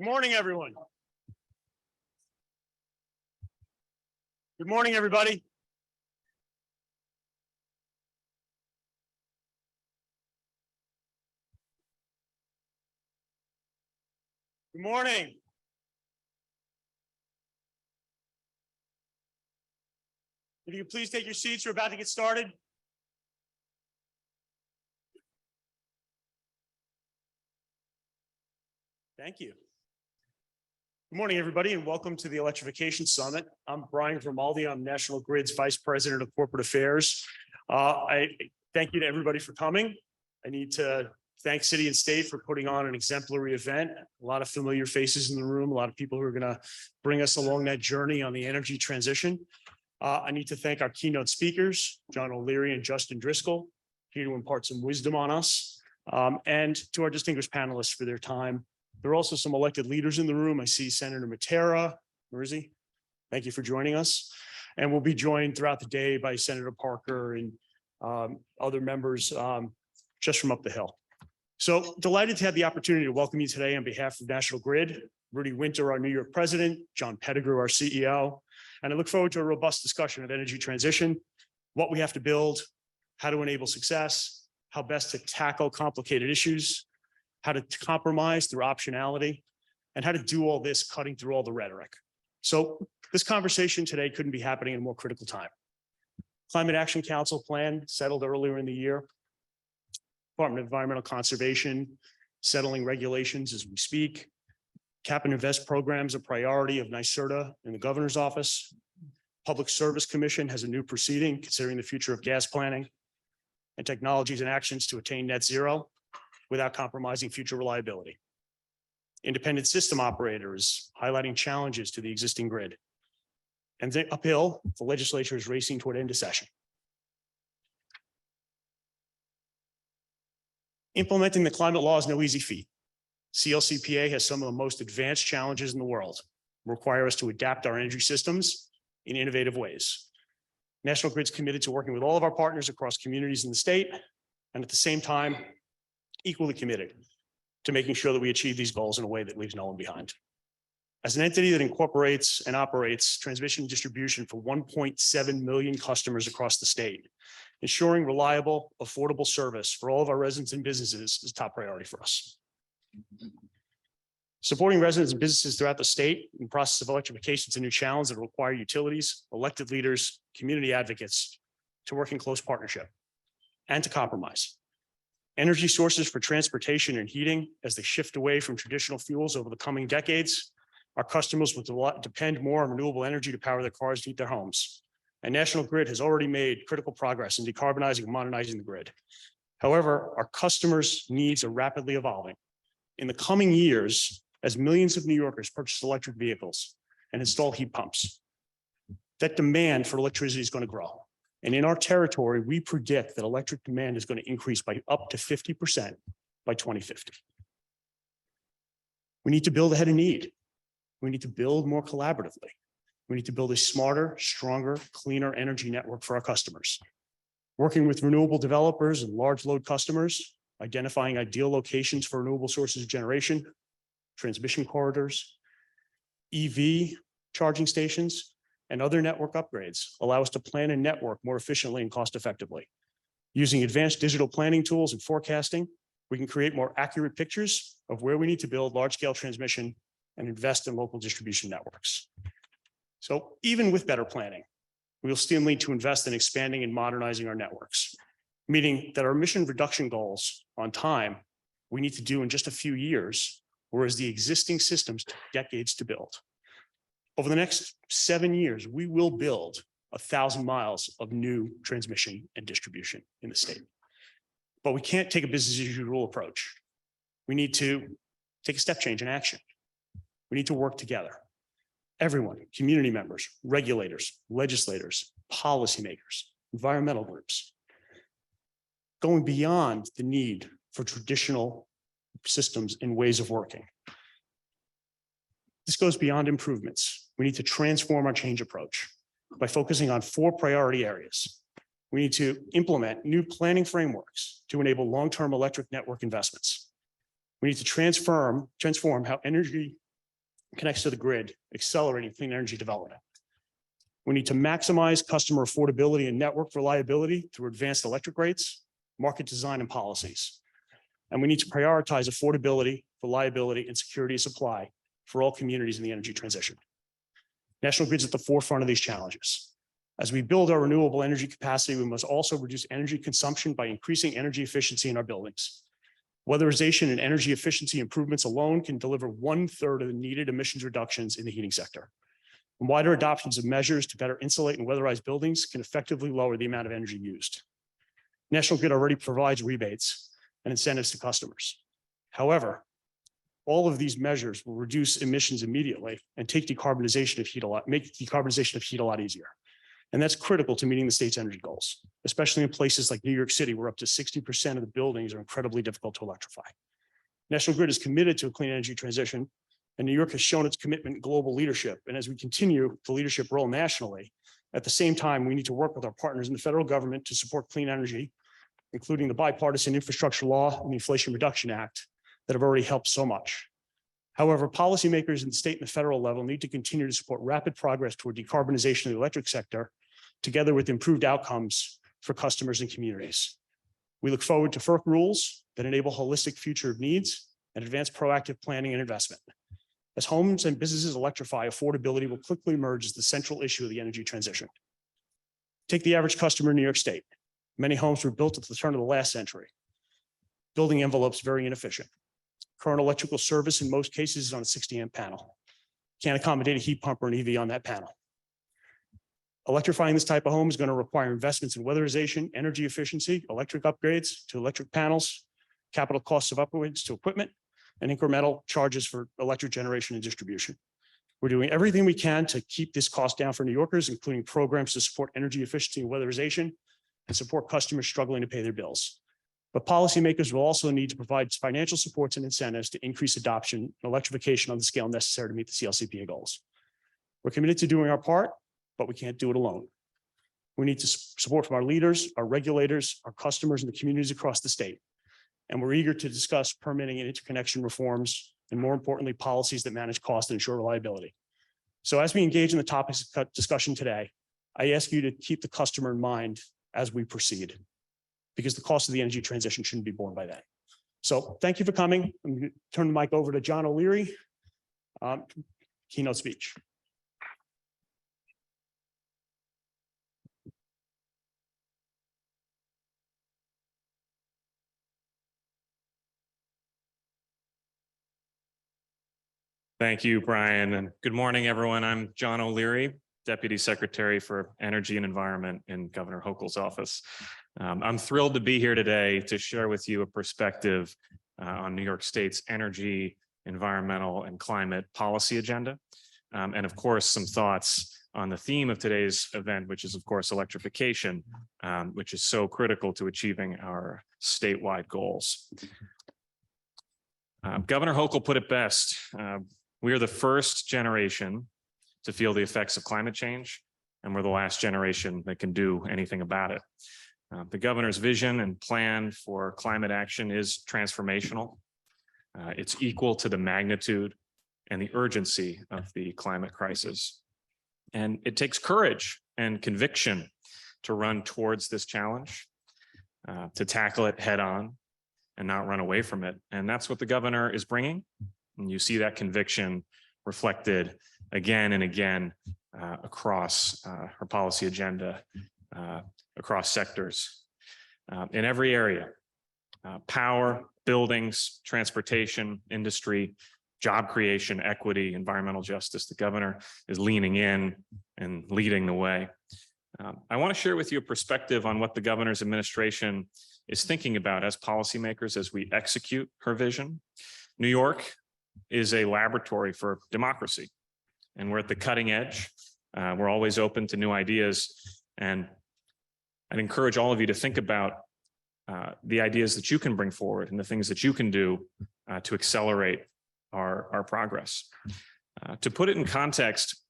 Good morning, everyone. Good morning, everybody. Good morning. If you could please take your seats, we're about to get started. Thank you. Good morning, everybody, and welcome to the Electrification Summit. I'm Brian Grimaldi. I'm National Grid's Vice President of Corporate Affairs. I thank you to everybody for coming. I need to thank City and State for putting on an exemplary event. A lot of familiar faces in the room, a lot of people who are going to bring us along that journey on the energy transition. I need to thank our keynote speakers, John O'Leary and Justin Driscoll, here to impart some wisdom on us, and to our distinguished panelists for their time. There are also some elected leaders in the room. I see Senator Matera. Where is he? Thank you for joining us. And we'll be joined throughout the day by Senator Parker and other members just from up the hill. So delighted to have the opportunity to welcome you today on behalf of National Grid, Rudy Winter, our New York president, John Pettigrew, our CEO. And I look forward to a robust discussion of energy transition, what we have to build, how to enable success, how best to tackle complicated issues, how to compromise through optionality, and how to do all this cutting through all the rhetoric. So this conversation today couldn't be happening in a more critical time. Climate Action Council plan settled earlier in the year. Department of Environmental Conservation settling regulations as we speak. Cap and invest programs a priority of NYSERDA in the governor's office. Public Service Commission has a new proceeding considering the future of gas planning and technologies and actions to attain net zero without compromising future reliability. Independent system operators highlighting challenges to the existing grid. And then uphill, the legislature is racing toward end of session. Implementing the climate law is no easy feat. CLCPA has some of the most advanced challenges in the world, require us to adapt our energy systems in innovative ways. National Grid's committed to working with all of our partners across communities in the state, and at the same time, equally committed to making sure that we achieve these goals in a way that leaves no one behind. As an entity that incorporates and operates transmission and distribution for 1.7 million customers across the state, ensuring reliable, affordable service for all of our residents and businesses is top priority for us. Supporting residents and businesses throughout the state in the process of electrification is a new challenge that will require utilities, elected leaders, community advocates to work in close partnership and to compromise. Energy sources for transportation and heating, as they shift away from traditional fuels over the coming decades, our customers will depend more on renewable energy to power their cars to heat their homes. And National Grid has already made critical progress in decarbonizing and modernizing the grid. However, our customers' needs are rapidly evolving. In the coming years, as millions of New Yorkers purchase electric vehicles and install heat pumps, that demand for electricity is going to grow. And in our territory, we predict that electric demand is going to increase by up to 50% by 2050. We need to build ahead of need. We need to build more collaboratively. We need to build a smarter, stronger, cleaner energy network for our customers. Working with renewable developers and large load customers, identifying ideal locations for renewable sources of generation, transmission corridors, EV charging stations, and other network upgrades allow us to plan and network more efficiently and cost effectively. Using advanced digital planning tools and forecasting, we can create more accurate pictures of where we need to build large-scale transmission and invest in local distribution networks. So even with better planning, we will still need to invest in expanding and modernizing our networks, meaning that our emission reduction goals on time, we need to do in just a few years, whereas the existing systems took decades to build. Over the next 7 years, we will build 1,000 miles of new transmission and distribution in the state. But we can't take a business as usual approach. We need to take a step change in action. We need to work together. Everyone, community members, regulators, legislators, policymakers, environmental groups, going beyond the need for traditional systems and ways of working. This goes beyond improvements. We need to transform our change approach by focusing on 4 priority areas. We need to implement new planning frameworks to enable long-term electric network investments. We need to transform how energy connects to the grid, accelerating clean energy development. We need to maximize customer affordability and network reliability through advanced electric rates, market design, and policies. And we need to prioritize affordability, reliability, and security of supply for all communities in the energy transition. National Grid's at the forefront of these challenges. As we build our renewable energy capacity, we must also reduce energy consumption by increasing energy efficiency in our buildings. Weatherization and energy efficiency improvements alone can deliver 1/3 of the needed emissions reductions in the heating sector. And wider adoptions of measures to better insulate and weatherize buildings can effectively lower the amount of energy used. National Grid already provides rebates and incentives to customers. However, all of these measures will reduce emissions immediately and make decarbonization of heat a lot easier. And that's critical to meeting the state's energy goals, especially in places like New York City, where up to 60% of the buildings are incredibly difficult to electrify. National Grid is committed to a clean energy transition, and New York has shown its commitment to global leadership. And as we continue the leadership role nationally, at the same time, we need to work with our partners in the federal government to support clean energy, including the bipartisan infrastructure law and the Inflation Reduction Act that have already helped so much. However, policymakers in the state and the federal level need to continue to support rapid progress toward decarbonization of the electric sector, together with improved outcomes for customers and communities. We look forward to FERC rules that enable holistic future of needs and advance proactive planning and investment. As homes and businesses electrify, affordability will quickly emerge as the central issue of the energy transition. Take the average customer in New York State. Many homes were built at the turn of the last century. Building envelopes very inefficient. Current electrical service in most cases is on a 60-amp panel. Can't accommodate a heat pump or an EV on that panel. Electrifying this type of home is going to require investments in weatherization, energy efficiency, electric upgrades to electric panels, capital costs of upgrades to equipment, and incremental charges for electric generation and distribution. We're doing everything we can to keep this cost down for New Yorkers, including programs to support energy efficiency and weatherization and support customers struggling to pay their bills. But policymakers will also need to provide financial supports and incentives to increase adoption and electrification on the scale necessary to meet the CLCPA goals. We're committed to doing our part, but we can't do it alone. We need to support from our leaders, our regulators, our customers, and the communities across the state. And we're eager to discuss permitting and interconnection reforms, and more importantly, policies that manage cost and ensure reliability. So as we engage in the topics of discussion today, I ask you to keep the customer in mind as we proceed, because the cost of the energy transition shouldn't be borne by that. So thank you for coming. I'm going to turn the mic over to John O'Leary, keynote speech. Thank you, Brian, and good morning, everyone. I'm John O'Leary, Deputy Secretary for Energy and Environment in Governor Hochul's office. I'm thrilled to be here today to share with you a perspective on New York State's energy, environmental, and climate policy agenda, and of course, some thoughts on the theme of today's event, which is, of course, electrification, which is so critical to achieving our statewide goals. Governor Hochul put it best. We are the first generation to feel the effects of climate change, and we're the last generation that can do anything about it. The governor's vision and plan for climate action is transformational. It's equal to the magnitude and the urgency of the climate crisis. And it takes courage and conviction to run towards this challenge, to tackle it head on and not run away from it. And that's what the governor is bringing. And you see that conviction reflected again and again across her policy agenda, across sectors, in every area, power, buildings, transportation, industry, job creation, equity, environmental justice. The governor is leaning in and leading the way. I want to share with you a perspective on what the governor's administration is thinking about as policymakers as we execute her vision. New York is a laboratory for democracy, and we're at the cutting edge. We're always open to new ideas, and I'd encourage all of you to think about the ideas that you can bring forward and the things that you can do to accelerate our progress. To put it in context,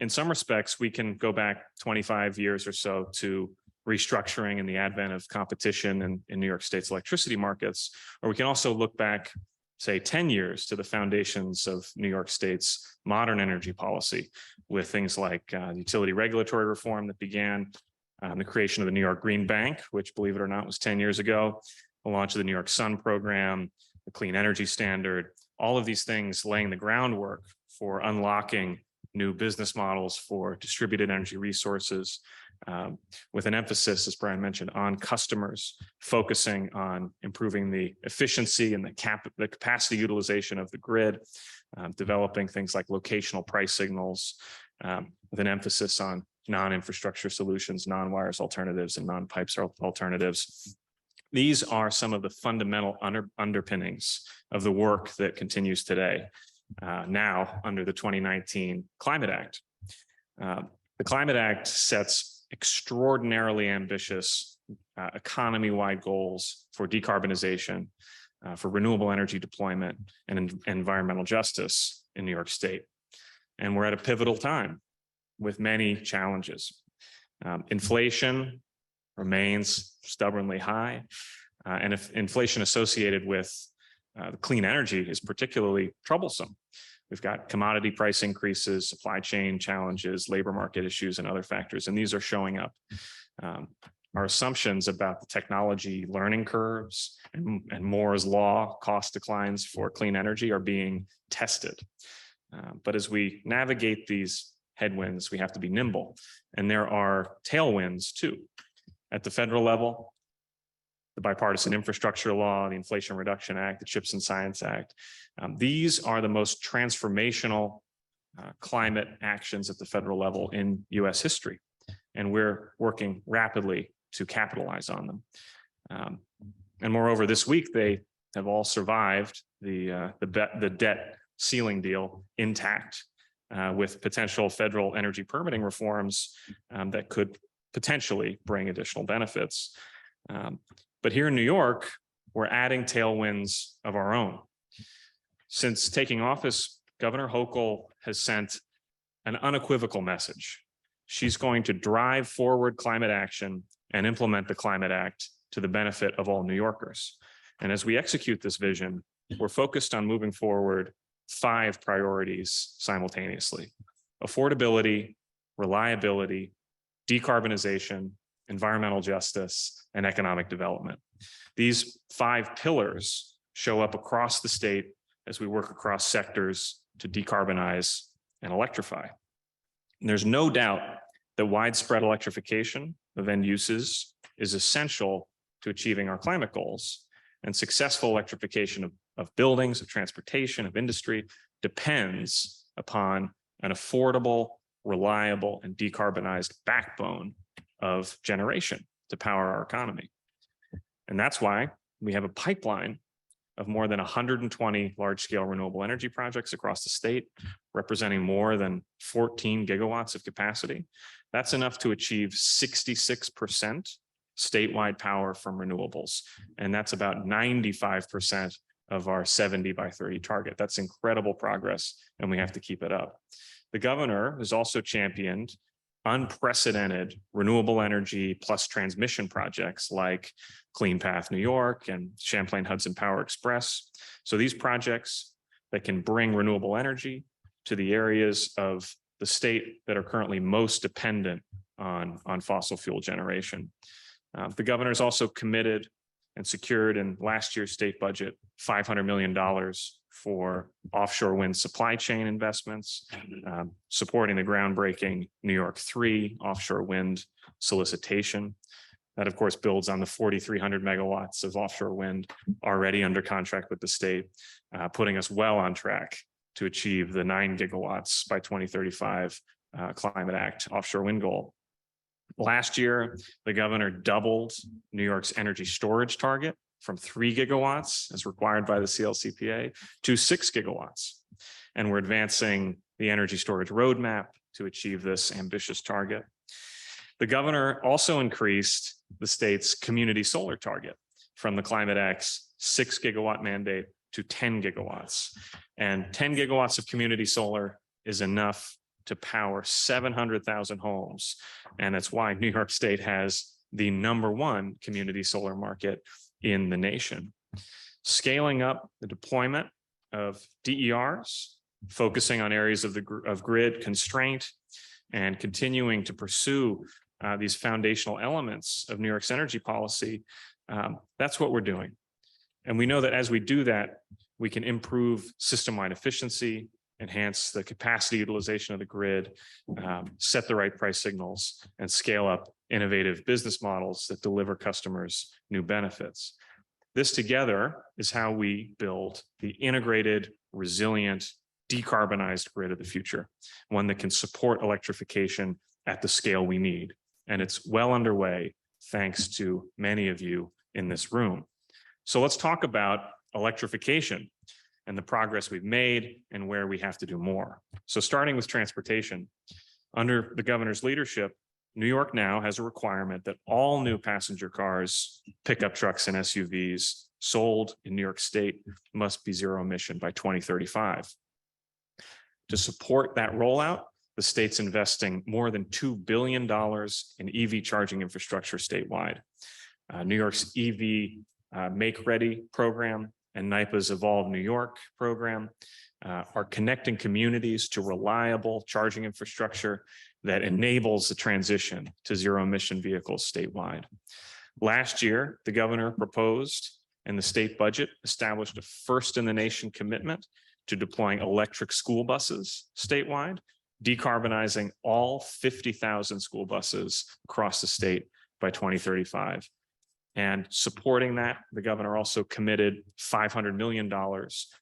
in some respects, we can go back 25 years or so to restructuring and the advent of competition in New York State's electricity markets, or we can also look back say 10 years to the foundations of New York State's modern energy policy with things like utility regulatory reform that began, the creation of the New York Green Bank, which, believe it or not, was 10 years ago, the launch of the New York Sun program, the Clean Energy Standard, all of these things laying the groundwork for unlocking new business models for distributed energy resources, with an emphasis, as Brian mentioned, on customers, focusing on improving the efficiency and the capacity utilization of the grid, developing things like locational price signals, with an emphasis on non-infrastructure solutions, non-wires alternatives, and non-pipes alternatives. These are some of the fundamental underpinnings of the work that continues today, now under the 2019 Climate Act. The Climate Act sets extraordinarily ambitious economy-wide goals for decarbonization, for renewable energy deployment, and environmental justice in New York State. And we're at a pivotal time with many challenges. Inflation remains stubbornly high, and if inflation associated with the clean energy is particularly troublesome. We've got commodity price increases, supply chain challenges, labor market issues, and other factors, and these are showing up. Our assumptions about the technology learning curves and Moore's law cost declines for clean energy are being tested. But as we navigate these headwinds, we have to be nimble, and there are tailwinds too. At the federal level, the Bipartisan Infrastructure Law, the Inflation Reduction Act, the CHIPS and Science Act. These are the most transformational climate actions at the federal level in US history, and we're working rapidly to capitalize on them. And moreover, this week, they have all survived the debt ceiling deal intact, with potential federal energy permitting reforms that could potentially bring additional benefits. But here in New York, we're adding tailwinds of our own. Since taking office, Governor Hochul has sent an unequivocal message. She's going to drive forward climate action and implement the Climate Act to the benefit of all New Yorkers. And as we execute this vision, we're focused on moving forward 5 priorities simultaneously: affordability, reliability, decarbonization, environmental justice, and economic development. These 5 pillars show up across the state as we work across sectors to decarbonize and electrify. And there's no doubt that widespread electrification of end uses is essential to achieving our climate goals, and successful electrification of buildings, of transportation, of industry depends upon an affordable, reliable, and decarbonized backbone of generation to power our economy. And that's why we have a pipeline of more than 120 large-scale renewable energy projects across the state, representing more than 14 gigawatts of capacity. That's enough to achieve 66% statewide power from renewables. And that's about 95% of our 70 by 30 target. That's incredible progress, and we have to keep it up. The governor has also championed unprecedented renewable energy plus transmission projects like Clean Path New York and Champlain Hudson Power Express. So these projects that can bring renewable energy to the areas of the state that are currently most dependent on fossil fuel generation. The governor is also committed and secured in last year's state budget $500 million for offshore wind supply chain investments, supporting the groundbreaking New York 3 offshore wind solicitation. That, of course, builds on the 4,300 megawatts of offshore wind already under contract with the state, putting us well on track to achieve the 9 gigawatts by 2035 Climate Act offshore wind goal. Last year, the governor doubled New York's energy storage target from 3 gigawatts as required by the CLCPA to 6 gigawatts. And we're advancing the energy storage roadmap to achieve this ambitious target. The governor also increased the state's community solar target from the Climate Act's 6 gigawatt mandate to 10 gigawatts. And 10 gigawatts of community solar is enough to power 700,000 homes. And that's why New York State has the #1 community solar market in the nation. scaling up the deployment of DERs, focusing on areas of grid constraint, and continuing to pursue these foundational elements of New York's energy policy. That's what we're doing. And we know that as we do that, we can improve system-wide efficiency, enhance the capacity utilization of the grid, set the right price signals, and scale up innovative business models that deliver customers new benefits. This together is how we build the integrated, resilient, decarbonized grid of the future, one that can support electrification at the scale we need. And it's well underway, thanks to many of you in this room. So let's talk about electrification and the progress we've made and where we have to do more. So starting with transportation, under the governor's leadership, New York now has a requirement that all new passenger cars, pickup trucks, and SUVs sold in New York State must be zero emission by 2035. To support that rollout, the state's investing more than $2 billion in EV charging infrastructure statewide. New York's EV Make Ready program and NYPA's Evolve New York program are connecting communities to reliable charging infrastructure that enables the transition to zero emission vehicles statewide. Last year, the governor proposed and the state budget established a first in the nation commitment to deploying electric school buses statewide, decarbonizing all 50,000 school buses across the state by 2035. And supporting that, the governor also committed $500 million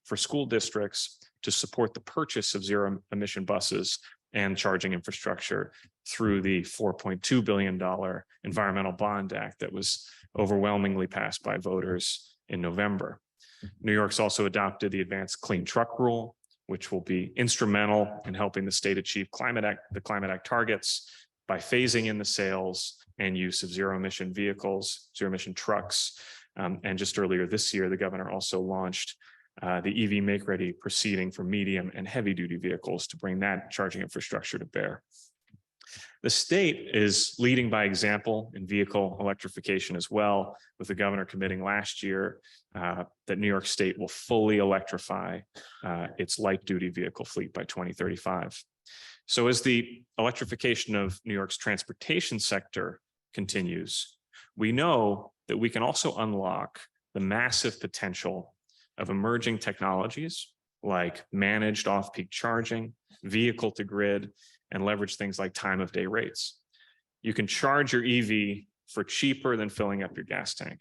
for school districts to support the purchase of zero emission buses and charging infrastructure through the $4.2 billion Environmental Bond Act that was overwhelmingly passed by voters in November. New York's also adopted the Advanced Clean Truck Rule, which will be instrumental in helping the state achieve the Climate Act targets by phasing in the sales and use of zero emission vehicles, zero emission trucks. And just earlier this year, the governor also launched the EV Make Ready proceeding for medium and heavy duty vehicles to bring that charging infrastructure to bear. The state is leading by example in vehicle electrification as well, with the governor committing last year that New York State will fully electrify its light duty vehicle fleet by 2035. So as the electrification of New York's transportation sector continues, we know that we can also unlock the massive potential of emerging technologies like managed off-peak charging, vehicle to grid, and leverage things like time of day rates. You can charge your EV for cheaper than filling up your gas tank.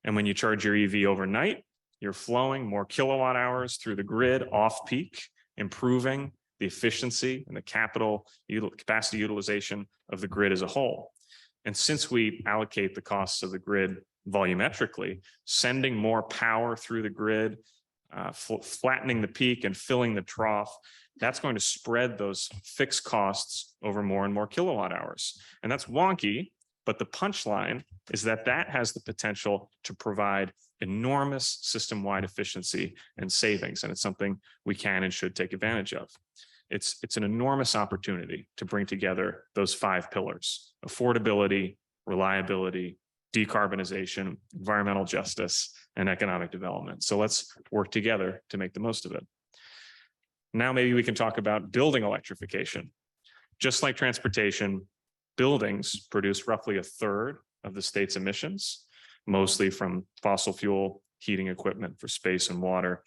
And when you charge your EV overnight, you're flowing more kilowatt hours through the grid off peak, improving the efficiency and the capacity utilization of the grid as a whole. And since we allocate the costs of the grid volumetrically, sending more power through the grid, flattening the peak and filling the trough, that's going to spread those fixed costs over more and more kilowatt hours. And that's wonky, but the punchline is that that has the potential to provide enormous system-wide efficiency and savings. And it's something we can and should take advantage of. It's an enormous opportunity to bring together those 5 pillars: affordability, reliability, decarbonization, environmental justice, and economic development. So let's work together to make the most of it. Now maybe we can talk about building electrification. Just like transportation, buildings produce roughly 1/3 of the state's emissions, mostly from fossil fuel heating equipment for space and water.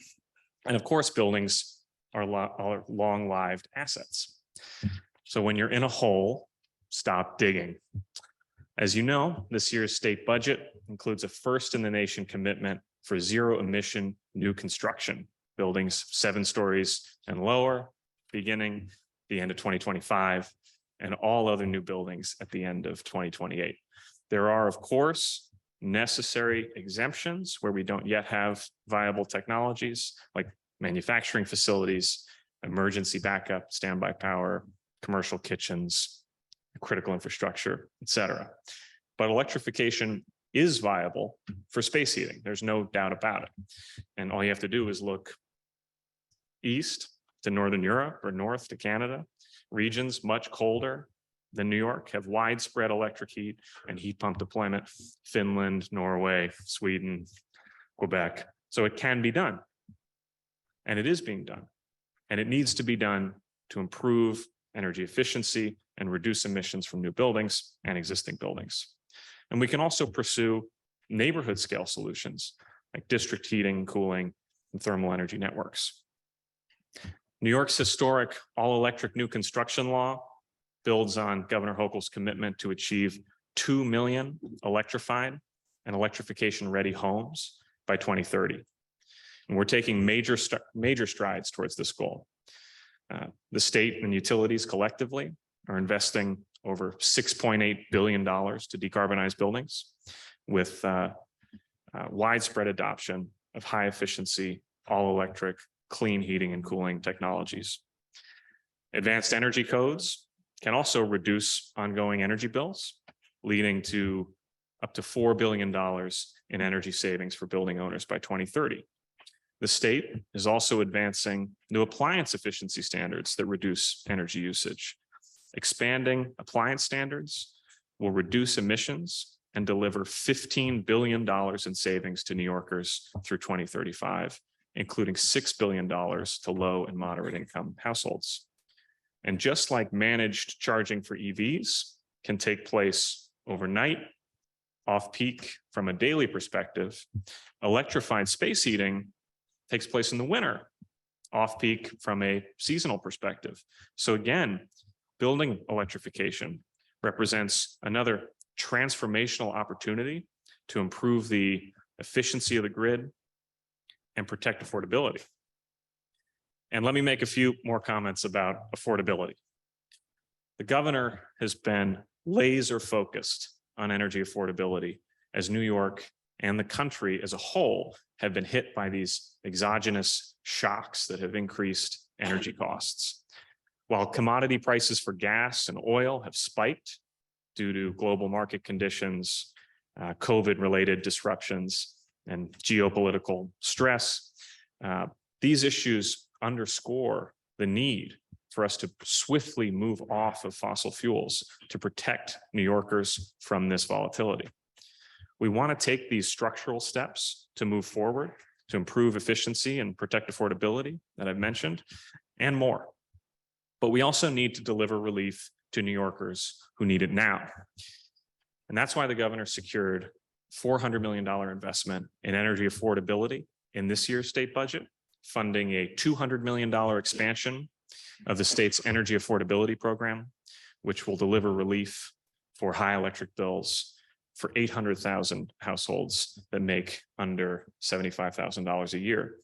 And of course, buildings are long-lived assets. So when you're in a hole, stop digging. As you know, this year's state budget includes a first in the nation commitment for zero emission new construction, buildings 7 stories and lower, beginning the end of 2025, and all other new buildings at the end of 2028. There are, of course, necessary exemptions where we don't yet have viable technologies, like manufacturing facilities, emergency backup, standby power, commercial kitchens, critical infrastructure, et cetera. But electrification is viable for space heating. There's no doubt about it. And all you have to do is look east to Northern Europe or north to Canada. Regions much colder than New York have widespread electric heat and heat pump deployment. Finland, Norway, Sweden, Quebec, So it can be done. And it is being done. And it needs to be done to improve energy efficiency and reduce emissions from new buildings and existing buildings. And we can also pursue neighborhood scale solutions like district heating, cooling, and thermal energy networks. New York's historic all-electric new construction law builds on Governor Hochul's commitment to achieve 2 million electrified and electrification-ready homes by 2030. And we're taking major strides towards this goal. The state and utilities collectively are investing over $6.8 billion to decarbonize buildings with widespread adoption of high efficiency, all electric, clean heating and cooling technologies. Advanced energy codes can also reduce ongoing energy bills, leading to up to $4 billion in energy savings for building owners by 2030. The state is also advancing new appliance efficiency standards that reduce energy usage. Expanding appliance standards will reduce emissions and deliver $15 billion in savings to New Yorkers through 2035, including $6 billion to low and moderate income households. And just like managed charging for EVs can take place overnight, off-peak from a daily perspective, electrified space heating takes place in the winter, off-peak from a seasonal perspective. So again, building electrification represents another transformational opportunity to improve the efficiency of the grid and protect affordability. And let me make a few more comments about affordability. The governor has been laser focused on energy affordability as New York and the country as a whole have been hit by these exogenous shocks that have increased energy costs. While commodity prices for gas and oil have spiked due to global market conditions, COVID-related disruptions, and geopolitical stress, these issues underscore the need for us to swiftly move off of fossil fuels to protect New Yorkers from this volatility. We want to take these structural steps to move forward, to improve efficiency and protect affordability that I've mentioned, and more. But we also need to deliver relief to New Yorkers who need it now. And that's why the governor secured $400 million investment in energy affordability in this year's state budget, funding a $200 million expansion of the state's energy affordability program, which will deliver relief for high electric bills for 800,000 households that make under $75,000 a year.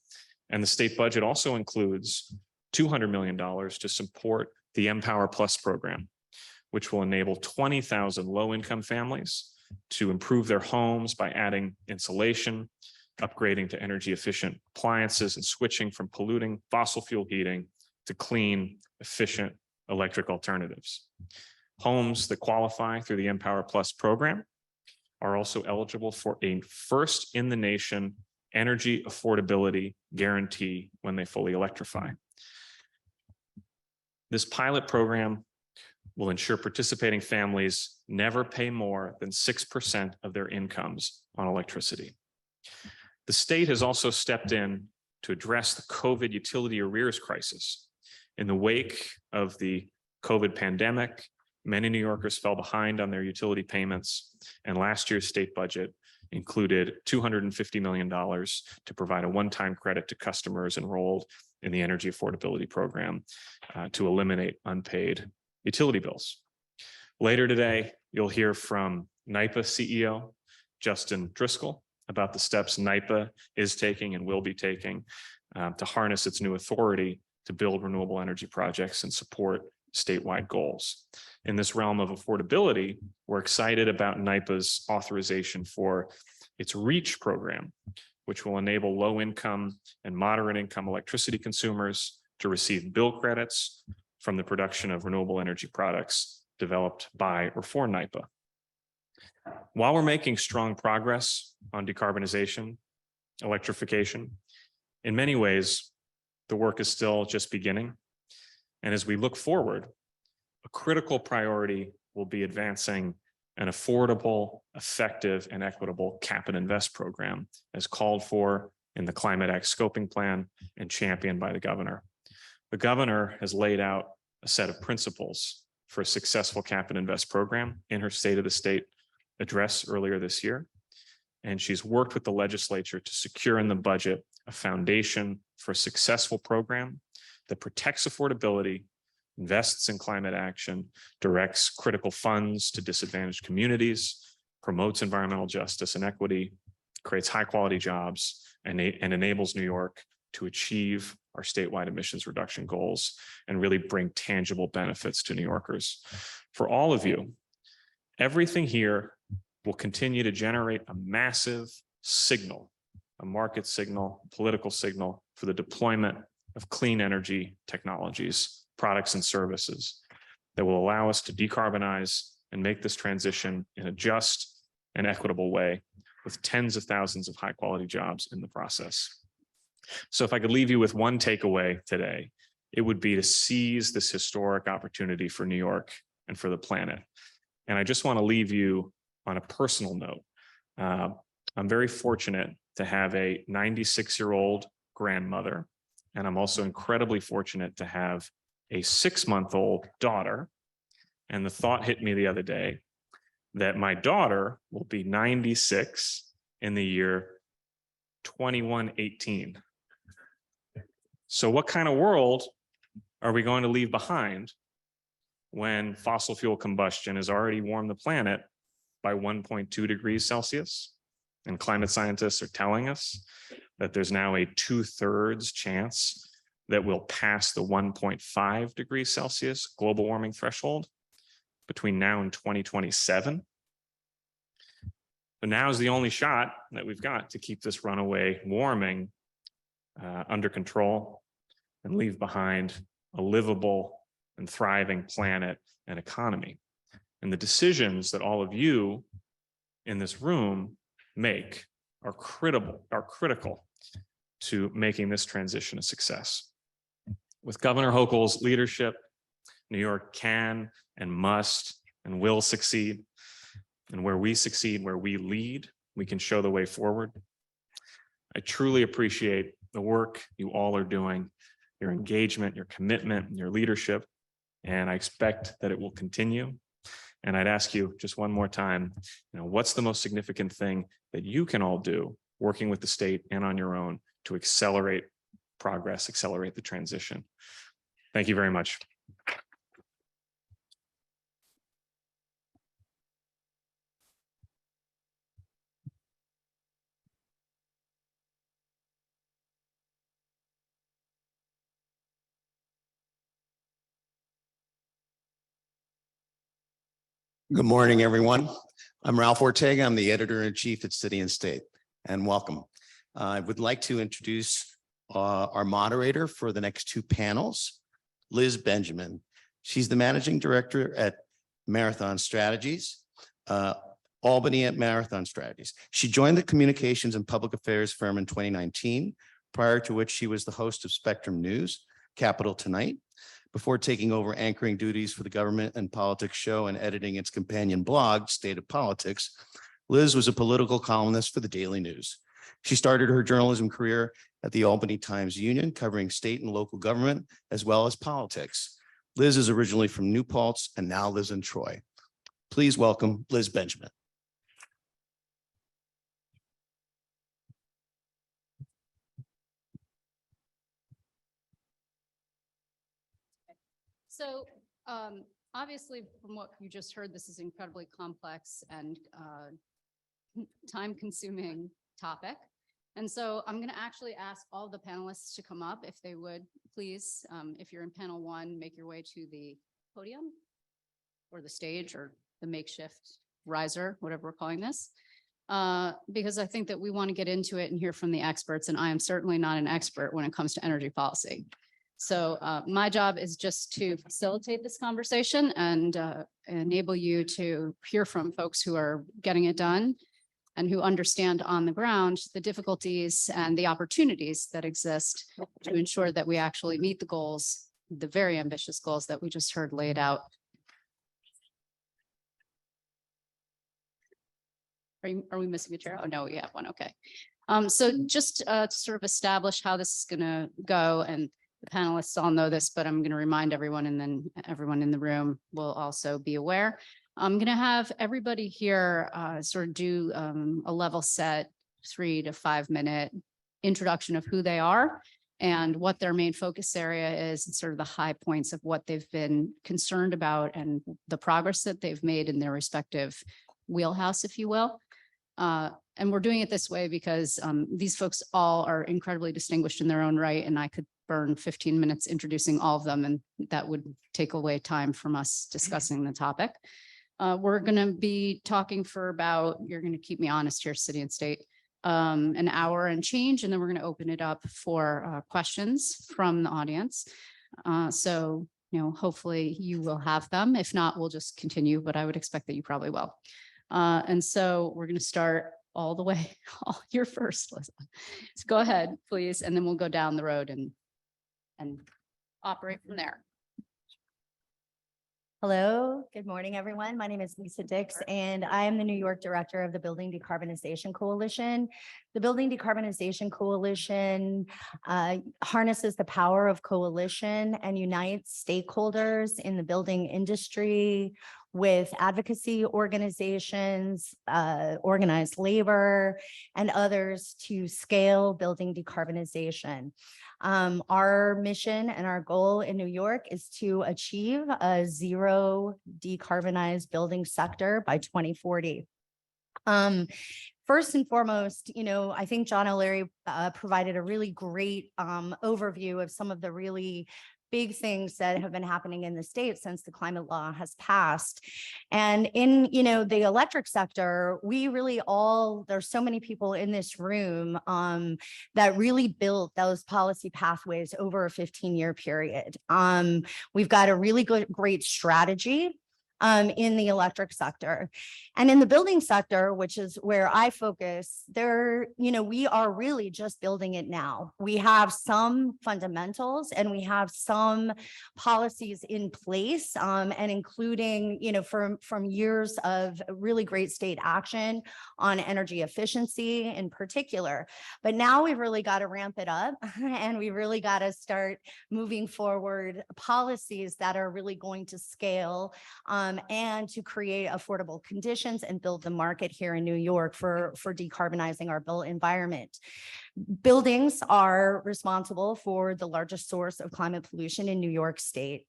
And the state budget also includes $200 million to support the Empower Plus program, which will enable 20,000 low-income families to improve their homes by adding insulation, upgrading to energy-efficient appliances, and switching from polluting fossil fuel heating to clean, efficient electric alternatives. Homes that qualify through the Empower Plus program are also eligible for a first-in-the-nation energy affordability guarantee when they fully electrify. This pilot program will ensure participating families never pay more than 6% of their incomes on electricity. The state has also stepped in to address the COVID utility arrears crisis. In the wake of the COVID pandemic, many New Yorkers fell behind on their utility payments, and last year's state budget included $250 million to provide a one-time credit to customers enrolled in the energy affordability program to eliminate unpaid utility bills. Later today, you'll hear from NYPA CEO, Justin Driscoll, about the steps NYPA is taking and will be taking to harness its new authority to build renewable energy projects and support statewide goals. In this realm of affordability, we're excited about NYPA's authorization for its REACH program, which will enable low-income and moderate-income electricity consumers to receive bill credits from the production of renewable energy products developed by or for NYPA. While we're making strong progress on decarbonization, electrification, in many ways, the work is still just beginning. And as we look forward, a critical priority will be advancing an affordable, effective, and equitable cap and invest program as called for in the Climate Act scoping plan and championed by the governor. The governor has laid out a set of principles for a successful cap and invest program in her State of the State address earlier this year. And she's worked with the legislature to secure in the budget a foundation for a successful program that protects affordability, invests in climate action, directs critical funds to disadvantaged communities, promotes environmental justice and equity, creates high-quality jobs, and enables New York to achieve our statewide emissions reduction goals and really bring tangible benefits to New Yorkers. For all of you, everything here will continue to generate a massive signal, a market signal, political signal for the deployment of clean energy technologies, products and services that will allow us to decarbonize and make this transition in a just and equitable way with tens of thousands of high quality jobs in the process. So if I could leave you with one takeaway today, it would be to seize this historic opportunity for New York and for the planet. And I just want to leave you on a personal note. I'm very fortunate to have a 96-year-old grandmother, and I'm also incredibly fortunate to have a 6-month-old daughter. And the thought hit me the other day that my daughter will be 96 in the year 2118. So what kind of world are we going to leave behind when fossil fuel combustion has already warmed the planet by 1.2 degrees Celsius? And climate scientists are telling us that there's now a 2/3 chance that we'll pass the 1.5 degrees Celsius global warming threshold between now and 2027. But now is the only shot that we've got to keep this runaway warming under control and leave behind a livable and thriving planet and economy. And the decisions that all of you in this room make are critical to making this transition a success. With Governor Hochul's leadership, New York can and must and will succeed. And where we succeed, where we lead, we can show the way forward. I truly appreciate the work you all are doing, your engagement, your commitment, and your leadership. And I expect that it will continue. And I'd ask you just one more time, what's the most significant thing that you can all do working with the state and on your own to accelerate progress, accelerate the transition? Thank you very much. Good morning, everyone. I'm Ralph Ortega. I'm the editor-in-chief at City and State, and welcome. I would like to introduce our moderator for the next two panels, Liz Benjamin. She's the managing director at Marathon Strategies, Albany at Marathon Strategies. She joined the communications and public affairs firm in 2019, prior to which she was the host of Spectrum News, Capital Tonight, before taking over anchoring duties for the Government and Politics show and editing its companion blog, State of Politics. Liz was a political columnist for the Daily News. She started her journalism career at the Albany Times-Union, covering state and local government, as well as politics. Liz is originally from New Paltz and now lives in Troy. Please welcome Liz Benjamin. So obviously, from what you just heard, this is an incredibly complex and time-consuming topic. And so I'm going to actually ask all the panelists to come up, if they would, please. If you're in panel one, make your way to the podium or the stage or the makeshift riser, whatever we're calling this, because I think that we want to get into it and hear from the experts. And I am certainly not an expert when it comes to energy policy. So my job is just to facilitate this conversation and enable you to hear from folks who are getting it done and who understand on the ground the difficulties and the opportunities that exist to ensure that we actually meet the goals, the very ambitious goals that we just heard laid out. Are we missing a chair? Oh, no, we have one. Okay. So just to sort of establish how this is going to go, and the panelists all know this, but I'm going to remind everyone, and then everyone in the room will also be aware. I'm going to have everybody here sort of do a level set 3 to 5 minute introduction of who they are and what their main focus area is, and sort of the high points of what they've been concerned about and the progress that they've made in their respective wheelhouse, if you will. And we're doing it this way because these folks all are incredibly distinguished in their own right, and I could burn 15 minutes introducing all of them, and that would take away time from us discussing the topic. We're going to be talking for about, you're going to keep me honest here, city and state, an hour and change, and then we're going to open it up for questions from the audience. So, hopefully you will have them. If not, we'll just continue, but I would expect that you probably will. And so we're going to start all the way. Oh, you're first, Liz. So go ahead, please, and then we'll go down the road and operate from there. Hello, good morning, everyone. My name is Lisa Dix, and I am the New York Director of the Building Decarbonization Coalition. The Building Decarbonization Coalition harnesses the power of coalition and unites stakeholders in the building industry with advocacy organizations, organized labor, and others to scale building decarbonization. Our mission and our goal in New York is to achieve a zero decarbonized building sector by 2040. First and foremost, I think John O'Leary provided a really great overview of some of the really big things that have been happening in the state since the climate law has passed. And in, the electric sector, we really there's so many people in this room that really built those policy pathways over a 15-year period. We've got a really great strategy in the electric sector. And in the building sector, which is where I focus, we are really just building it now. We have some fundamentals and we have some policies in place, and including, from years of really great state action on energy efficiency in particular. But now we've really got to ramp it up and we really got to start moving forward policies that are really going to scale and to create affordable conditions and build the market here in New York for decarbonizing our built environment. Buildings are responsible for the largest source of climate pollution in New York State.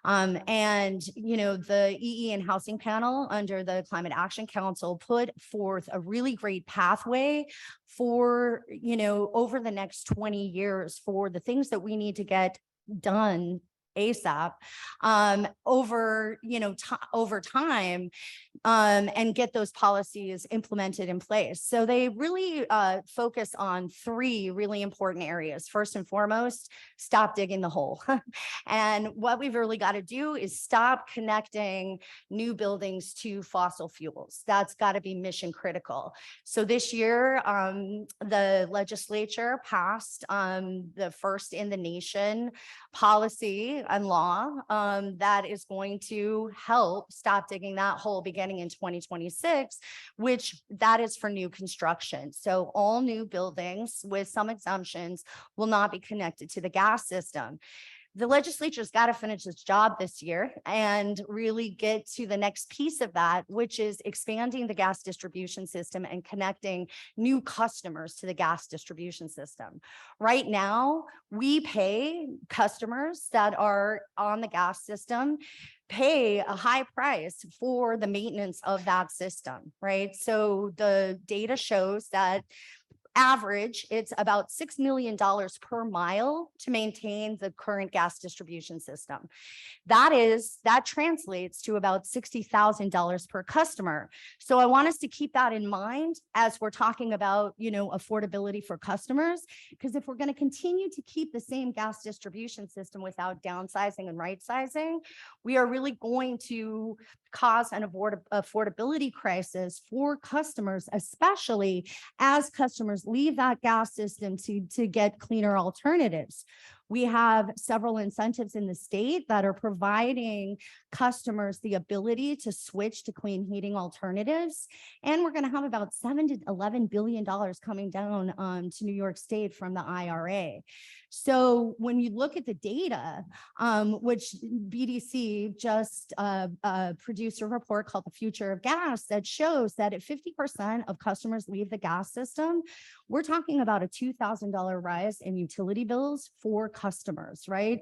The EE and Housing Panel under the Climate Action Council put forth a really great pathway for, over the next 20 years for the things that we need to get done ASAP over time and get those policies implemented in place. So they really focus on 3 really important areas. First and foremost, stop digging the hole. And what we've really got to do is stop connecting new buildings to fossil fuels. That's got to be mission critical. So this year, the legislature passed the first in the nation policy and law that is going to help stop digging that hole beginning in 2026, which that is for new construction. So all new buildings with some exemptions will not be connected to the gas system. The legislature's got to finish its job this year and really get to the next piece of that, which is expanding the gas distribution system and connecting new customers to the gas distribution system. Right now, we pay customers that are on the gas system pay a high price for the maintenance of that system, right? So the data shows that average, it's about $6 million per mile to maintain the current gas distribution system. That translates to about $60,000 per customer. So I want us to keep that in mind as we're talking about, affordability for customers, because if we're going to continue to keep the same gas distribution system without downsizing and right sizing, we are really going to cause an affordability crisis for customers, especially as customers leave that gas system to get cleaner alternatives. We have several incentives in the state that are providing customers the ability to switch to clean heating alternatives. And we're going to have about $7 to $11 billion coming down to New York State from the IRA. So when you look at the data, which BDC just produced a report called The Future of Gas that shows that if 50% of customers leave the gas system, we're talking about a $2,000 rise in utility bills for customers, right?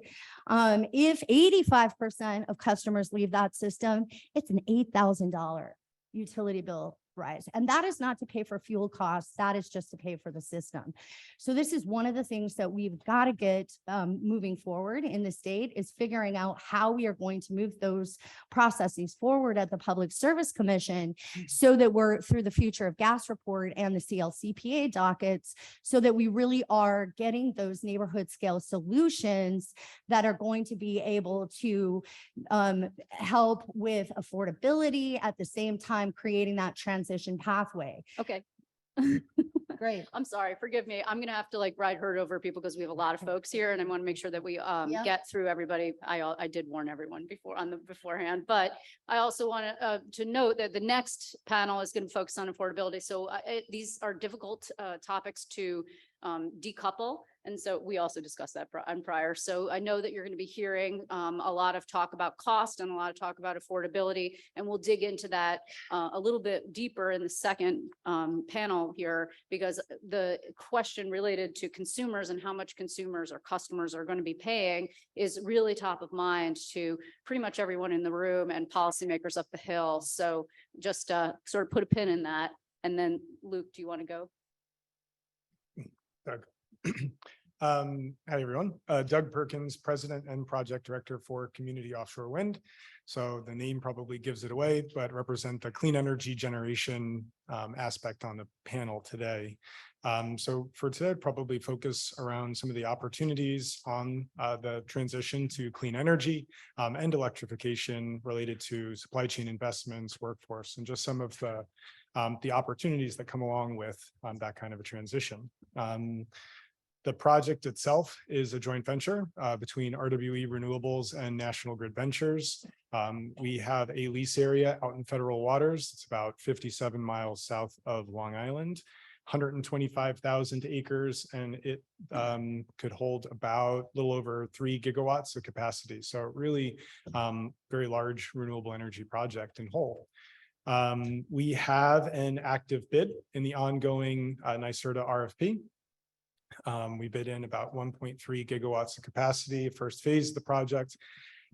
If 85% of customers leave that system, it's an $8,000 utility bill rise. And that is not to pay for fuel costs. That is just to pay for the system. So this is one of the things that we've got to get moving forward in the state, is figuring out how we are going to move those processes forward at the Public Service Commission, so that we're through the Future of Gas report and the CLCPA dockets, so that we really are getting those neighborhood scale solutions that are going to be able to help with affordability, at the same time creating that transition pathway. Okay. Great. I'm sorry, forgive me. I'm gonna have to like ride herd over people because we have a lot of folks here and I want to make sure that we Yep. get through everybody. I did warn everyone beforehand, but I also want to note that the next panel is going to focus on affordability. So these are difficult topics to decouple. And so we also discussed that on prior. So I know that you're going to be hearing a lot of talk about cost and a lot of talk about affordability, and we'll dig into that a little bit deeper in the second panel here, because the question related to consumers and how much consumers or customers are going to be paying is really top of mind to pretty much everyone in the room and policymakers up the hill. So just sort of put a pin in that. And then Luke, do you want to go? Doug. Hi, everyone. Doug Perkins, President and Project Director for Community Offshore Wind. So the name probably gives it away, but represent the clean energy generation aspect on the panel today. So for today, I'd probably focus around some of the opportunities on the transition to clean energy and electrification related to supply chain investments, workforce, and just some of the opportunities that come along with that kind of a transition. The project itself is a joint venture between RWE Renewables and National Grid Ventures. We have a lease area out in federal waters. It's about 57 miles south of Long Island, 125,000 acres, and it could hold about a little over 3 gigawatts of capacity. So really very large renewable energy project in whole. We have an active bid in the ongoing NYSERDA RFP. We bid in about 1.3 gigawatts of capacity, first phase of the project.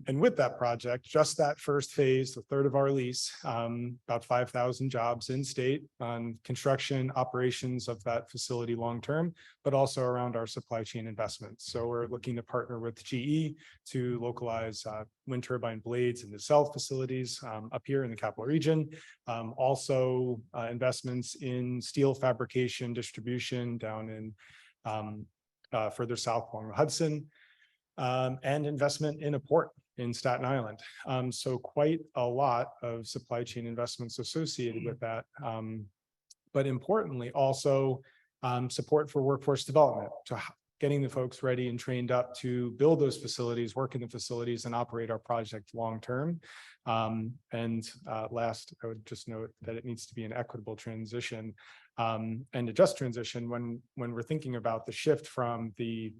And with that project, just that first phase, the third of our lease, about 5,000 jobs in state on construction operations of that facility long-term, but also around our supply chain investments. So we're looking to partner with GE to localize wind turbine blades in the cell facilities up here in the capital region. Also investments in steel fabrication, distribution down in further south along the Hudson, and investment in a port in Staten Island. So quite a lot of supply chain investments associated with that. But importantly, also support for workforce development, to getting the folks ready and trained up to build those facilities, work in the facilities, and operate our project long-term. And last, I would just note that it needs to be an equitable transition and a just transition when we're thinking about the shift from the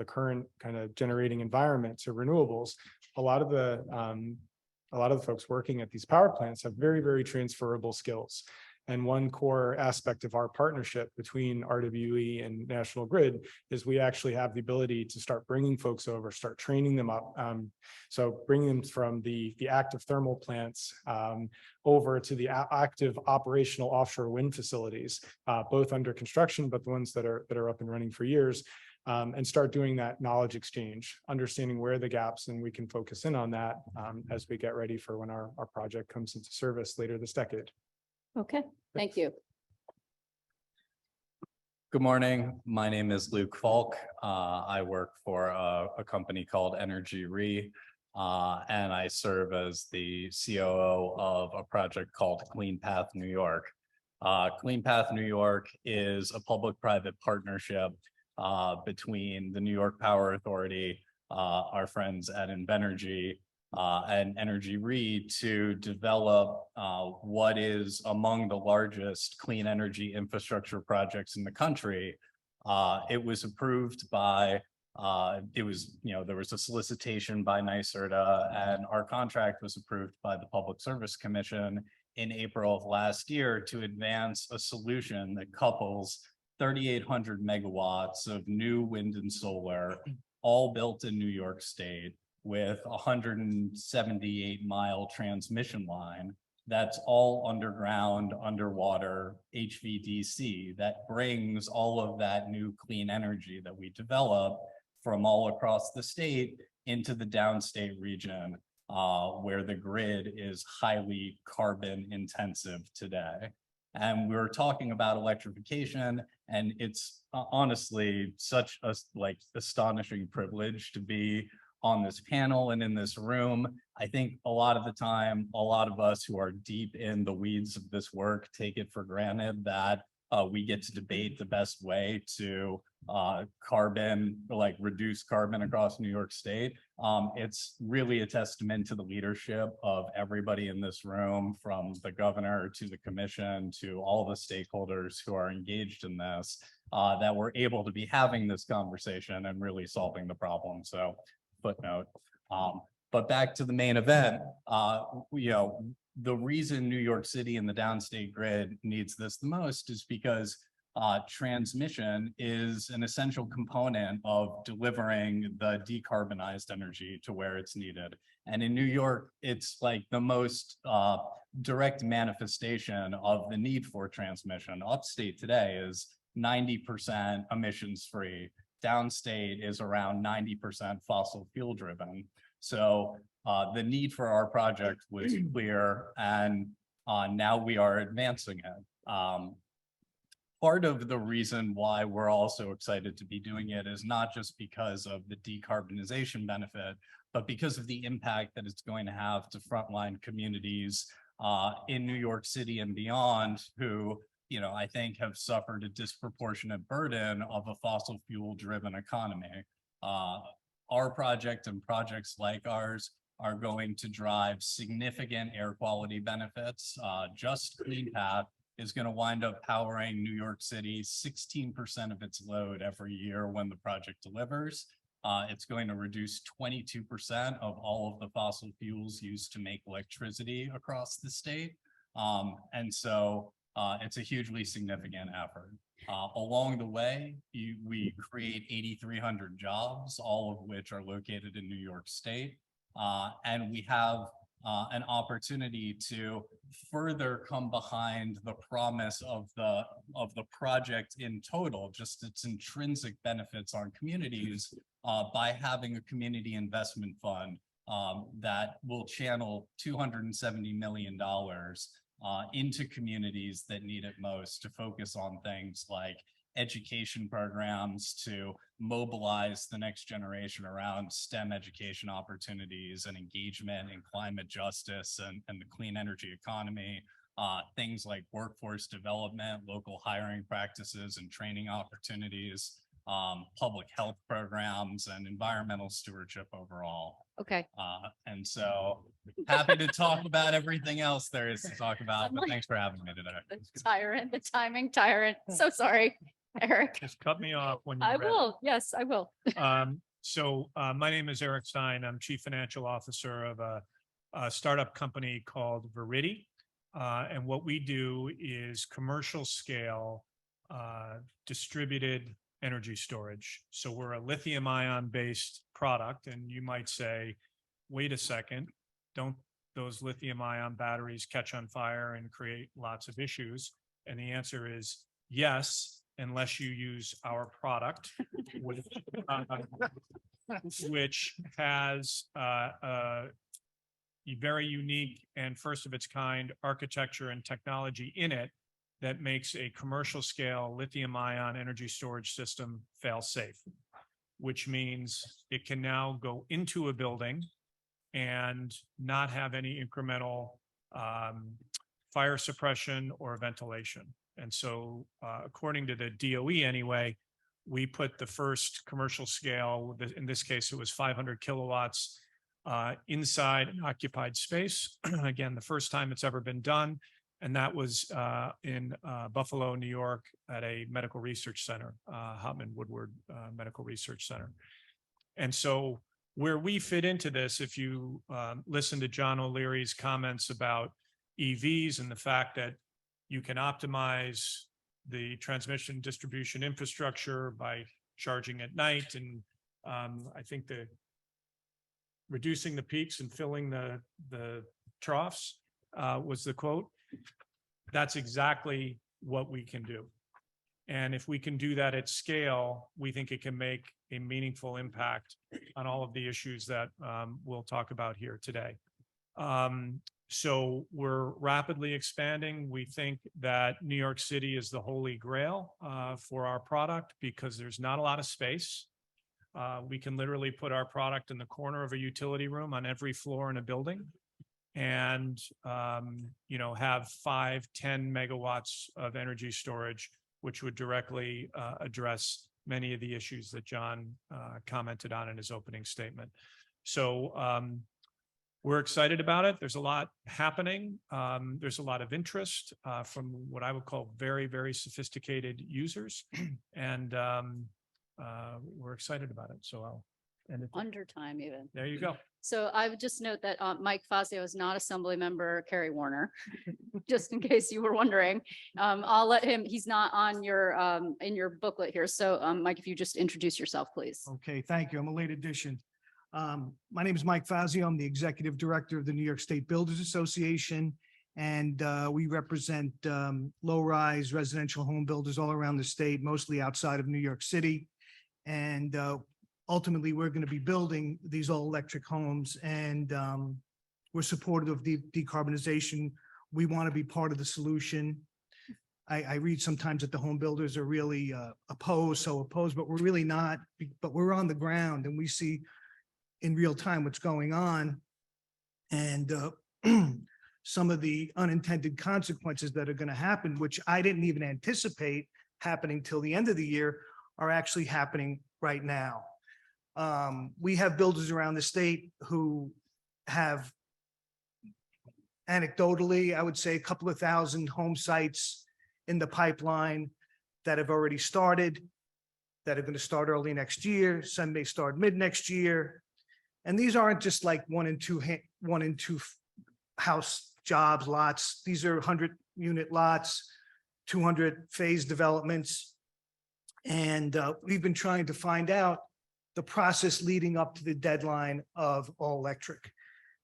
current kind of generating environment to renewables. A lot of the folks working at these power plants have very, very transferable skills. And one core aspect of our partnership between RWE and National Grid is we actually have the ability to start bringing folks over, start training them up. So bringing them from the active thermal plants over to the active operational offshore wind facilities, both under construction, but the ones that are up and running for years. And start doing that knowledge exchange, understanding where the gaps, and we can focus in on that as we get ready for when our project comes into service later this decade. Okay, thank you. Good morning. My name is Luke Falk. I work for a company called Energy Re, and I serve as the COO of a project called Clean Path New York. Clean Path New York is a public-private partnership between the New York Power Authority, our friends at Invenergy, and Energy Re to develop what is among the largest clean energy infrastructure projects in the country. It was approved by, there was a solicitation by NYSERDA, and our contract was approved by the Public Service Commission in April of last year to advance a solution that couples 3,800 megawatts of new wind and solar, all built in New York State, with a 178-mile transmission line that's all underground, underwater HVDC that brings all of that new clean energy that we develop from all across the state into the downstate region, where the grid is highly carbon intensive today. And we're talking about electrification, and it's honestly such a astonishing privilege to be on this panel and in this room. I think a lot of the time, a lot of us who are deep in the weeds of this work take it for granted that we get to debate the best way to reduce carbon across New York State. It's really a testament to the leadership of everybody in this room, from the governor to the commission to all the stakeholders who are engaged in this, that we're able to be having this conversation and really solving the problem. So footnote. But back to the main event, the reason New York City and the downstate grid needs this the most is because transmission is an essential component of delivering the decarbonized energy to where it's needed. And in New York, it's like the most direct manifestation of the need for transmission. Upstate today is 90% emissions free. Downstate is around 90% fossil fuel driven. So the need for our project was clear, and now we are advancing it. Part of the reason why we're also excited to be doing it is not just because of the decarbonization benefit, but because of the impact that it's going to have to frontline communities in New York City and beyond, who I think have suffered a disproportionate burden of a fossil fuel driven economy. Our project and projects like ours are going to drive significant air quality benefits. Just Clean Path is going to wind up powering New York City 16% of its load every year when the project delivers. It's going to reduce 22% of all of the fossil fuels used to make electricity across the state. And so it's a hugely significant effort. Along the way, we create 8,300 jobs, all of which are located in New York State. And we have an opportunity to further come behind the promise of the project in total, just its intrinsic benefits on communities, by having a community investment fund that will channel $270 million into communities that need it most, to focus on things like education programs, to mobilize the next generation around STEM education opportunities and engagement in climate justice and the clean energy economy, things like workforce development, local hiring practices and training opportunities, public health programs, and environmental stewardship overall. Okay. And so happy to talk about everything else there is to talk about, but thanks for having me today. The tyrant, the timing tyrant. So sorry, Eric. Just cut me off when you're I ready. will. Yes, I will. My name is Eric Stein. I'm Chief Financial Officer of a startup company called Verity. And what we do is commercial scale distributed energy storage. So we're a lithium ion based product, and you might say, wait a second, don't those lithium ion batteries catch on fire and create lots of issues? And the answer is yes, unless you use our product, which has a very unique and first of its kind architecture and technology in it that makes a commercial scale lithium ion energy storage system fail safe, which means it can now go into a building and not have any incremental fire suppression or ventilation. And so according to the DOE anyway, we put the first commercial scale, in this case, it was 500 kilowatts inside an occupied space. Again, the first time it's ever been done. And that was in Buffalo, New York, at a medical research center, Hopman Woodward Medical Research Center. And so where we fit into this, if you listen to John O'Leary's comments about EVs and the fact that you can optimize the transmission distribution infrastructure by charging at night, and I think the reducing the peaks and filling the troughs was the quote. That's exactly what we can do. And if we can do that at scale, we think it can make a meaningful impact on all of the issues that we'll talk about here today. So we're rapidly expanding. We think that New York City is the holy grail for our product because there's not a lot of space. We can literally put our product in the corner of a utility room on every floor in a building and, have 5-10 megawatts of energy storage, which would directly address many of the issues that John commented on in his opening statement. So we're excited about it. There's a lot happening. There's a lot of interest from what I would call very, very sophisticated users. And we're excited about it. So I'll end it. Under time even. There you go. So I would just note that Mike Fazio is not Assembly Member Kerry Warner, just in case you were wondering. I'll let him, he's not on your in your booklet here. So Mike, if you just introduce yourself, please. Okay, thank you. I'm a late addition. My name is Mike Fazio. I'm the Executive Director of the New York State Builders Association, and we represent low-rise residential home builders all around the state, mostly outside of New York City. And ultimately, we're going to be building these all-electric homes, and we're supportive of decarbonization. We want to be part of the solution. I read sometimes that the home builders are really opposed, but we're really not. But we're on the ground, and we see in real time what's going on, and some of the unintended consequences that are going to happen, which I didn't even anticipate happening till the end of the year, are actually happening right now. We have builders around the state who have, anecdotally, I would say a couple of thousand home sites in the pipeline that have already started, that are going to start early next year. Some may start mid next year. And these aren't just like one and two house jobs, lots. These are 100-unit lots, 200 phase developments. And we've been trying to find out the process leading up to the deadline of all electric.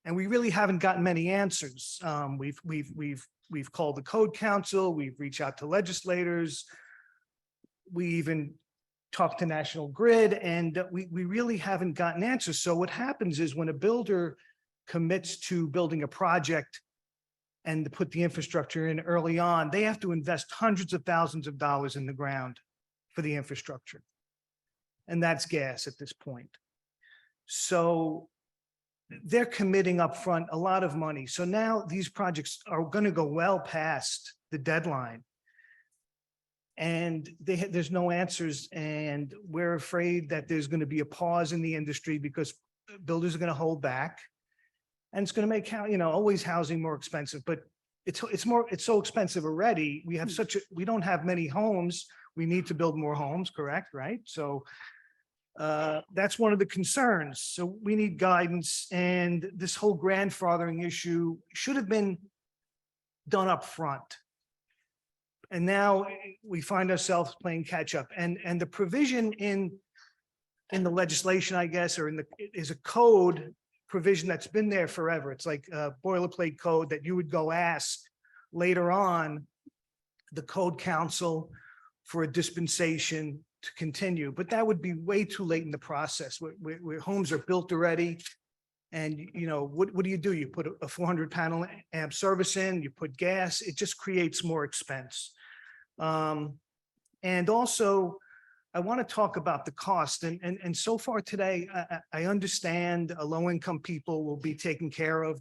And we really haven't gotten many answers. We've called the Code Council, we've reached out to legislators. We even talked to National Grid, and we really haven't gotten answers. So what happens is when a builder commits to building a project and to put the infrastructure in early on, they have to invest hundreds of thousands of dollars in the ground for the infrastructure. And that's gas at this point. So they're committing upfront a lot of money. So now these projects are going to go well past the deadline. And there's no answers. And we're afraid that there's going to be a pause in the industry because builders are going to hold back. And it's going to make, always housing more expensive, but it's so expensive already. We have we don't have many homes. We need to build more homes, correct? Right? So that's one of the concerns. So we need guidance, and this whole grandfathering issue should have been done up front. And now we find ourselves playing catch up, and the provision in the legislation, I guess, or is a code provision that's been there forever. It's like a boilerplate code that you would go ask later on the Code Council for a dispensation to continue, but that would be way too late in the process where homes are built already. And what do? You put a 400 panel amp service in, you put gas, it just creates more expense. And also I want to talk about the cost, and so far today, I understand low-income people will be taken care of,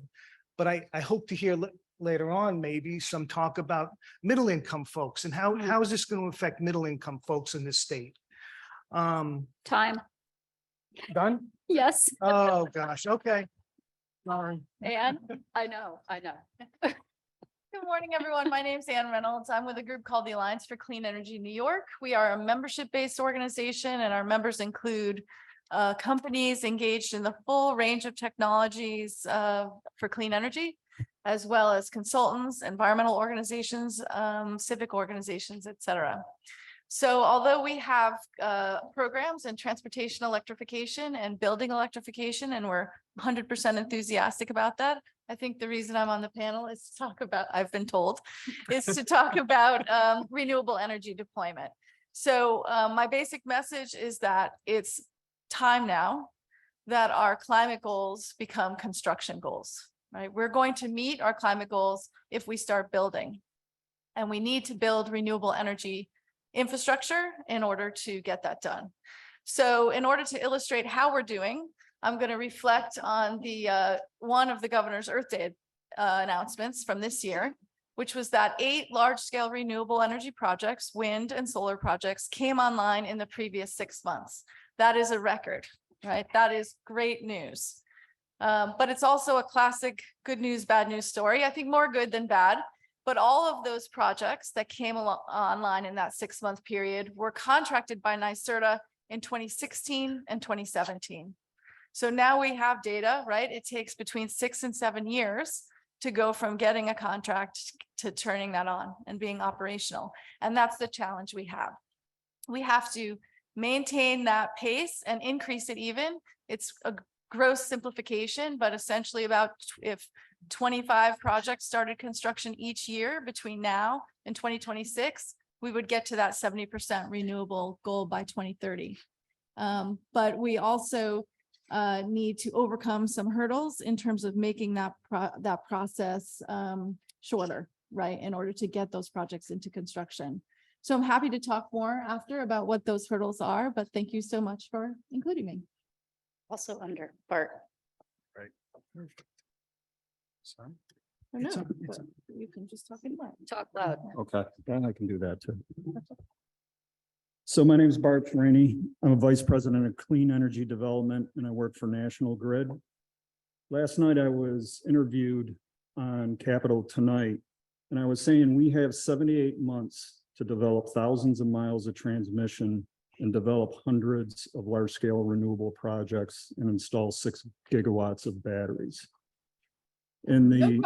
but I hope to hear later on maybe some talk about middle-income folks and how is this going to affect middle-income folks in this state? Time. Done? Yes. Oh, gosh. Okay. Sorry. And I know. Good morning, everyone. My name is Ann Reynolds. I'm with a group called the Alliance for Clean Energy New York. We are a membership-based organization, and our members include companies engaged in the full range of technologies for clean energy, as well as consultants, environmental organizations, civic organizations, et cetera. So although we have programs in transportation electrification and building electrification, and we're 100% enthusiastic about that, I think the reason I'm on the panel is to talk about, I've been told, is to talk about renewable energy deployment. So my basic message is that it's time now that our climate goals become construction goals, right? We're going to meet our climate goals if we start building, and we need to build renewable energy infrastructure in order to get that done. So in order to illustrate how we're doing, I'm going to reflect on the one of the governor's Earth Day announcements from this year, which was that 8 large-scale renewable energy projects, wind and solar projects, came online in the previous 6 months. That is a record, right? That is great news. But it's also a classic good news, bad news story. I think more good than bad. But all of those projects that came online in that 6-month period were contracted by NYSERDA in 2016 and 2017. So now we have data, right? It takes between 6 and 7 years to go from getting a contract to turning that on and being operational. And that's the challenge we have. We have to maintain that pace and increase it even. It's a gross simplification, but essentially about if 25 projects started construction each year between now and 2026, we would get to that 70% renewable goal by 2030. But we also need to overcome some hurdles in terms of making that process shorter, right, in order to get those projects into construction. So I'm happy to talk more after about what those hurdles are, but thank you so much for including me. Also under Bart. Sorry. Oh, It's no, on- it's but you can just talk in loud. Talk loud. Okay, then I can do that too. So my name is Bart Franny. I'm a vice president of clean energy development, and I work for National Grid. Last night I was interviewed on Capitol Tonight, and I was saying we have 78 months to develop thousands of miles of transmission and develop hundreds of large-scale renewable projects and install 6 gigawatts of batteries. And the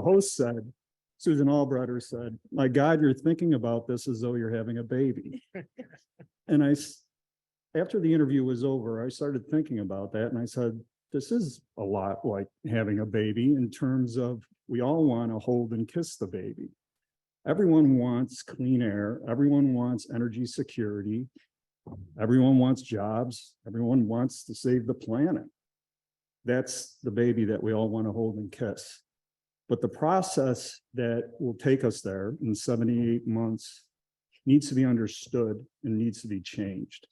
host said, Susan Albretter said, "My God, you're thinking about this as though you're having a baby." And after the interview was over, I started thinking about that, and I said, this is a lot like having a baby in terms of we all want to hold and kiss the baby. Everyone wants clean air. Everyone wants energy security. Everyone wants jobs. Everyone wants to save the planet. That's the baby that we all want to hold and kiss. But the process that will take us there in 78 months needs to be understood and needs to be changed.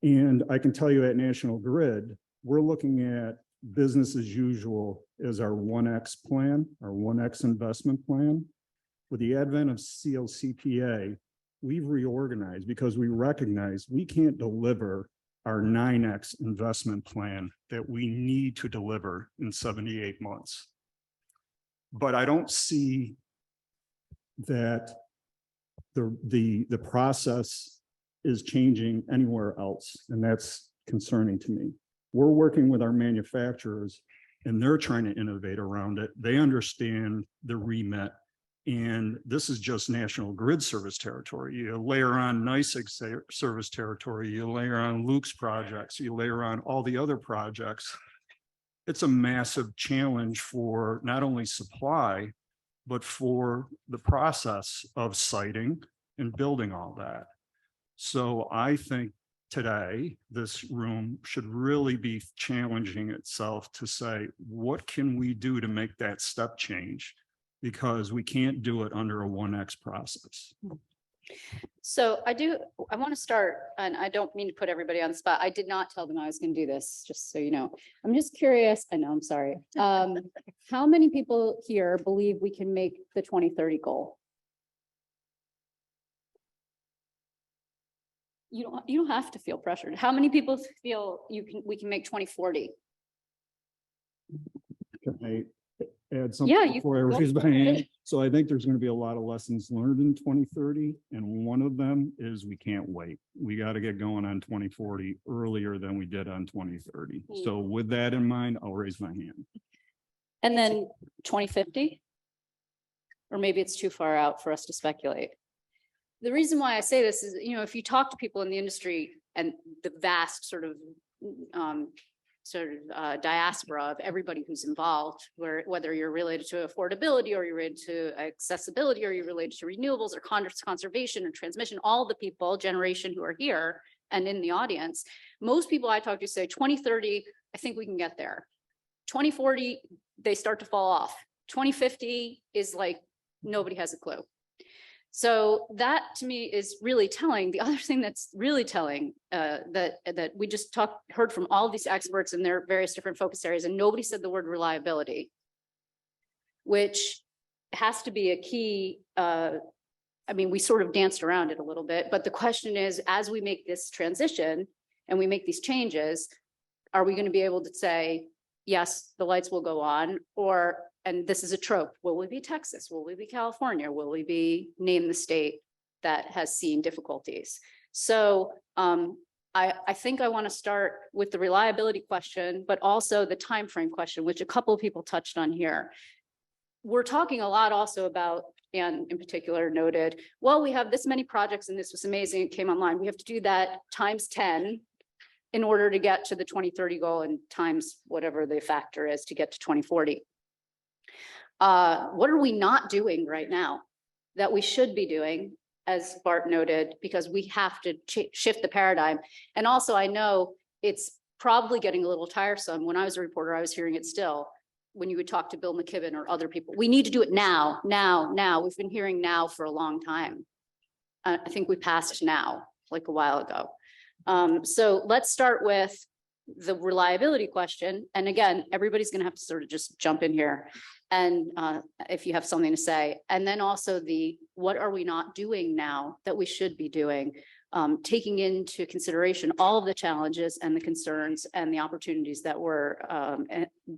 And I can tell you at National Grid, we're looking at business as usual as our 1X plan, our 1X investment plan. With the advent of CLCPA, we've reorganized because we recognize we can't deliver our 9X investment plan that we need to deliver in 78 months. But I don't see that the process is changing anywhere else, and that's concerning to me. We're working with our manufacturers, and they're trying to innovate around it. They understand the remit. And this is just National Grid service territory. You layer on NYSEG service territory, you layer on Luke's projects, you layer on all the other projects. It's a massive challenge for not only supply, but for the process of siting and building all that. So I think today, this room should really be challenging itself to say, what can we do to make that step change? Because we can't do it under a 1X process. So I want to start, and I don't mean to put everybody on the spot. I did not tell them I was going to do this, just so you know. I'm just curious. I know, I'm sorry. How many people here believe we can make the 2030 goal? You don't have to feel pressured. How many people feel we can make 2040? Can I add something Yeah, you before I go raise my for it. hand? So I think there's going to be a lot of lessons learned in 2030. And one of them is we can't wait. We got to get going on 2040 earlier than we did on 2030. So with that in mind, I'll raise my hand. And then 2050? Or maybe it's too far out for us to speculate. The reason why I say this is, if you talk to people in the industry and the vast sort of diaspora of everybody who's involved, whether you're related to affordability or you're related to accessibility or you're related to renewables or conservation or transmission, all the people, generation who are here and in the audience, most people I talk to say 2030, I think we can get there. 2040, they start to fall off. 2050 is like, nobody has a clue. So that to me is really telling. The other thing that's really telling that we just heard from all of these experts in their various different focus areas, and nobody said the word reliability, which has to be a key. We sort of danced around it a little bit, but the question is, as we make this transition and we make these changes, are we going to be able to say, yes, the lights will go on, and this is a trope. Will we be Texas? Will we be California? Will we be name the state that has seen difficulties? So I think I want to start with the reliability question, but also the timeframe question, which a couple of people touched on here. We're talking a lot also about, and in particular noted, well, we have this many projects and this was amazing, it came online. We have to do that times 10 in order to get to the 2030 goal and times whatever the factor is to get to 2040. What are we not doing right now that we should be doing, as Bart noted, because we have to shift the paradigm. And also, I know it's probably getting a little tiresome. When I was a reporter, I was hearing it still. When you would talk to Bill McKibben or other people, we need to do it now, now. We've been hearing now for a long time. I think we passed now, like a while ago. So let's start with the reliability question. And again, everybody's going to have to sort of just jump in here. And if you have something to say, and then also what are we not doing now that we should be doing, taking into consideration all of the challenges and the concerns and the opportunities that were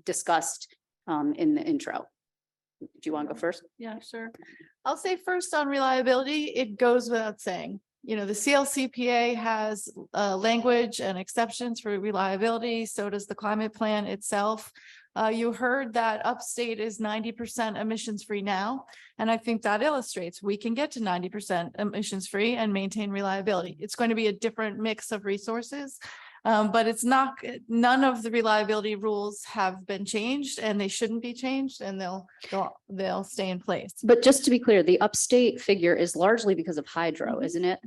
discussed in the intro. Do you want to go first? Yeah, sure. I'll say first on reliability, it goes without saying. The CLCPA has language and exceptions for reliability. So does the climate plan itself. You heard that upstate is 90% emissions free now. And I think that illustrates we can get to 90% emissions free and maintain reliability. It's going to be a different mix of resources, but it's not, none of the reliability rules have been changed and they shouldn't be changed, and they'll stay in place. But just to be clear, the upstate figure is largely because of hydro, isn't it?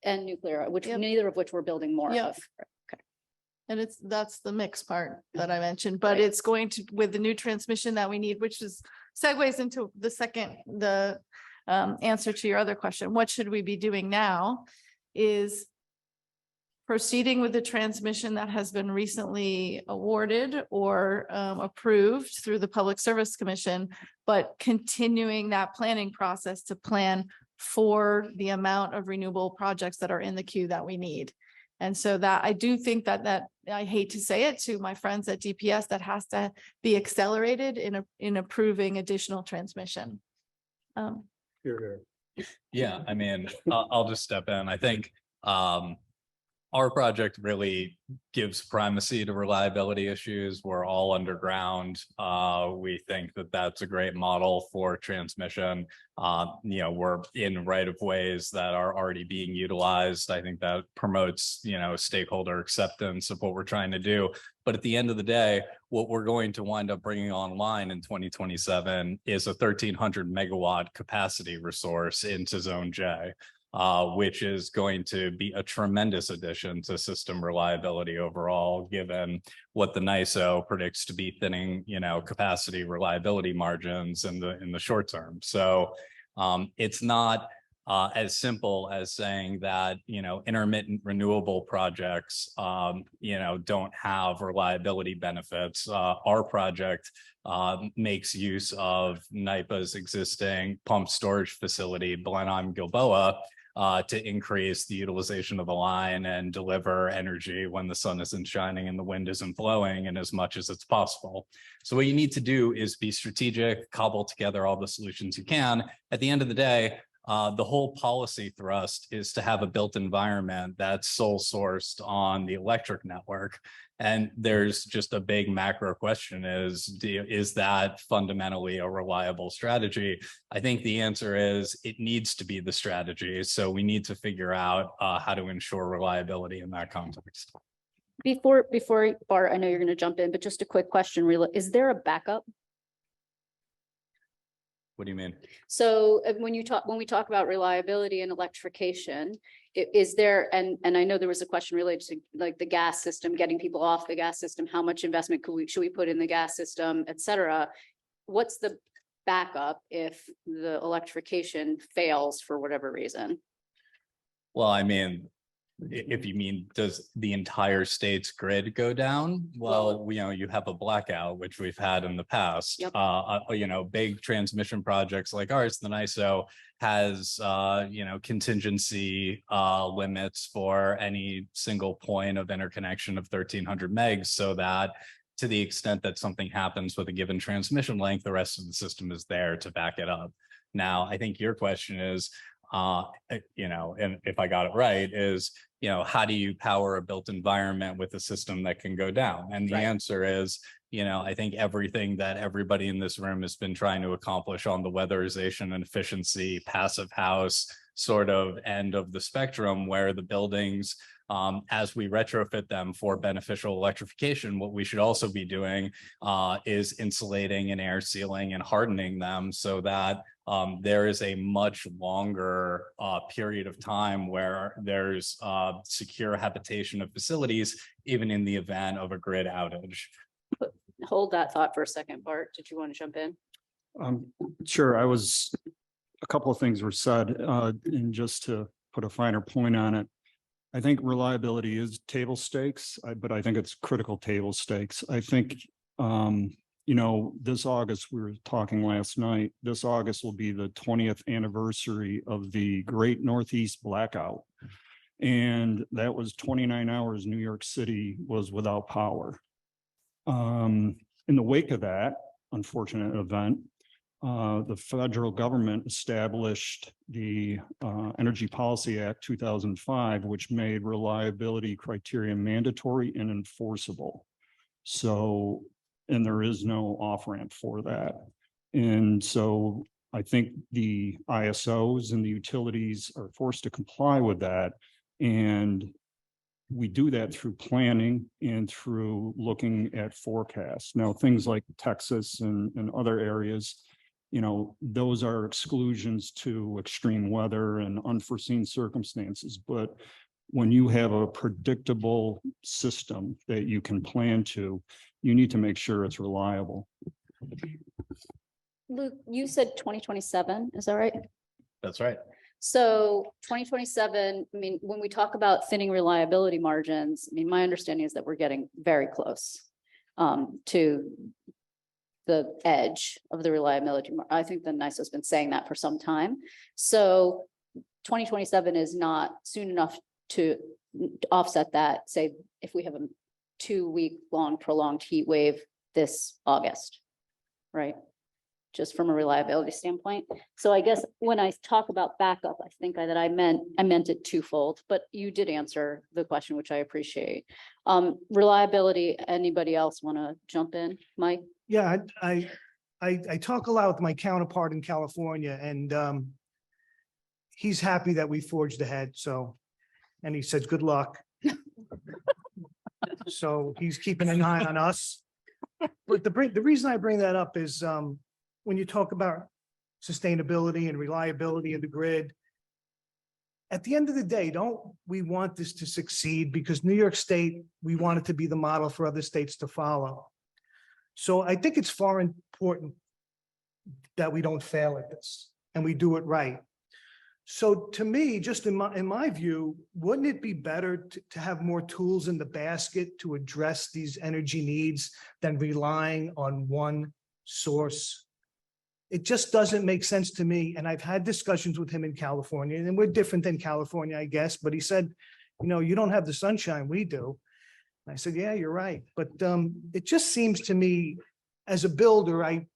And nuclear, which neither of which we're building more of. And that's the mix part that I mentioned, but it's going to, with the new transmission that we need, which is segues into the answer to your other question. What should we be doing now is proceeding with the transmission that has been recently awarded or approved through the Public Service Commission, but continuing that planning process to plan for the amount of renewable projects that are in the queue that we need. And so that I do think that I hate to say it to my friends at DPS, that has to be accelerated in approving additional transmission. Yeah, I mean, I'll just step in. I think our project really gives primacy to reliability issues. We're all underground. We think that that's a great model for transmission. We're in right of ways that are already being utilized. I think that promotes, stakeholder acceptance of what we're trying to do. But at the end of the day, what we're going to wind up bringing online in 2027 is a 1,300 megawatt capacity resource into Zone J. Which is going to be a tremendous addition to system reliability overall, given what the NISO predicts to be thinning, capacity reliability margins in the short term. So it's not as simple as saying that, intermittent renewable projects, don't have reliability benefits. Our project makes use of NYPA's existing pump storage facility, Blenheim Gilboa, to increase the utilization of the line and deliver energy when the sun isn't shining and the wind isn't blowing in as much as it's possible. So what you need to do is be strategic, cobble together all the solutions you can. At the end of the day, the whole policy thrust is to have a built environment that's sole sourced on the electric network. And there's just a big macro question is that fundamentally a reliable strategy? I think the answer is it needs to be the strategy. So we need to figure out how to ensure reliability in that context. Before Bart, I know you're going to jump in, but just a quick question. Is there a backup? What do you mean? So when we talk about reliability and electrification, is there, and I know there was a question related to like the gas system, getting people off the gas system, how much investment should we put in the gas system, et cetera? What's the backup if the electrification fails for whatever reason? Well, I mean, if you mean, does the entire state's grid go down? Well, you have a blackout, which we've had in the past. Yep. Big transmission projects like ours, the NISO has, contingency limits for any single point of interconnection of 1,300 megs, so that to the extent that something happens with a given transmission length, the rest of the system is there to back it up. Now, I think your question is, and if I got it right, is, how do you power a built environment with a system that can go down? And the answer is, I think everything that everybody in this room has been trying to accomplish on the weatherization and efficiency, passive house sort of end of the spectrum, where the buildings, as we retrofit them for beneficial electrification, what we should also be doing is insulating and air sealing and hardening them so that there is a much longer period of time where there's secure habitation of facilities, even in the event of a grid outage. Hold that thought for a second, Bart. Did you want to jump in? Sure. A couple of things were said, and just to put a finer point on it, I think reliability is table stakes, but I think it's critical table stakes. I think, this August, we were talking last night, this August will be the 20th anniversary of the Great Northeast Blackout. And that was 29 hours New York City was without power. In the wake of that unfortunate event, the federal government established the Energy Policy Act 2005, which made reliability criteria mandatory and enforceable. So, and there is no off-ramp for that. And so I think the ISOs and the utilities are forced to comply with that. And we do that through planning and through looking at forecasts. Now, things like Texas and other areas, those are exclusions to extreme weather and unforeseen circumstances. But when you have a predictable system that you can plan to, you need to make sure it's reliable. Luke, you said 2027, is that right? That's right. So 2027, I mean, when we talk about thinning reliability margins, I mean, my understanding is that we're getting very close to the edge of the reliability. I think the NISO has been saying that for some time. So 2027 is not soon enough to offset that, say, if we have a 2-week-long prolonged heat wave this August, right? Just from a reliability standpoint. So I guess when I talk about backup, I think that I meant it twofold, but you did answer the question, which I appreciate. Reliability, anybody else want to jump in? Mike? Yeah, I talk a lot with my counterpart in California, and he's happy that we forged ahead. So, and he says, good luck. So he's keeping an eye on us. But the reason I bring that up is when you talk about sustainability and reliability of the grid, at the end of the day, don't we want this to succeed? Because New York State, we want it to be the model for other states to follow. So I think it's far important that we don't fail at this and we do it right. So to me, just in my view, wouldn't it be better to have more tools in the basket to address these energy needs than relying on one source? it just doesn't make sense to me. And I've had discussions with him in California, and we're different than California, I guess, but he said, you know, you don't have the sunshine we do. And I said, yeah, you're right. But it just seems to me, as a builder, I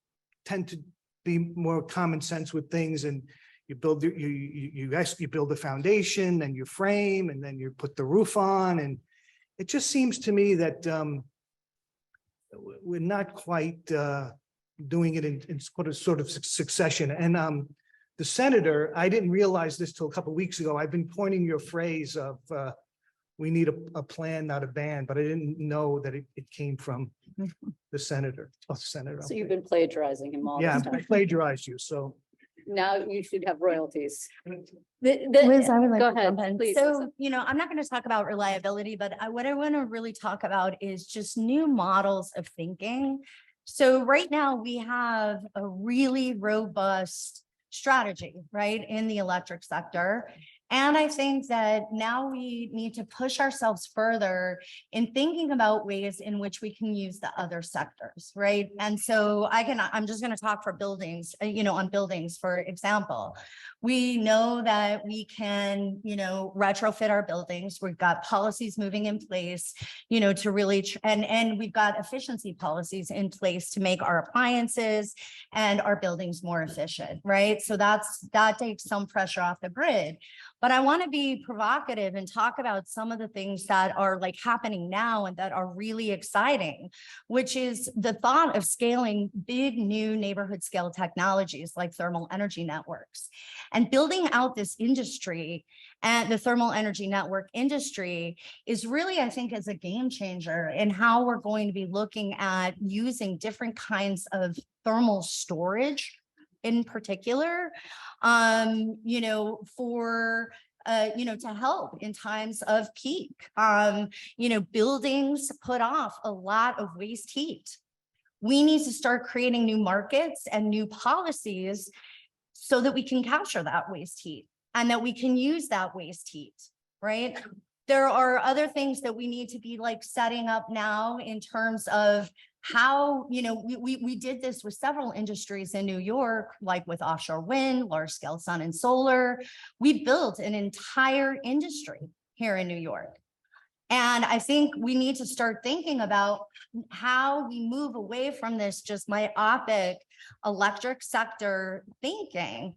tend to be more common sense with things, and you build, you build a foundation and you frame, and then you put the roof on. And it just seems to me that we're not quite doing it in sort of succession. And the senator, I didn't realize this till a couple of weeks ago. I've been pointing your phrase of we need a plan, not a ban, but I didn't know that it came from the senator. Oh, senator. So you've been plagiarizing him all Yeah, this I time. plagiarized you. So Now you should have royalties. Liz, I would like Go to ahead, jump in. please. So, I'm not going to talk about reliability, but what I want to really talk about is just new models of thinking. So right now we have a really robust strategy, right, in the electric sector. And I think that now we need to push ourselves further in thinking about ways in which we can use the other sectors, right? And so I'm just going to talk for buildings, on buildings, for example. We know that we can, retrofit our buildings. We've got policies moving in place, to really, and we've got efficiency policies in place to make our appliances and our buildings more efficient, right? So that takes some pressure off the grid. But I want to be provocative and talk about some of the things that are like happening now and that are really exciting, which is the thought of scaling big new neighborhood scale technologies like thermal energy networks and building out this industry. And the thermal energy network industry is really, I think, is a game changer in how we're going to be looking at using different kinds of thermal storage in particular, for, to help in times of peak. Buildings put off a lot of waste heat. We need to start creating new markets and new policies so that we can capture that waste heat and that we can use that waste heat, right? There are other things that we need to be like setting up now in terms of how, we did this with several industries in New York, like with offshore wind, large scale sun and solar. We built an entire industry here in New York. And I think we need to start thinking about how we move away from this just myopic electric sector thinking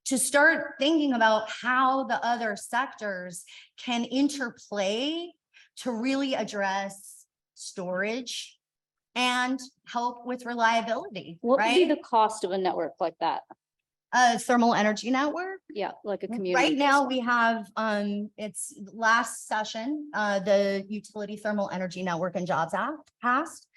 to start thinking about how the other sectors can interplay to really address storage and help with reliability. What would be right? the cost of a network like that? A thermal energy network. Yeah, like a community. Right now we have, it's last session, the Utility Thermal Energy Network and Jobs Act passed.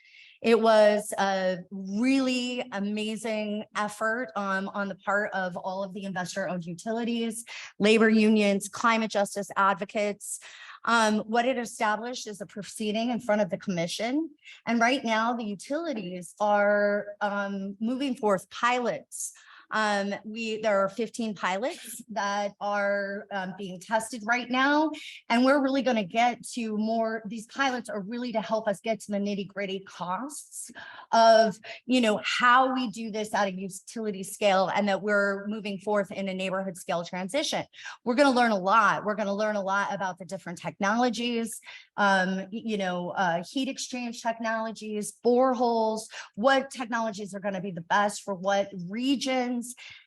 It was a really amazing effort on the part of all of the investor-owned utilities, labor unions, climate justice advocates. What it established is a proceeding in front of the commission. And right now the utilities are moving forth pilots. There are 15 pilots that are being tested right now, and we're really going to get to more. These pilots are really to help us get to the nitty-gritty costs of, how we do this at a utility scale, and that we're moving forth in a neighborhood scale transition. We're going to learn a lot. We're going to learn a lot about the different technologies, heat exchange technologies, boreholes, what technologies are going to be the best for what regions.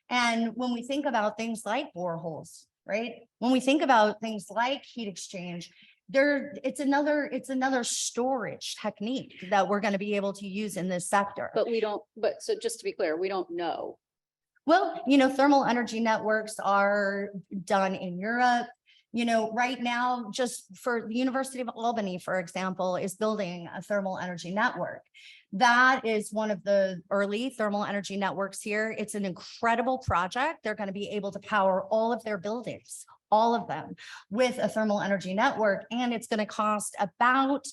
And when we think about things like boreholes, right? When we think about things like heat exchange, it's another storage technique that we're going to be able to use in this sector. But so just to be clear, we don't know. Well, thermal energy networks are done in Europe. Right now, just for the University of Albany, for example, is building a thermal energy network. That is one of the early thermal energy networks here. It's an incredible project. They're going to be able to power all of their buildings, all of them, with a thermal energy network. And it's going to cost about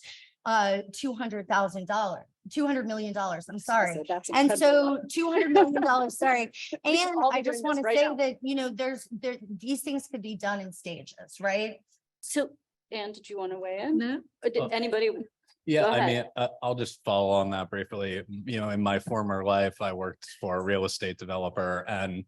$200 million. I'm sorry. So that's And incredible. so $200 million, sorry. We should And all be I just doing want to this right say now. that, these things could be done in stages, right? So, Anne, did you want to weigh in? No. Or did anybody? Yeah, Go I ahead. mean, I'll just follow on that briefly. You know, in my former life, I worked for a real estate developer and,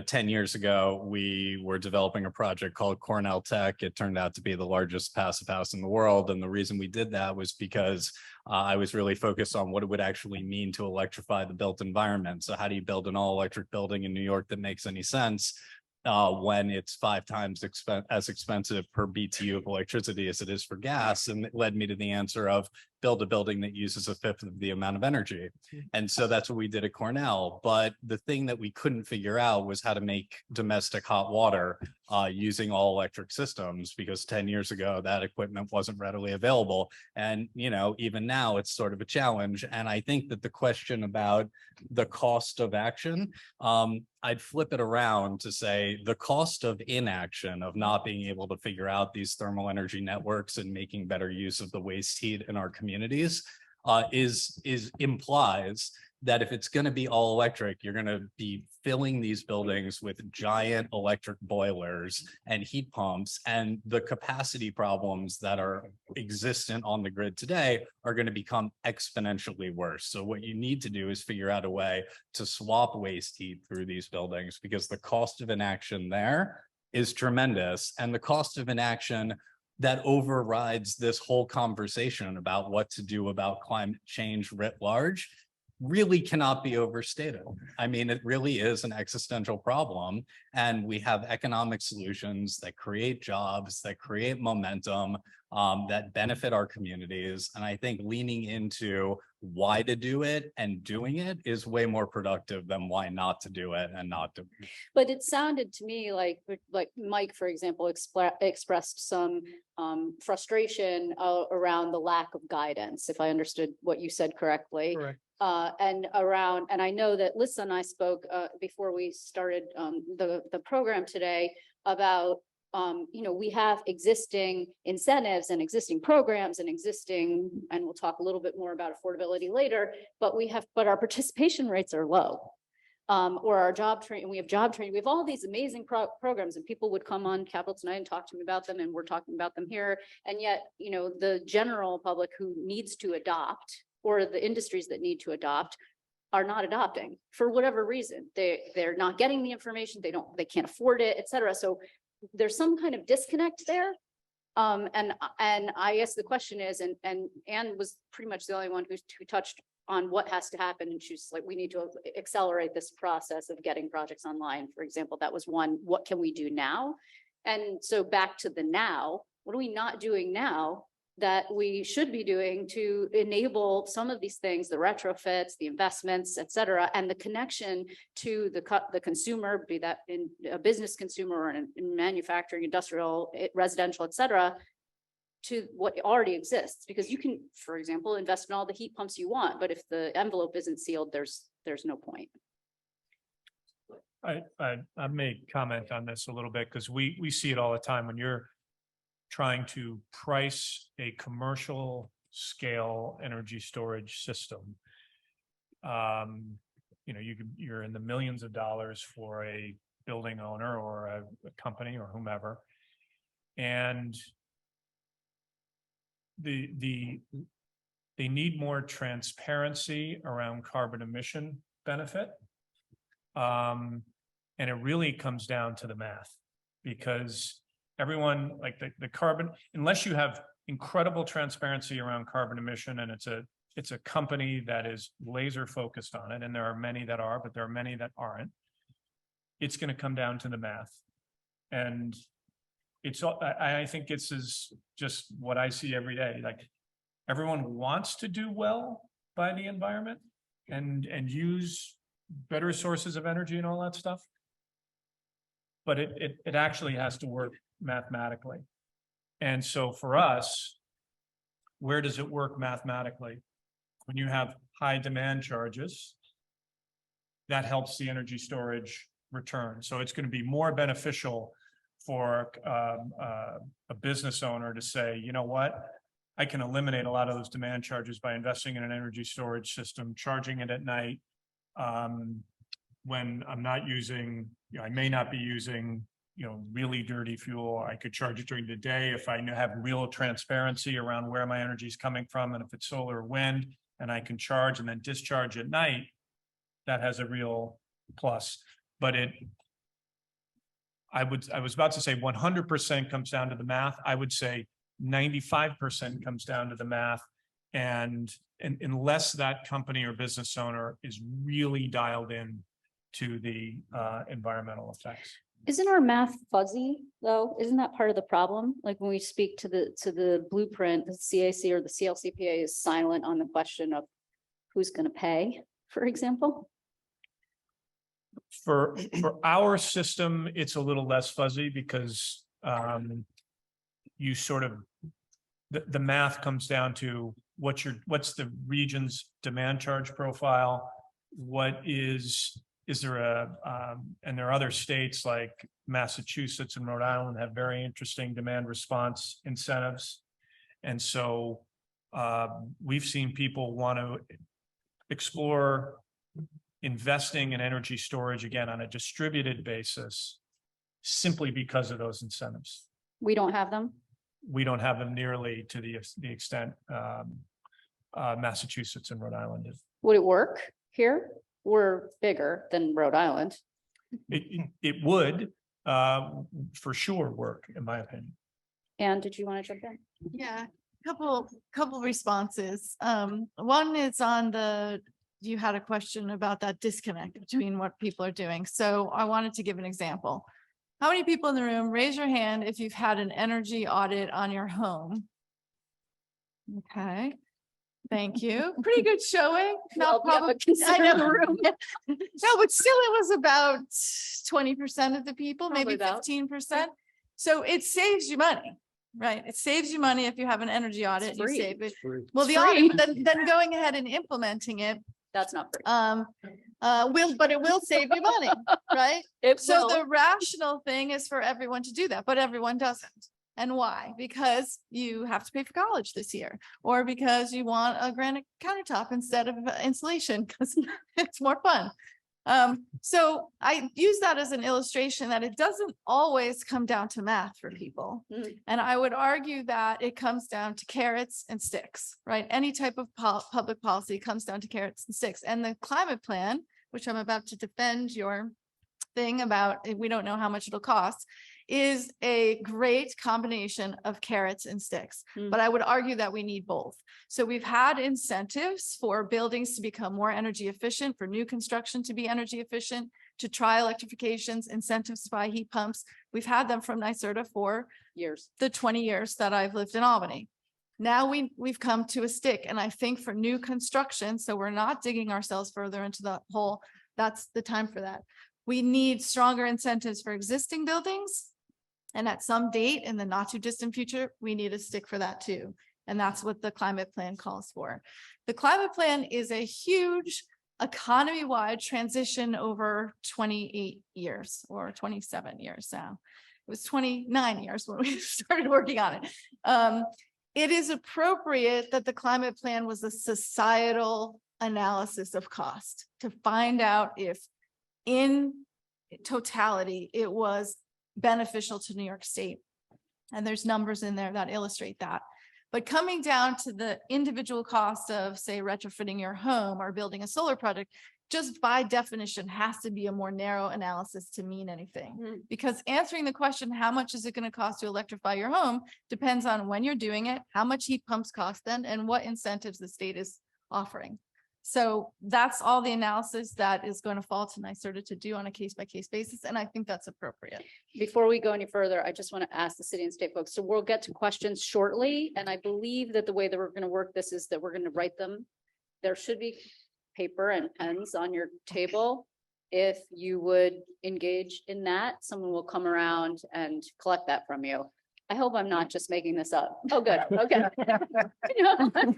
10 years ago, we were developing a project called Cornell Tech. It turned out to be the largest passive house in the world. And the reason we did that was because I was really focused on what it would actually mean to electrify the built environment. So how do you build an all electric building in New York that makes any sense? When it's 5 times as expensive per BTU of electricity as it is for gas. And it led me to the answer of build a building that uses 1/5 of the amount of energy. And so that's what we did at Cornell. But the thing that we couldn't figure out was how to make domestic hot water using all electric systems, because 10 years ago, that equipment wasn't readily available. And, even now it's sort of a challenge. And I think that the question about the cost of action, I'd flip it around to say the cost of inaction, of not being able to figure out these thermal energy networks and making better use of the waste heat in our communities implies that if it's going to be all electric, you're going to be filling these buildings with giant electric boilers and heat pumps, and the capacity problems that are existent on the grid today are going to become exponentially worse. So what you need to do is figure out a way to swap waste heat through these buildings, because the cost of inaction there is tremendous, and the cost of inaction that overrides this whole conversation about what to do about climate change writ large really cannot be overstated. I mean, it really is an existential problem, and we have economic solutions that create jobs, that create momentum, that benefit our communities. And I think leaning into why to do it and doing it is way more productive than why not to do it and not do it. But it sounded to me like Mike, for example, expressed some frustration around the lack of guidance, if I understood what you said correctly. Correct. And I know that Lisa and I spoke before we started the program today about, we have existing incentives and existing programs and we'll talk a little bit more about affordability later, but our participation rates are low. Or our job training, we have job training, we have all these amazing programs, and people would come on Capitol Tonight and talk to me about them, and we're talking about them here. And yet, the general public who needs to adopt, or the industries that need to adopt, are not adopting for whatever reason. They're not getting the information, they can't afford it, et cetera. So there's some kind of disconnect there. And I guess the question is, and Anne was pretty much the only one who touched on what has to happen. And she's like, we need to accelerate this process of getting projects online. For example, that was one, what can we do now? And so back to the now, what are we not doing now that we should be doing to enable some of these things, the retrofits, the investments, et cetera, and the connection to the consumer, be that in a business consumer or in manufacturing, industrial, residential, et cetera, to what already exists? Because you can, for example, invest in all the heat pumps you want, but if the envelope isn't sealed, there's no point. I may comment on this a little bit, because we see it all the time when you're trying to price a commercial scale energy storage system. You're in the millions of dollars for a building owner or a company or whomever. And they need more transparency around carbon emission benefit. And it really comes down to the math, because everyone, like the carbon, unless you have incredible transparency around carbon emission, and it's a company that is laser focused on it, and there are many that are, but there are many that aren't, it's going to come down to the math. And I think it's just what I see every day. Like, everyone wants to do well by the environment and use better sources of energy and all that stuff, but it actually has to work mathematically. And so for us, where does it work mathematically? When you have high demand charges, that helps the energy storage return. So it's going to be more beneficial for a business owner to say, you know what, I can eliminate a lot of those demand charges by investing in an energy storage system, charging it at night, when I'm not using, I may not be using really dirty fuel, I could charge it during the day if I have real transparency around where my energy is coming from, and if it's solar or wind, and I can charge and then discharge at night, that has a real plus. But I was about to say 100% comes down to the math. I would say 95% comes down to the math. And unless that company or business owner is really dialed in to the environmental effects. Isn't our math fuzzy though? Isn't that part of the problem? Like when we speak to the blueprint, the CAC or the CLCPA is silent on the question of who's going to pay, for example. For our system, it's a little less fuzzy because you sort of the math comes down to what's the region's demand charge profile, is there and there are other states like Massachusetts and Rhode Island have very interesting demand response incentives. And so we've seen people want to explore investing in energy storage again on a distributed basis simply because of those incentives. We don't have them. We don't have them nearly to the extent Massachusetts and Rhode Island do. Would it work here? We're bigger than Rhode Island. It would for sure work, in my opinion. And did you want to jump in? Yeah, couple responses. One is on you had a question about that disconnect between what people are doing. So I wanted to give an example. How many people in the room, raise your hand if you've had an energy audit on your home? Okay. Thank you. Pretty good showing. Not probably. I know. No, but still it was about 20% of the people, maybe 15%. So it saves you money, right? It saves you money if you have an energy audit. You save it. Well, the audit, then going ahead and implementing it. That's not free. But it will save you money, right? So the rational thing is for everyone to do that, but everyone doesn't. And why? Because you have to pay for college this year, or because you want a granite countertop instead of insulation because it's more fun. So I use that as an illustration that it doesn't always come down to math for people. And I would argue that it comes down to carrots and sticks, right? Any type of public policy comes down to carrots and sticks. And the climate plan, which I'm about to defend your thing about, we don't know how much it'll cost, is a great combination of carrots and sticks. But I would argue that we need both. So we've had incentives for buildings to become more energy efficient, for new construction to be energy efficient, to try electrifications, incentives to buy heat pumps. We've had them from NYSERDA for years, the 20 years that I've lived in Albany. Now we've come to a stick. And I think for new construction, so we're not digging ourselves further into the hole, that's the time for that. We need stronger incentives for existing buildings. And at some date in the not too distant future, we need a stick for that too. And that's what the climate plan calls for. The climate plan is a huge economy-wide transition over 28 years or 27 years now. It was 29 years when we started working on it. It is appropriate that the climate plan was a societal analysis of cost to find out if in totality it was beneficial to New York State. And there's numbers in there that illustrate that. But coming down to the individual cost of, say, retrofitting your home or building a solar project, just by definition has to be a more narrow analysis to mean anything. Because answering the question, how much is it going to cost to electrify your home, depends on when you're doing it, how much heat pumps cost then, and what incentives the state is offering. So that's all the analysis that is going to fall to NYSERDA to do on a case-by-case basis. And I think that's appropriate. Before we go any further, I just want to ask the city and state folks. So we'll get to questions shortly. And I believe that the way that we're going to work this is that we're going to write them. There should be paper and pens on your table. If you would engage in that, someone will come around and collect that from you. I hope I'm not just making this up. Oh, good. Okay.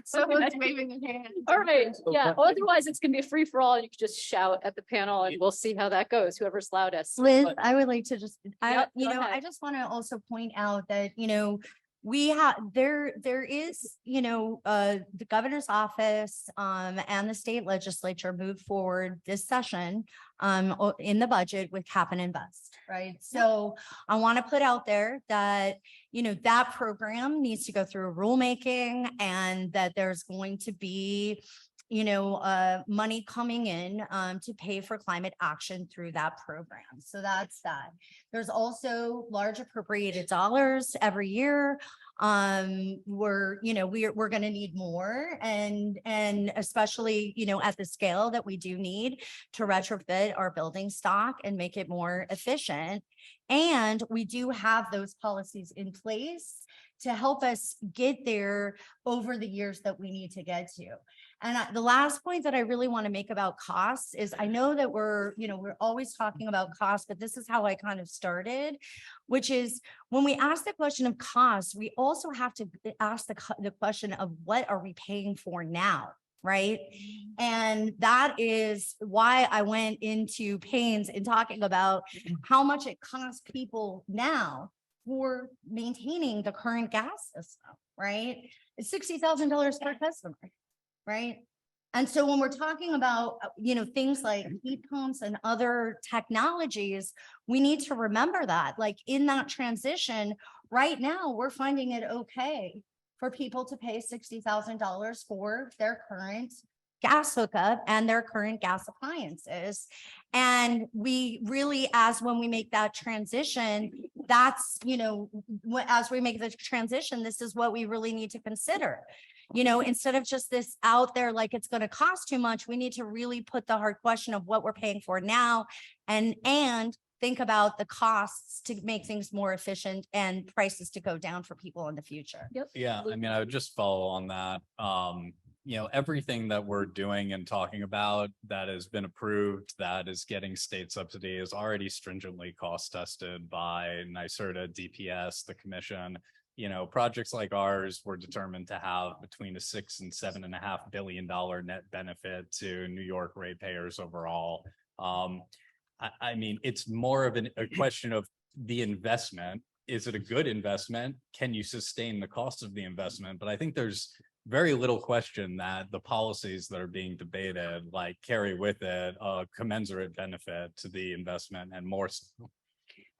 Someone's waving their hand. All right. Yeah. Otherwise, it's going to be a free for all. You can just shout at the panel and we'll see how that goes. Whoever's loudest. Liz, But- I would like to just, Yep, go I ahead. just want to also point out that, there is, the governor's office, and the state legislature moved forward this session, in the budget with cap and invest, right? So I want to put out there that, that program needs to go through rulemaking and that there's going to be, money coming in, to pay for climate action through that program. So that's that. There's also large appropriated dollars every year. We're going to need more, and especially, at the scale that we do need to retrofit our building stock and make it more efficient. And we do have those policies in place to help us get there over the years that we need to get to. And the last point that I really want to make about costs is, I know that we're always talking about costs, but this is how I kind of started, which is when we ask the question of costs, we also have to ask the question of what are we paying for now? Right. And that is why I went into pains in talking about how much it costs people now for maintaining the current gas system, right? It's $60,000 per customer, right? And so when we're talking about, things like heat pumps and other technologies, we need to remember that, like, in that transition right now, we're finding it okay for people to pay $60,000 for their current gas hookup and their current gas appliances. And we really, as when we make that transition, that's, as we make the transition, this is what we really need to consider. Instead of just this out there, like it's going to cost too much, we need to really put the hard question of what we're paying for now, and think about the costs to make things more efficient and prices to go down for people in the future. Yep. Yeah, I mean, I would just follow on that. Everything that we're doing and talking about that has been approved, that is getting state subsidy, is already stringently cost tested by NYSERDA, DPS, the commission. Projects like ours were determined to have between a $6 and $7.5 billion net benefit to New York ratepayers overall. I mean, it's more of a question of the investment. Is it a good investment? Can you sustain the cost of the investment? But I think there's very little question that the policies that are being debated carry with it a commensurate benefit to the investment, and more so.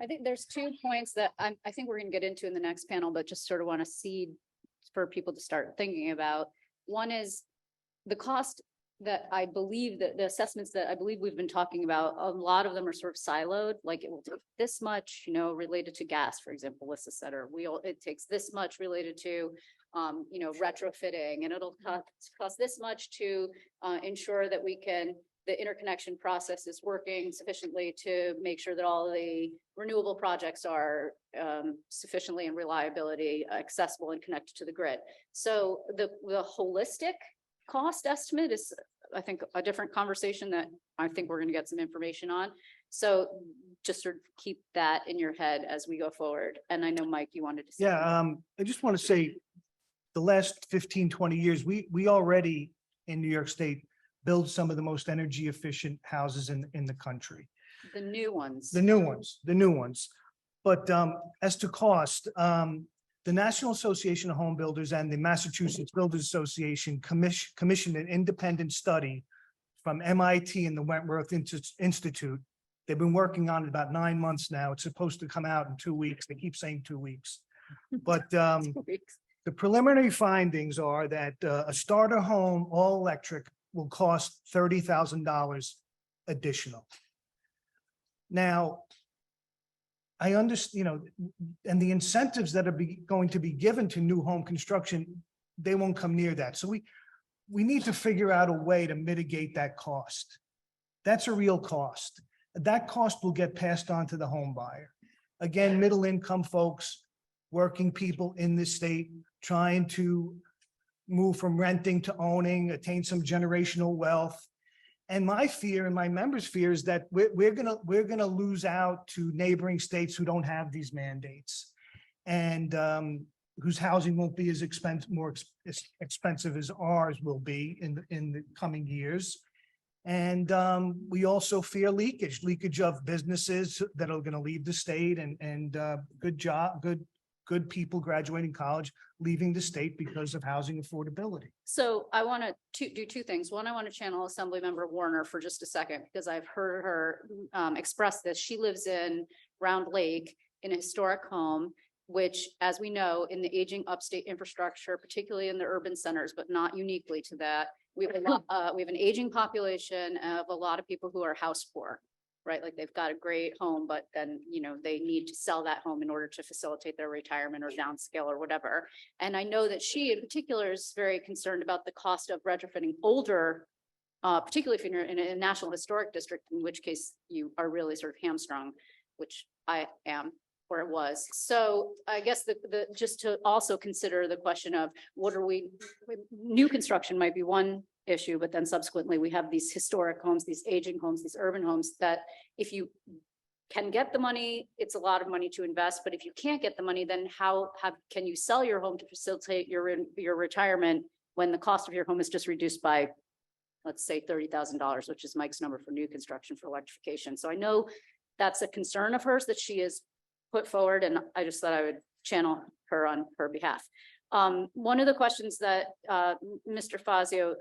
I think there's 2 points that I think we're going to get into in the next panel, but just sort of want to seed for people to start thinking about. One is the cost that I believe that the assessments that I believe we've been talking about, a lot of them are sort of siloed, like it will take this much, related to gas, for example, Lissa said, or it takes this much related to, retrofitting, and it'll cost this much to ensure that the interconnection process is working sufficiently to make sure that all the renewable projects are sufficiently and reliability accessible and connected to the grid. So the holistic cost estimate is, I think, a different conversation that I think we're going to get some information on. So just sort of keep that in your head as we go forward. And I know, Mike, you wanted to say. Yeah, I just want to say the last 15, 20 years, we already in New York State build some of the most energy efficient houses in the country. The new ones. The new ones. But as to cost, the National Association of Home Builders and the Massachusetts Builders Association commissioned an independent study from MIT and the Wentworth Institute. They've been working on it about 9 months now. It's supposed to come out in 2 weeks. They keep saying 2 weeks. But 2 weeks. the preliminary findings are that a starter home, all electric, will cost $30,000 additional. Now, I understand, and the incentives that are going to be given to new home construction, they won't come near that. So we need to figure out a way to mitigate that cost. That's a real cost. That cost will get passed on to the home buyer. Again, middle income folks, working people in this state, trying to move from renting to owning, attain some generational wealth. And my fear and my members' fear is that we're gonna lose out to neighboring states who don't have these mandates, and whose housing won't be as more expensive as ours will be in the coming years. And we also fear leakage of businesses that are going to leave the state and good good people graduating college, leaving the state because of housing affordability. So I want to do two things. One, I want to channel Assemblymember Warner for just a second because I've heard her express this. She lives in Round Lake in a historic home, which, as we know, in the aging upstate infrastructure, particularly in the urban centers, but not uniquely to that, we have a lot, we have an aging population of a lot of people who are house poor, right? Like they've got a great home, but then, you know, they need to sell that home in order to facilitate their retirement or downscale or whatever. And I know that she in particular is very concerned about the cost of retrofitting older, particularly if you're in a national historic district, in which case you are really sort of hamstrung, which I am, or it was. So I guess the just to also consider the question of what are we, new construction might be one issue, but then subsequently we have these historic homes, these aging homes, these urban homes that if you can get the money, it's a lot of money to invest. But if you can't get the money, then can you sell your home to facilitate your retirement when the cost of your home is just reduced by, let's say, $30,000, which is Mike's number for new construction for electrification. So I know that's a concern of hers that she is put forward, and I just thought I would channel her on her behalf. One of the questions that Mr. Fazio,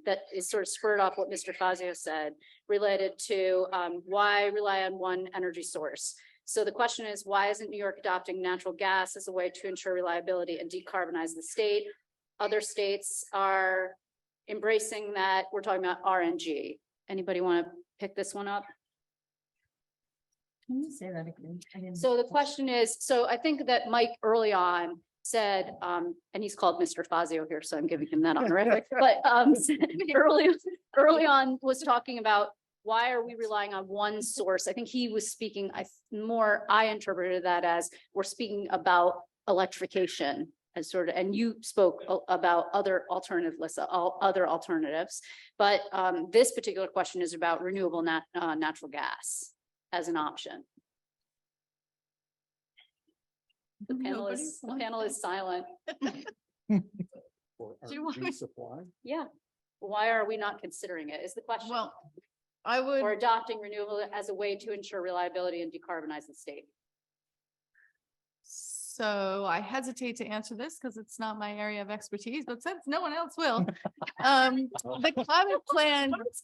that is sort of spurred off what Mr. Fazio said, related to why rely on one energy source. So the question is, why isn't New York adopting natural gas as a way to ensure reliability and decarbonize the state? Other states are embracing that. We're talking about RNG. Anybody want to pick this one up? Can you say that again? So the question is, so I think that Mike early on said, and he's called Mr. Fazio here, so I'm giving him that honorific, but early on was talking about why are we relying on one source? I think he was speaking, I interpreted that as we're speaking about electrification as sort of, and you spoke about other alternative lists, all other alternatives, but this particular question is about renewable natural gas as an option. The panel is silent. Supply. Yeah. Why are we not considering it is the question. Well, I would. Or adopting renewable as a way to ensure reliability and decarbonize the state. So I hesitate to answer this because it's not my area of expertise, but since no one else will, the climate plan does,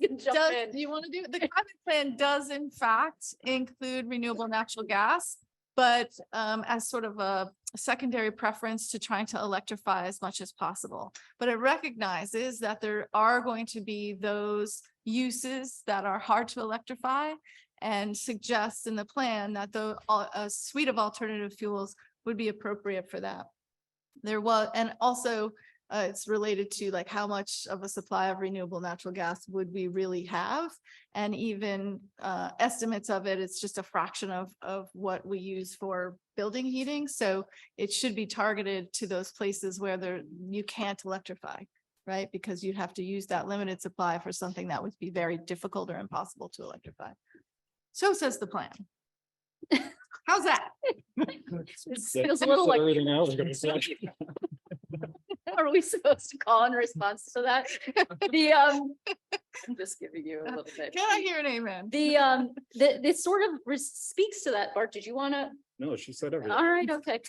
do you want to do, the climate plan does in fact include renewable natural gas, but as sort of a secondary preference to trying to electrify as much as possible. But it recognizes that there are going to be those uses that are hard to electrify and suggests in the plan that a suite of alternative fuels would be appropriate for that. There was, and also it's related to like how much of a supply of renewable natural gas would we really have? And even estimates of it, it's just a fraction of what we use for building heating. So it should be targeted to those places where you can't electrify, right? Because you'd have to use that limited supply for something that would be very difficult or impossible to electrify. So says the plan. How's that? It feels a little like. Everything I was gonna say. Are we supposed to call in response to that? I'm just giving you a little bit. Can I hear an amen? This sort of speaks to that. Bart, did you want to? No, she said everything. All right, okay.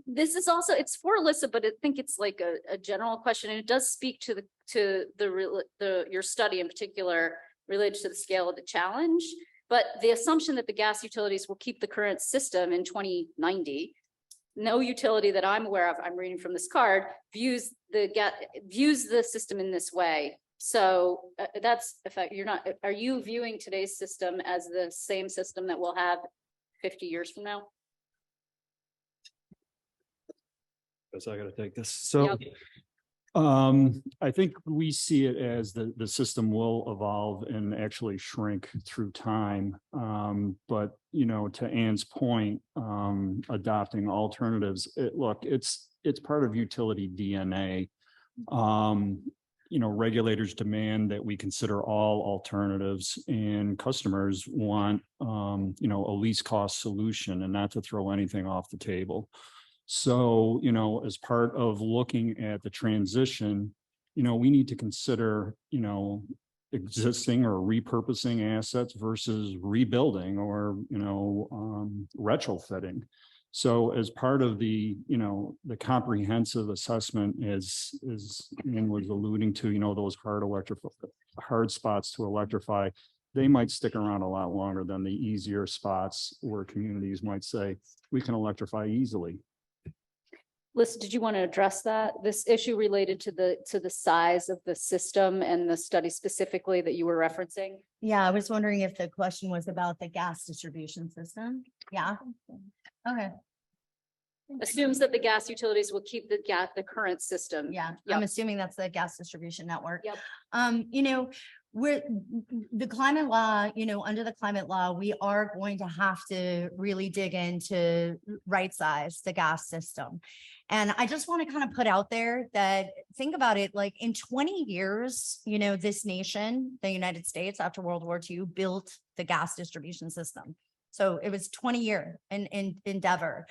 This is also, it's for Alyssa, but I think it's like a general question, and it does speak to your study in particular related to the scale of the challenge. But the assumption that the gas utilities will keep the current system in 2090, no utility that I'm aware of, I'm reading from this card, views the system in this way. So that's effect. Are you viewing today's system as the same system that we'll have 50 years from now? Guess I gotta take this. So. Yep. I think we see it as the system will evolve and actually shrink through time. But, you know, to Ann's point, adopting alternatives, it's part of utility DNA. You know, regulators demand that we consider all alternatives, and customers want, you know, a least cost solution and not to throw anything off the table. So, you know, as part of looking at the transition, you know, we need to consider, you know, existing or repurposing assets versus rebuilding or, you know, retrofitting. So as part of the, the comprehensive assessment as Ian was alluding to, those hard spots to electrify, they might stick around a lot longer than the easier spots where communities might say, we can electrify easily. Listen, did you want to address that? This issue related to the size of the system and the study specifically that you were referencing? Yeah, I was wondering if the question was about the gas distribution system. Yeah. Okay. Assumes that the gas utilities will keep the current system. Yeah, Yep. I'm assuming that's the gas distribution network. Yep. We're the climate law, under the climate law, we are going to have to really dig into right size the gas system. And I just want to kind of put out there that think about it, like in 20 years, this nation, the United States after World War II built the gas distribution system. So it was 20-year endeavor.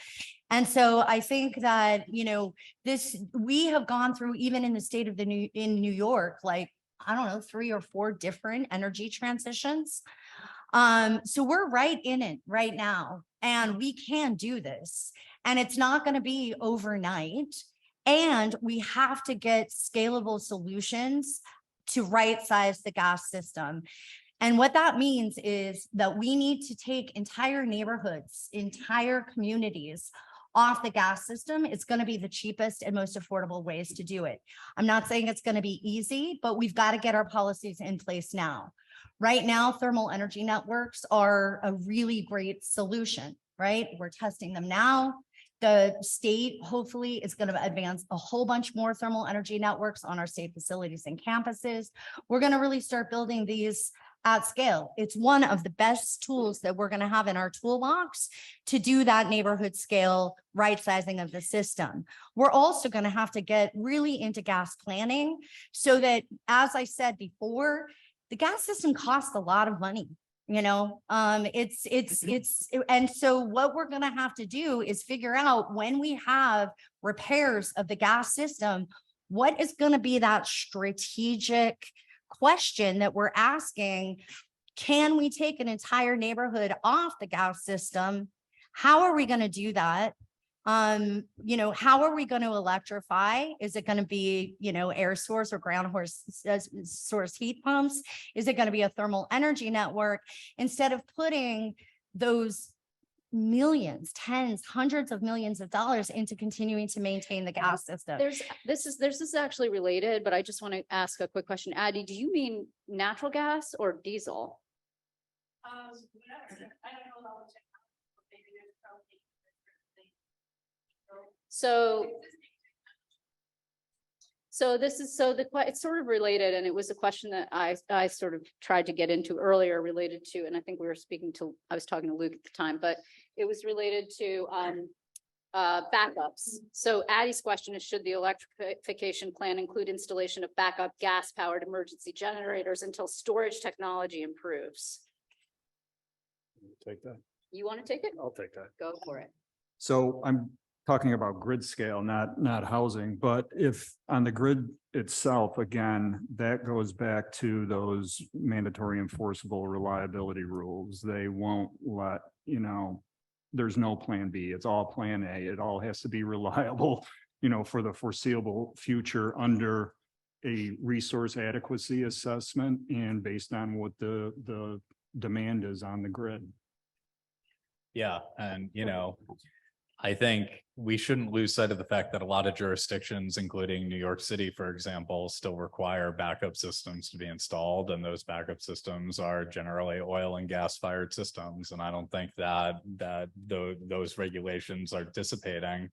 And so I think that, we have gone through, even in the state of in New York, like, I don't know, 3 or 4 different energy transitions. So we're right in it right now, and we can do this, and it's not going to be overnight. And we have to get scalable solutions to right size the gas system. And what that means is that we need to take entire neighborhoods, entire communities off the gas system. It's going to be the cheapest and most affordable ways to do it. I'm not saying it's going to be easy, but we've got to get our policies in place now. Right now, thermal energy networks are a really great solution, right? We're testing them now. The state hopefully is going to advance a whole bunch more thermal energy networks on our state facilities and campuses. We're going to really start building these at scale. It's one of the best tools that we're going to have in our toolbox to do that neighborhood scale right sizing of the system. We're also going to have to get really into gas planning so that, as I said before, the gas system costs a lot of money. And so what we're going to have to do is figure out, when we have repairs of the gas system, what is going to be that strategic question that we're asking. Can we take an entire neighborhood off the gas system? How are we going to do that? How are we going to electrify? Is it going to be, air source or ground source heat pumps? Is it going to be a thermal energy network? Instead of putting those millions, tens, hundreds of millions of dollars into continuing to maintain the gas system. This is actually related, but I just want to ask a quick question. Addie, do you mean natural gas or diesel? It's sort of related, and it was a question that I sort of tried to get into earlier related to, and I think I was talking to Luke at the time, but it was related to backups. So Addie's question is, should the electrification plan include installation of backup gas powered emergency generators until storage technology improves? Take that. You want to take it? I'll take that. Go for it. So I'm talking about grid scale, not housing, but if on the grid itself, again, that goes back to those mandatory enforceable reliability rules. They won't let, there's no plan B. It's all plan A. It all has to be reliable, for the foreseeable future under a resource adequacy assessment and based on what the demand is on the grid. Yeah, and I think we shouldn't lose sight of the fact that a lot of jurisdictions, including New York City, for example, still require backup systems to be installed. And those backup systems are generally oil and gas fired systems. And I don't think that those regulations are dissipating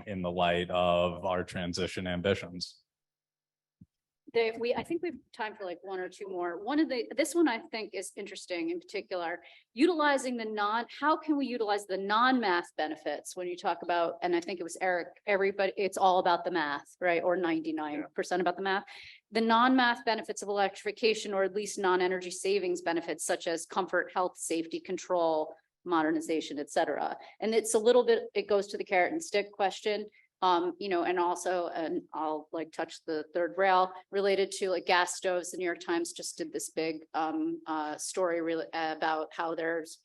in the light of our transition ambitions. Dave, I think we've time for like 1 or 2 more. This one I think is interesting in particular, utilizing how can we utilize the non-math benefits when you talk about, and I think it was Eric, everybody, it's all about the math, right? Or 99% about the math. The non-math benefits of electrification, or at least non-energy savings benefits, such as comfort, health, safety, control, modernization, et cetera. And it's a little bit, it goes to the carrot and stick question. And also, and I'll like touch the third rail related to like gas stoves. The New York Times just did this big story really about how there's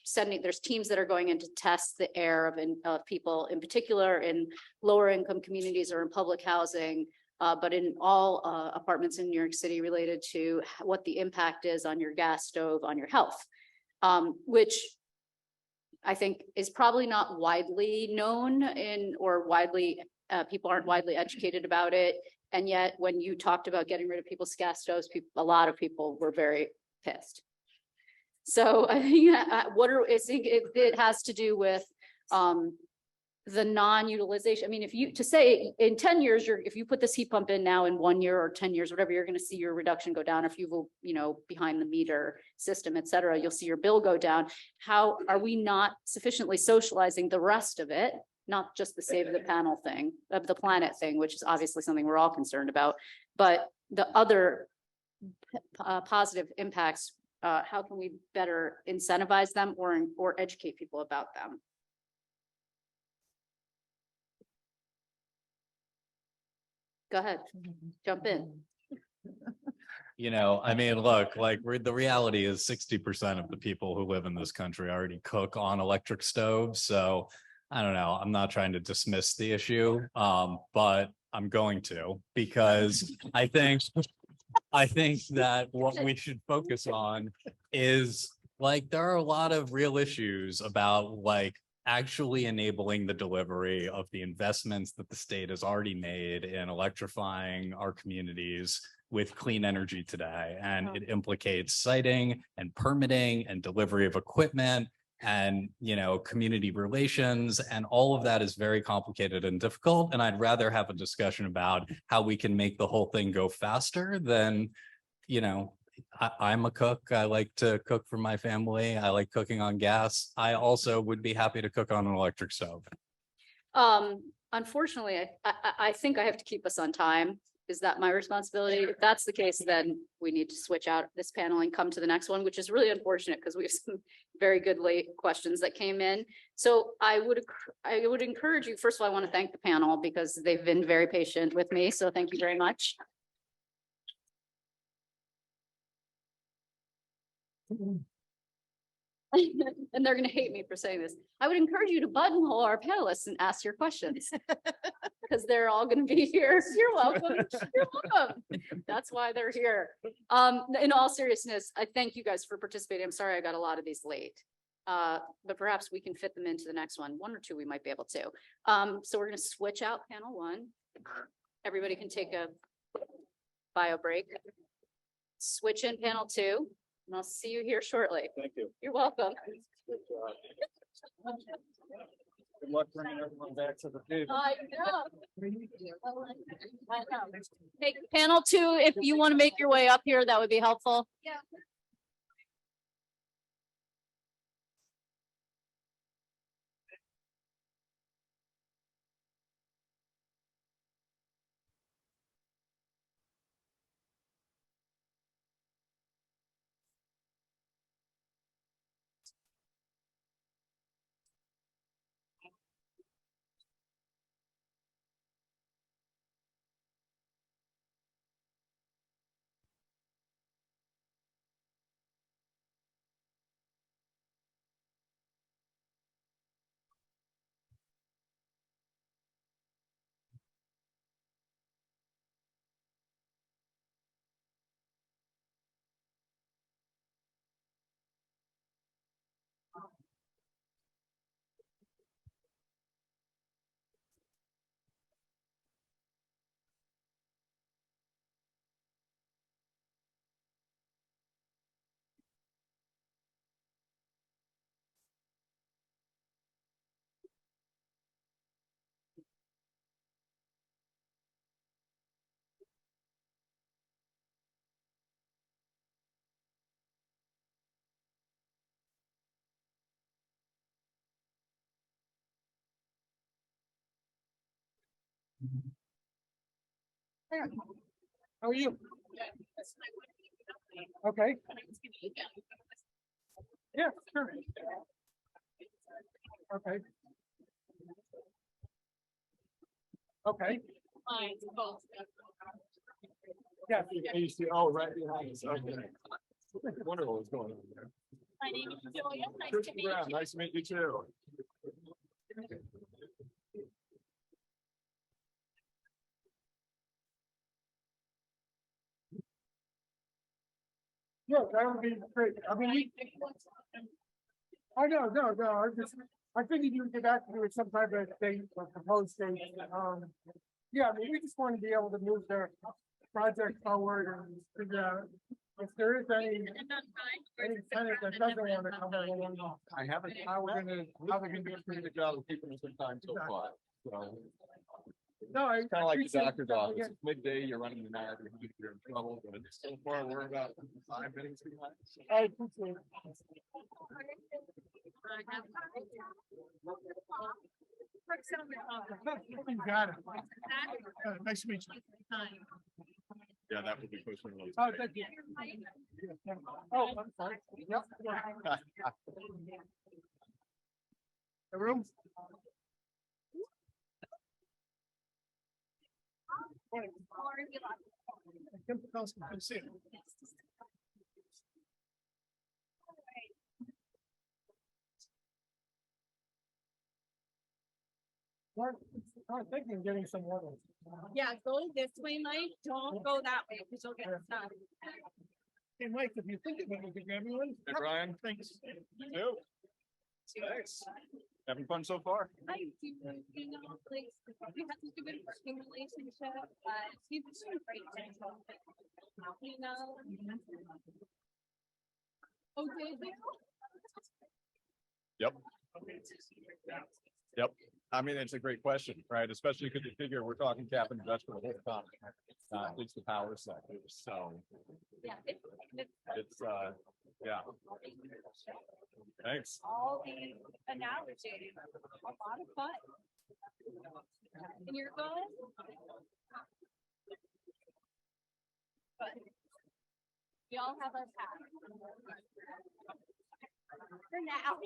teams that are going in to test the air of people, in particular in lower income communities or in public housing, but in all apartments in New York City, related to what the impact is on your gas stove on your health, which I think is probably not widely known or widely, people aren't widely educated about it. And yet when you talked about getting rid of people's gas stoves, a lot of people were very pissed. So I think it has to do with the non-utilization. I mean, to say in 10 years, if you put this heat pump in now in 1 year or 10 years, whatever, you're going to see your reduction go down. If you behind the meter system, et cetera, you'll see your bill go down. How are we not sufficiently socializing the rest of it? Not just the save the panel thing, of the planet thing, which is obviously something we're all concerned about, but the other positive impacts, how can we better incentivize them or educate people about them? Go ahead, jump in. I mean, look, like the reality is 60% of the people who live in this country already cook on electric stoves. So I don't know, I'm not trying to dismiss the issue, but I'm going to, because I think that what we should focus on is like, there are a lot of real issues about like actually enabling the delivery of the investments that the state has already made in electrifying our communities with clean energy today. And it implicates siting and permitting and delivery of equipment and, community relations. And all of that is very complicated and difficult. And I'd rather have a discussion about how we can make the whole thing go faster than, I'm a cook. I like to cook for my family. I like cooking on gas. I also would be happy to cook on an electric stove. Unfortunately, I think I have to keep us on time. Is that my responsibility? If that's the case, then we need to switch out this panel and come to the next one, which is really unfortunate because we have some very good late questions that came in. So I would encourage you, first of all, I want to thank the panel because they've been very patient with me. So thank you very much. And they're going to hate me for saying this. I would encourage you to buttonhole our panelists and ask your questions because they're all going to be here. You're welcome. You're welcome. That's why they're here. In all seriousness, I thank you guys for participating. I'm sorry I got a lot of these late, but perhaps we can fit them into the next one. One or two we might be able to. So we're going to switch out panel one. Everybody can take a bio break. Switch in panel two. And I'll see you here shortly. Thank you. You're welcome. Good luck bringing everyone back to the table. I know. Hey, panel two, if you want to make your way up here, that would be helpful. Yeah. How are you? Okay. Yeah, sure. Okay. Okay. Lines, both. Yeah. Oh, right behind us. Okay. Wonder what was going on there. My name is Julia. Nice to Christian meet Brown, you. nice to meet you too. Yeah, that would be great. I mean, I know, I figured you would get back to it some type of date or proposed date. Yeah, I mean, we just want to be able to move the project forward and figure out if there is any tenant that doesn't want to come along. I haven't, How we're gonna, how they're gonna do a pretty good job of keeping us in time so far. So no, I. it's kind of like the appreciate doctor's that. office. It's midday, you're running the night, you're in trouble, but so far we're about 5 minutes behind. I appreciate it. You got it. Nice to meet you. Yeah, that would be pushing a little. Oh, thank you. Oh, I'm sorry. Yep. The room? Kim Pekowski, good to see you. I'm thinking of getting some water. Yeah, go this way, Mike. Don't go that way because you'll get stuck. Hey, Mike, if you think of it, we can grab you one. Hey, Brian. Thanks. You. Thanks. Having fun so far? I do, you know, like, we have such a good working relationship, but he's doing great. You know? Oh, did you? Yep. Yep. I mean, it's a great question, right? Especially because you figure we're talking cap and investment the whole economy, at least the power sector. So Yeah. it's, yeah. Thanks. All these analogies, a lot of fun. And you're good? But we all have our path. For now.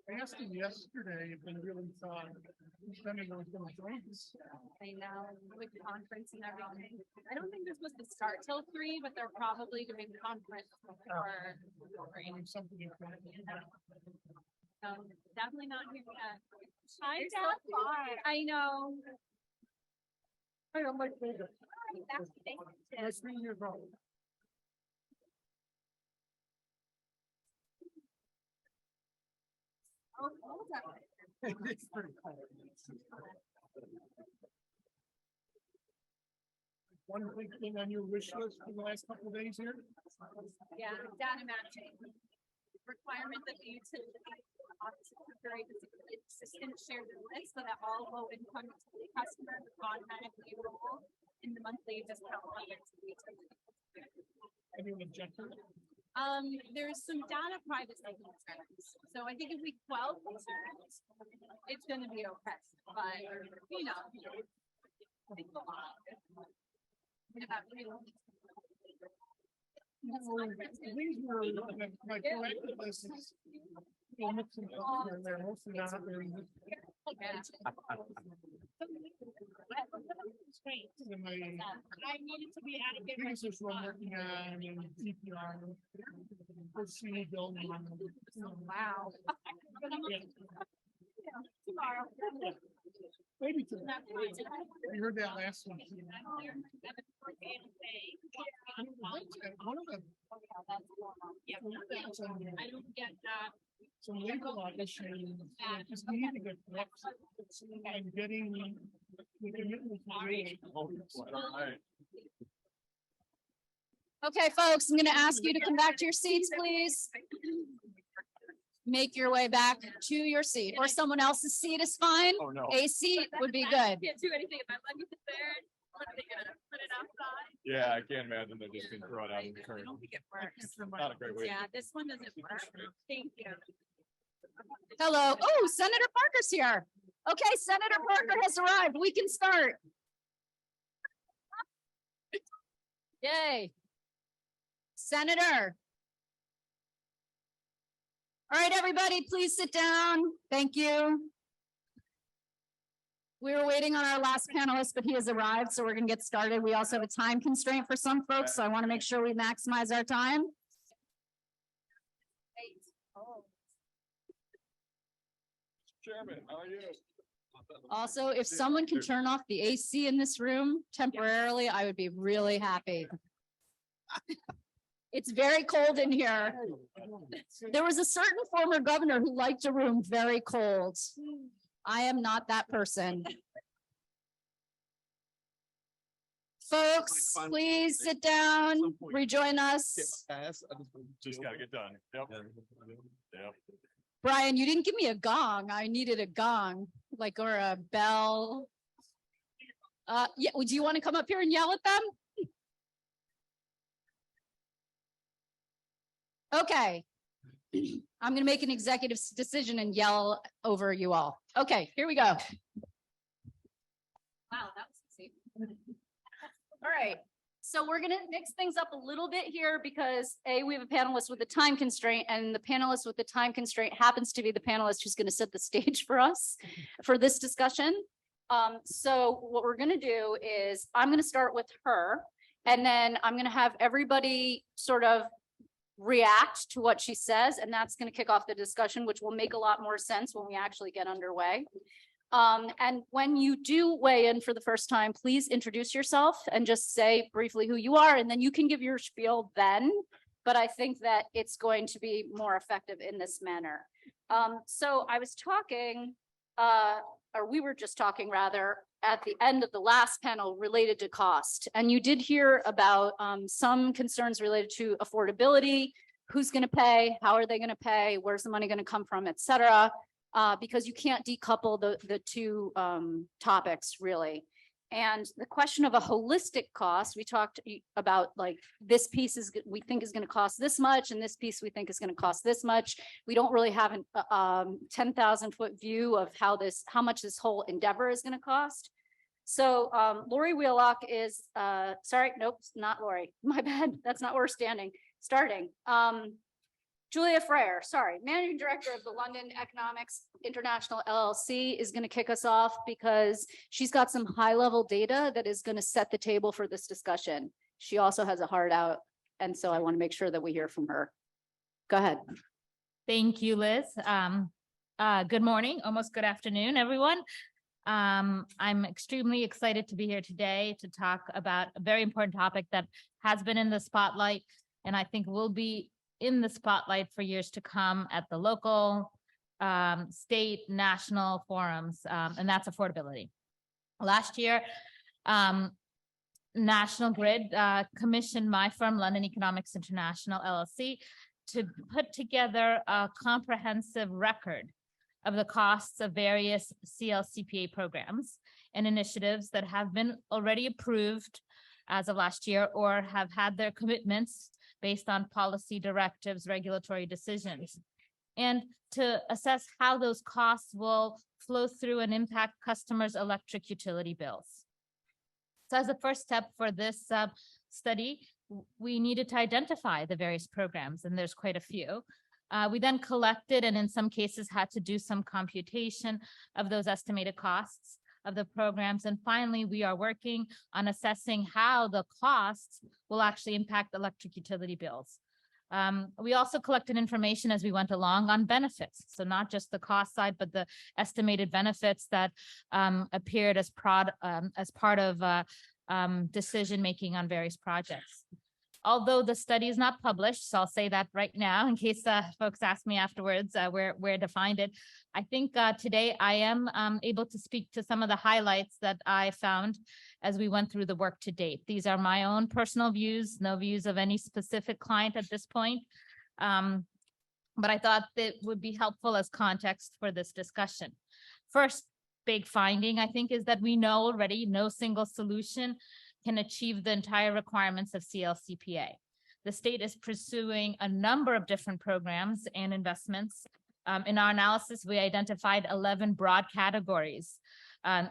I asked him yesterday if they really thought Senate was going to join us. I know, with conference and everything. I don't think this was the start till 3, but they're probably doing conference before. Or something like that. So definitely not here yet. Hi, Dad. I know. Hey, I'm Mike Baker. That's Nice meeting you, bro. Oh, hold on. It's pretty cool. One big thing on your wish list for the last couple of days here? Yeah, data matching. Requirement that the utility office very consistent share the list so that all low income customers automatically enroll in the monthly discount limits. Any objective? There's some data privacy concerns. So I think if we quell concerns, it's gonna be okay. But you know, think a lot about real. These were like collected lists. We'll mix them up here and there, mostly not very. And my I needed to be adequate. biggest issue I'm working on in EPR. Proceed building. Wow. Tomorrow. Maybe today. We heard that last one. One of the. I don't get that. Some legal issues, just need to get fixed. And getting the commitment. Okay, folks, I'm going to ask you to come back to your seats, please. Make your way back to your seat, or someone else's seat is fine. Oh, no. A seat would be good. Can't do anything if I let you sit there. Yeah, I can't imagine they're just gonna throw it out in the current. Not a great way. Yeah, this one doesn't work. Thank you. Hello. Oh, Senator Parker's here. Okay, Senator Parker has arrived. We can start. Yay. Senator. All right, everybody, please sit down. Thank you. We were waiting on our last panelist, but he has arrived, so we're going to get started. We also have a time constraint for some folks, so I want to make sure we maximize our time. Chairman, how are you? Also, if someone can turn off the AC in this room temporarily, I would be really happy. It's very cold in here. There was a certain former governor who liked a room very cold. I am not that person. Folks, please sit down, rejoin us. Just gotta get done. Yep. Yep. Brian, you didn't give me a gong. I needed a gong, like, or a bell. Yeah, do you want to come up here and yell at them? Okay. I'm going to make an executive decision and yell over you all. Okay, here we go. Wow, that was easy. All right. So we're going to mix things up a little bit here because we have a panelist with a time constraint, and the panelist with the time constraint happens to be the panelist who's going to set the stage for us for this discussion. So what we're going to do is I'm going to start with her, and then I'm going to have everybody sort of react to what she says, and that's going to kick off the discussion, which will make a lot more sense when we actually get underway. And when you do weigh in for the first time, please introduce yourself and just say briefly who you are, and then you can give your spiel then. But I think that it's going to be more effective in this manner. So I was talking, or we were just talking rather, at the end of the last panel related to cost. And you did hear about some concerns related to affordability, who's going to pay, how are they going to pay, where's the money going to come from, et cetera. Because you can't decouple the two topics really. And the question of a holistic cost, we talked about, like, this piece is we think is going to cost this much, and this piece we think is going to cost this much. We don't really have a 10,000-foot view of how much this whole endeavor is going to cost. So Lori Wheelock is sorry, nope, not Lori. My bad. That's not where we're starting. Julia Frere, sorry, Managing Director of the London Economics International LLC is going to kick us off because she's got some high-level data that is going to set the table for this discussion. She also has a heart out, and so I want to make sure that we hear from her. Go ahead. Thank you, Liz. Good morning, almost good afternoon, everyone. I'm extremely excited to be here today to talk about a very important topic that has been in the spotlight, and I think will be in the spotlight for years to come at the local, state, national forums, and that's affordability. Last year, National Grid commissioned my firm, London Economics International LLC, to put together a comprehensive record of the costs of various CLCPA programs and initiatives that have been already approved as of last year or have had their commitments based on policy directives, regulatory decisions, and to assess how those costs will flow through and impact customers' electric utility bills. So as a first step for this study, we needed to identify the various programs, and there's quite a few. We then collected and in some cases had to do some computation of those estimated costs of the programs. And finally, we are working on assessing how the costs will actually impact electric utility bills. We also collected information as we went along on benefits. So not just the cost side, but the estimated benefits that appeared as part of decision-making on various projects. Although the study is not published, so I'll say that right now in case folks ask me afterwards where to find it. I think today I am able to speak to some of the highlights that I found as we went through the work to date. These are my own personal views, no views of any specific client at this point. But I thought that would be helpful as context for this discussion. First, big finding, I think, is that we know already no single solution can achieve the entire requirements of CLCPA. The state is pursuing a number of different programs and investments. In our analysis, we identified 11 broad categories,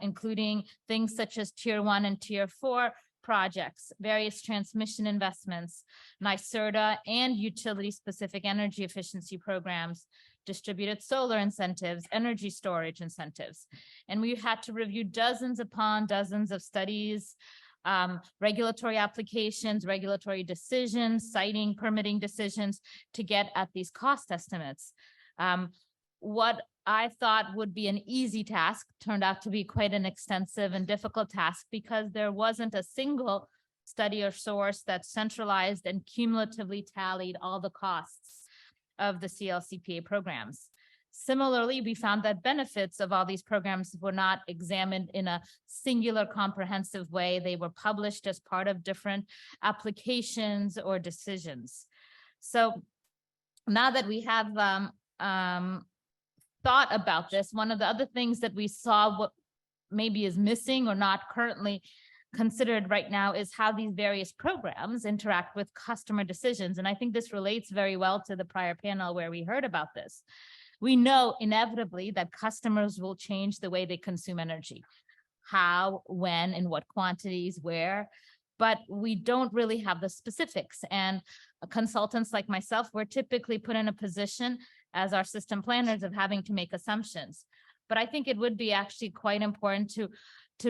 including things such as tier 1 and tier 4 projects, various transmission investments, NYSERDA and utility-specific energy efficiency programs, distributed solar incentives, energy storage incentives. And we had to review dozens upon dozens of studies, regulatory applications, regulatory decisions, citing, permitting decisions to get at these cost estimates. What I thought would be an easy task turned out to be quite an extensive and difficult task because there wasn't a single study or source that centralized and cumulatively tallied all the costs of the CLCPA programs. Similarly, we found that benefits of all these programs were not examined in a singular comprehensive way. They were published as part of different applications or decisions. So now that we have thought about this, one of the other things that we saw what maybe is missing or not currently considered right now is how these various programs interact with customer decisions. And I think this relates very well to the prior panel where we heard about this. We know inevitably that customers will change the way they consume energy. How, when, in what quantities, where, but we don't really have the specifics. And consultants like myself, we're typically put in a position as our system planners of having to make assumptions. But I think it would be actually quite important to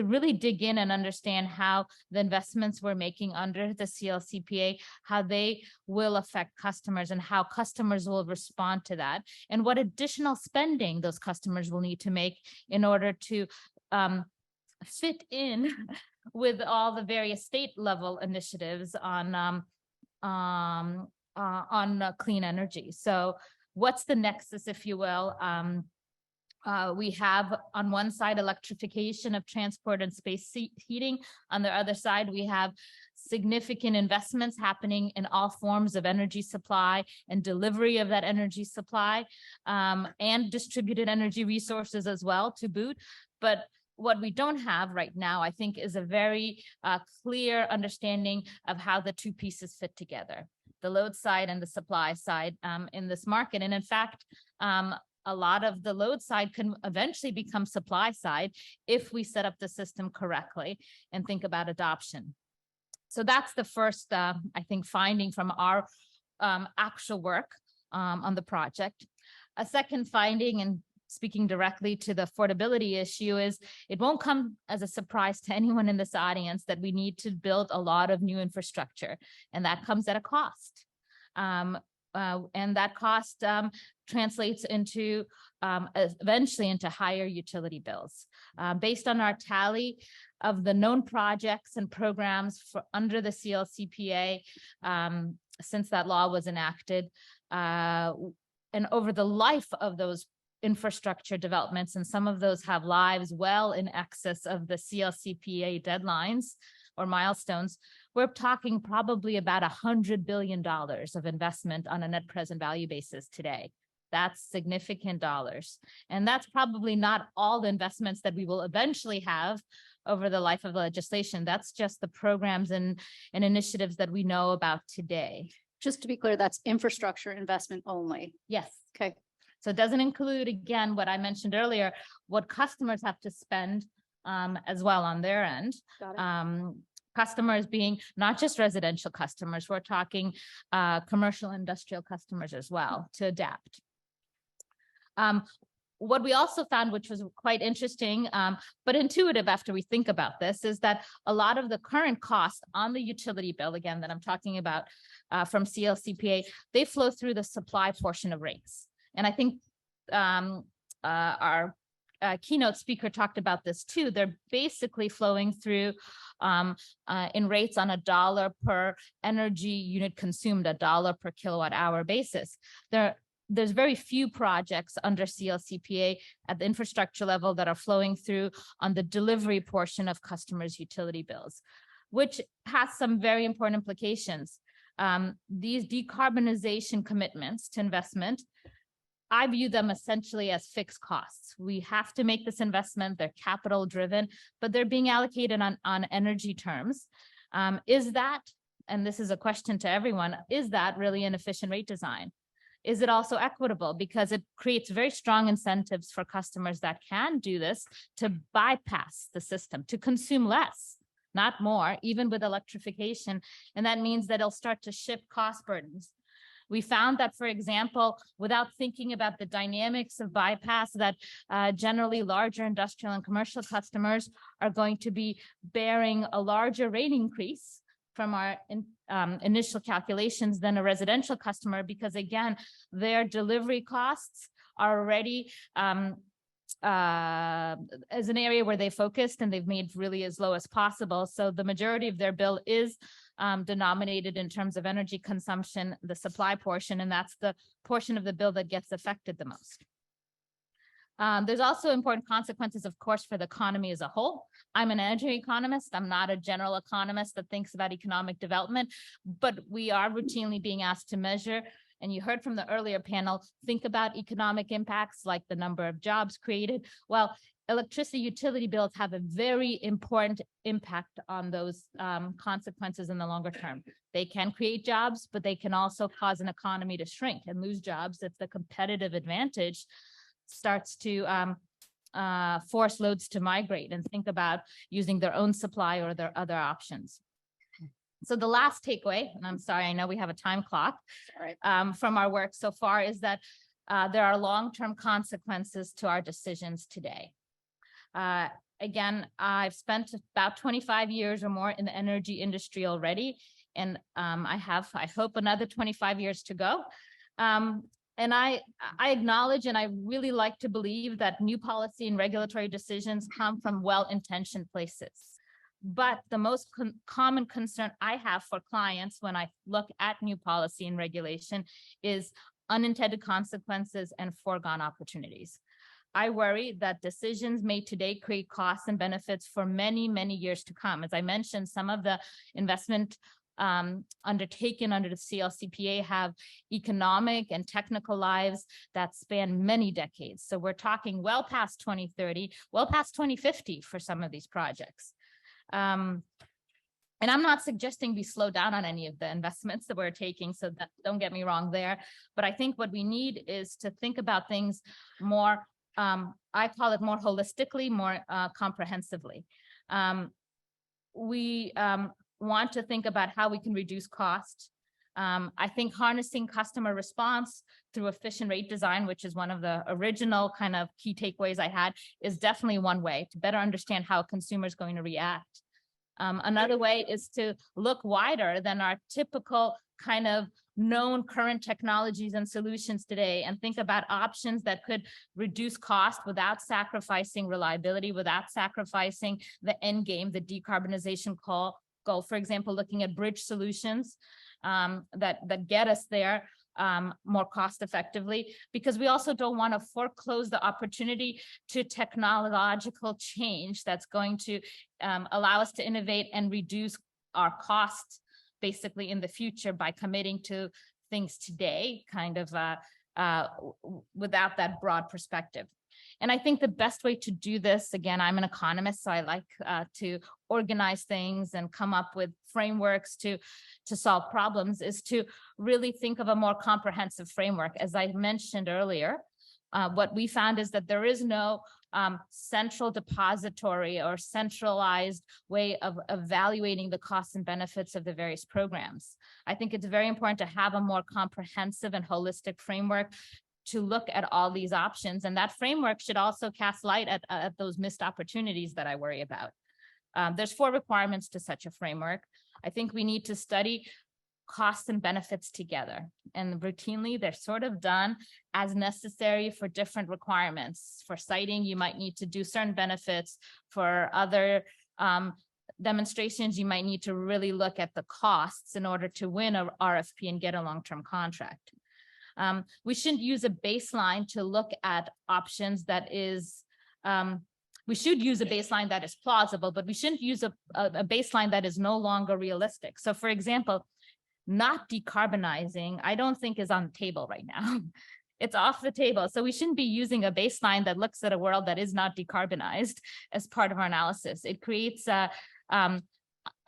really dig in and understand how the investments we're making under the CLCPA, how they will affect customers and how customers will respond to that, and what additional spending those customers will need to make in order to fit in with all the various state level initiatives on clean energy. So what's the nexus, if you will? We have on one side electrification of transport and space heating. On the other side, we have significant investments happening in all forms of energy supply and delivery of that energy supply, and distributed energy resources as well to boot. But what we don't have right now, I think, is a very clear understanding of how the two pieces fit together, the load side and the supply side in this market. And in fact, a lot of the load side can eventually become supply side if we set up the system correctly and think about adoption. So that's the first, I think, finding from our actual work on the project. A second finding, and speaking directly to the affordability issue, is it won't come as a surprise to anyone in this audience that we need to build a lot of new infrastructure, and that comes at a cost. And that cost translates into eventually into higher utility bills. Based on our tally of the known projects and programs for under the CLCPA since that law was enacted, and over the life of those infrastructure developments, and some of those have lives well in excess of the CLCPA deadlines or milestones, we're talking probably about $100 billion of investment on a net present value basis today. That's significant dollars. And that's probably not all the investments that we will eventually have over the life of the legislation. That's just the programs and initiatives that we know about today. Just to be clear, that's infrastructure investment only. Yes. Okay. So it doesn't include, again, what I mentioned earlier, what customers have to spend as well on their end. Got it. Customers being not just residential customers, we're talking commercial industrial customers as well to adapt. What we also found, which was quite interesting, but intuitive after we think about this, is that a lot of the current costs on the utility bill, again, that I'm talking about from CLCPA, they flow through the supply portion of rates. And I think our keynote speaker talked about this too. They're basically flowing through in rates on $1 per energy unit consumed, $1 per kilowatt hour basis. There's very few projects under CLCPA at the infrastructure level that are flowing through on the delivery portion of customers' utility bills, which has some very important implications. These decarbonization commitments to investment I view them essentially as fixed costs. We have to make this investment, they're capital driven, but they're being allocated on energy terms. Is that, and this is a question to everyone, is that really an efficient rate design? Is it also equitable? Because it creates very strong incentives for customers that can do this to bypass the system, to consume less, not more, even with electrification. And that means that it'll start to shift cost burdens. We found that, for example, without thinking about the dynamics of bypass, that generally larger industrial and commercial customers are going to be bearing a larger rate increase from our initial calculations than a residential customer, because again, their delivery costs are already as an area where they focused and they've made really as low as possible. So the majority of their bill is denominated in terms of energy consumption, the supply portion, and that's the portion of the bill that gets affected the most. There's also important consequences, of course, for the economy as a whole. I'm an energy economist. I'm not a general economist that thinks about economic development, but we are routinely being asked to measure. And you heard from the earlier panel, think about economic impacts like the number of jobs created. Well, electricity utility bills have a very important impact on those consequences in the longer term. They can create jobs, but they can also cause an economy to shrink and lose jobs if the competitive advantage starts to force loads to migrate and think about using their own supply or their other options. So the last takeaway, and I'm sorry, I know we have a time clock from our work so far, is that there are long-term consequences to our decisions today. Again, I've spent about 25 years or more in the energy industry already, and I hope, another 25 years to go. And I acknowledge, and I really like to believe, that new policy and regulatory decisions come from well-intentioned places. But the most common concern I have for clients when I look at new policy and regulation is unintended consequences and foregone opportunities. I worry that decisions made today create costs and benefits for many, many years to come. As I mentioned, some of the investment undertaken under the CLCPA have economic and technical lives that span many decades. So we're talking well past 2030, well past 2050 for some of these projects. And I'm not suggesting we slow down on any of the investments that we're taking, so that, don't get me wrong there. But I think what we need is to think about things more, I call it more holistically, more comprehensively. We want to think about how we can reduce cost. I think harnessing customer response through efficient rate design, which is one of the original kind of key takeaways I had, is definitely one way to better understand how a consumer is going to react. Another way is to look wider than our typical kind of known current technologies and solutions today, and think about options that could reduce cost without sacrificing reliability, without sacrificing the end game, the decarbonization goal. For example, looking at bridge solutions that get us there more cost effectively, because we also don't want to foreclose the opportunity to technological change that's going to allow us to innovate and reduce our costs basically in the future by committing to things today, kind of without that broad perspective. And I think the best way to do this, again, I'm an economist, so I like to organize things and come up with frameworks to solve problems, is to really think of a more comprehensive framework. As I mentioned earlier, what we found is that there is no central depository or centralized way of evaluating the costs and benefits of the various programs. I think it's very important to have a more comprehensive and holistic framework to look at all these options. And that framework should also cast light at those missed opportunities that I worry about. There's 4 requirements to such a framework. I think we need to study costs and benefits together. And routinely, they're sort of done as necessary for different requirements. For siting, you might need to do certain benefits. For other demonstrations, you might need to really look at the costs in order to win a RFP and get a long-term contract. We shouldn't use a baseline to look at options that is, we should use a baseline that is plausible, but we shouldn't use a baseline that is no longer realistic. So for example, not decarbonizing, I don't think is on the table right now. It's off the table. So we shouldn't be using a baseline that looks at a world that is not decarbonized as part of our analysis. It creates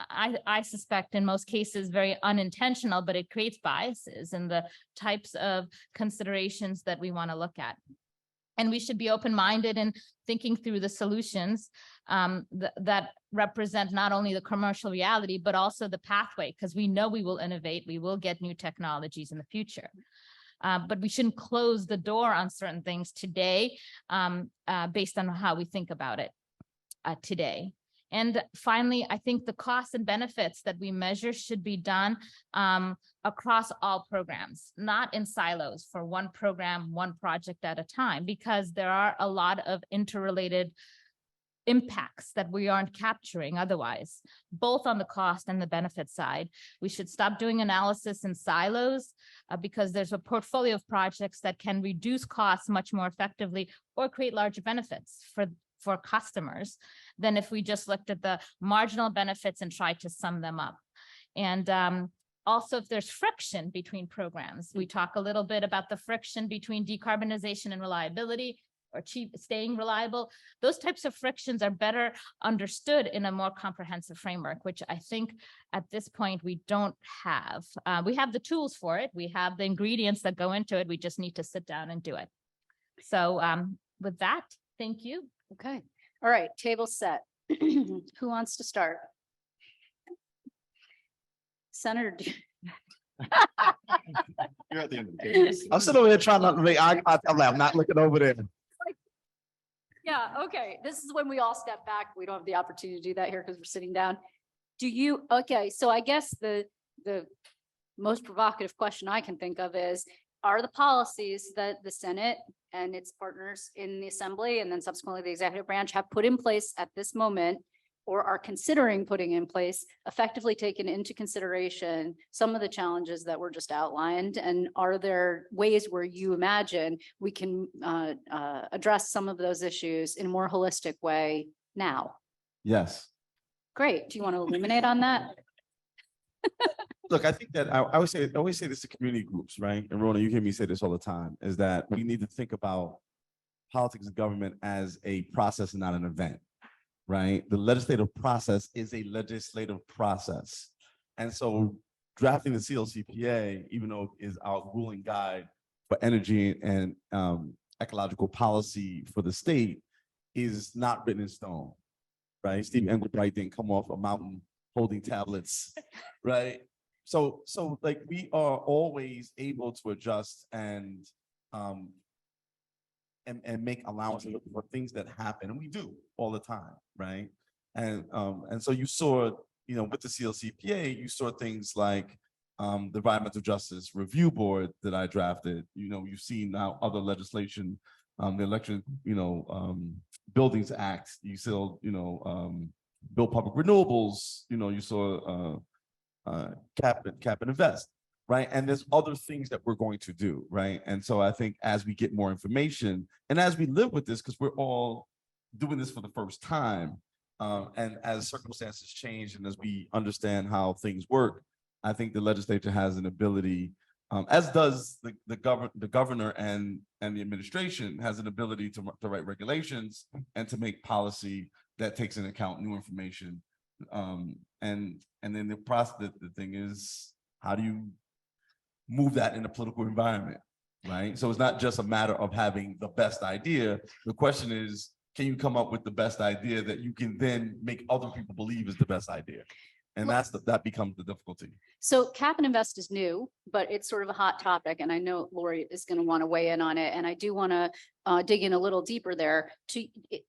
I suspect in most cases very unintentional, but it creates biases in the types of considerations that we want to look at. And we should be open-minded in thinking through the solutions that represent not only the commercial reality, but also the pathway, because we know we will innovate, we will get new technologies in the future. But we shouldn't close the door on certain things today based on how we think about it today. And finally, I think the costs and benefits that we measure should be done across all programs, not in silos for one program, one project at a time, because there are a lot of interrelated impacts that we aren't capturing otherwise, both on the cost and the benefit side. We should stop doing analysis in silos because there's a portfolio of projects that can reduce costs much more effectively or create larger benefits for customers than if we just looked at the marginal benefits and tried to sum them up. And also, if there's friction between programs, we talk a little bit about the friction between decarbonization and reliability, or staying reliable. Those types of frictions are better understood in a more comprehensive framework, which I think at this point we don't have. We have the tools for it. We have the ingredients that go into it. We just need to sit down and do it. So with that, thank you. Okay. All right. Table set. Who wants to start? Senator. You're at the end of the table. I'm sitting over here trying not to make eye contact. I'm not looking over there. Yeah, okay. This is when we all step back. We don't have the opportunity to do that here because we're sitting down. Okay, so I guess the most provocative question I can think of is, are the policies that the Senate and its partners in the Assembly and then subsequently the executive branch have put in place at this moment, or are considering putting in place, effectively taken into consideration some of the challenges that were just outlined? And are there ways where you imagine we can address some of those issues in a more holistic way now? Yes. Great. Do you want to illuminate on that? Look, I think that I always say this to community groups, right? And Rona, you hear me say this all the time, is that we need to think about politics and government as a process and not an event. Right? The legislative process is a legislative process. And so drafting the CLCPA, even though it is our ruling guide for energy and ecological policy for the state, is not written in stone, right? Steve Engelbright didn't come off a mountain holding tablets, right? So like we are always able to adjust and make allowances for things that happen, and we do all the time, right? And so you saw, with the CLCPA, you saw things like the Environmental Justice Review Board that I drafted. You've seen now other legislation, the Electric, Buildings Act. You saw, Build Public Renewables. You saw cap and invest. Right. And there's other things that we're going to do. Right. And so I think as we get more information and as we live with this, because we're all doing this for the first time, and as circumstances change and as we understand how things work, I think the legislature has an ability, as does the governor and the administration, has an ability to write regulations and to make policy that takes into account new information. And then the process, the thing is, how do you move that in a political environment, right? So it's not just a matter of having the best idea. The question is, can you come up with the best idea that you can then make other people believe is the best idea? And that becomes the difficulty. So cap and invest is new, but it's sort of a hot topic. And I know Lori is going to want to weigh in on it. And I do want to dig in a little deeper there.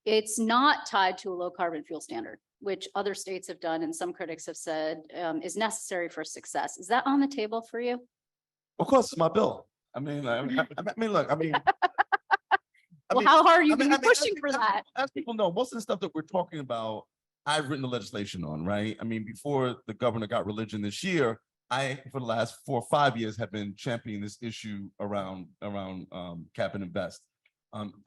It's not tied to a low carbon fuel standard, which other states have done. And some critics have said is necessary for success. Is that on the table for you? Of course, it's my bill. Look, Well, how hard are you pushing for that? As people know, most of the stuff that we're talking about, I've written the legislation on, right? Before the governor got religion this year, I, for the last 4 or 5 years, have been championing this issue around cap and invest.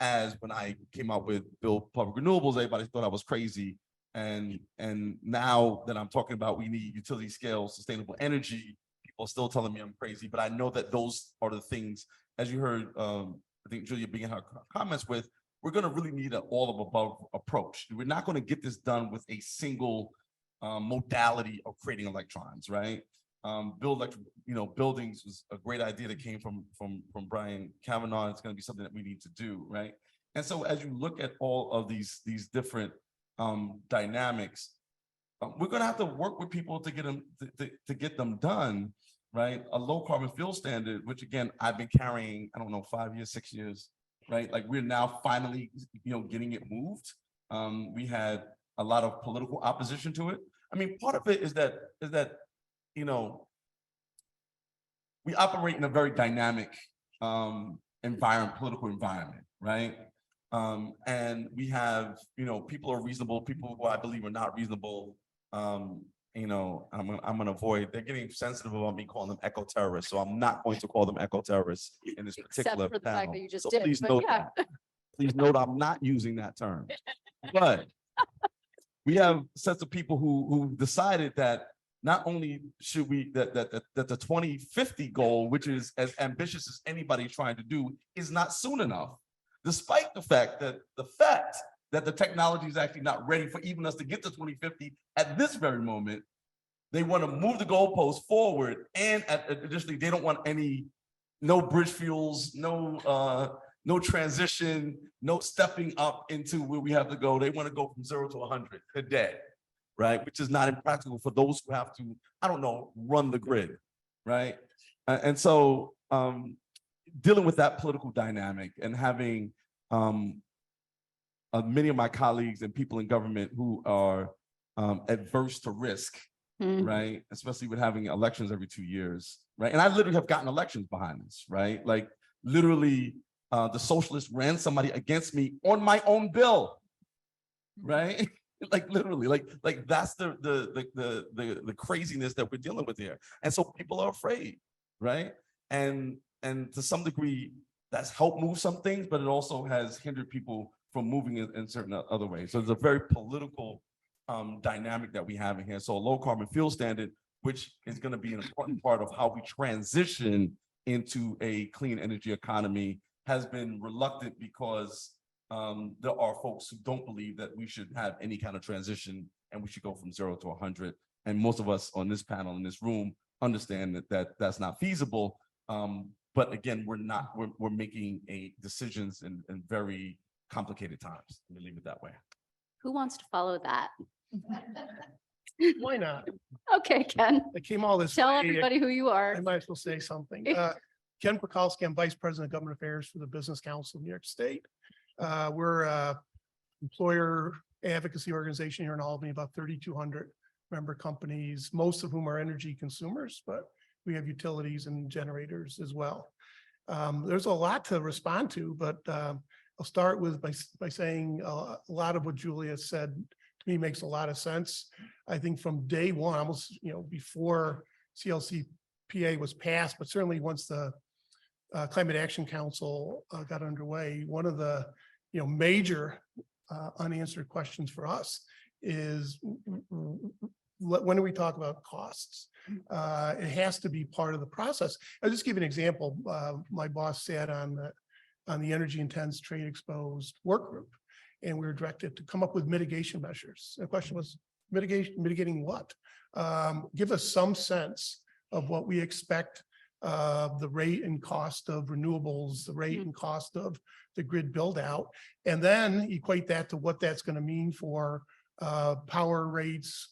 As when I came out with Build Public Renewables, everybody thought I was crazy. And now that I'm talking about we need utility scale sustainable energy, people are still telling me I'm crazy, but I know that those are the things as you heard, I think Julia began her comments with, we're going to really need an all of above approach. We're not going to get this done with a single modality of creating electrons, right? Buildings was a great idea that came from Brian Kavanaugh. It's going to be something that we need to do, right? And so as you look at all of these different dynamics, we're going to have to work with people to get them to get them done, right? A low carbon fuel standard, which again I've been carrying, I don't know, 5 years, 6 years, right? Like we're now finally, getting it moved. We had a lot of political opposition to it. I mean, part of it is that we operate in a very dynamic political environment, right? And we have, people are reasonable, people who I believe are not reasonable. I'm gonna avoid, they're getting sensitive about me calling them eco terrorists, so I'm not going to call them eco terrorists in this particular Except for the fact panel. that you just So did, please but note yeah. that. Please note I'm not using that term. But we have sets of people who decided that not only should we, that the 2050 goal, which is as ambitious as anybody's trying to do, is not soon enough, despite the fact that the technology is actually not ready for even us to get to 2050 at this very moment. They want to move the goalposts forward, and additionally, they don't want no bridge fuels, no transition, no stepping up into where we have to go. They want to go from 0 to 100 today, right? Which is not impractical for those who have to, run the grid, right? And so dealing with that political dynamic and having many of my colleagues and people in government who are adverse to risk, right? Especially with having elections every 2 years, right? And I literally have gotten elections behind this, right? Like literally the socialists ran somebody against me on my own bill, right? Like literally, like that's the craziness that we're dealing with here. And so people are afraid, right? And to some degree, that's helped move some things, but it also has hindered people from moving in certain other ways. So there's a very political dynamic that we have in here. So a low carbon fuel standard, which is going to be an important part of how we transition into a clean energy economy, has been reluctant because there are folks who don't believe that we should have any kind of transition and we should go from 0 to 100. And most of us on this panel in this room understand that that's not feasible. But again, we're making decisions in very complicated times. Let me leave it that way. Who wants to follow that? Why not? Okay, Ken, I came all this tell way. everybody who you are. I might as well say something. Ken Pakulski, I'm Vice President of Government Affairs for the Business Council of New York State. We're a employer advocacy organization here in Albany, about 3,200 member companies, most of whom are energy consumers, but we have utilities and generators as well. There's a lot to respond to, but I'll start with by saying a lot of what Julia said to me makes a lot of sense. I think from day one, almost before CLCPA was passed, but certainly once the Climate Action Council got underway, one of the major unanswered questions for us is when do we talk about costs? It has to be part of the process. I'll just give you an example. My boss sat on the energy intense trade exposed work group, and we were directed to come up with mitigation measures. The question was mitigating what? Give us some sense of what we expect the rate and cost of renewables, the rate and cost of the grid build out, and then equate that to what that's going to mean for power rates,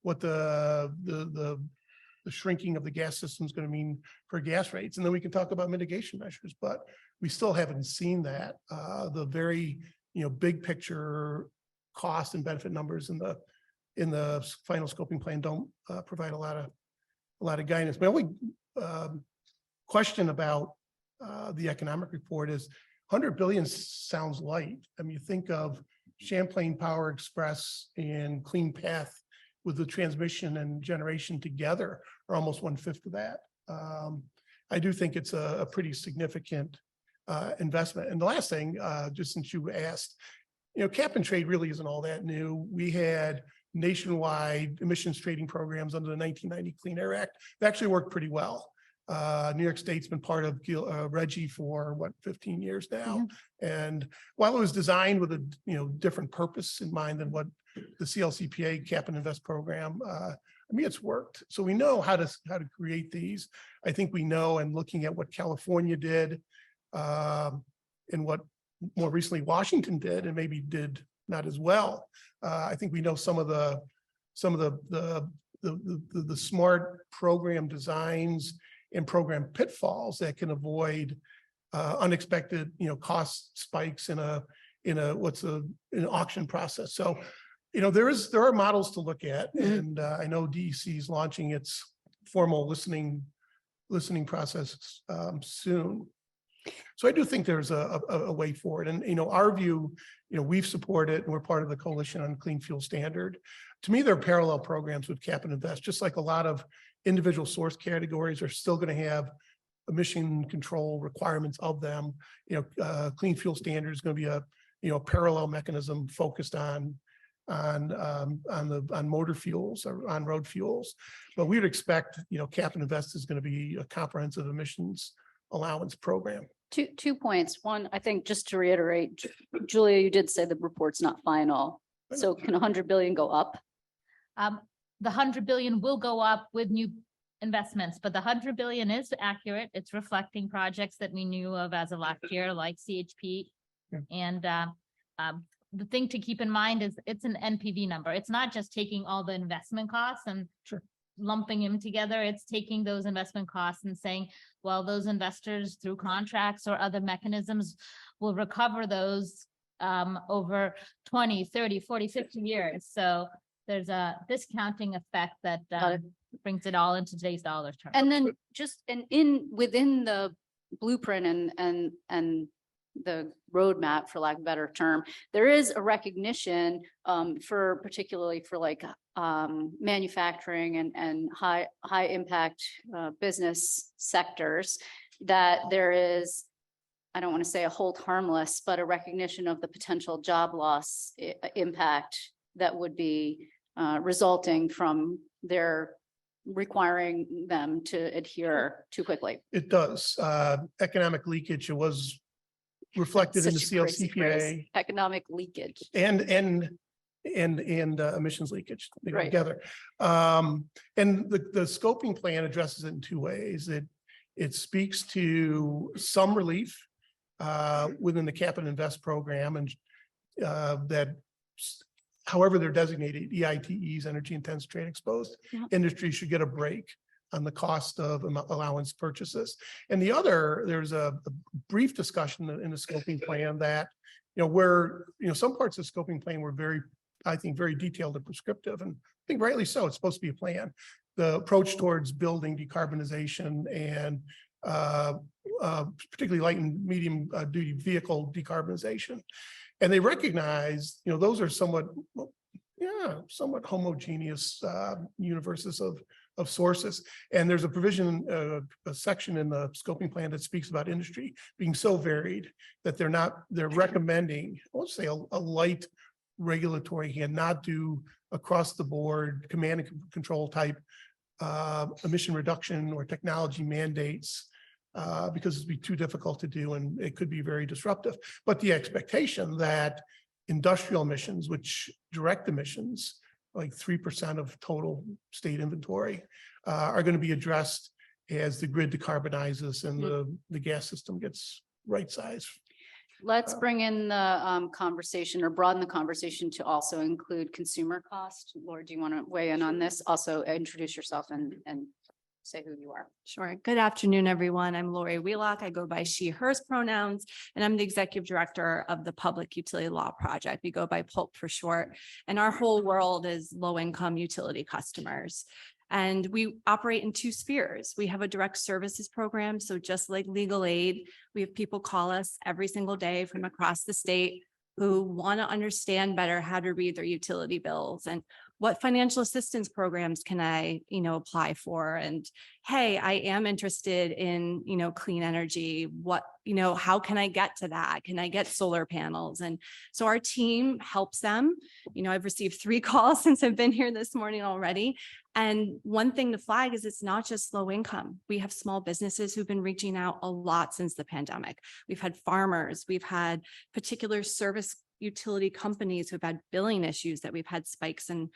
what the shrinking of the gas system is going to mean for gas rates. And then we can talk about mitigation measures, but we still haven't seen that. The very, big picture cost and benefit numbers in the final scoping plan don't provide a lot of guidance. My only question about the economic report is 100 billion sounds light. I mean, you think of Champlain Power Express and Clean Path with the transmission and generation together are almost 1/5 of that. I do think it's a pretty significant investment. And the last thing, just since you asked, cap and trade really isn't all that new. We had nationwide emissions trading programs under the 1990 Clean Air Act that actually worked pretty well. New York State's been part of Reggie for 15 years now. And while it was designed with a different purpose in mind than what the CLCPA Cap and Invest program, it's worked. So we know how to create these. I think we know, and looking at what California did, and what more recently Washington did, and maybe did not as well. I think we know some of the smart program designs and program pitfalls that can avoid unexpected, cost spikes in an auction process. So, there are models to look at, and I know DEC is launching its formal listening process soon. So I do think there's a way forward, and our view, we've supported, and we're part of the Coalition on Clean Fuel Standard. To me, there are parallel programs with Cap and Invest, just like a lot of individual source categories are still going to have emission control requirements of them. Clean Fuel Standard is going to be a parallel mechanism focused on motor fuels or on road fuels. But we would expect, Cap and Invest is going to be a comprehensive emissions allowance program. Two points. One, I think just to reiterate, Julia, you did say the report's not final. So can 100 billion go up? The 100 billion will go up with new investments, but the 100 billion is accurate. It's reflecting projects that we knew of as of last year, like CHP. Yeah. And the thing to keep in mind is it's an NPV number. It's not just taking all the investment costs and lumping them together. It's taking those investment costs and saying, well, those investors through contracts or other mechanisms will recover those over 20, 30, 40, 50 years. So there's a discounting effect that brings it all into today's dollar terms. And then just within the blueprint and the roadmap, for lack of a better term, there is a recognition particularly for like manufacturing and high impact business sectors, that there is, I don't want to say a hold harmless, but a recognition of the potential job loss impact that would be resulting from their requiring them to adhere too quickly. It does. Economic leakage, it was reflected in the Such a crazy phrase. CLCPA Economic leakage. and emissions leakage, they go Right. together. And the scoping plan addresses it in two ways. It speaks to some relief within the Cap and Invest program, and that however they're designated, EITEs, energy intensive trade exposed industries, should get a break on the cost of allowance purchases. And the other, there's a brief discussion in the scoping plan that, where, some parts of the scoping plan were very detailed and prescriptive, and I think rightly so. It's supposed to be a plan. The approach towards building decarbonization and particularly light and medium duty vehicle decarbonization. And they recognize, those are somewhat homogeneous universes of sources. And there's a provision, a section in the scoping plan that speaks about industry being so varied that they're recommending, let's say, a light regulatory hand, not do across the board command and control type emission reduction or technology mandates, because it'd be too difficult to do and it could be very disruptive. But the expectation that industrial emissions, which direct emissions, like 3% of total state inventory, are going to be addressed as the grid decarbonizes and the gas system gets right sized. Let's bring in the conversation, or broaden the conversation to also include consumer cost. Laura, do you want to weigh in on this? Also introduce yourself and say who you are. Sure. Good afternoon, everyone. I'm Lori Wheelock. I go by she, hers pronouns, and I'm the executive director of the Public Utility Law Project. We go by PULP for short, and our whole world is low-income utility customers. And we operate in two spheres. We have a direct services program. So just like legal aid, we have people call us every single day from across the state who want to understand better how to read their utility bills and what financial assistance programs can I, apply for? And hey, I am interested in, clean energy. What, how can I get to that? Can I get solar panels? And so our team helps them. I've received 3 calls since I've been here this morning already. And one thing to flag is it's not just low income. We have small businesses who've been reaching out a lot since the pandemic. We've had farmers, we've had particular service utility companies who've had billing issues that we've had spikes and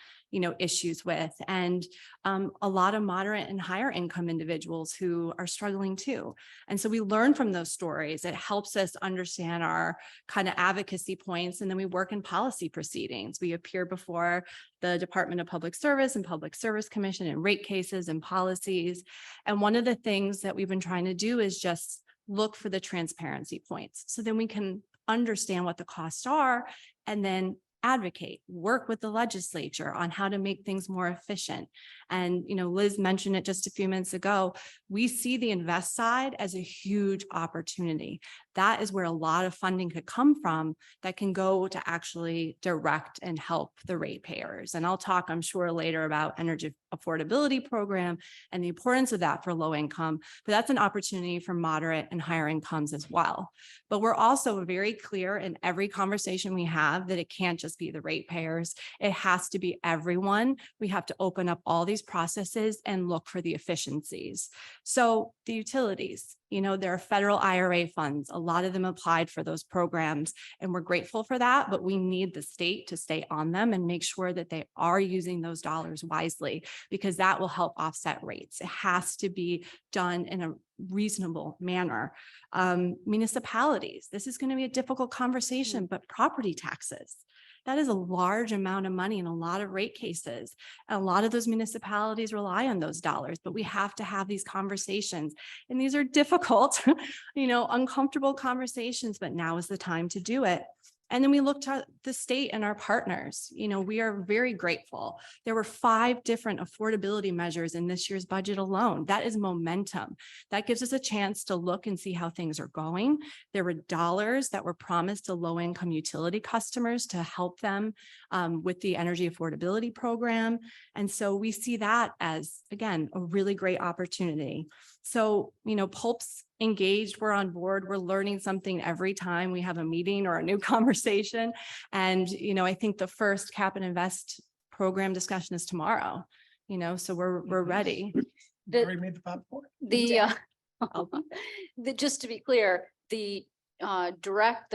issues with, and a lot of moderate and higher income individuals who are struggling too. And so we learn from those stories. It helps us understand our kind of advocacy points, and then we work in policy proceedings. We appear before the Department of Public Service and Public Service Commission in rate cases and policies. And one of the things that we've been trying to do is just look for the transparency points, so then we can understand what the costs are and then advocate, work with the legislature on how to make things more efficient. And, Liz mentioned it just a few minutes ago. We see the invest side as a huge opportunity. That is where a lot of funding could come from that can go to actually direct and help the ratepayers. And I'll talk, I'm sure, later about energy affordability program and the importance of that for low income, but that's an opportunity for moderate and higher incomes as well. But we're also very clear in every conversation we have that it can't just be the ratepayers. It has to be everyone. We have to open up all these processes and look for the efficiencies. So the utilities, there are federal IRA funds. A lot of them applied for those programs, and we're grateful for that, but we need the state to stay on them and make sure that they are using those dollars wisely, because that will help offset rates. It has to be done in a reasonable manner. Municipalities, this is going to be a difficult conversation, but property taxes. That is a large amount of money in a lot of rate cases. And a lot of those municipalities rely on those dollars, but we have to have these conversations. And these are difficult, uncomfortable conversations, but now is the time to do it. And then we looked at the state and our partners. We are very grateful. There were 5 different affordability measures in this year's budget alone. That is momentum. That gives us a chance to look and see how things are going. There were dollars that were promised to low-income utility customers to help them with the energy affordability program. And so we see that as, again, a really great opportunity. So, Pulp's engaged, we're on board, we're learning something every time we have a meeting or a new conversation. And, I think the first Cap and Invest program discussion is tomorrow, so we're ready. Already made the popcorn. Just to be clear, the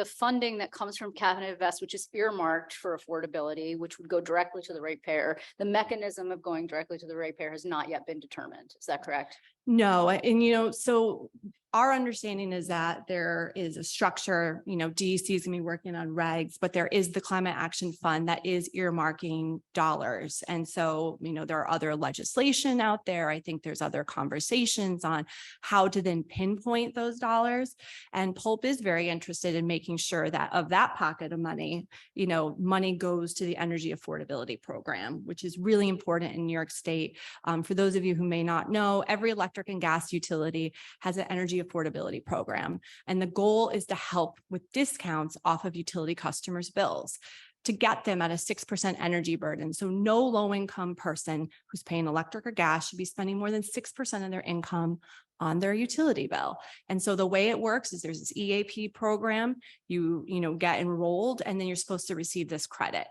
funding that comes from Cap and Invest, which is earmarked for affordability, which would go directly to the ratepayer, the mechanism of going directly to the ratepayer has not yet been determined. Is that correct? No, and so our understanding is that there is a structure, DEC is gonna be working on regs, but there is the Climate Action Fund that is earmarking dollars. And so, there are other legislation out there. I think there's other conversations on how to then pinpoint those dollars. And Pulp is very interested in making sure that of that pocket of money, money goes to the energy affordability program, which is really important in New York State. For those of you who may not know, every electric and gas utility has an energy affordability program. And the goal is to help with discounts off of utility customers' bills to get them at a 6% energy burden. So no low-income person who's paying electric or gas should be spending more than 6% of their income on their utility bill. And so the way it works is there's this EAP program, you get enrolled, and then you're supposed to receive this credit.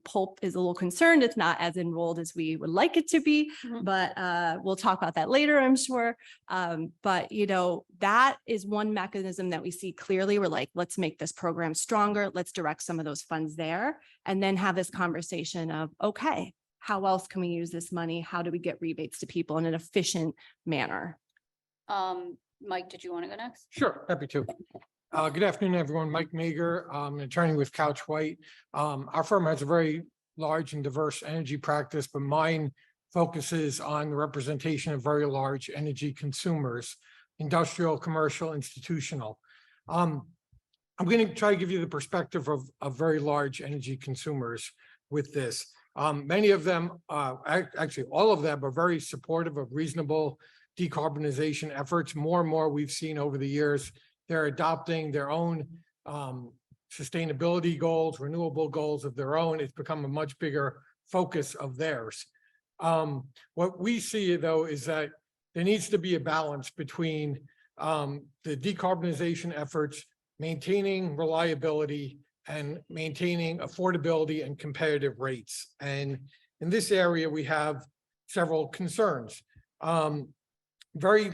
Pulp is a little concerned it's not as enrolled as we would like it to be, but we'll talk about that later, I'm sure. But that is one mechanism that we see clearly. We're like, let's make this program stronger. Let's direct some of those funds there, and then have this conversation of, okay, how else can we use this money? How do we get rebates to people in an efficient manner? Mike, did you want to go next? Sure, happy to. Good afternoon, everyone. Mike Mager, an attorney with Couch White. Our firm has a very large and diverse energy practice, but mine focuses on the representation of very large energy consumers, industrial, commercial, institutional. I'm going to try to give you the perspective of very large energy consumers with this. Many of them, actually all of them, are very supportive of reasonable decarbonization efforts. More and more we've seen over the years, they're adopting their own sustainability goals, renewable goals of their own. It's become a much bigger focus of theirs. What we see though is that there needs to be a balance between the decarbonization efforts, maintaining reliability and maintaining affordability and competitive rates. And in this area, we have several concerns. Very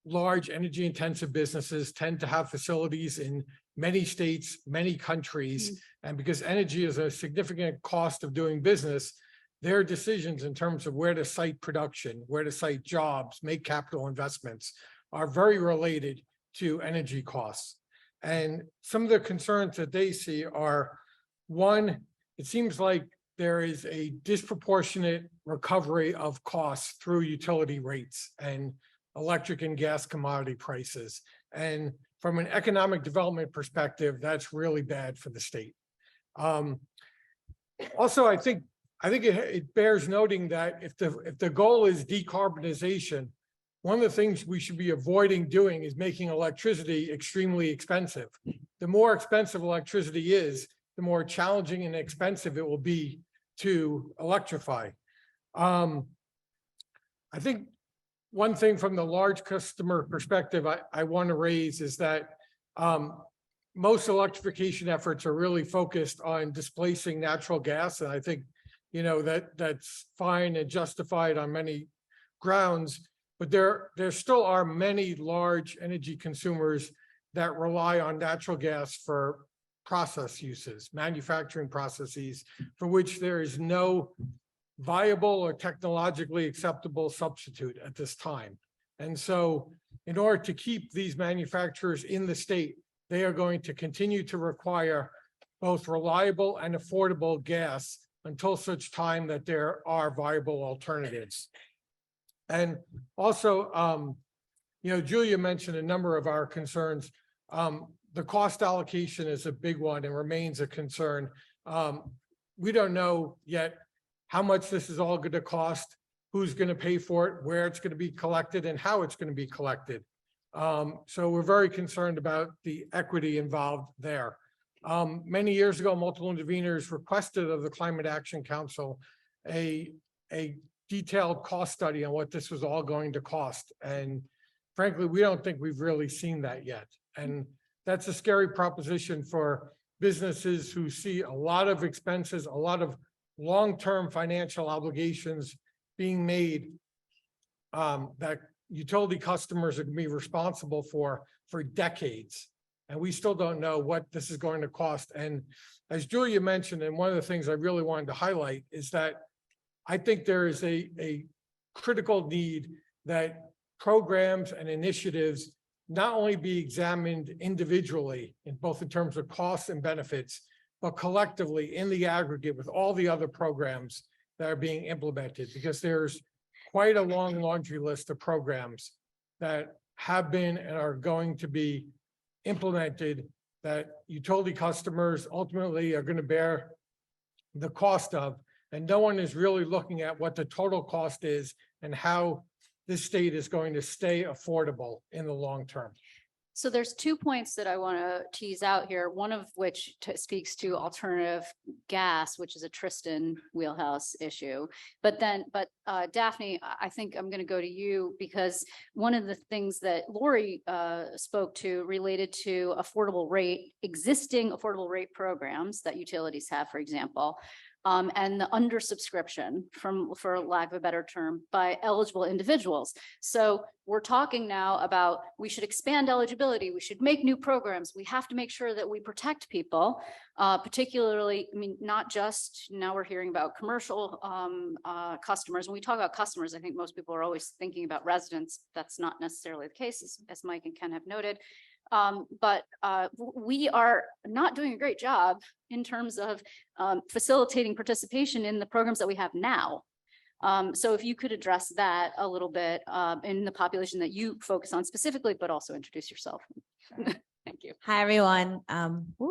large energy intensive businesses tend to have facilities in many states, many countries. And because energy is a significant cost of doing business, their decisions in terms of where to site production, where to site jobs, make capital investments are very related to energy costs. And some of the concerns that they see are, one, it seems like there is a disproportionate recovery of costs through utility rates and electric and gas commodity prices. And from an economic development perspective, that's really bad for the state. Also, I think it bears noting that if the goal is decarbonization, one of the things we should be avoiding doing is making electricity extremely expensive. The more expensive electricity is, the more challenging and expensive it will be to electrify. I think one thing from the large customer perspective I want to raise is that most electrification efforts are really focused on displacing natural gas. And I think, that's fine and justified on many grounds. But there still are many large energy consumers that rely on natural gas for process uses, manufacturing processes, for which there is no viable or technologically acceptable substitute at this time. And so in order to keep these manufacturers in the state, they are going to continue to require both reliable and affordable gas until such time that there are viable alternatives. And also, Julia mentioned a number of our concerns. The cost allocation is a big one and remains a concern. We don't know yet how much this is all going to cost, who's going to pay for it, where it's going to be collected, and how it's going to be collected. So we're very concerned about the equity involved there. Many years ago, multiple interveners requested of the Climate Action Council a detailed cost study on what this was all going to cost. And frankly, we don't think we've really seen that yet. And that's a scary proposition for businesses who see a lot of expenses, a lot of long-term financial obligations being made that utility customers are going to be responsible for decades. And we still don't know what this is going to cost. And as Julia mentioned, and one of the things I really wanted to highlight is that I think there is a critical need that programs and initiatives not only be examined individually in both in terms of costs and benefits, but collectively in the aggregate with all the other programs that are being implemented, because there's quite a long laundry list of programs that have been and are going to be implemented that utility customers ultimately are going to bear the cost of. And no one is really looking at what the total cost is and how this state is going to stay affordable in the long term. So there's 2 points that I want to tease out here, one of which speaks to alternative gas, which is a Tristan wheelhouse issue. But Daphne, I think I'm going to go to you, because one of the things that Lori spoke to related to existing affordable rate programs that utilities have, for example, and the undersubscription, for lack of a better term, by eligible individuals. So we're talking now about, we should expand eligibility, we should make new programs, we have to make sure that we protect people, particularly, not just, now we're hearing about commercial customers. When we talk about customers, I think most people are always thinking about residents. That's not necessarily the case, as Mike and Ken have noted. But we are not doing a great job in terms of facilitating participation in the programs that we have now. So if you could address that a little bit in the population that you focus on specifically, but also introduce yourself. Thank you. Hi, everyone.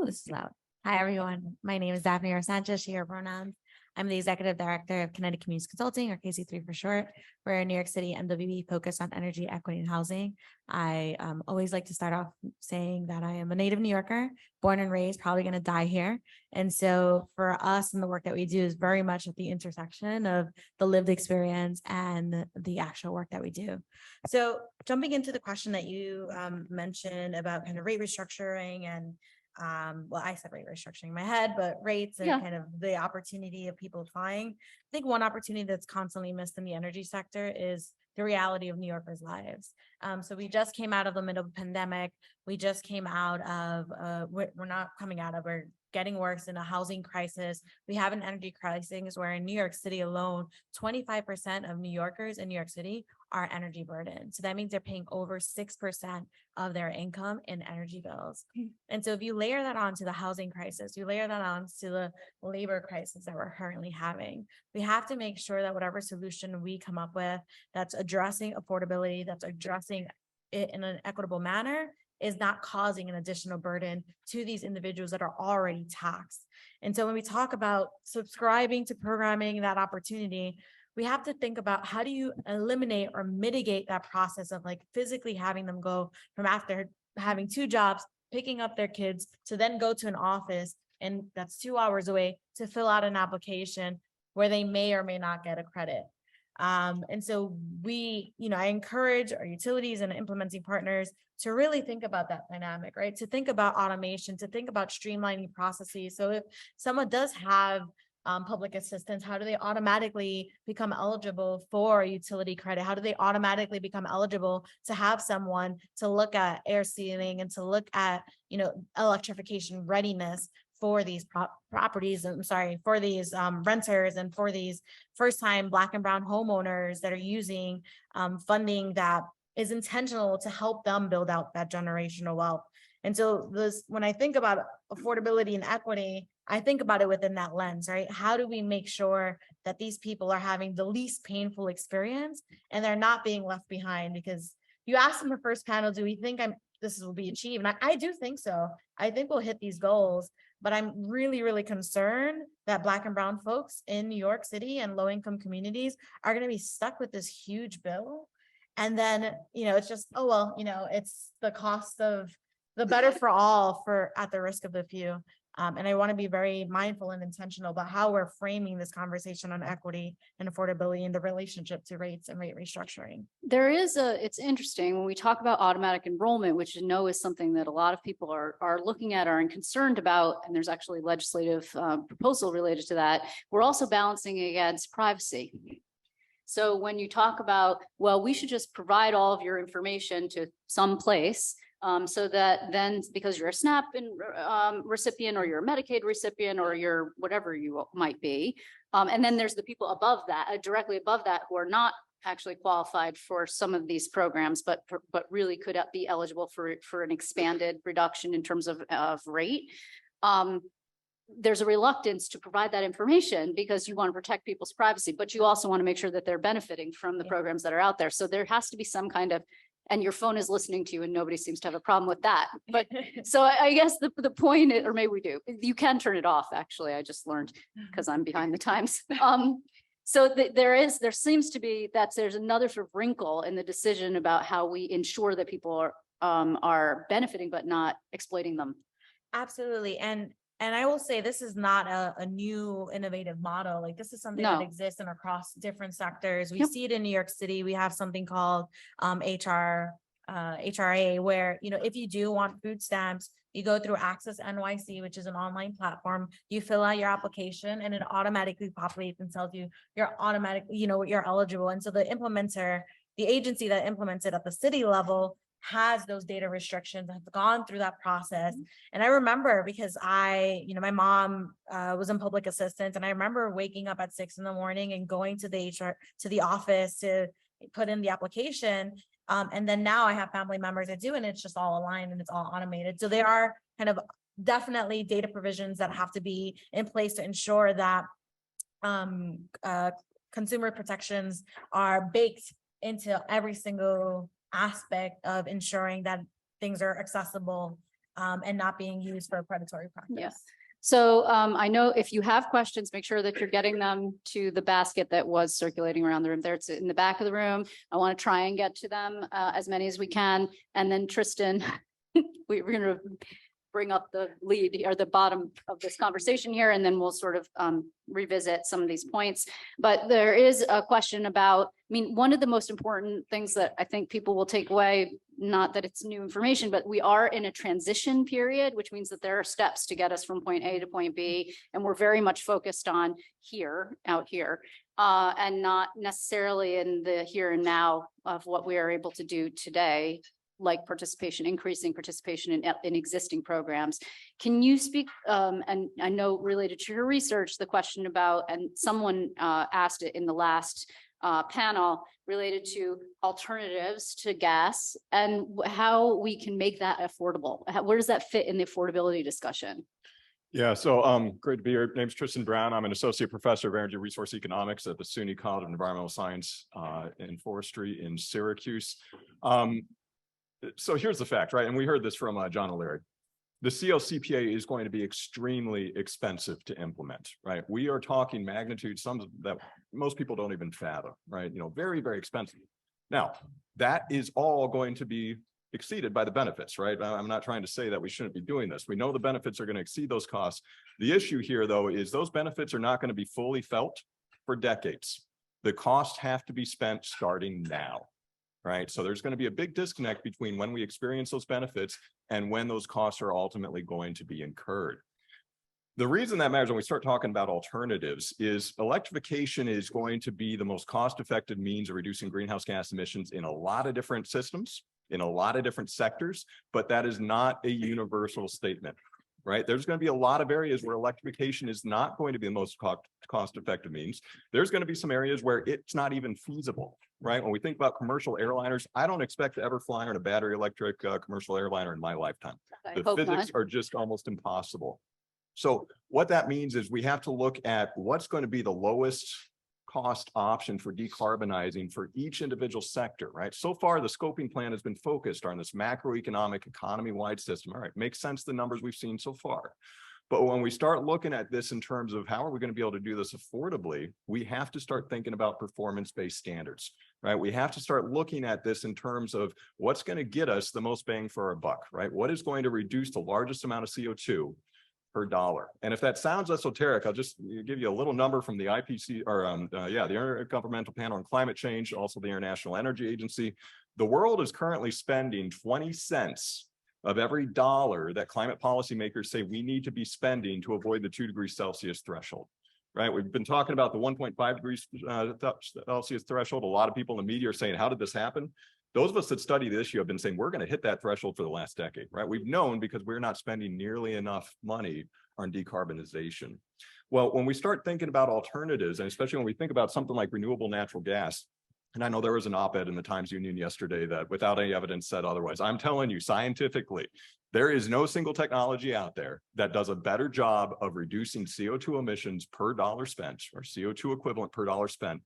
This is loud. Hi, everyone. My name is Daphne Sanchez, she, her pronouns. I'm the executive director of Kinetic Communities Consulting, or KC3 for short. We're a New York City MWB focused on energy, equity, and housing. I always like to start off saying that I am a native New Yorker, born and raised, probably going to die here. And so for us and the work that we do is very much at the intersection of the lived experience and the actual work that we do. So jumping into the question that you mentioned about kind of rate restructuring and well, I said rate restructuring in my head, but rates and kind of the opportunity of people applying. I think one opportunity that's constantly missed in the energy sector is the reality of New Yorkers' lives. So we just came out of the middle of the pandemic. We just came out of, we're not coming out of, we're getting worse in a housing crisis. We have an energy crisis where in New York City alone, 25% of New Yorkers in New York City are energy burdened. So that means they're paying over 6% of their income in energy bills. And so if you layer that onto the housing crisis, you layer that onto the labor crisis that we're currently having, we have to make sure that whatever solution we come up with that's addressing affordability, that's addressing it in an equitable manner, is not causing an additional burden to these individuals that are already taxed. And so when we talk about subscribing to programming that opportunity, we have to think about how do you eliminate or mitigate that process of like physically having them go from after having 2 jobs, picking up their kids to then go to an office, and that's 2 hours away to fill out an application where they may or may not get a credit. And so we, I encourage our utilities and implementing partners to really think about that dynamic, right? To think about automation, to think about streamlining processes. So if someone does have public assistance, how do they automatically become eligible for utility credit? How do they automatically become eligible to have someone to look at air sealing and to look at, electrification readiness for these properties, for these renters and for these first-time Black and brown homeowners that are using funding that is intentional to help them build out that generational wealth. And so when I think about affordability and equity, I think about it within that lens, right? How do we make sure that these people are having the least painful experience and they're not being left behind? Because you asked in the first panel, do we think this will be achieved? And I do think so. I think we'll hit these goals, but I'm really, really concerned that Black and brown folks in New York City and low-income communities are going to be stuck with this huge bill. And then, it's just, it's the cost of the better for all at the risk of the few. And I want to be very mindful and intentional about how we're framing this conversation on equity and affordability and the relationship to rates and rate restructuring. It's interesting when we talk about automatic enrollment, which I know is something that a lot of people are looking at and concerned about, and there's actually legislative proposal related to that. We're also balancing against privacy. So when you talk about, well, we should just provide all of your information to some place, so that then because you're a SNAP recipient or you're a Medicaid recipient or you're whatever you might be. And then there's the people above that, directly above that, who are not actually qualified for some of these programs, but really could be eligible for an expanded reduction in terms of rate. There's a reluctance to provide that information because you want to protect people's privacy, but you also want to make sure that they're benefiting from the programs that are out there. So there has to be some kind of, and your phone is listening to you and nobody seems to have a problem with that. But so I guess the point, or maybe we do, you can turn it off. Actually, I just learned because I'm behind the times. So there seems to be there's another sort of wrinkle in the decision about how we ensure that people are benefiting, but not exploiting them. Absolutely. And I will say this is not a new innovative model. Like this is something that exists and across different sectors. We see it in New York City. We have something called HRA, where, if you do want food stamps, you go through Access NYC, which is an online platform. You fill out your application and it automatically populates and tells you you're eligible. And so the agency that implements it at the city level has those data restrictions, have gone through that process. And I remember because my mom was in public assistance, and I remember waking up at 6 a.m. and going to the office to put in the application. And then now I have family members that do, and it's just all aligned and it's all automated. So there are kind of definitely data provisions that have to be in place to ensure that consumer protections are baked into every single aspect of ensuring that things are accessible and not being used for a predatory practice. Yes. So I know if you have questions, make sure that you're getting them to the basket that was circulating around the room there. It's in the back of the room. I want to try and get to them as many as we can. And then Tristan, we're going to bring up the lead or the bottom of this conversation here, and then we'll sort of revisit some of these points. But there is a question about, I mean, one of the most important things that I think people will take away, not that it's new information, but we are in a transition period, which means that there are steps to get us from point A to point B. And we're very much focused on out here, and not necessarily in the here and now of what we are able to do today, like increasing participation in existing programs. Can you speak, and I know related to your research, the question about, and someone asked it in the last panel, related to alternatives to gas and how we can make that affordable. Where does that fit in the affordability discussion? Yeah, so great to be here. Name's Tristan Brown. I'm an associate professor of energy resource economics at the SUNY College of Environmental Science and Forestry in Syracuse. So here's the fact, right? And we heard this from John O'Leary. The CLCPA is going to be extremely expensive to implement, right? We are talking magnitude sums that most people don't even fathom, right? You know, very, very expensive. Now, that is all going to be exceeded by the benefits, right? I'm not trying to say that we shouldn't be doing this. We know the benefits are going to exceed those costs. The issue here, though, is those benefits are not going to be fully felt for decades. The costs have to be spent starting now. Right. So there's going to be a big disconnect between when we experience those benefits and when those costs are ultimately going to be incurred. The reason that matters when we start talking about alternatives is electrification is going to be the most cost-effective means of reducing greenhouse gas emissions in a lot of different systems, in a lot of different sectors, but that is not a universal statement. Right? There's going to be a lot of areas where electrification is not going to be the most cost-effective means. There's going to be some areas where it's not even feasible, right? When we think about commercial airliners, I don't expect to ever fly on a battery electric commercial airliner in my lifetime. The physics are just almost impossible. So what that means is we have to look at what's going to be the lowest cost option for decarbonizing for each individual sector, right? So far, the scoping plan has been focused on this macroeconomic economy-wide system. All right, makes sense, the numbers we've seen so far. But when we start looking at this in terms of how are we going to be able to do this affordably, we have to start thinking about performance-based standards, right? We have to start looking at this in terms of what's going to get us the most bang for our buck, right? What is going to reduce the largest amount of CO2 per dollar? And if that sounds esoteric, I'll just give you a little number from the IPC, or the Intergovernmental Panel on Climate Change, also the International Energy Agency. The world is currently spending 20 cents of every dollar that climate policymakers say we need to be spending to avoid the 2 degrees Celsius threshold, right? We've been talking about the 1.5 degrees Celsius threshold. A lot of people in the media are saying, how did this happen? Those of us that study the issue have been saying we're going to hit that threshold for the last decade, right? We've known because we're not spending nearly enough money on decarbonization. Well, when we start thinking about alternatives, and especially when we think about something like renewable natural gas, and I know there was an op-ed in the Times Union yesterday that without any evidence said otherwise. I'm telling you, scientifically, there is no single technology out there that does a better job of reducing CO2 emissions per dollar spent, or CO2 equivalent per dollar spent,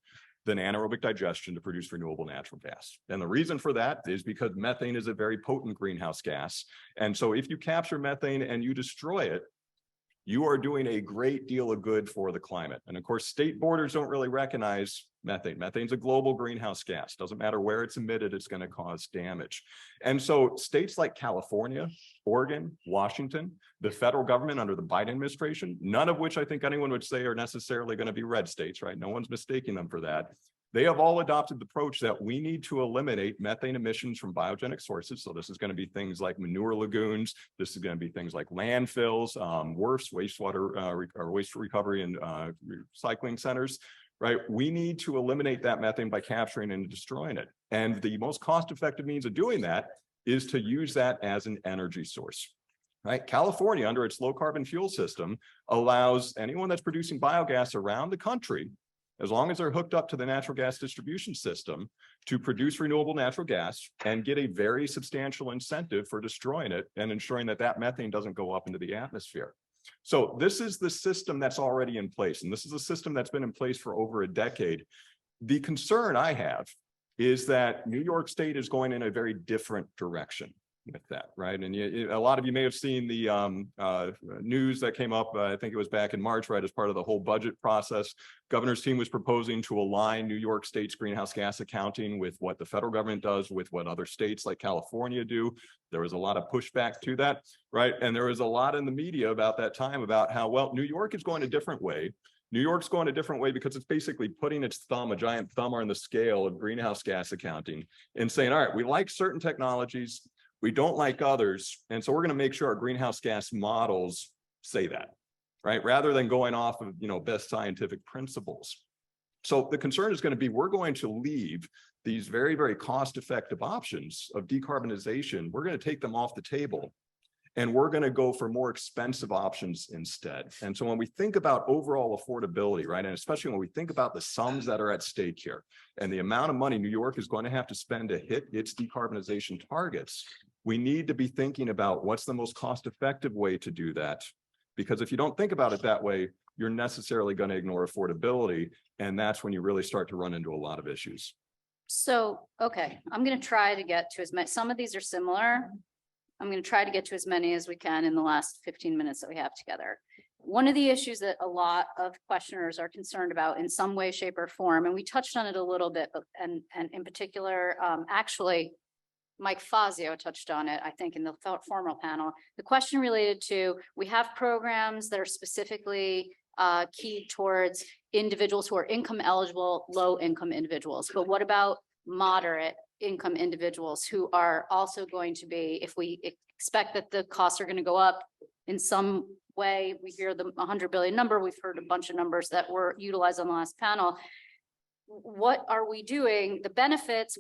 than anaerobic digestion to produce renewable natural gas. And the reason for that is because methane is a very potent greenhouse gas. And so if you capture methane and you destroy it, you are doing a great deal of good for the climate. And of course, state borders don't really recognize methane. Methane's a global greenhouse gas. Doesn't matter where it's emitted, it's going to cause damage. And so states like California, Oregon, Washington, the federal government under the Biden administration, none of which I think anyone would say are necessarily going to be red states, right? No one's mistaking them for that. They have all adopted the approach that we need to eliminate methane emissions from biogenic sources. So this is going to be things like manure lagoons. This is going to be things like landfills, WRFs, wastewater or waste recovery and recycling centers, right? We need to eliminate that methane by capturing and destroying it. And the most cost-effective means of doing that is to use that as an energy source. Right? California, under its low carbon fuel system, allows anyone that's producing biogas around the country, as long as they're hooked up to the natural gas distribution system, to produce renewable natural gas and get a very substantial incentive for destroying it and ensuring that that methane doesn't go up into the atmosphere. So this is the system that's already in place. And this is a system that's been in place for over a decade. The concern I have is that New York State is going in a very different direction. with that, right? And a lot of you may have seen the news that came up, I think it was back in March, right, as part of the whole budget process. Governor's team was proposing to align New York State's greenhouse gas accounting with what the federal government does, with what other states like California do. There was a lot of pushback to that, right? And there was a lot in the media about that time about how, well, New York is going a different way. New York's going a different way because it's basically putting its thumb, a giant thumb on the scale of greenhouse gas accounting and saying, all right, we like certain technologies, we don't like others. And so we're going to make sure our greenhouse gas models say that, right? Rather than going off of, best scientific principles. So the concern is going to be, we're going to leave these very, very cost-effective options of decarbonization. We're going to take them off the table. And we're going to go for more expensive options instead. And so when we think about overall affordability, right, and especially when we think about the sums that are at stake here and the amount of money New York is going to have to spend to hit its decarbonization targets, we need to be thinking about what's the most cost-effective way to do that. Because if you don't think about it that way, you're necessarily going to ignore affordability. And that's when you really start to run into a lot of issues. So, okay, I'm going to try to get to as many, some of these are similar. I'm going to try to get to as many as we can in the last 15 minutes that we have together. One of the issues that a lot of questioners are concerned about in some way, shape, or form, and we touched on it a little bit, but and in particular, actually, Mike Fazio touched on it, I think, in the formal panel. The question related to, we have programs that are specifically keyed towards individuals who are income eligible, low income individuals. But what about moderate income individuals who are also going to be, if we expect that the costs are going to go up in some way, we hear the 100 billion number, we've heard a bunch of numbers that were utilized on the last panel. What are we doing? The benefits,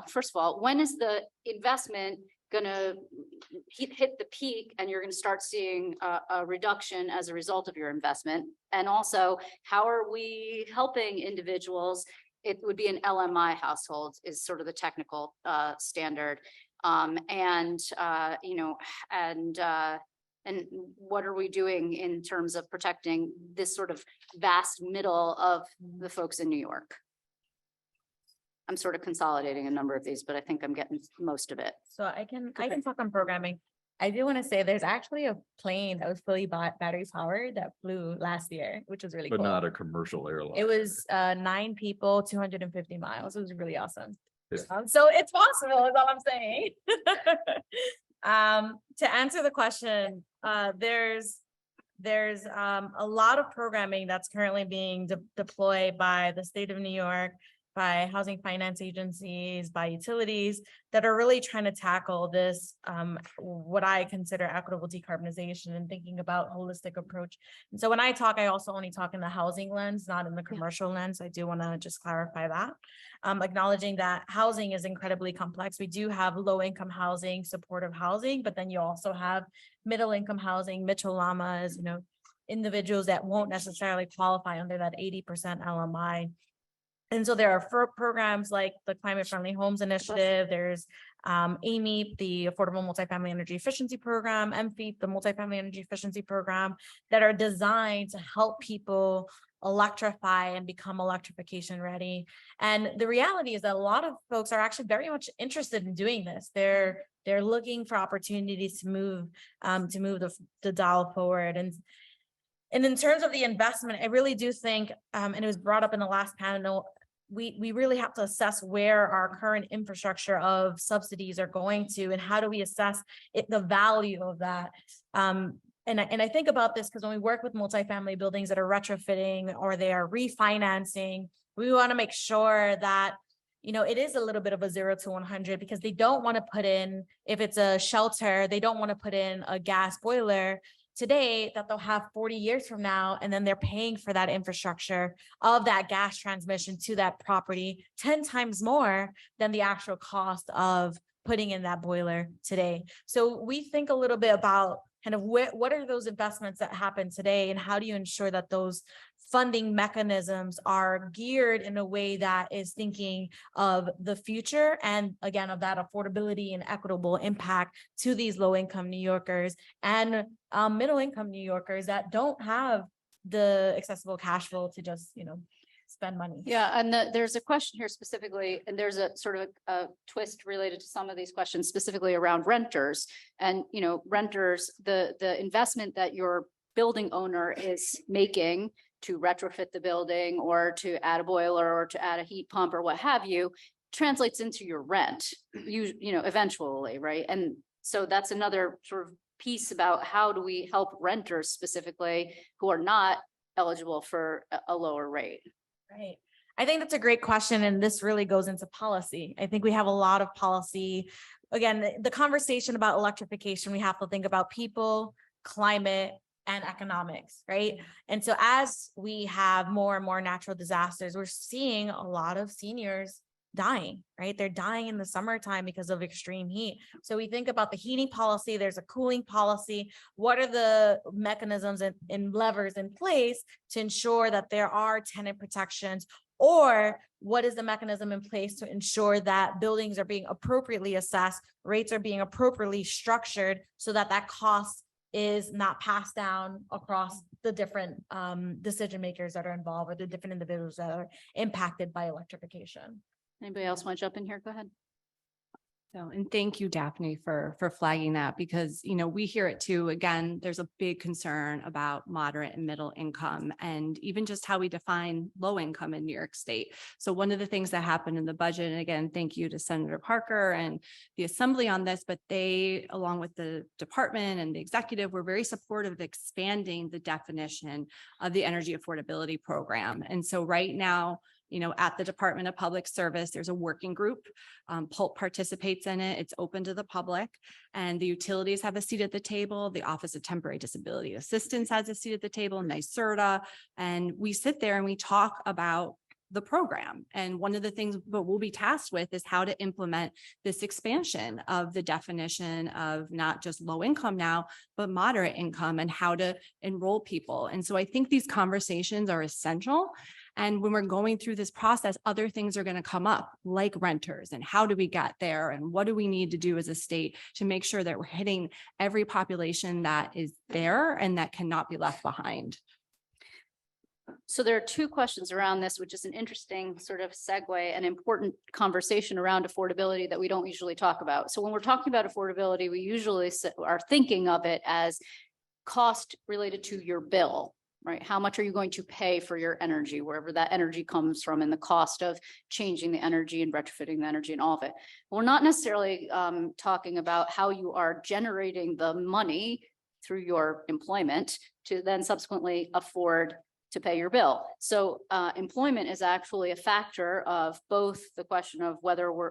first of all, when is the investment going to hit the peak and you're going to start seeing a reduction as a result of your investment? And also, how are we helping individuals? It would be an LMI household is sort of the technical standard. And what are we doing in terms of protecting this sort of vast middle of the folks in New York? I'm sort of consolidating a number of these, but I think I'm getting most of it. So I can talk on programming. I do want to say there's actually a plane that was fully battery powered that flew last year, which was really cool. But not a commercial airline. It was 9 people, 250 miles. It was really awesome. Yeah. So it's possible is all I'm saying. To answer the question, there's a lot of programming that's currently being deployed by the state of New York, by housing finance agencies, by utilities that are really trying to tackle this, what I consider equitable decarbonization and thinking about holistic approach. And so when I talk, I also only talk in the housing lens, not in the commercial lens. I do want to just clarify that, acknowledging that housing is incredibly complex. We do have low income housing, supportive housing, but then you also have middle income housing, Mitchell Lamas, individuals that won't necessarily qualify under that 80% LMI. And so there are programs like the Climate Friendly Homes Initiative. There's AMEP, the Affordable Multifamily Energy Efficiency Program, MFEP, the Multifamily Energy Efficiency Program, that are designed to help people electrify and become electrification ready. And the reality is that a lot of folks are actually very much interested in doing this. They're looking for opportunities to move the dial forward. And in terms of the investment, I really do think, and it was brought up in the last panel, we really have to assess where our current infrastructure of subsidies are going to, and how do we assess the value of that. And I think about this because when we work with multifamily buildings that are retrofitting or they are refinancing, we want to make sure that it is a little bit of a 0 to 100, because they don't want to put in, if it's a shelter, they don't want to put in a gas boiler today that they'll have 40 years from now, and then they're paying for that infrastructure of that gas transmission to that property 10 times more than the actual cost of putting in that boiler today. So we think a little bit about kind of what are those investments that happen today, and how do you ensure that those funding mechanisms are geared in a way that is thinking of the future, and again, of that affordability and equitable impact to these low-income New Yorkers and middle-income New Yorkers that don't have the accessible cash flow to just, spend money. Yeah, and there's a question here specifically, and there's a sort of a twist related to some of these questions specifically around renters. And, you know, renters, the investment that your building owner is making to retrofit the building or to add a boiler or to add a heat pump or what have you, translates into your rent, you know, eventually, right? And so that's another sort of piece about how do we help renters specifically who are not eligible for a lower rate. Right. I think that's a great question. And this really goes into policy. I think we have a lot of policy. Again, the conversation about electrification, we have to think about people, climate, and economics, right? And so as we have more and more natural disasters, we're seeing a lot of seniors dying, right? They're dying in the summertime because of extreme heat. So we think about the heating policy, there's a cooling policy. What are the mechanisms and levers in place to ensure that there are tenant protections? Or what is the mechanism in place to ensure that buildings are being appropriately assessed, rates are being appropriately structured so that that cost is not passed down across the different decision makers that are involved or the different individuals that are impacted by electrification. Anybody else want to jump in here? Go ahead. So, and thank you, Daphne, for flagging that, because, you know, we hear it too. Again, there's a big concern about moderate and middle income and even just how we define low income in New York State. So one of the things that happened in the budget, and again, thank you to Senator Parker and the Assembly on this, but they, along with the department and the executive, were very supportive of expanding the definition of the energy affordability program. And so right now, you know, at the Department of Public Service, there's a working group. PULP participates in it. It's open to the public, and the utilities have a seat at the table. The Office of Temporary Disability Assistance has a seat at the table, NYSERDA, and we sit there and we talk about the program. And one of the things that we'll be tasked with is how to implement this expansion of the definition of not just low income now, but moderate income, and how to enroll people. And so I think these conversations are essential. And when we're going through this process, other things are going to come up, like renters, and how do we get there, and what do we need to do as a state to make sure that we're hitting every population that is there and that cannot be left behind. So there are two questions around this, which is an interesting sort of segue and important conversation around affordability that we don't usually talk about. So when we're talking about affordability, we usually are thinking of it as cost related to your bill, right? How much are you going to pay for your energy, wherever that energy comes from, and the cost of changing the energy and retrofitting the energy and all of it. We're not necessarily talking about how you are generating the money through your employment to then subsequently afford to pay your bill. So employment is actually a factor of both the question of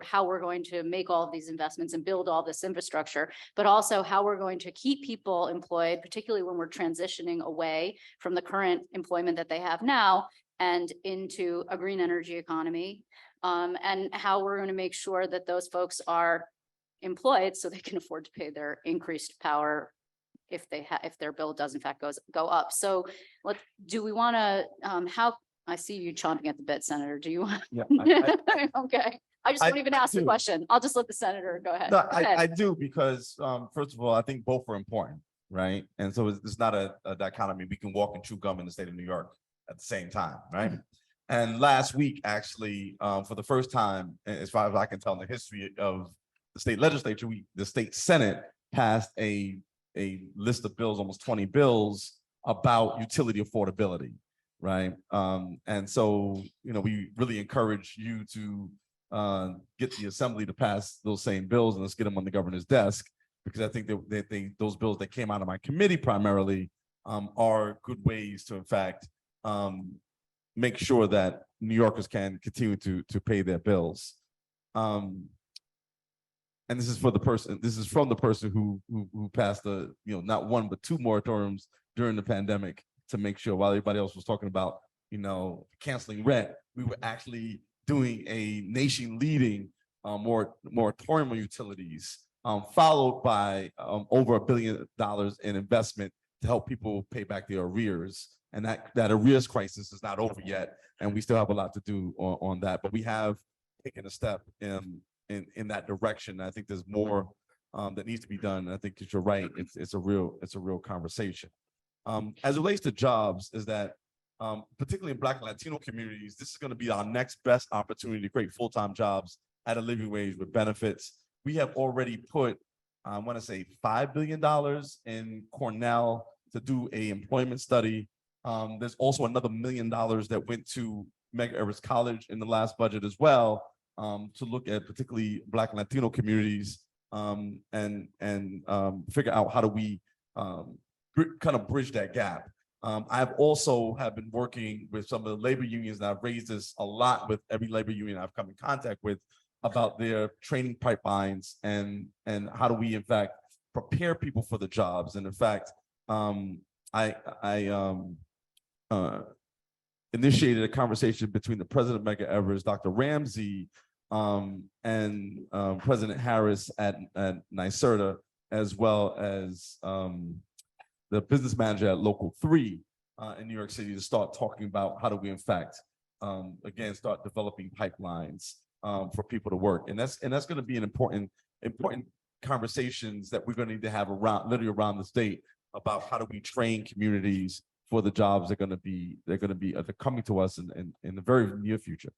how we're going to make all of these investments and build all this infrastructure, but also how we're going to keep people employed, particularly when we're transitioning away from the current employment that they have now and into a green energy economy, and how we're going to make sure that those folks are employed so they can afford to pay their increased power if their bill does in fact go up. So do we want to, I see you chomping at the bit, Senator. Do you want? Yeah, Okay. I just won't even ask the question. I'll just let the Senator go ahead. No, Go ahead. I do, because first of all, I think both are important, right? And so it's not a dichotomy. We can walk and chew gum in the state of New York at the same time, right? And last week, actually, for the first time, as far as I can tell in the history of the state legislature, the state Senate passed a list of bills, almost 20 bills about utility affordability, right? And so, you know, we really encourage you to get the Assembly to pass those same bills, and let's get them on the governor's desk, because I think that those bills that came out of my committee primarily are good ways to, in fact, make sure that New Yorkers can continue to pay their bills. And this is from the person who passed not one, but two moratoriums during the pandemic to make sure, while everybody else was talking about, canceling rent, we were actually doing a nation leading moratorium on utilities, followed by over $1 billion in investment to help people pay back their arrears. And that arrears crisis is not over yet, and we still have a lot to do on that. But we have taken a step in that direction. I think there's more that needs to be done. And I think that you're right. It's a real conversation. As it relates to jobs, is that particularly in Black and Latino communities, this is going to be our next best opportunity to create full-time jobs at a living wage with benefits. We have already put, I want to say $5 billion in Cornell to do a employment study. There's also another $1 million that went to Medgar Evers College in the last budget as well, to look at particularly Black and Latino communities, and figure out how do we kind of bridge that gap. I've also have been working with some of the labor unions, and I've raised this a lot with every labor union I've come in contact with about their training pipelines and how do we in fact prepare people for the jobs. And in fact, I initiated a conversation between the president of Medgar Evers, Dr. Ramsey, and President Harris at NYSERDA, as well as the business manager at Local 3 in New York City, to start talking about how do we in fact, again, start developing pipelines for people to work. And that's going to be an important conversations that we're going to need to have literally around the state about how do we train communities for the jobs they're coming to us in the very near future.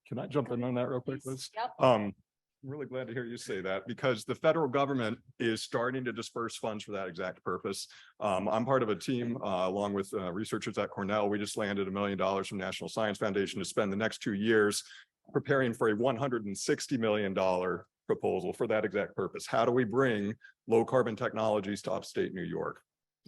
Can I jump in on that real quick, Liz? Yep. I'm really glad to hear you say that, because the federal government is starting to disperse funds for that exact purpose. I'm part of a team along with researchers at Cornell. We just landed $1 million from National Science Foundation to spend the next 2 years preparing for a $160 million proposal for that exact purpose. How do we bring low carbon technologies to upstate New York?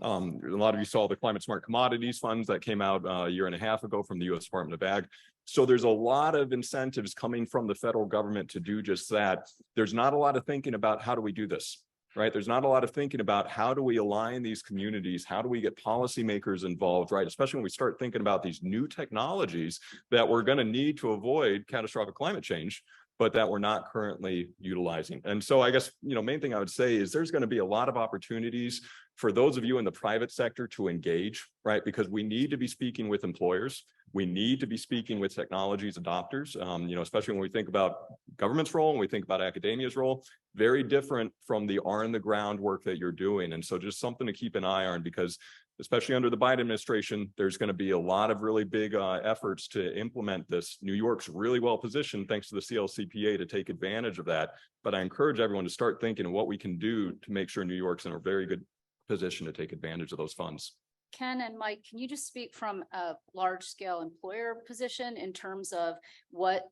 A lot of you saw the Climate Smart Commodities funds that came out a year and a half ago from the U.S. Department of Ag. So there's a lot of incentives coming from the federal government to do just that. There's not a lot of thinking about how do we do this, right? There's not a lot of thinking about how do we align these communities? How do we get policymakers involved, right? Especially when we start thinking about these new technologies that we're going to need to avoid catastrophic climate change, but that we're not currently utilizing. And so I guess, main thing I would say is there's going to be a lot of opportunities for those of you in the private sector to engage, right? Because we need to be speaking with employers. We need to be speaking with technologies adopters, especially when we think about government's role and we think about academia's role, very different from the on the ground work that you're doing. And so just something to keep an eye on, because especially under the Biden administration, there's going to be a lot of really big efforts to implement this. New York's really well positioned, thanks to the CLCPA, to take advantage of that. But I encourage everyone to start thinking of what we can do to make sure New York's in a very good position to take advantage of those funds. Ken and Mike, can you just speak from a large scale employer position in terms of what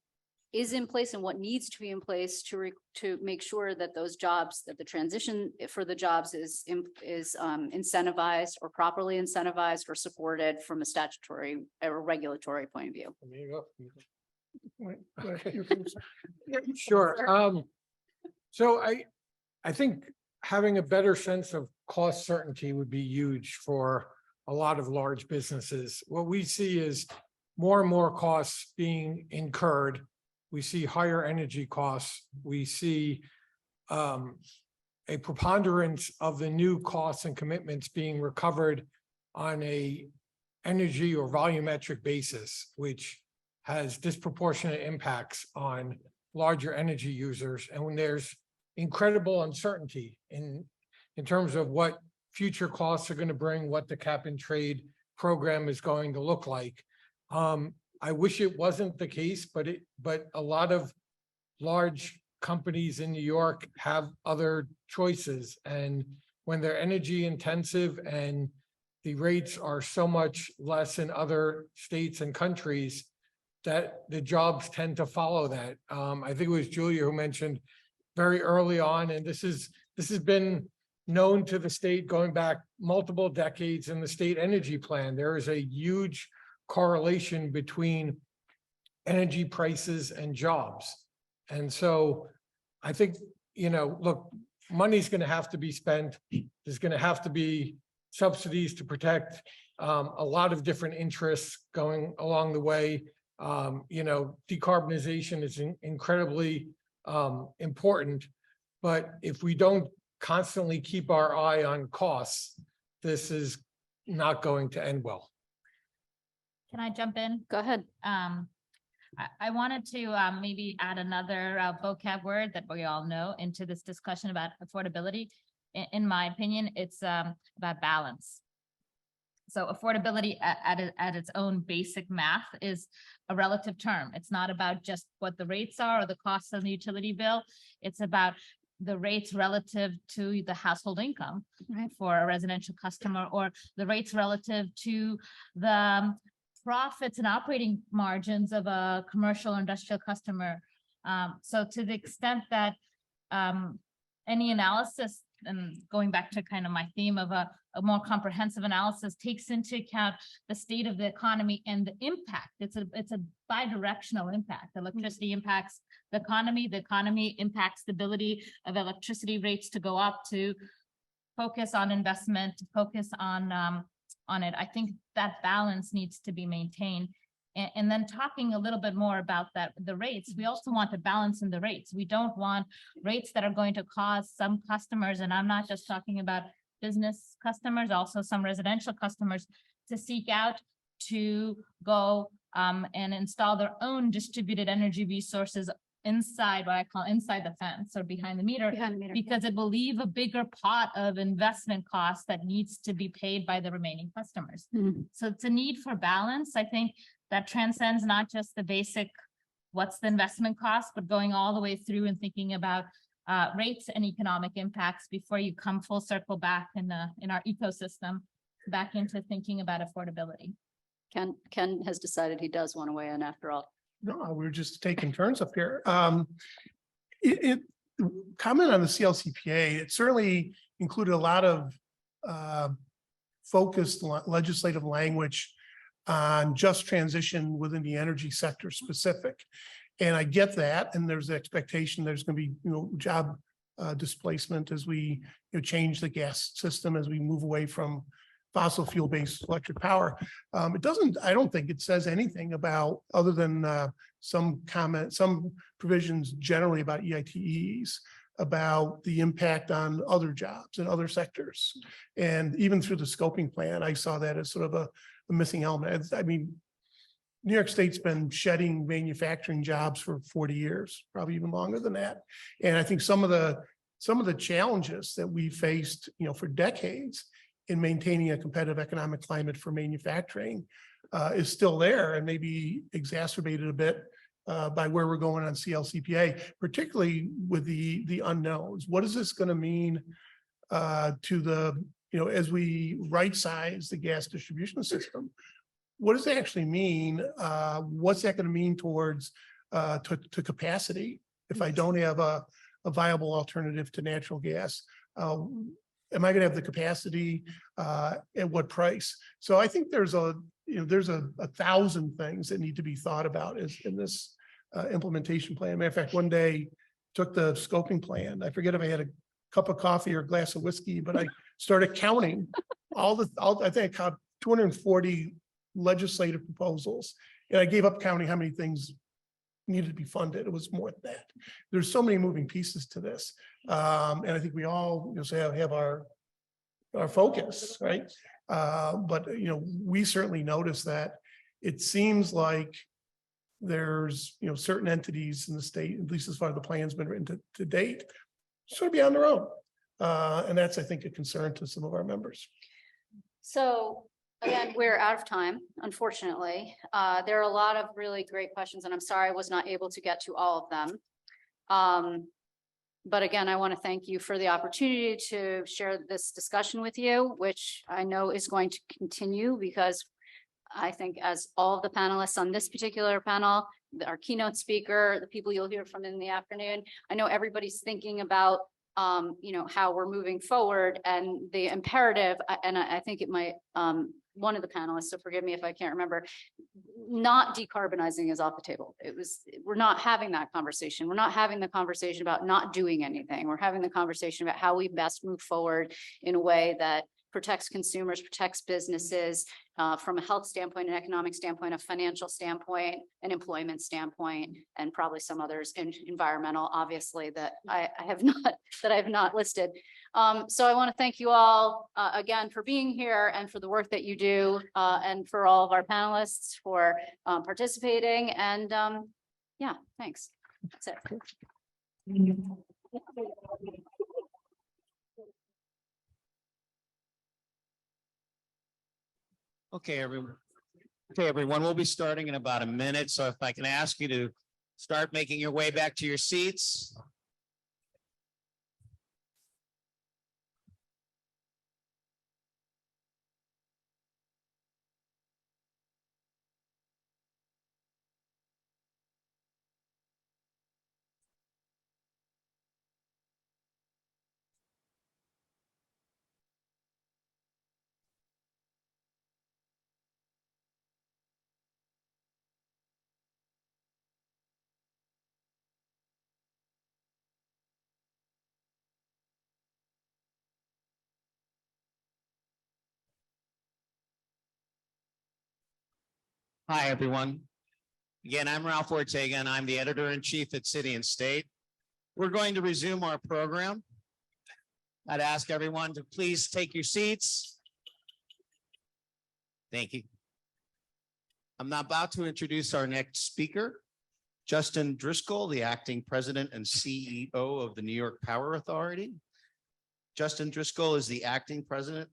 is in place and what needs to be in place to make sure that those jobs, that the transition for the jobs is incentivized or properly incentivized or supported from a statutory or regulatory point of view? There you go. Okay. Sure. So I think having a better sense of cost certainty would be huge for a lot of large businesses. What we see is more and more costs being incurred. We see higher energy costs. We see a preponderance of the new costs and commitments being recovered on a energy or volumetric basis, which has disproportionate impacts on larger energy users. And when there's incredible uncertainty in terms of what future costs are going to bring, what the cap and trade program is going to look like. I wish it wasn't the case, but a lot of large companies in New York have other choices. And when they're energy intensive and the rates are so much less in other states and countries, that the jobs tend to follow that. I think it was Julia who mentioned very early on, and this has been known to the state going back multiple decades in the state energy plan. There is a huge correlation between energy prices and jobs. And so I think, look, money's going to have to be spent. There's going to have to be subsidies to protect a lot of different interests going along the way. Decarbonization is incredibly important, but if we don't constantly keep our eye on costs, this is not going to end well. Can I jump in? Go ahead. I wanted to maybe add another vocab word that we all know into this discussion about affordability. In my opinion, it's about balance. So affordability at its own basic math is a relative term. It's not about just what the rates are or the cost of the utility bill. It's about the rates relative to the household income, right, for a residential customer, or the rates relative to the profits and operating margins of a commercial or industrial customer. So to the extent that any analysis, and going back to kind of my theme of a more comprehensive analysis, takes into account the state of the economy and the impact. It's a bi-directional impact. Electricity impacts the economy impacts the ability of electricity rates to go up, to focus on investment, to focus on it. I think that balance needs to be maintained. And then talking a little bit more about the rates, we also want a balance in the rates. We don't want rates that are going to cause some customers, and I'm not just talking about business customers, also some residential customers, to seek out to go and install their own distributed energy resources inside what I call inside the fence or behind the meter, because it will leave a bigger pot of investment costs that needs to be paid by the remaining customers. So it's a need for balance. I think that transcends not just the basic, what's the investment cost, but going all the way through and thinking about rates and economic impacts before you come full circle back in our ecosystem, back into thinking about affordability. Ken has decided he does want to weigh in after all. No, we're just taking turns up here. Comment on the CLCPA, it certainly included a lot of focused legislative language on just transition within the energy sector specific. And I get that. And there's the expectation there's going to be, job displacement as we change the gas system, as we move away from fossil fuel based electric power. I don't think it says anything about, other than some provisions generally about EITEs, about the impact on other jobs and other sectors. And even through the scoping plan, I saw that as sort of a missing element. I mean, New York State's been shedding manufacturing jobs for 40 years, probably even longer than that. And I think some of the challenges that we faced, for decades in maintaining a competitive economic climate for manufacturing is still there, and maybe exacerbated a bit by where we're going on CLCPA, particularly with the unknowns. What is this going to mean to the, as we right size the gas distribution system? What does that actually mean? What's that going to mean towards to capacity if I don't have a viable alternative to natural gas? Am I going to have the capacity at what price? So I think there's a 1,000 things that need to be thought about in this implementation plan. Matter of fact, one day took the scoping plan. I forget if I had a cup of coffee or a glass of whiskey, but I started counting I think I counted 240 legislative proposals, and I gave up counting how many things needed to be funded. It was more than that. There's so many moving pieces to this, and I think we all have our focus, right? But we certainly notice that it seems like there's certain entities in the state, at least as far as the plan's been written to date, sort of be on their own, and that's, I think, a concern to some of our members. So again, we're out of time, unfortunately. There are a lot of really great questions, and I'm sorry I was not able to get to all of them. But again, I want to thank you for the opportunity to share this discussion with you, which I know is going to continue, because I think, as all of the panelists on this particular panel, our keynote speaker, the people you'll hear from in the afternoon, I know everybody's thinking about how we're moving forward, and the imperative, and I think it might, one of the panelists, so forgive me if I can't remember, not decarbonizing is off the table. We're not having that conversation. We're not having the conversation about not doing anything. We're having the conversation about how we best move forward in a way that protects consumers, protects businesses, from a health standpoint, an economic standpoint, a financial standpoint, an employment standpoint, and probably some others, in environmental, obviously, that I have not listed. So I want to thank you all again for being here, and for the work that you do, and for all of our panelists for participating. And yeah, thanks. That's it. Okay, everyone. Okay, everyone, we'll be starting in about a minute. So if I can ask you to start making your way back to your seats. Hi, everyone. Again, I'm Ralph Ortega, and I'm the editor-in-chief at City and State. We're going to resume our program. I'd ask everyone to please take your seats. Thank you. I'm now about to introduce our next speaker, Justin Driscoll, the acting president and CEO of the New York Power Authority. Justin Driscoll is the acting president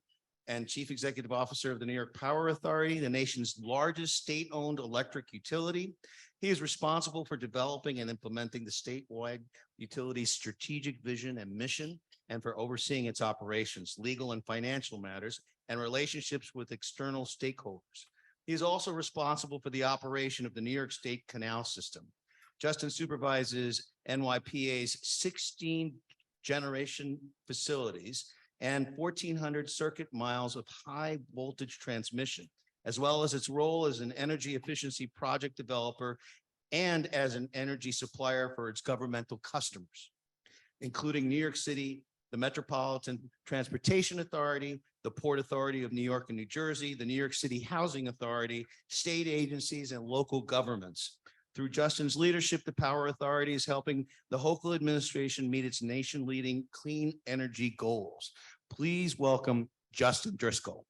and chief executive officer of the New York Power Authority, the nation's largest state-owned electric utility. He is responsible for developing and implementing the statewide utility's strategic vision and mission, and for overseeing its operations, legal and financial matters, and relationships with external stakeholders. He is also responsible for the operation of the New York State Canal System. Justin supervises NYPA's 16 generation facilities and 1,400 circuit miles of high voltage transmission, as well as its role as an energy efficiency project developer and as an energy supplier for its governmental customers, including New York City, the Metropolitan Transportation Authority, the Port Authority of New York and New Jersey, the New York City Housing Authority, state agencies, and local governments. Through Justin's leadership, the Power Authority is helping the Hochul administration meet its nation-leading clean energy goals. Please welcome Justin Driscoll.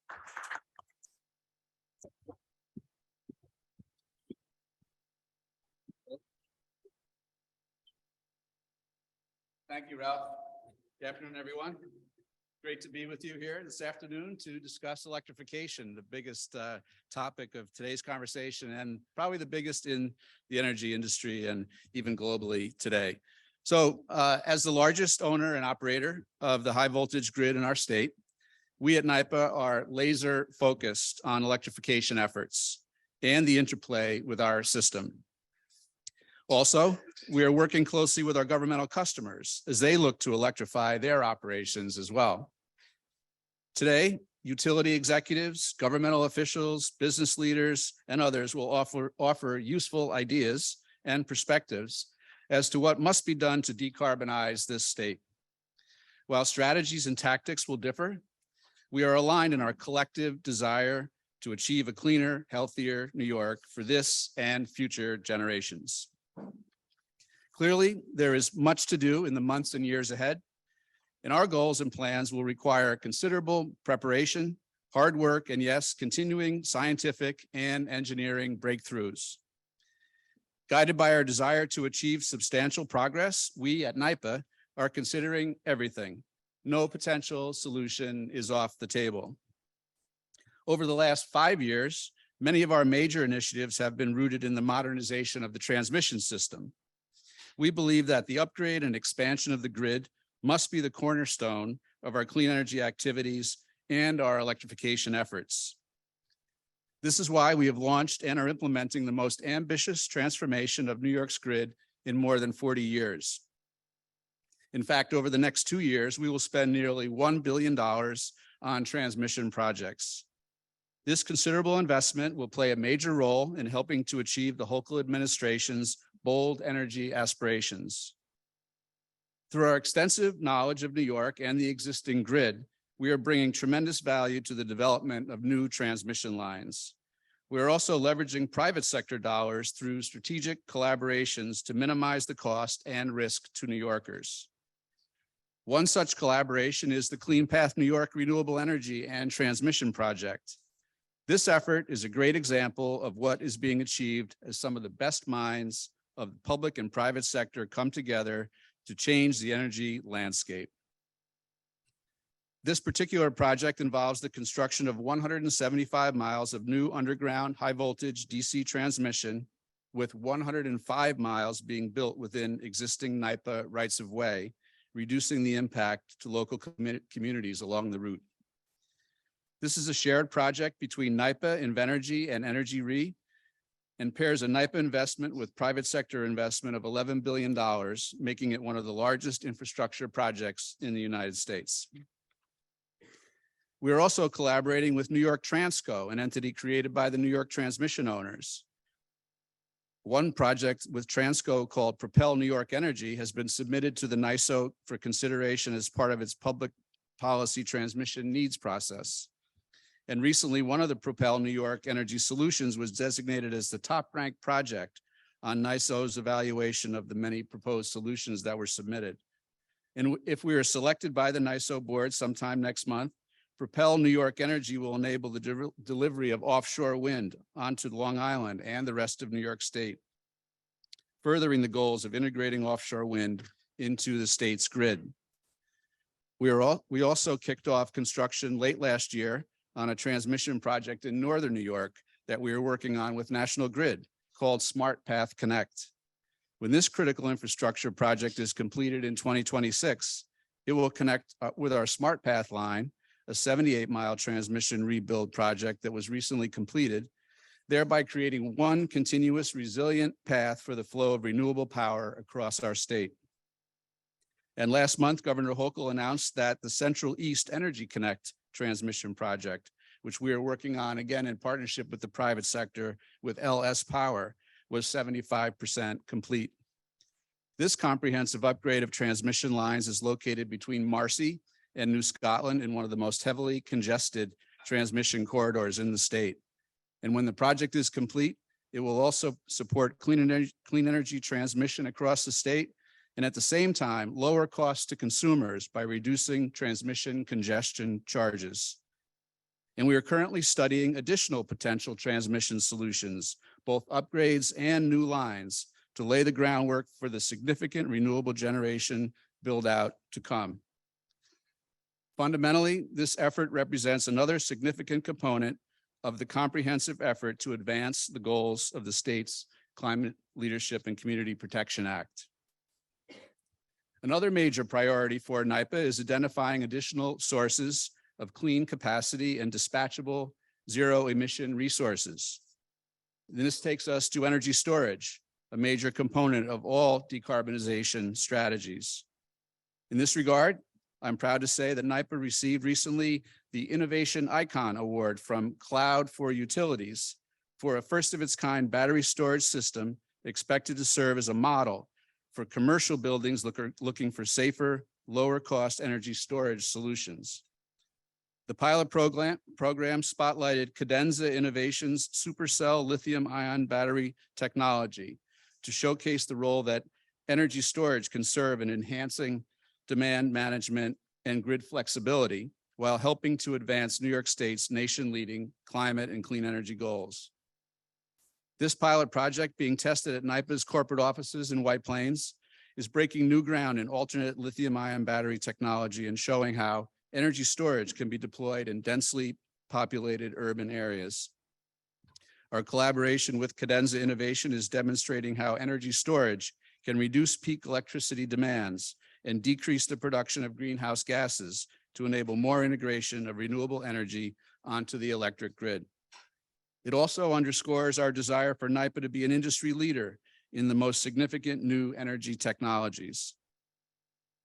Thank you, Ralph. Good afternoon, everyone. Great to be with you here this afternoon to discuss electrification, the biggest topic of today's conversation and probably the biggest in the energy industry and even globally today. So as the largest owner and operator of the high voltage grid in our state, we at NYPA are laser focused on electrification efforts and the interplay with our system. Also, we are working closely with our governmental customers as they look to electrify their operations as well. Today, utility executives, governmental officials, business leaders, and others will offer useful ideas and perspectives as to what must be done to decarbonize this state. While strategies and tactics will differ, we are aligned in our collective desire to achieve a cleaner, healthier New York for this and future generations. Clearly, there is much to do in the months and years ahead, and our goals and plans will require considerable preparation, hard work, and yes, continuing scientific and engineering breakthroughs. Guided by our desire to achieve substantial progress, we at NYPA are considering everything. No potential solution is off the table. Over the last 5 years, many of our major initiatives have been rooted in the modernization of the transmission system. We believe that the upgrade and expansion of the grid must be the cornerstone of our clean energy activities and our electrification efforts. This is why we have launched and are implementing the most ambitious transformation of New York's grid in more than 40 years. In fact, over the next 2 years, we will spend nearly $1 billion on transmission projects. This considerable investment will play a major role in helping to achieve the Hochul administration's bold energy aspirations. Through our extensive knowledge of New York and the existing grid, we are bringing tremendous value to the development of new transmission lines. We are also leveraging private sector dollars through strategic collaborations to minimize the cost and risk to New Yorkers. One such collaboration is the Clean Path New York Renewable Energy and Transmission Project. This effort is a great example of what is being achieved as some of the best minds of the public and private sector come together to change the energy landscape. This particular project involves the construction of 175 miles of new underground high voltage DC transmission, with 105 miles being built within existing NYPA rights of way, reducing the impact to local communities along the route. This is a shared project between NYPA, Invenergy, and Energy RE, and pairs a NYPA investment with private sector investment of $11 billion, making it one of the largest infrastructure projects in the United States. We are also collaborating with New York Transco, an entity created by the New York transmission owners. One project with Transco called Propel New York Energy has been submitted to the NYSO for consideration as part of its public policy transmission needs process. And recently, one of the Propel New York Energy solutions was designated as the top-ranked project on NYSO's evaluation of the many proposed solutions that were submitted. And if we are selected by the NYSO board sometime next month, Propel New York Energy will enable the delivery of offshore wind onto Long Island and the rest of New York State, furthering the goals of integrating offshore wind into the state's grid. We also kicked off construction late last year on a transmission project in northern New York that we are working on with National Grid called Smart Path Connect. When this critical infrastructure project is completed in 2026, it will connect with our Smart Path line, a 78-mile transmission rebuild project that was recently completed, thereby creating one continuous resilient path for the flow of renewable power across our state. And last month, Governor Hochul announced that the Central East Energy Connect transmission project, which we are working on again in partnership with the private sector with LS Power, was 75% complete. This comprehensive upgrade of transmission lines is located between Marcy and New Scotland in one of the most heavily congested transmission corridors in the state. And when the project is complete, it will also support clean energy transmission across the state, and at the same time, lower costs to consumers by reducing transmission congestion charges. And we are currently studying additional potential transmission solutions, both upgrades and new lines, to lay the groundwork for the significant renewable generation build out to come. Fundamentally, this effort represents another significant component of the comprehensive effort to advance the goals of the state's Climate Leadership and Community Protection Act. Another major priority for NYPA is identifying additional sources of clean capacity and dispatchable zero-emission resources. This takes us to energy storage, a major component of all decarbonization strategies. In this regard, I'm proud to say that NYPA received recently the Innovation Icon Award from Cloud for Utilities for a first-of-its-kind battery storage system expected to serve as a model for commercial buildings looking for safer, lower-cost energy storage solutions. The pilot program spotlighted Cadenza Innovations supercell lithium-ion battery technology to showcase the role that energy storage can serve in enhancing demand management and grid flexibility while helping to advance New York State's nation-leading climate and clean energy goals. This pilot project, being tested at NYPA's corporate offices in White Plains, is breaking new ground in alternate lithium-ion battery technology and showing how energy storage can be deployed in densely populated urban areas. Our collaboration with Cadenza Innovation is demonstrating how energy storage can reduce peak electricity demands and decrease the production of greenhouse gases to enable more integration of renewable energy onto the electric grid. It also underscores our desire for NYPA to be an industry leader in the most significant new energy technologies.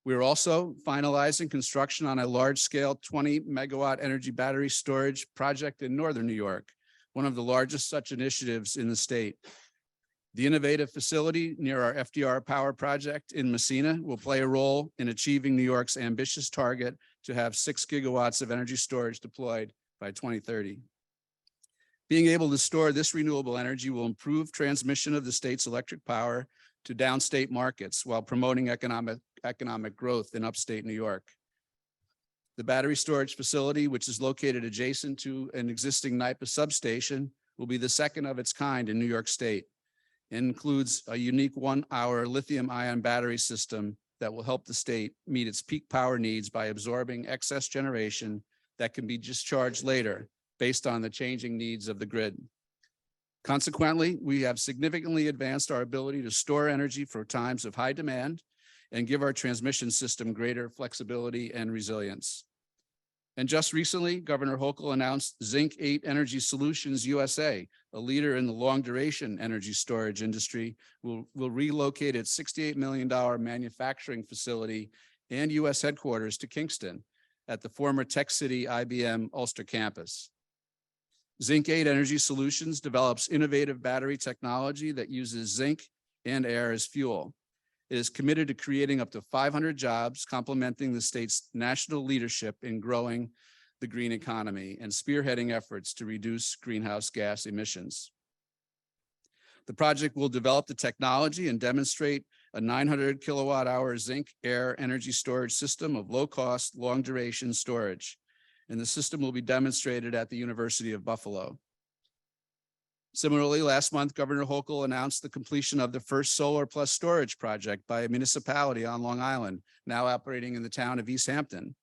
We are also finalizing construction on a large-scale 20-megawatt energy battery storage project in northern New York, one of the largest such initiatives in the state. The innovative facility near our FDR Power project in Messina will play a role in achieving New York's ambitious target to have 6 gigawatts of energy storage deployed by 2030. Being able to store this renewable energy will improve transmission of the state's electric power to downstate markets while promoting economic growth in upstate New York. The battery storage facility, which is located adjacent to an existing NYPA substation, will be the second of its kind in New York State. It includes a unique 1-hour lithium-ion battery system that will help the state meet its peak power needs by absorbing excess generation that can be discharged later based on the changing needs of the grid. Consequently, we have significantly advanced our ability to store energy for times of high demand and give our transmission system greater flexibility and resilience. And just recently, Governor Hochul announced Zinc 8 Energy Solutions USA, a leader in the long duration energy storage industry, will relocate its $68 million manufacturing facility and US headquarters to Kingston at the former Tech City IBM Ulster campus. Zinc 8 Energy Solutions develops innovative battery technology that uses zinc and air as fuel. It is committed to creating up to 500 jobs, complementing the state's national leadership in growing the green economy and spearheading efforts to reduce greenhouse gas emissions. The project will develop the technology and demonstrate a 900 kilowatt hour zinc air energy storage system of low cost, long duration storage. And the system will be demonstrated at the University of Buffalo. Similarly, last month, Governor Hochul announced the completion of the first solar plus storage project by a municipality on Long Island, now operating in the town of East Hampton.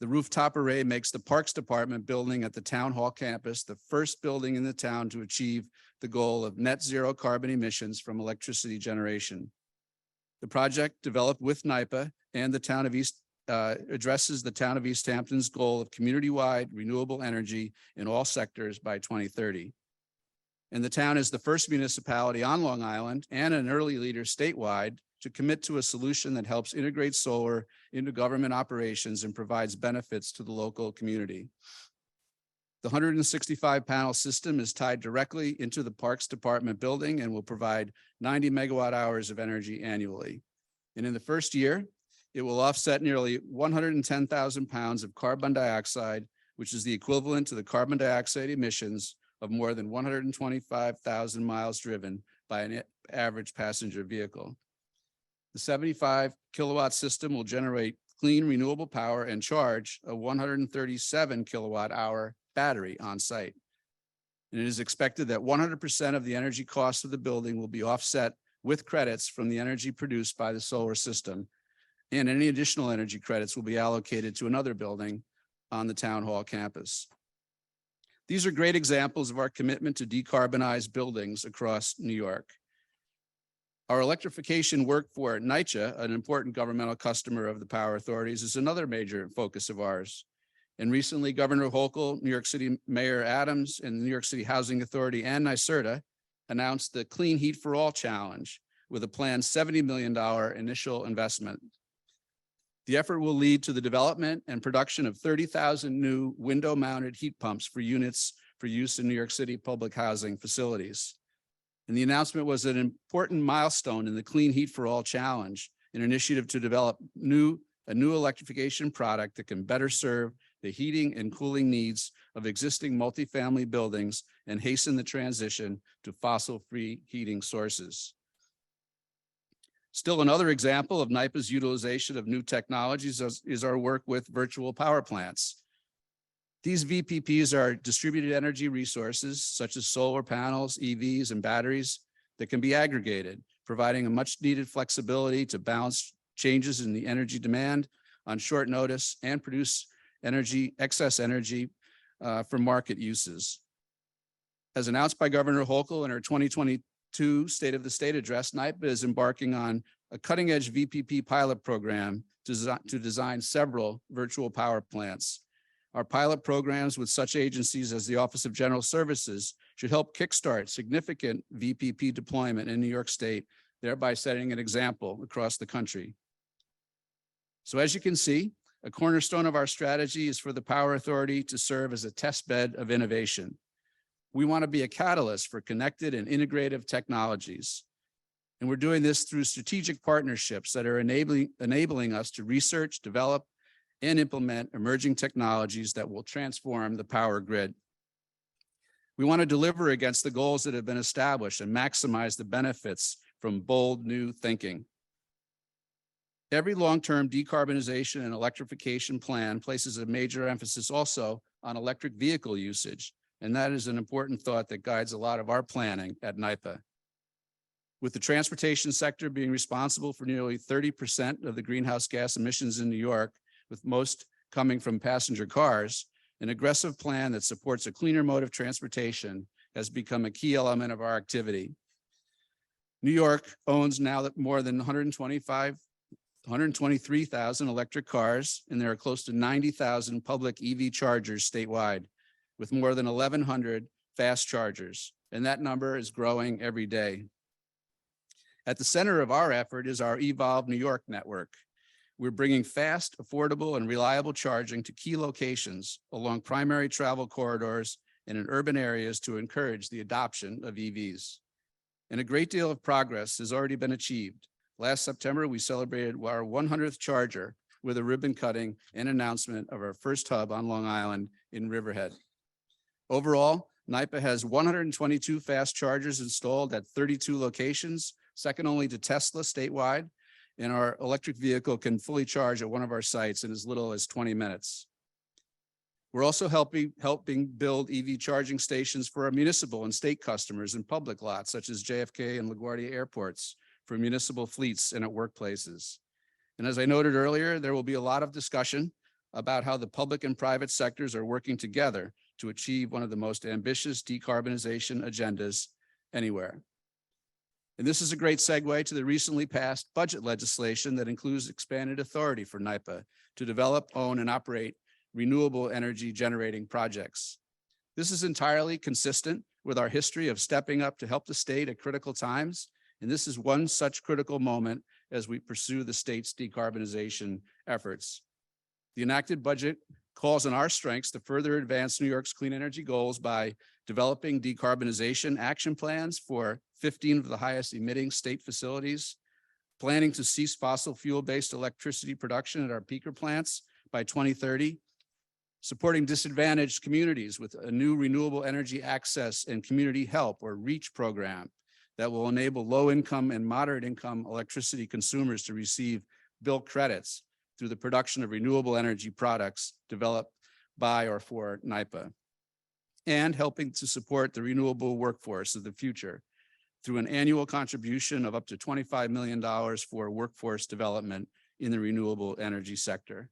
The rooftop array makes the Parks Department building at the Town Hall campus the first building in the town to achieve the goal of net zero carbon emissions from electricity generation. The project, developed with NYPA and the town of addresses the town of East Hampton's goal of community-wide renewable energy in all sectors by 2030. And the town is the first municipality on Long Island and an early leader statewide to commit to a solution that helps integrate solar into government operations and provides benefits to the local community. The 165 panel system is tied directly into the Parks Department building and will provide 90 megawatt hours of energy annually. And in the first year, it will offset nearly 110,000 pounds of carbon dioxide, which is the equivalent to the carbon dioxide emissions of more than 125,000 miles driven by an average passenger vehicle. The 75 kilowatt system will generate clean renewable power and charge a 137 kilowatt hour battery on site. And it is expected that 100% of the energy cost of the building will be offset with credits from the energy produced by the solar system, and any additional energy credits will be allocated to another building on the Town Hall campus. These are great examples of our commitment to decarbonize buildings across New York. Our electrification work for NYCHA, an important governmental customer of the power authorities, is another major focus of ours. And recently, Governor Hochul, New York City Mayor Adams, and the New York City Housing Authority and NYSERDA announced the Clean Heat for All Challenge with a planned $70 million initial investment. The effort will lead to the development and production of 30,000 new window-mounted heat pumps for units for use in New York City public housing facilities. And the announcement was an important milestone in the Clean Heat for All Challenge, an initiative to develop a new electrification product that can better serve the heating and cooling needs of existing multifamily buildings and hasten the transition to fossil-free heating sources. Still another example of NYPA's utilization of new technologies is our work with virtual power plants. These VPPs are distributed energy resources such as solar panels, EVs, and batteries that can be aggregated, providing a much needed flexibility to balance changes in the energy demand on short notice and produce excess energy for market uses. As announced by Governor Hochul in her 2022 State of the State address, NYPA is embarking on a cutting-edge VPP pilot program to design several virtual power plants. Our pilot programs with such agencies as the Office of General Services should help kickstart significant VPP deployment in New York State, thereby setting an example across the country. So as you can see, a cornerstone of our strategy is for the Power Authority to serve as a test bed of innovation. We want to be a catalyst for connected and integrative technologies. And we're doing this through strategic partnerships that are enabling us to research, develop, and implement emerging technologies that will transform the power grid. We want to deliver against the goals that have been established and maximize the benefits from bold new thinking. Every long-term decarbonization and electrification plan places a major emphasis also on electric vehicle usage, and that is an important thought that guides a lot of our planning at NYPA. With the transportation sector being responsible for nearly 30% of the greenhouse gas emissions in New York, with most coming from passenger cars, an aggressive plan that supports a cleaner mode of transportation has become a key element of our activity. New York owns now that more than 123,000 electric cars, and there are close to 90,000 public EV chargers statewide, with more than 1,100 fast chargers, and that number is growing every day. At the center of our effort is our Evolve New York network. We're bringing fast, affordable, and reliable charging to key locations along primary travel corridors and in urban areas to encourage the adoption of EVs. And a great deal of progress has already been achieved. Last September, we celebrated our 100th charger with a ribbon cutting and announcement of our first hub on Long Island in Riverhead. Overall, NYPA has 122 fast chargers installed at 32 locations, second only to Tesla statewide, and our electric vehicle can fully charge at one of our sites in as little as 20 minutes. We're also helping build EV charging stations for our municipal and state customers in public lots, such as JFK and LaGuardia airports, for municipal fleets and at workplaces. And as I noted earlier, there will be a lot of discussion about how the public and private sectors are working together to achieve one of the most ambitious decarbonization agendas anywhere. And this is a great segue to the recently passed budget legislation that includes expanded authority for NYPA to develop, own, and operate renewable energy generating projects. This is entirely consistent with our history of stepping up to help the state at critical times, and this is one such critical moment as we pursue the state's decarbonization efforts. The enacted budget calls on our strengths to further advance New York's clean energy goals by developing decarbonization action plans for 15 of the highest emitting state facilities, planning to cease fossil fuel-based electricity production at our peaker plants by 2030, supporting disadvantaged communities with a new renewable energy access and community help or REACH program that will enable low-income and moderate-income electricity consumers to receive bill credits through the production of renewable energy products developed by or for NYPA, and helping to support the renewable workforce of the future through an annual contribution of up to $25 million for workforce development in the renewable energy sector.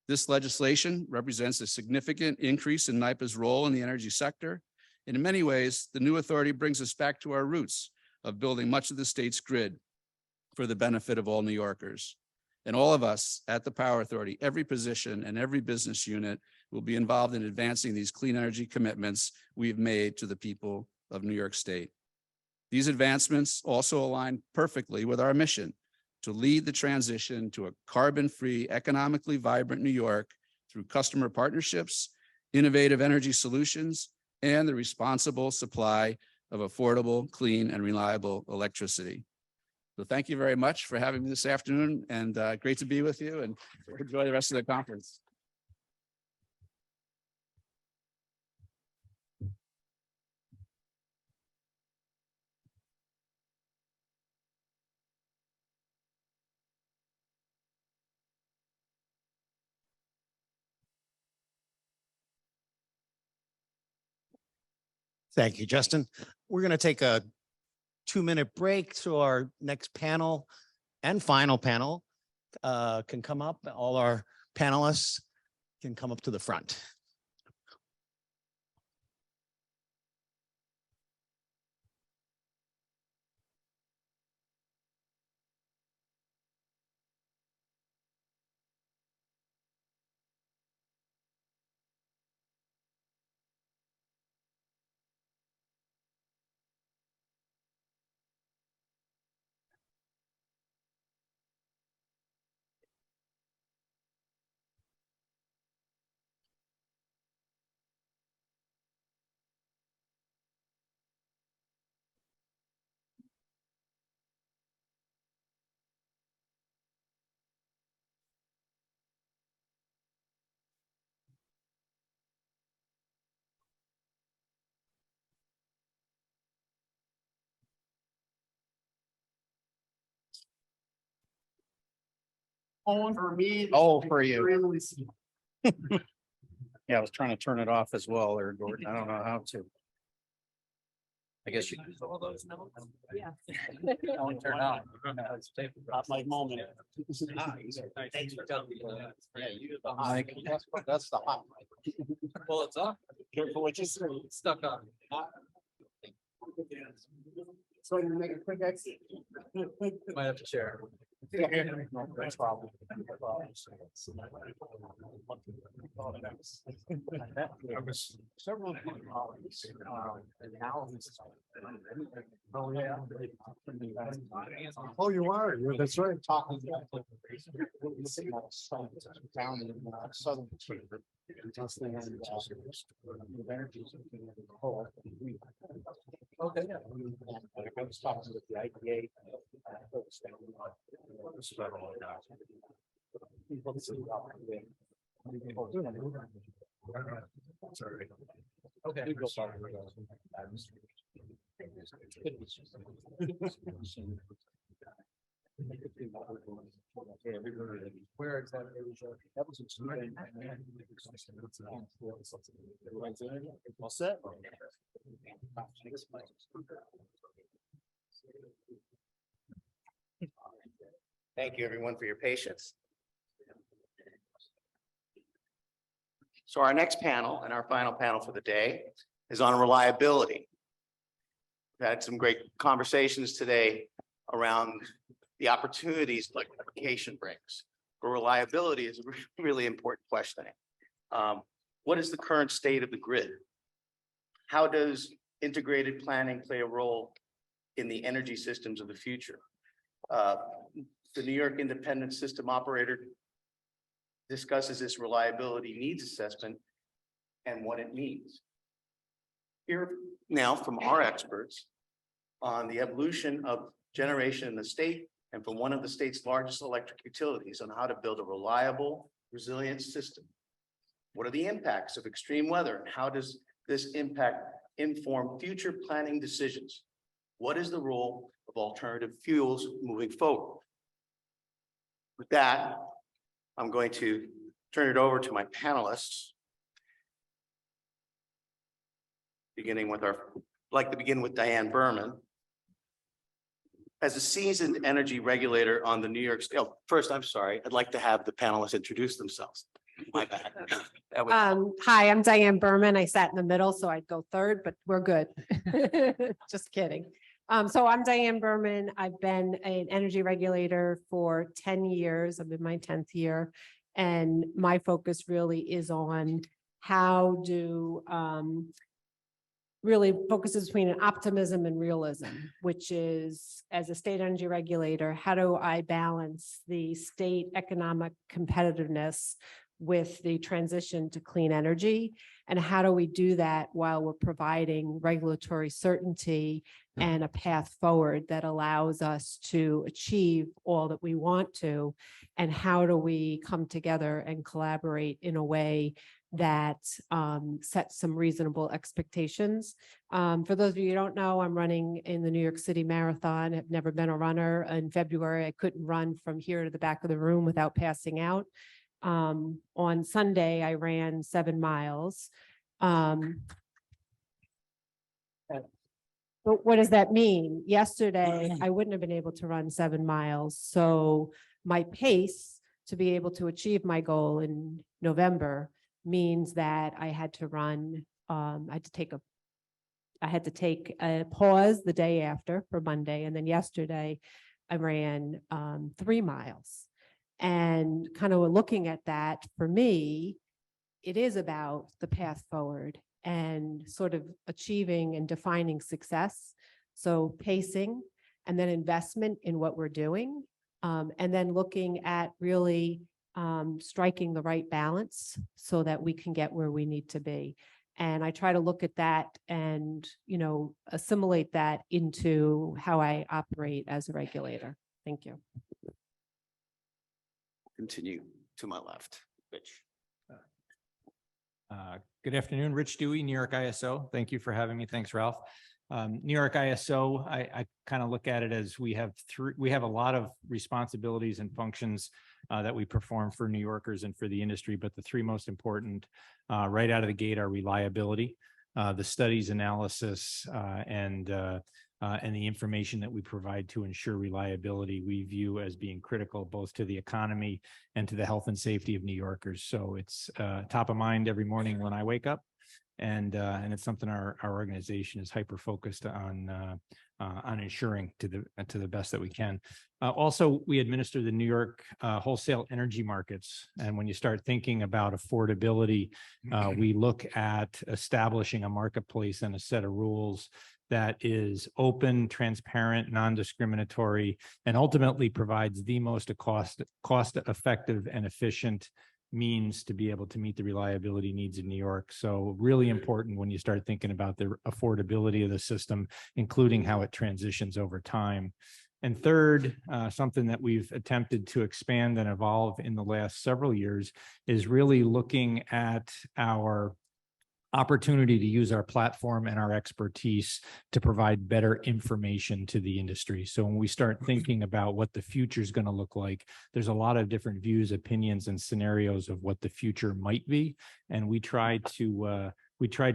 This legislation represents a significant increase in NYPA's role in the energy sector. And in many ways, the new authority brings us back to our roots of building much of the state's grid for the benefit of all New Yorkers. And all of us at the Power Authority, every position and every business unit will be involved in advancing these clean energy commitments we've made to the people of New York State. These advancements also align perfectly with our mission to lead the transition to a carbon-free, economically vibrant New York through customer partnerships, innovative energy solutions, and the responsible supply of affordable, clean, and reliable electricity. So thank you very much for having me this afternoon, and great to be with you, and enjoy the rest of the conference. Thank you, Justin. We're going to take a 2-minute break so our next panel and final panel can come up. All our panelists can come up to the front. For me. Oh, for you. Yeah, I was trying to turn it off as well there, Gordon. I don't know how to. I guess you use all those now. Yeah. Don't turn on. Like moment. Thanks for telling me. Yeah, you use the mic. That's the hot mic. Well, it's up. Careful what you say. It's stuck on. So you make a quick exit. Might have to share. No problem. Several. Oh, yeah. Oh, you are. That's right. Talking. Down in southern. Okay. I was talking with the IPA. Sorry. Okay. Where exactly was that? Was all set? Thank you, everyone, for your patience. So our next panel and our final panel for the day is on reliability. We've had some great conversations today around the opportunities electrification brings. But reliability is a really important question. What is the current state of the grid? How does integrated planning play a role in the energy systems of the future? The New York Independent System Operator discusses this reliability needs assessment and what it means. Here now from our experts on the evolution of generation in the state and from one of the state's largest electric utilities on how to build a reliable, resilient system. What are the impacts of extreme weather and how does this impact inform future planning decisions? What is the role of alternative fuels moving forward? With that, I'm going to turn it over to my panelists. Beginning with I'd like to begin with Diane Berman. As a seasoned energy regulator on the New York State, first, I'm sorry, I'd like to have the panelists introduce themselves. My bad. Hi, I'm Diane Berman. I sat in the middle, so I'd go third, but we're good. Just kidding. So I'm Diane Berman. I've been an energy regulator for 10 years. I'm in my 10th year. And my focus really is on how do really focuses between an optimism and realism, which is as a state energy regulator, how do I balance the state economic competitiveness with the transition to clean energy? And how do we do that while we're providing regulatory certainty and a path forward that allows us to achieve all that we want to? And how do we come together and collaborate in a way that sets some reasonable expectations? For those of you who don't know, I'm running in the New York City Marathon. I've never been a runner. In February, I couldn't run from here to the back of the room without passing out. On Sunday, I ran 7 miles. But what does that mean? Yesterday, I wouldn't have been able to run 7 miles. So my pace to be able to achieve my goal in November means that I had to run, I had to take a pause the day after for Monday. And then yesterday I ran 3 miles. And kind of looking at that, for me, it is about the path forward and sort of achieving and defining success. So pacing and then investment in what we're doing. And then looking at really striking the right balance so that we can get where we need to be. And I try to look at that and, assimilate that into how I operate as a regulator. Thank you. Continue to my left, Rich. Good afternoon, Rich Dewey, New York ISO. Thank you for having me. Thanks, Ralph. New York ISO, I kind of look at it as we have a lot of responsibilities and functions that we perform for New Yorkers and for the industry, but the three most important right out of the gate are reliability. the studies analysis and the information that we provide to ensure reliability, we view as being critical both to the economy and to the health and safety of New Yorkers. So it's top of mind every morning when I wake up. And it's something our organization is hyper focused on ensuring to the best that we can. Also, we administer the New York wholesale energy markets, and when you start thinking about affordability, we look at establishing a marketplace and a set of rules that is open, transparent, non-discriminatory, and ultimately provides the most cost-effective and efficient means to be able to meet the reliability needs in New York. So really important when you start thinking about the affordability of the system, including how it transitions over time. And third, something that we've attempted to expand and evolve in the last several years is really looking at our opportunity to use our platform and our expertise to provide better information to the industry. So when we start thinking about what the future is going to look like, there's a lot of different views, opinions, and scenarios of what the future might be. And we try to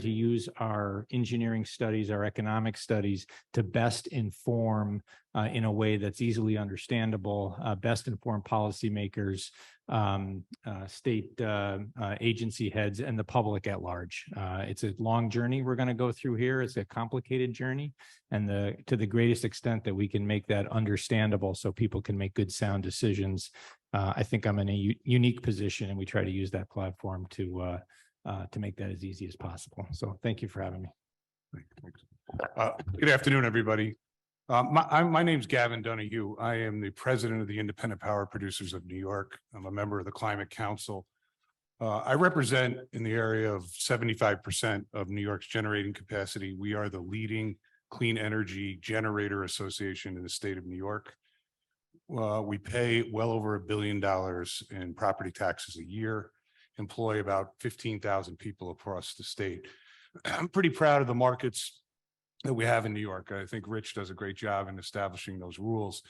use our engineering studies, our economic studies to best inform in a way that's easily understandable, best inform policymakers, state agency heads, and the public at large. It's a long journey we're going to go through here. It's a complicated journey, and to the greatest extent that we can make that understandable so people can make good, sound decisions, I think I'm in a unique position, and we try to use that platform to make that as easy as possible. So thank you for having me. Good afternoon, everybody. My name's Gavin Donahue. I am the president of the Independent Power Producers of New York. I'm a member of the Climate Council. I represent in the area of 75% of New York's generating capacity. We are the leading clean energy generator association in the state of New York. We pay well over $1 billion in property taxes a year, employ about 15,000 people across the state. I'm pretty proud of the markets that we have in New York. I think Rich does a great job in establishing those rules.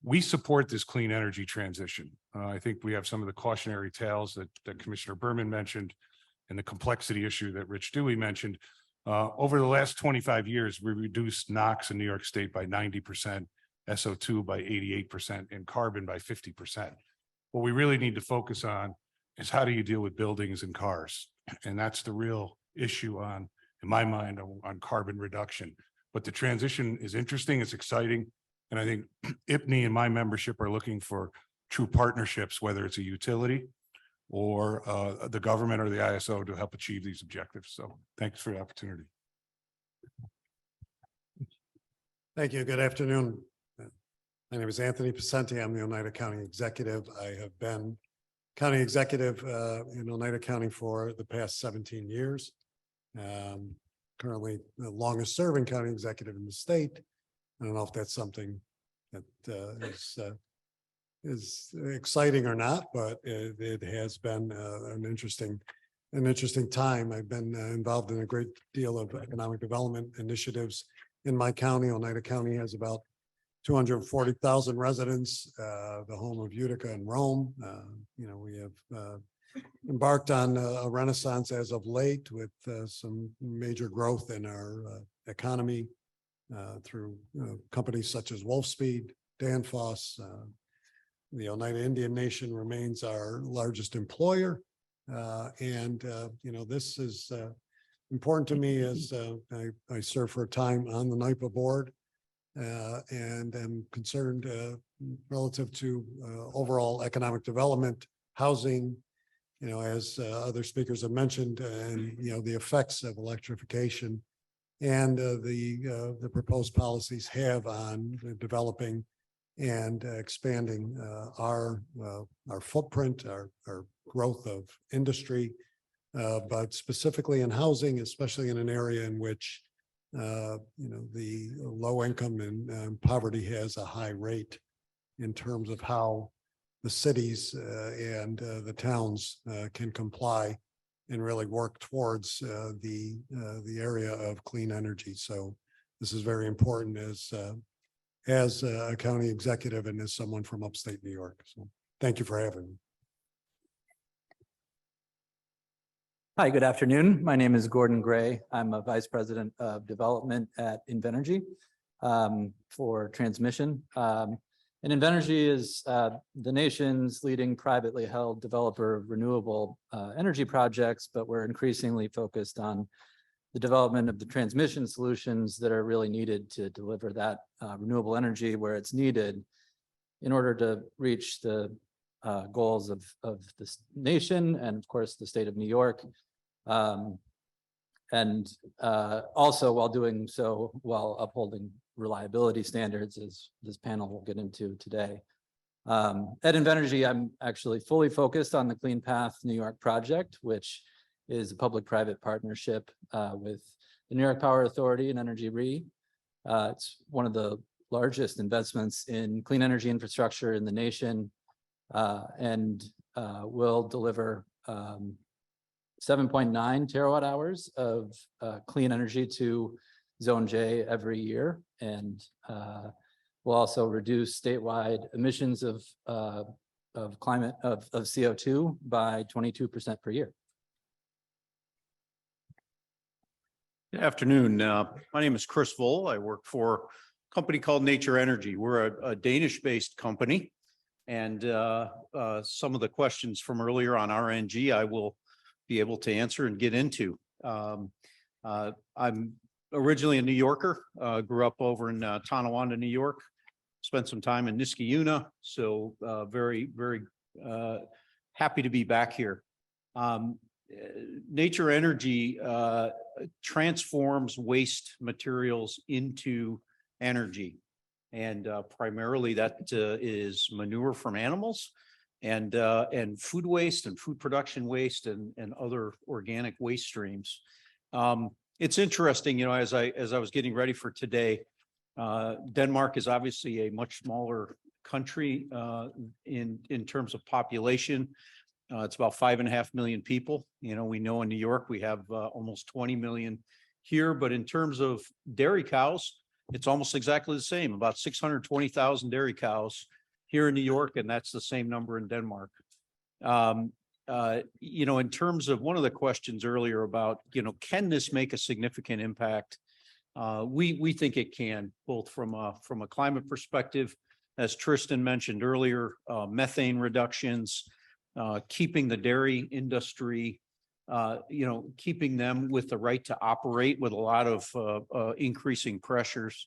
We support this clean energy transition. I think we have some of the cautionary tales that Commissioner Berman mentioned and the complexity issue that Rich Dewey mentioned. Over the last 25 years, we reduced NOx in New York State by 90%, SO2 by 88%, and carbon by 50%. What we really need to focus on is how do you deal with buildings and cars? And that's the real issue in my mind, on carbon reduction. But the transition is interesting, it's exciting. And I think IPNY and my membership are looking for true partnerships, whether it's a utility or the government or the ISO to help achieve these objectives. So thanks for the opportunity. Thank you. Good afternoon. My name is Anthony Pacenti. I'm the Oneida County Executive. I have been County Executive in Oneida County for the past 17 years. Currently the longest serving county executive in the state. I don't know if that's something that is exciting or not, but it has been an interesting time. I've been involved in a great deal of economic development initiatives in my county. Oneida County has about 240,000 residents, the home of Utica and Rome. We have embarked on a renaissance as of late with some major growth in our economy through companies such as Wolfspeed, Danfoss. The Oneida Indian Nation remains our largest employer. This is important to me as I serve for a time on the NYPA board and am concerned relative to overall economic development, housing, as other speakers have mentioned, and the effects of electrification and the proposed policies have on developing and expanding our footprint, our growth of industry, but specifically in housing, especially in an area in which the low income and poverty has a high rate in terms of how the cities and the towns can comply and really work towards the area of clean energy. So this is very important as a county executive and as someone from upstate New York. So thank you for having me. Hi, good afternoon. My name is Gordon Gray. I'm a Vice President of Development at Invenergy for transmission. And Invenergy is the nation's leading privately held developer of renewable energy projects, but we're increasingly focused on the development of the transmission solutions that are really needed to deliver that renewable energy where it's needed in order to reach the goals of this nation and of course the state of New York. And also while doing so, while upholding reliability standards, as this panel will get into today. At Invenergy, I'm actually fully focused on the Clean Path New York project, which is a public-private partnership with the New York Power Authority and Energy RE. It's one of the largest investments in clean energy infrastructure in the nation, and will deliver 7.9 terawatt hours of clean energy to Zone J every year, and will also reduce statewide emissions of CO2 by 22% per year. Good afternoon. My name is Chris Voll. I work for a company called Nature Energy. We're a Danish-based company, and some of the questions from earlier on RNG I will be able to answer and get into. I'm originally a New Yorker, grew up over in Tonawanda, New York, spent some time in Niskayuna, so very, very happy to be back here. Nature Energy transforms waste materials into energy, and primarily that is manure from animals and food waste and food production waste and other organic waste streams. It's interesting, you know, as I was getting ready for today, Denmark is obviously a much smaller country in terms of population. It's about 5.5 million people. You know, we know in New York we have almost 20 million here, but in terms of dairy cows, it's almost exactly the same, about 620,000 dairy cows here in New York, and that's the same number in Denmark. You know, in terms of one of the questions earlier about, you know, can this make a significant impact? We think it can, both from a climate perspective, as Tristan mentioned earlier, methane reductions, keeping the dairy industry, you know, keeping them with the right to operate with a lot of increasing pressures.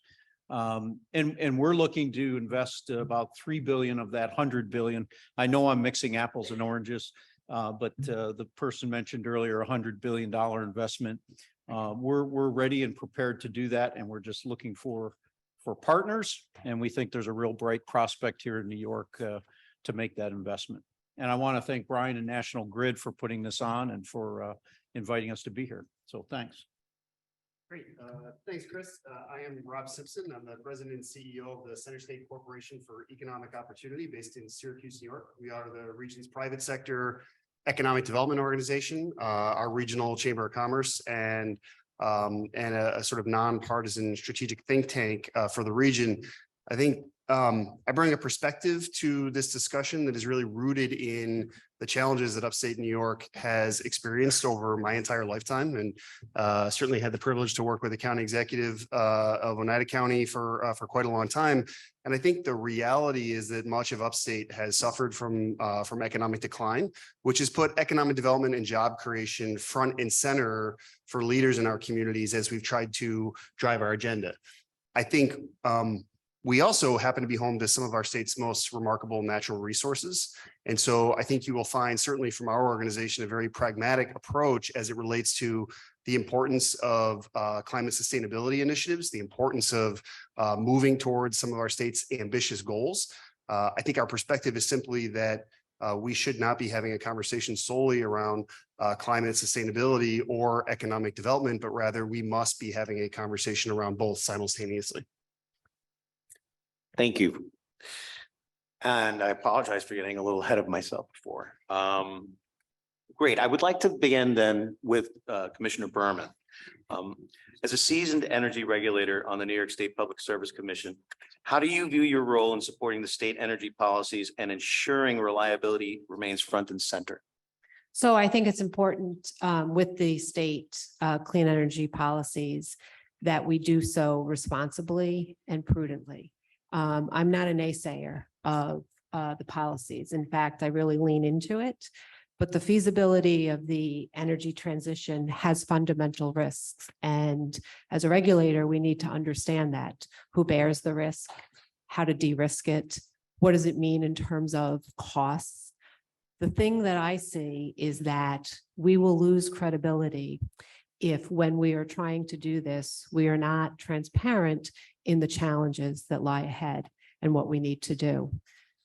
And we're looking to invest about 3 billion of that 100 billion. I know I'm mixing apples and oranges, but the person mentioned earlier, $100 billion investment. We're ready and prepared to do that, and we're just looking for partners. And we think there's a real bright prospect here in New York to make that investment. And I want to thank Brian and National Grid for putting this on and for inviting us to be here. So thanks. Great. Thanks, Chris. I am Rob Simpson. I'm the president and CEO of the Center State Corporation for Economic Opportunity based in Syracuse, New York. We are the region's private sector economic development organization, our regional chamber of commerce, and a sort of nonpartisan strategic think tank for the region. I think I bring a perspective to this discussion that is really rooted in the challenges that upstate New York has experienced over my entire lifetime, and certainly had the privilege to work with the county executive of Oneida County for quite a long time. And I think the reality is that much of upstate has suffered from economic decline, which has put economic development and job creation front and center for leaders in our communities as we've tried to drive our agenda. I think we also happen to be home to some of our state's most remarkable natural resources. And so I think you will find, certainly from our organization, a very pragmatic approach as it relates to the importance of climate sustainability initiatives, the importance of moving towards some of our state's ambitious goals. I think our perspective is simply that we should not be having a conversation solely around climate sustainability or economic development, but rather we must be having a conversation around both simultaneously. Thank you. And I apologize for getting a little ahead of myself before. Great. I would like to begin then with Commissioner Berman. As a seasoned energy regulator on the New York State Public Service Commission, how do you view your role in supporting the state energy policies and ensuring reliability remains front and center? So I think it's important with the state clean energy policies that we do so responsibly and prudently. I'm not a naysayer of the policies. In fact, I really lean into it. But the feasibility of the energy transition has fundamental risks. And as a regulator, we need to understand that. Who bears the risk? How to de-risk it? What does it mean in terms of costs? The thing that I see is that we will lose credibility if, when we are trying to do this, we are not transparent in the challenges that lie ahead and what we need to do.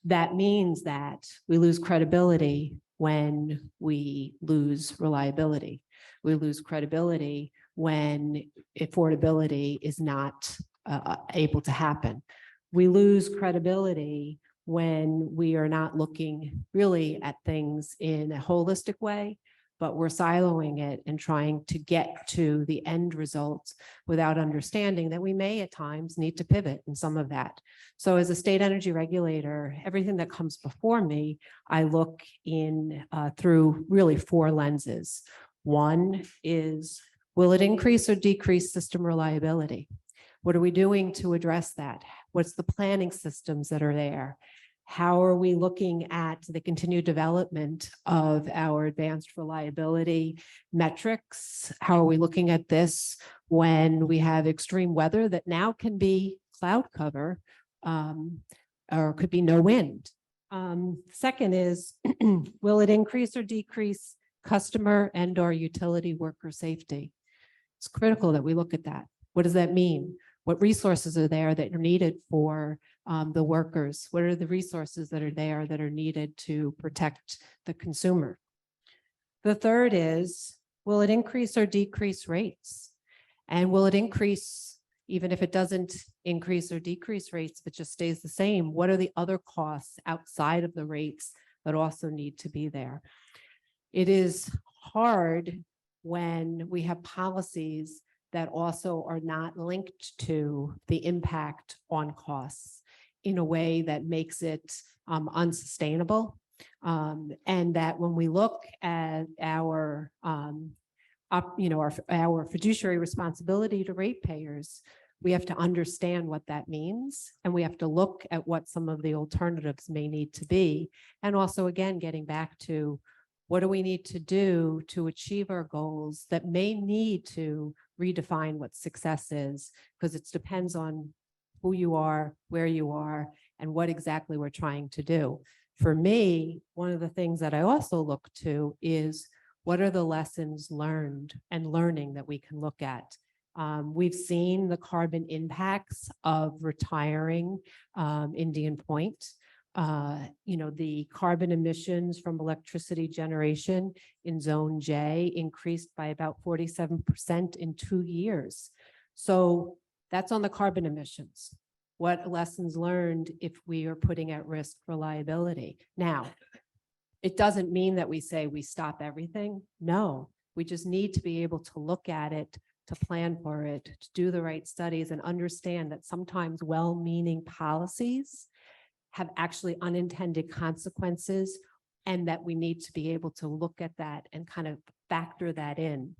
That means that we lose credibility when we lose reliability. We lose credibility when affordability is not able to happen. We lose credibility when we are not looking really at things in a holistic way, but we're siloing it and trying to get to the end results without understanding that we may at times need to pivot in some of that. So as a state energy regulator, everything that comes before me, I look in through really 4 lenses. One is, will it increase or decrease system reliability? What are we doing to address that? What's the planning systems that are there? How are we looking at the continued development of our advanced reliability metrics? How are we looking at this when we have extreme weather that now can be cloud cover or could be no wind? Second is, will it increase or decrease customer and or utility worker safety? It's critical that we look at that. What does that mean? What resources are there that are needed for the workers? What are the resources that are there that are needed to protect the consumer? The third is, will it increase or decrease rates? And will it increase, even if it doesn't increase or decrease rates, but just stays the same? What are the other costs outside of the rates that also need to be there? It is hard when we have policies that also are not linked to the impact on costs in a way that makes it unsustainable. And that when we look at our, our fiduciary responsibility to ratepayers, we have to understand what that means. And we have to look at what some of the alternatives may need to be. And also, again, getting back to what do we need to do to achieve our goals that may need to redefine what success is, because it depends on who you are, where you are, and what exactly we're trying to do. For me, one of the things that I also look to is, what are the lessons learned and learning that we can look at? We've seen the carbon impacts of retiring Indian Point. The carbon emissions from electricity generation in Zone J increased by about 47% in 2 years. So that's on the carbon emissions. What lessons learned if we are putting at risk reliability? Now, it doesn't mean that we say we stop everything. No, we just need to be able to look at it, to plan for it, to do the right studies, and understand that sometimes well-meaning policies have actually unintended consequences, and that we need to be able to look at that and kind of factor that in.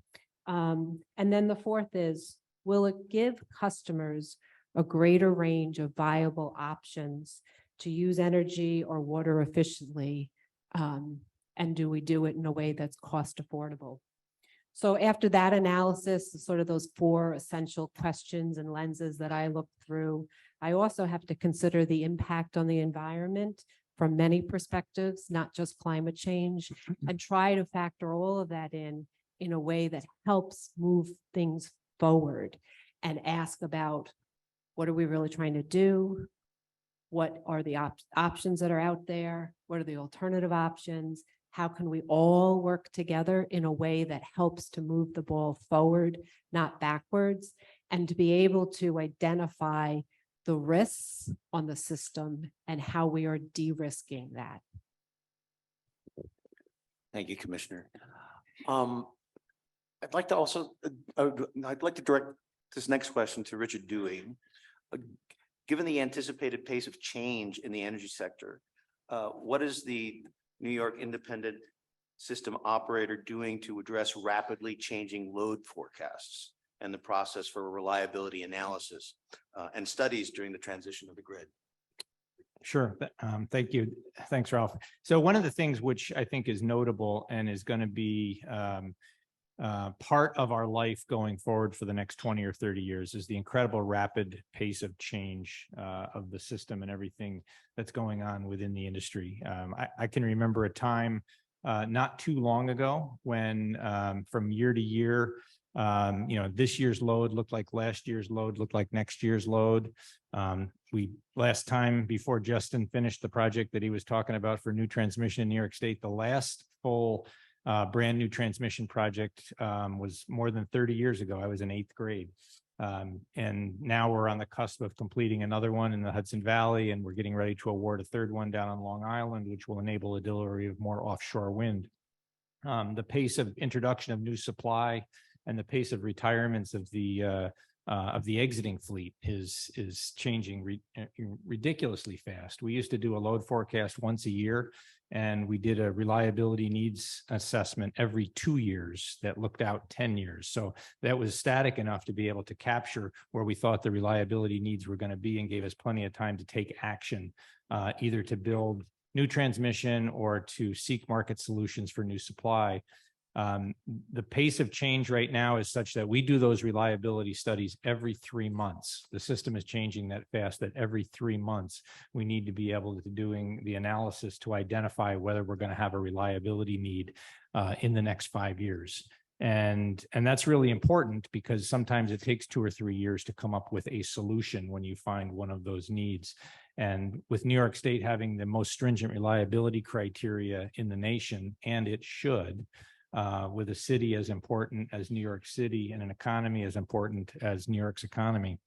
And then the fourth is, will it give customers a greater range of viable options to use energy or water efficiently? And do we do it in a way that's cost affordable? So after that analysis, sort of those 4 essential questions and lenses that I look through, I also have to consider the impact on the environment from many perspectives, not just climate change, and try to factor all of that in a way that helps move things forward and ask about, what are we really trying to do? What are the options that are out there? What are the alternative options? How can we all work together in a way that helps to move the ball forward, not backwards, and to be able to identify the risks on the system and how we are de-risking that. Thank you, Commissioner. I'd like to direct this next question to Richard Dewey. Given the anticipated pace of change in the energy sector, what is the New York Independent system operator doing to address rapidly changing load forecasts and the process for reliability analysis and studies during the transition of the grid? Sure. Thank you. Thanks, Ralph. So one of the things which I think is notable and is going to be part of our life going forward for the next 20 or 30 years is the incredible rapid pace of change of the system and everything that's going on within the industry. I can remember a time not too long ago when from year to year, this year's load looked like last year's load, looked like next year's load. Last time before Justin finished the project that he was talking about for new transmission in New York State, the last full brand new transmission project was more than 30 years ago. I was in 8th grade. And now we're on the cusp of completing another one in the Hudson Valley, and we're getting ready to award a third one down on Long Island, which will enable a delivery of more offshore wind. The pace of introduction of new supply and the pace of retirements of the exiting fleet is changing ridiculously fast. We used to do a load forecast once a year, and we did a reliability needs assessment every 2 years that looked out 10 years. So that was static enough to be able to capture where we thought the reliability needs were going to be and gave us plenty of time to take action, either to build new transmission or to seek market solutions for new supply. The pace of change right now is such that we do those reliability studies every 3 months. The system is changing that fast that every 3 months we need to be able to doing the analysis to identify whether we're going to have a reliability need in the next 5 years. And that's really important because sometimes it takes 2 or 3 years to come up with a solution when you find one of those needs. And with New York State having the most stringent reliability criteria in the nation, and it should, with a city as important as New York City and an economy as important as New York's economy,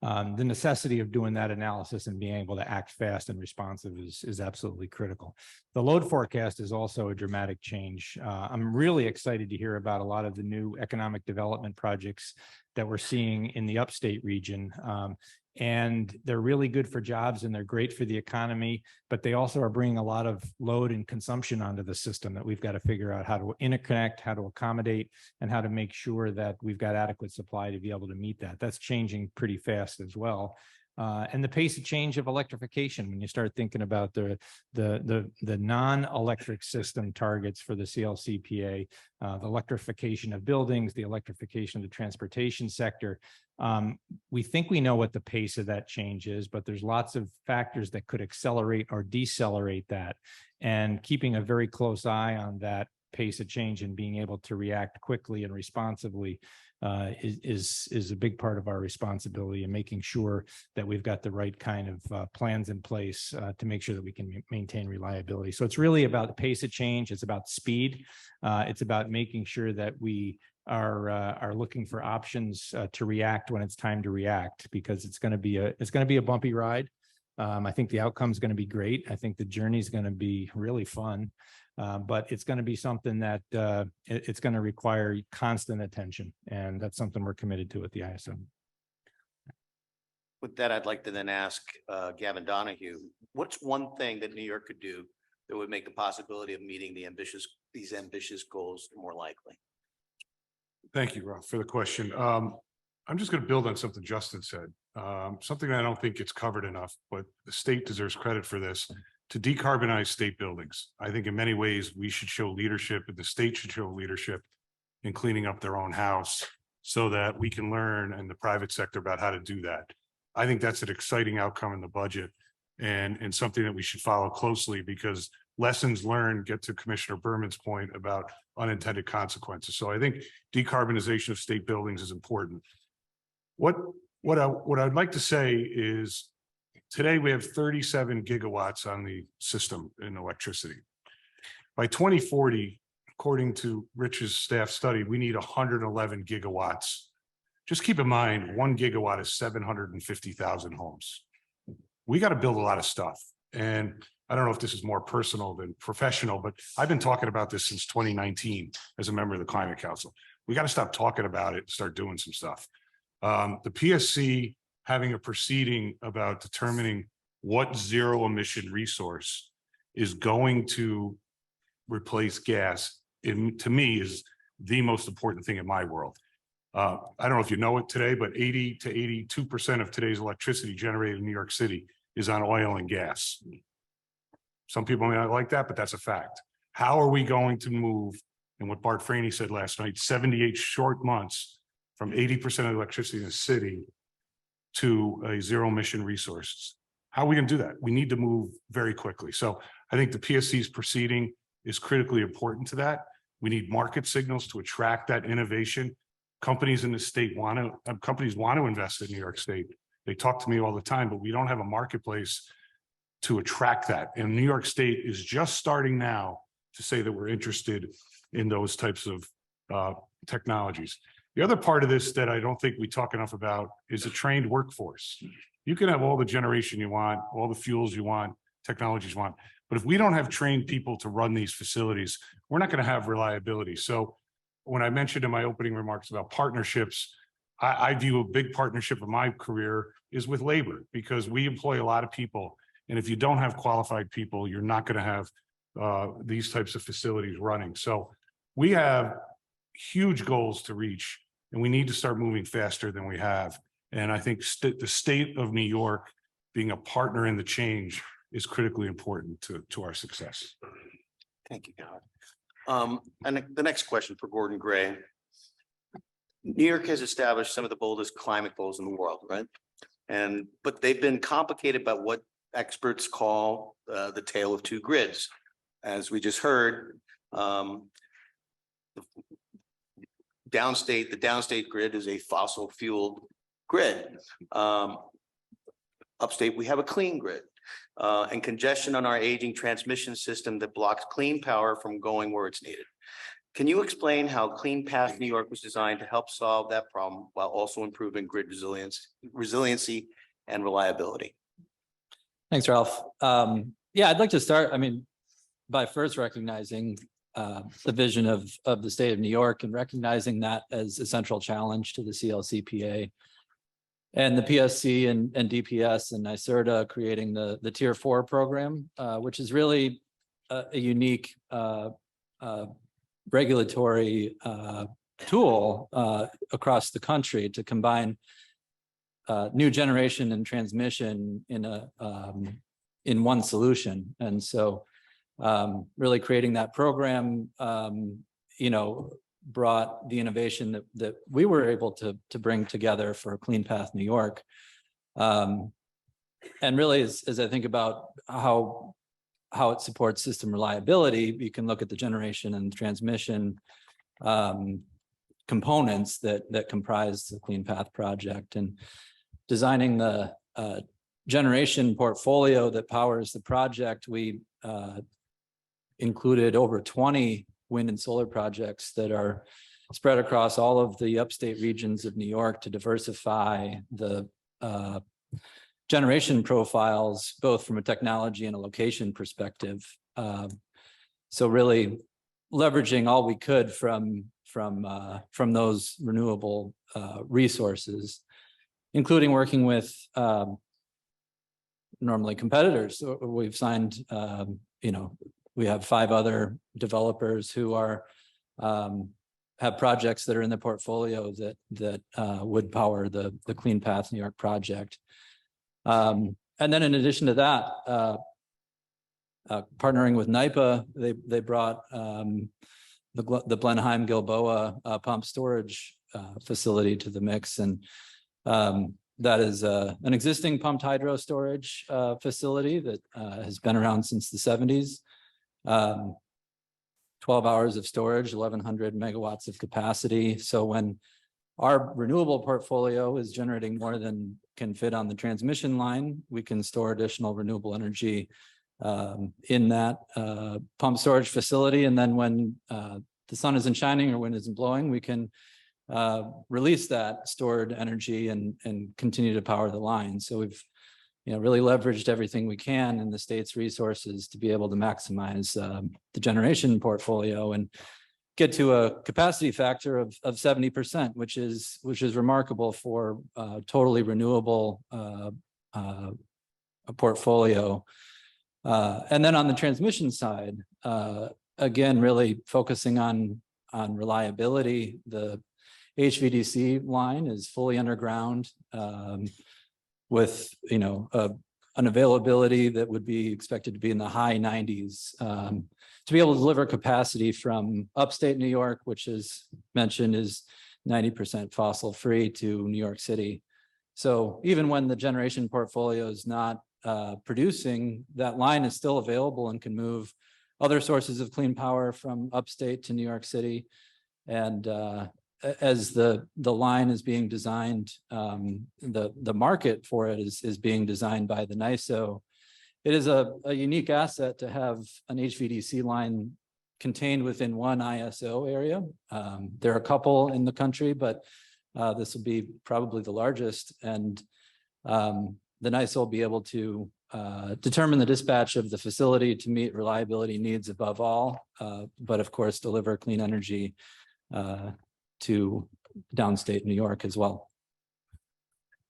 the necessity of doing that analysis and being able to act fast and responsive is absolutely critical. The load forecast is also a dramatic change. I'm really excited to hear about a lot of the new economic development projects that we're seeing in the upstate region. And they're really good for jobs and they're great for the economy, but they also are bringing a lot of load and consumption onto the system that we've got to figure out how to interconnect, how to accommodate, and how to make sure that we've got adequate supply to be able to meet that. That's changing pretty fast as well. And the pace of change of electrification, when you start thinking about the non-electric system targets for the CLCPA, the electrification of buildings, the electrification of the transportation sector, we think we know what the pace of that change is, but there's lots of factors that could accelerate or decelerate that. And keeping a very close eye on that pace of change and being able to react quickly and responsibly is a big part of our responsibility, and making sure that we've got the right kind of plans in place to make sure that we can maintain reliability. So it's really about the pace of change. It's about speed. It's about making sure that we are looking for options to react when it's time to react, because it's going to be a bumpy ride. I think the outcome is going to be great. I think the journey is going to be really fun. But it's going to be something that it's going to require constant attention. And that's something we're committed to at the ISO. With that, I'd like to then ask Gavin Donahue, what's one thing that New York could do that would make the possibility of meeting these ambitious goals more likely? Thank you, Ralph, for the question. I'm just going to build on something Justin said, something I don't think gets covered enough, but the state deserves credit for this. To decarbonize state buildings, I think in many ways we should show leadership, and the state should show leadership in cleaning up their own house so that we can learn in the private sector about how to do that. I think that's an exciting outcome in the budget and something that we should follow closely, because lessons learned get to Commissioner Berman's point about unintended consequences. So I think decarbonization of state buildings is important. What I'd like to say is, today we have 37 gigawatts on the system in electricity. By 2040, according to Rich's staff study, we need 111 gigawatts. Just keep in mind, 1 gigawatt is 750,000 homes. We got to build a lot of stuff. And I don't know if this is more personal than professional, but I've been talking about this since 2019 as a member of the Climate Council. We got to stop talking about it and start doing some stuff. The PSC having a proceeding about determining what zero emission resource is going to replace gas, to me, is the most important thing in my world. I don't know if you know it today, but 80 to 82% of today's electricity generated in New York City is on oil and gas. Some people may not like that, but that's a fact. How are we going to move, and what Bart Franey said last night, 78 short months from 80% of electricity in the city to a zero emission resources? How are we going to do that? We need to move very quickly. So I think the PSC's proceeding is critically important to that. We need market signals to attract that innovation. Companies in the state companies want to invest in New York State. They talk to me all the time, but we don't have a marketplace to attract that. And New York State is just starting now to say that we're interested in those types of technologies. The other part of this that I don't think we talk enough about is a trained workforce. You can have all the generation you want, all the fuels you want, technologies you want, but if we don't have trained people to run these facilities, we're not going to have reliability. So when I mentioned in my opening remarks about partnerships, I view a big partnership of my career is with labor, because we employ a lot of people. And if you don't have qualified people, you're not going to have these types of facilities running. So we have huge goals to reach, and we need to start moving faster than we have. And I think the state of New York being a partner in the change is critically important to our success. Thank you, Howard. And the next question for Gordon Gray. New York has established some of the boldest climate goals in the world, right? But they've been complicated by what experts call the tale of two grids. As we just heard, the downstate grid is a fossil fueled grid. Upstate, we have a clean grid. And congestion on our aging transmission system that blocks clean power from going where it's needed. Can you explain how Clean Path New York was designed to help solve that problem while also improving grid resiliency and reliability? Thanks, Ralph. Yeah, I'd like to start, by first recognizing the vision of the state of New York and recognizing that as a central challenge to the CLCPA. And the PSC and DPS and NYSERDA creating the Tier 4 program, which is really a unique regulatory tool across the country to combine new generation and transmission in one solution. And so really creating that program, brought the innovation that we were able to bring together for Clean Path New York. And really, as I think about how it supports system reliability, you can look at the generation and transmission components that comprise the Clean Path project, and designing the generation portfolio that powers the project. We included over 20 wind and solar projects that are spread across all of the upstate regions of New York to diversify the generation profiles, both from a technology and a location perspective. So really leveraging all we could from those renewable resources, including working with normally competitors. So we've signed, we have 5 other developers who are have projects that are in the portfolio that would power the Clean Path New York project. And then in addition to that, partnering with NYPA, they brought the Blenheim Gilboa pump storage facility to the mix, and that is an existing pumped hydro storage facility that has been around since the 70s. 12 hours of storage, 1,100 megawatts of capacity. So when our renewable portfolio is generating more than can fit on the transmission line, we can store additional renewable energy in that pump storage facility. And then when the sun isn't shining or wind isn't blowing, we can release that stored energy and continue to power the line. So we've really leveraged everything we can in the state's resources to be able to maximize the generation portfolio and get to a capacity factor of 70%, which is remarkable for totally renewable a portfolio. And then on the transmission side, again, really focusing on reliability. The HVDC line is fully underground with, an availability that would be expected to be in the high 90s to be able to deliver capacity from upstate New York, which is mentioned is 90% fossil free, to New York City. So even when the generation portfolio is not producing, that line is still available and can move other sources of clean power from upstate to New York City. And as the line is being designed, the market for it is being designed by the NYISO. It is a unique asset to have an HVDC line contained within one ISO area. There are a couple in the country, but this will be probably the largest. And the NYISO will be able to determine the dispatch of the facility to meet reliability needs above all, but of course, deliver clean energy to downstate New York as well.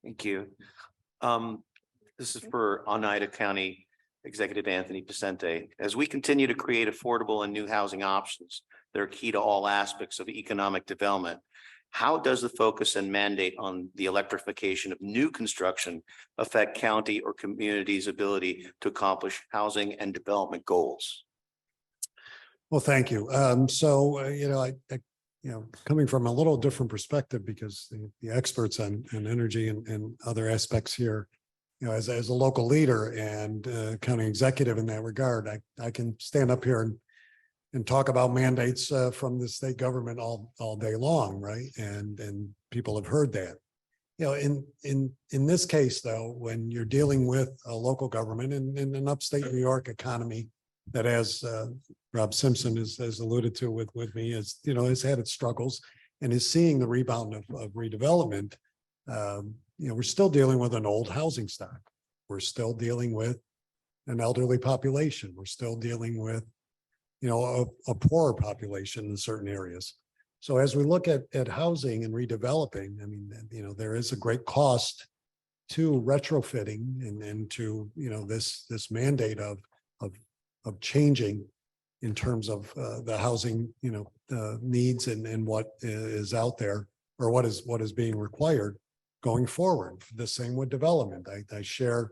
Thank you. This is for Oneida County Executive Anthony Picente. As we continue to create affordable and new housing options that are key to all aspects of economic development, how does the focus and mandate on the electrification of new construction affect county or community's ability to accomplish housing and development goals? Well, thank you. Coming from a little different perspective, because the experts on energy and other aspects here, as a local leader and county executive in that regard, I can stand up here and talk about mandates from the state government all day long, right? And people have heard that. In this case, though, when you're dealing with a local government and an upstate New York economy that, as Rob Simpson has alluded to with me, has had its struggles and is seeing the rebound of redevelopment. We're still dealing with an old housing stock. We're still dealing with an elderly population. We're still dealing with, a poorer population in certain areas. So as we look at housing and redeveloping, there is a great cost to retrofitting and to, this mandate of changing in terms of the housing, needs and what is out there, or what is being required going forward. The same with development. I share,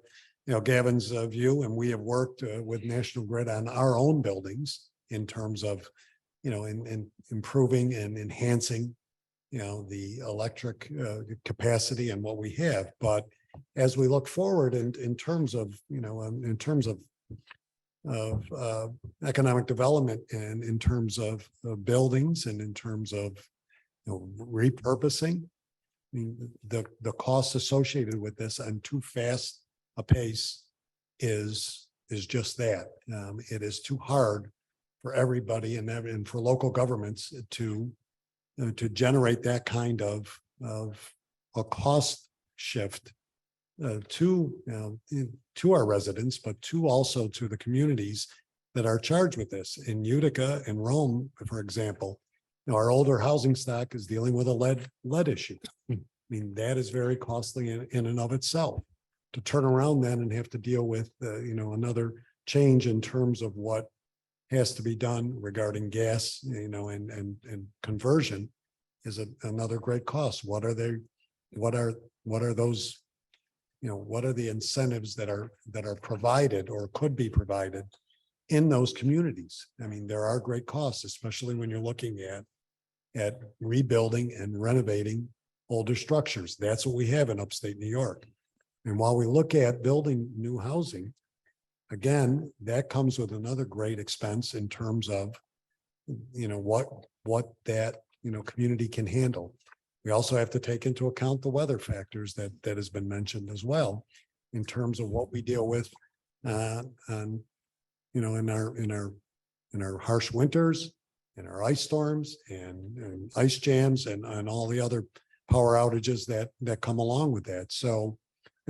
Gavin's view, and we have worked with National Grid on our own buildings in terms of, in improving and enhancing, the electric capacity and what we have. But as we look forward in terms of, economic development and in terms of buildings and in terms of repurposing, the costs associated with this on too fast a pace is just that. It is too hard for everybody and for local governments to generate that kind of a cost shift to our residents, but also to the communities that are charged with this. In Utica and Rome, for example, our older housing stock is dealing with a lead issue. That is very costly in and of itself. To turn around then and have to deal with another change in terms of what has to be done regarding gas, and conversion is another great cost. What are they? What are those? What are the incentives that are provided or could be provided in those communities? There are great costs, especially when you're looking at rebuilding and renovating older structures. That's what we have in upstate New York. And while we look at building new housing, again, that comes with another great expense in terms of, what that, community can handle. We also have to take into account the weather factors that has been mentioned as well, in terms of what we deal with, in our harsh winters, in our ice storms and ice jams and all the other power outages that come along with that. So,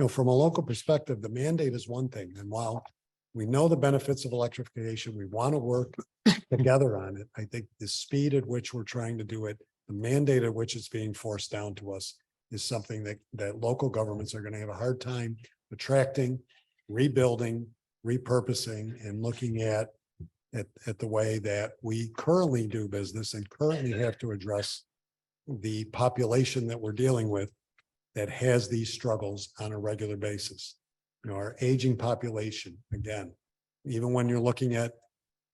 from a local perspective, the mandate is one thing. And while we know the benefits of electrification, we want to work together on it. I think the speed at which we're trying to do it, the mandate at which it's being forced down to us, is something that local governments are going to have a hard time attracting, rebuilding, repurposing, and looking at at the way that we currently do business and currently have to address the population that we're dealing with that has these struggles on a regular basis. You know, our aging population, again, even when you're looking at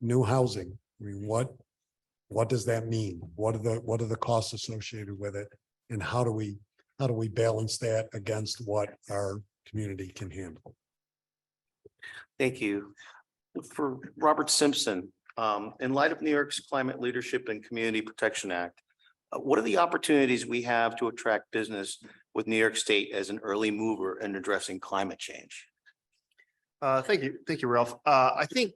new housing, I mean, what does that mean? What are the costs associated with it? And how do we balance that against what our community can handle? Thank you. For Robert Simpson, in light of New York's Climate Leadership and Community Protection Act, what are the opportunities we have to attract business with New York State as an early mover in addressing climate change? Thank you. Thank you, Ralph. I think,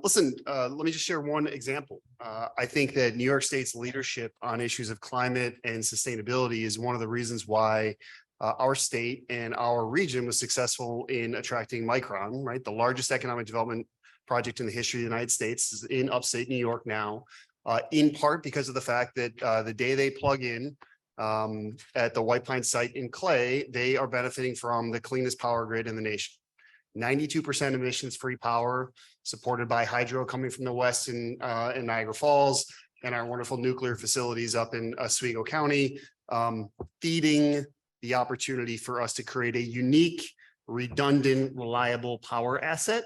listen, let me just share one example. I think that New York State's leadership on issues of climate and sustainability is one of the reasons why our state and our region was successful in attracting Micron, right? The largest economic development project in the history of the United States is in upstate New York now, in part because of the fact that the day they plug in at the White Pine site in Clay, they are benefiting from the cleanest power grid in the nation. 92% emissions-free power supported by hydro coming from the west in Niagara Falls and our wonderful nuclear facilities up in Oswego County, feeding the opportunity for us to create a unique, redundant, reliable power asset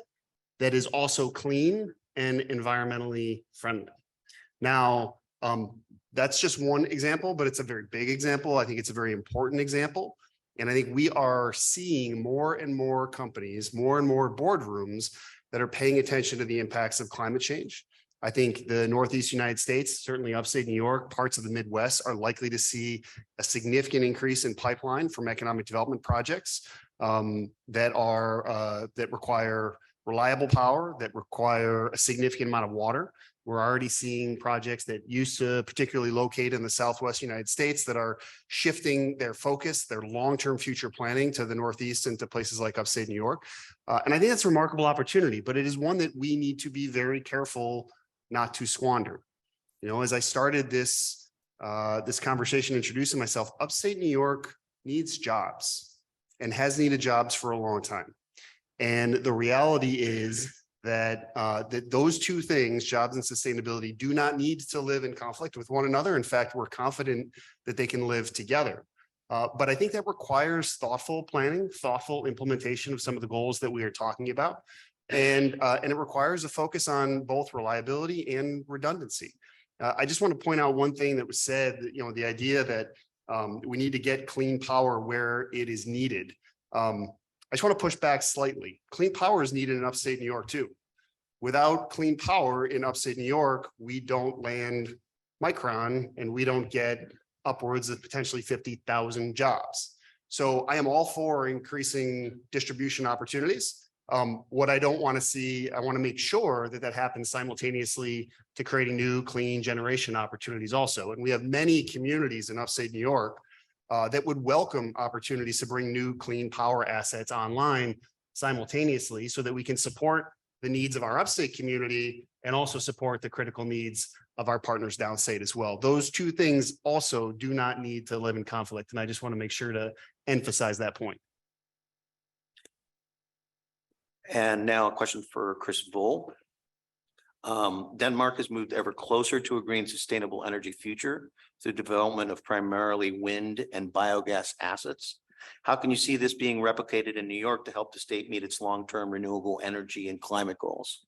that is also clean and environmentally friendly. Now, that's just one example, but it's a very big example. I think it's a very important example. And I think we are seeing more and more companies, more and more boardrooms that are paying attention to the impacts of climate change. I think the Northeast United States, certainly upstate New York, parts of the Midwest are likely to see a significant increase in pipeline from economic development projects that require reliable power, that require a significant amount of water. We're already seeing projects that used to particularly locate in the Southwest United States that are shifting their focus, their long-term future planning to the Northeast and to places like upstate New York. And I think that's a remarkable opportunity, but it is one that we need to be very careful not to squander. You know, as I started this conversation introducing myself, upstate New York needs jobs and has needed jobs for a long time. And the reality is that those two things, jobs and sustainability, do not need to live in conflict with one another. In fact, we're confident that they can live together. But I think that requires thoughtful planning, thoughtful implementation of some of the goals that we are talking about. And it requires a focus on both reliability and redundancy. I just want to point out one thing that was said, that, you know, the idea that we need to get clean power where it is needed. I just want to push back slightly. Clean power is needed in upstate New York too. Without clean power in upstate New York, we don't land Micron and we don't get upwards of potentially 50,000 jobs. So I am all for increasing distribution opportunities. What I don't want to see, I want to make sure that that happens simultaneously to creating new clean generation opportunities also. And we have many communities in upstate New York that would welcome opportunities to bring new clean power assets online simultaneously so that we can support the needs of our upstate community and also support the critical needs of our partners downstate as well. Those two things also do not need to live in conflict. And I just want to make sure to emphasize that point. And now a question for Chris Bull. Denmark has moved ever closer to a green sustainable energy future through development of primarily wind and biogas assets. How can you see this being replicated in New York to help the state meet its long-term renewable energy and climate goals?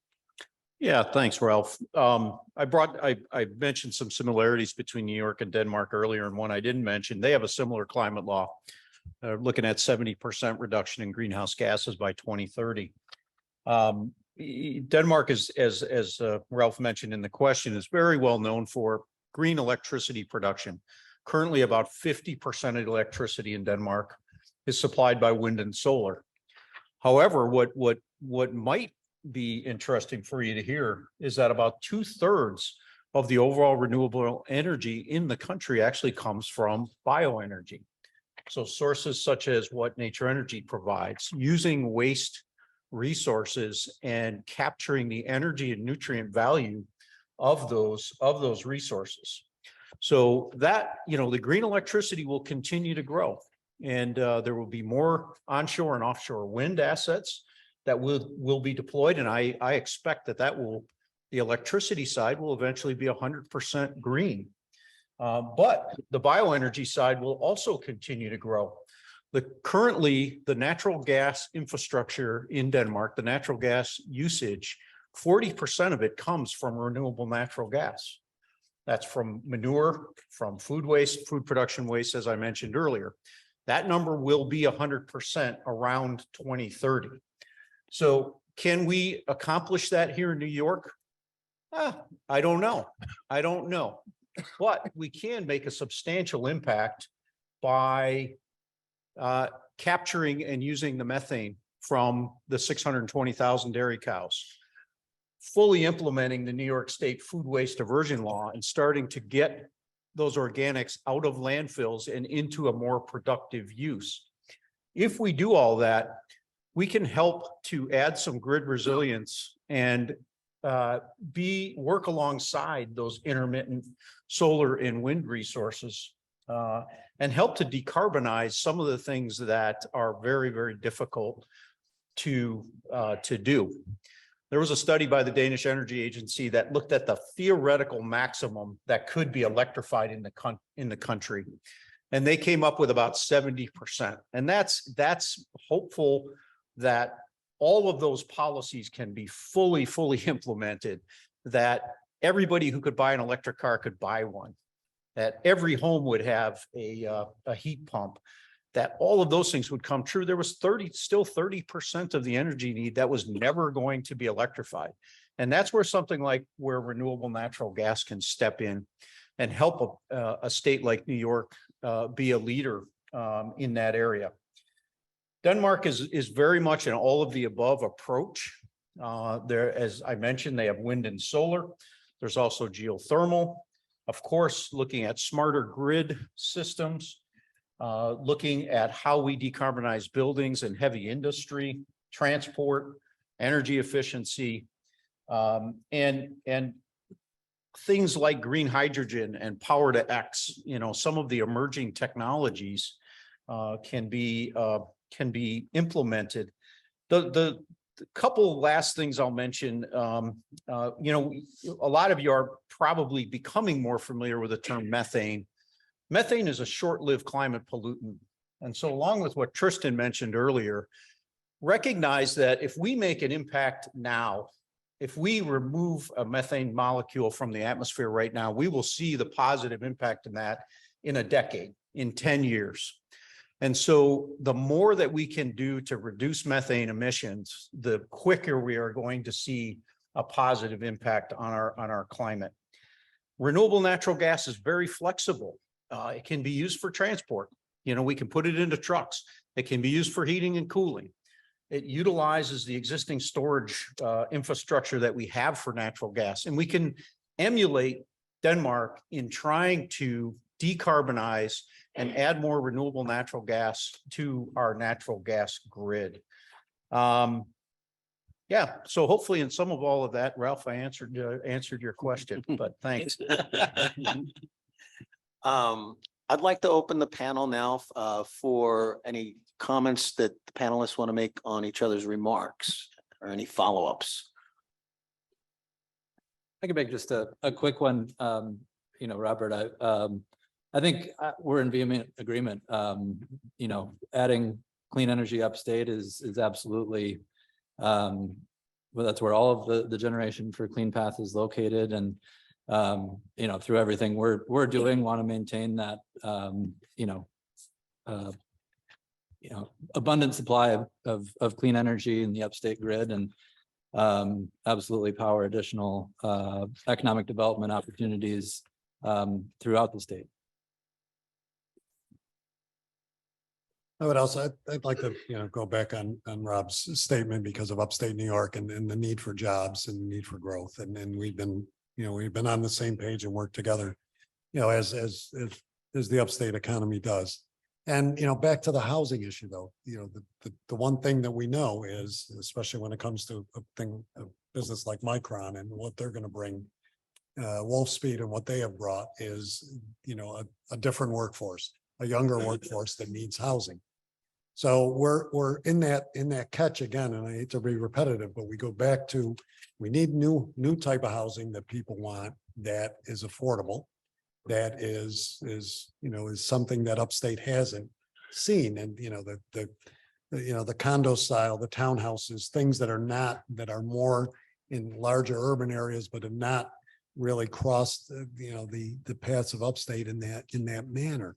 Yeah, thanks, Ralph. I mentioned some similarities between New York and Denmark earlier, and one I didn't mention, they have a similar climate law, looking at 70% reduction in greenhouse gases by 2030. Denmark is, as Ralph mentioned in the question, is very well known for green electricity production. Currently, about 50% of electricity in Denmark is supplied by wind and solar. However, what might be interesting for you to hear is that about 2/3 of the overall renewable energy in the country actually comes from bioenergy. So sources such as what Nature Energy provides, using waste resources and capturing the energy and nutrient value of those resources. So that, you know, the green electricity will continue to grow, and there will be more onshore and offshore wind assets that will be deployed. And I expect that will The electricity side will eventually be 100% green. But the bioenergy side will also continue to grow. Currently, the natural gas infrastructure in Denmark, the natural gas usage, 40% of it comes from renewable natural gas. That's from manure, from food waste, food production waste, as I mentioned earlier. That number will be 100% around 2030. So can we accomplish that here in New York? I don't know. I don't know. But we can make a substantial impact by capturing and using the methane from the 620,000 dairy cows, fully implementing the New York State food waste diversion law and starting to get those organics out of landfills and into a more productive use. If we do all that, we can help to add some grid resilience and work alongside those intermittent solar and wind resources and help to decarbonize some of the things that are very, very difficult to do. There was a study by the Danish Energy Agency that looked at the theoretical maximum that could be electrified in the country. And they came up with about 70%. And that's hopeful that all of those policies can be fully implemented, that everybody who could buy an electric car could buy one, that every home would have a heat pump, that all of those things would come true. There was still 30% of the energy need that was never going to be electrified. And that's where something like where renewable natural gas can step in and help a state like New York be a leader in that area. Denmark is very much an all of the above approach. There, as I mentioned, they have wind and solar. There's also geothermal. Of course, looking at smarter grid systems, looking at how we decarbonize buildings and heavy industry, transport, energy efficiency, and things like green hydrogen and power to X. You know, some of the emerging technologies can be implemented. The couple last things I'll mention, you know, a lot of you are probably becoming more familiar with the term methane. Methane is a short-lived climate pollutant. And so along with what Tristan mentioned earlier, recognize that if we make an impact now, if we remove a methane molecule from the atmosphere right now, we will see the positive impact in that in a decade, in 10 years. And so the more that we can do to reduce methane emissions, the quicker we are going to see a positive impact on our climate. Renewable natural gas is very flexible. It can be used for transport. You know, we can put it into trucks. It can be used for heating and cooling. It utilizes the existing storage infrastructure that we have for natural gas. And we can emulate Denmark in trying to decarbonize and add more renewable natural gas to our natural gas grid. Yeah, so hopefully in some of all of that, Ralph, I answered your question, but thanks. I'd like to open the panel now for any comments that the panelists want to make on each other's remarks or any follow-ups. I can make just a quick one. You know, Robert, I think we're in vehement agreement. You know, adding clean energy upstate is absolutely, well, that's where all of the generation for Clean Path is located. And, you know, through everything we're doing, want to maintain that, you know, abundant supply of clean energy in the upstate grid, and absolutely power additional economic development opportunities throughout the state. I would also, I'd like to, you know, go back on Rob's statement because of upstate New York and the need for jobs and the need for growth. And we've been, you know, we've been on the same page and worked together, you know, as the upstate economy does. And, you know, back to the housing issue, though, you know, the one thing that we know is, especially when it comes to a business like Micron and what they're going to bring, Wolfspeed and what they have brought is, you know, a different workforce, a younger workforce that needs housing. So we're in that catch again, and I hate to be repetitive, but we go back to, we need new type of housing that people want, that is affordable. That is, is something that upstate hasn't seen. And, the condo style, the townhouses, things that are more in larger urban areas, but have not really crossed, the paths of upstate in that manner.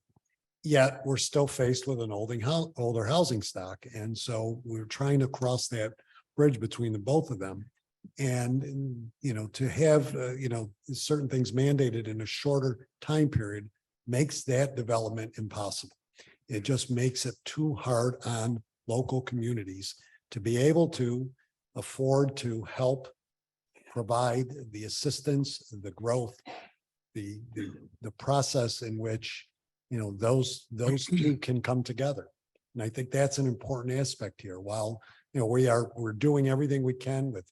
Yet we're still faced with an older housing stock. And so we're trying to cross that bridge between the both of them. And, to have, certain things mandated in a shorter time period makes that development impossible. It just makes it too hard on local communities to be able to afford to help provide the assistance, the growth, the process in which, those two can come together. And I think that's an important aspect here. While, we're doing everything we can with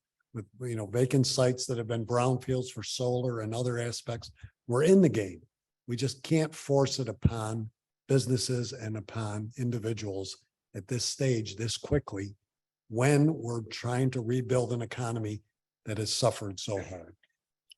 vacant sites that have been brownfields for solar and other aspects, we're in the game. We just can't force it upon businesses and upon individuals at this stage this quickly, when we're trying to rebuild an economy that has suffered so hard.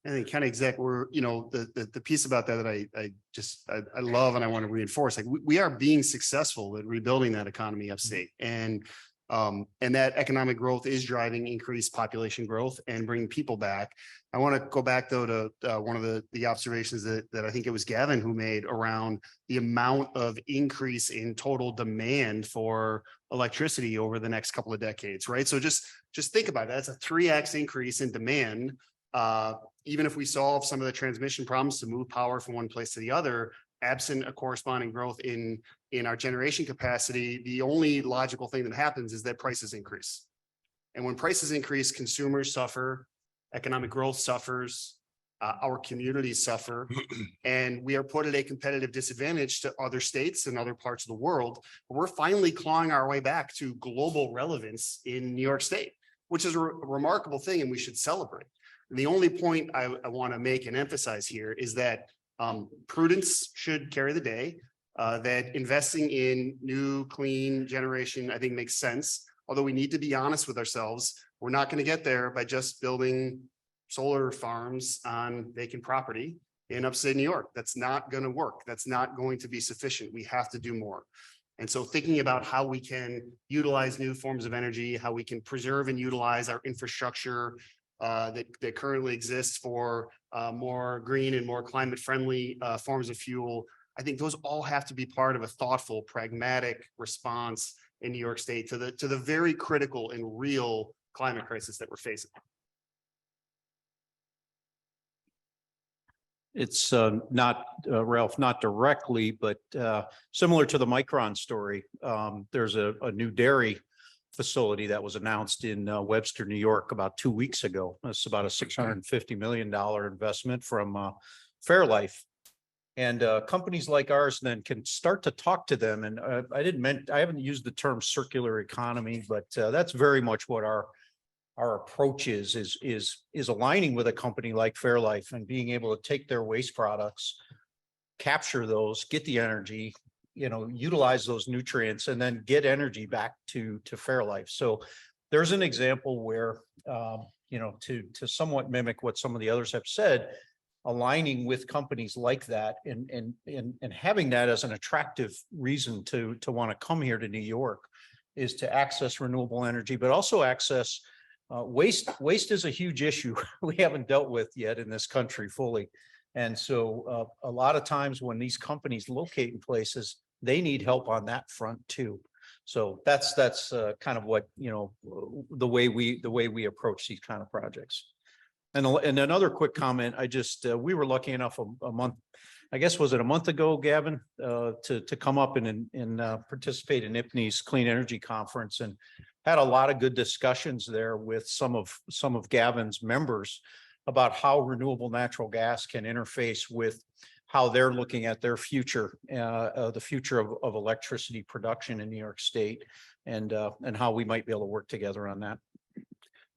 And kind of exactly where, the piece about that I love and I want to reinforce, like we are being successful at rebuilding that economy upstate. And that economic growth is driving increased population growth and bringing people back. I want to go back though to one of the observations that I think it was Gavin who made around the amount of increase in total demand for electricity over the next couple of decades, right? So just think about that. It's a 3x increase in demand. Even if we solve some of the transmission problems to move power from one place to the other, absent a corresponding growth in our generation capacity, the only logical thing that happens is that prices increase. And when prices increase, consumers suffer, economic growth suffers, our communities suffer, and we are put at a competitive disadvantage to other states and other parts of the world. We're finally clawing our way back to global relevance in New York State, which is a remarkable thing, and we should celebrate. And the only point I want to make and emphasize here is that prudence should carry the day, that investing in new clean generation, I think, makes sense. Although we need to be honest with ourselves, we're not going to get there by just building solar farms on vacant property in upstate New York. That's not going to work. That's not going to be sufficient. We have to do more. And so thinking about how we can utilize new forms of energy, how we can preserve and utilize our infrastructure that currently exists for more green and more climate friendly forms of fuel. I think those all have to be part of a thoughtful, pragmatic response in New York State to the very critical and real climate crisis that we're facing. It's not, Ralph, not directly, but similar to the Micron story. There's a new dairy facility that was announced in Webster, New York about 2 weeks ago. It's about a $650 million investment from Fairlife. And companies like ours then can start to talk to them. And I haven't used the term circular economy, but that's very much what our approach is aligning with a company like Fairlife and being able to take their waste products, capture those, get the energy, utilize those nutrients, and then get energy back to Fairlife. So there's an example where, to somewhat mimic what some of the others have said, aligning with companies like that and having that as an attractive reason to want to come here to New York is to access renewable energy, but also access waste. Waste is a huge issue we haven't dealt with yet in this country fully. And so a lot of times when these companies locate in places, they need help on that front too. So that's kind of what, the way we approach these kind of projects. And another quick comment, we were lucky enough a month, I guess, was it a month ago, Gavin, to come up and participate in IPNI's Clean Energy Conference, and had a lot of good discussions there with some of Gavin's members about how renewable natural gas can interface with how they're looking at their future, the future of electricity production in New York State, and how we might be able to work together on that.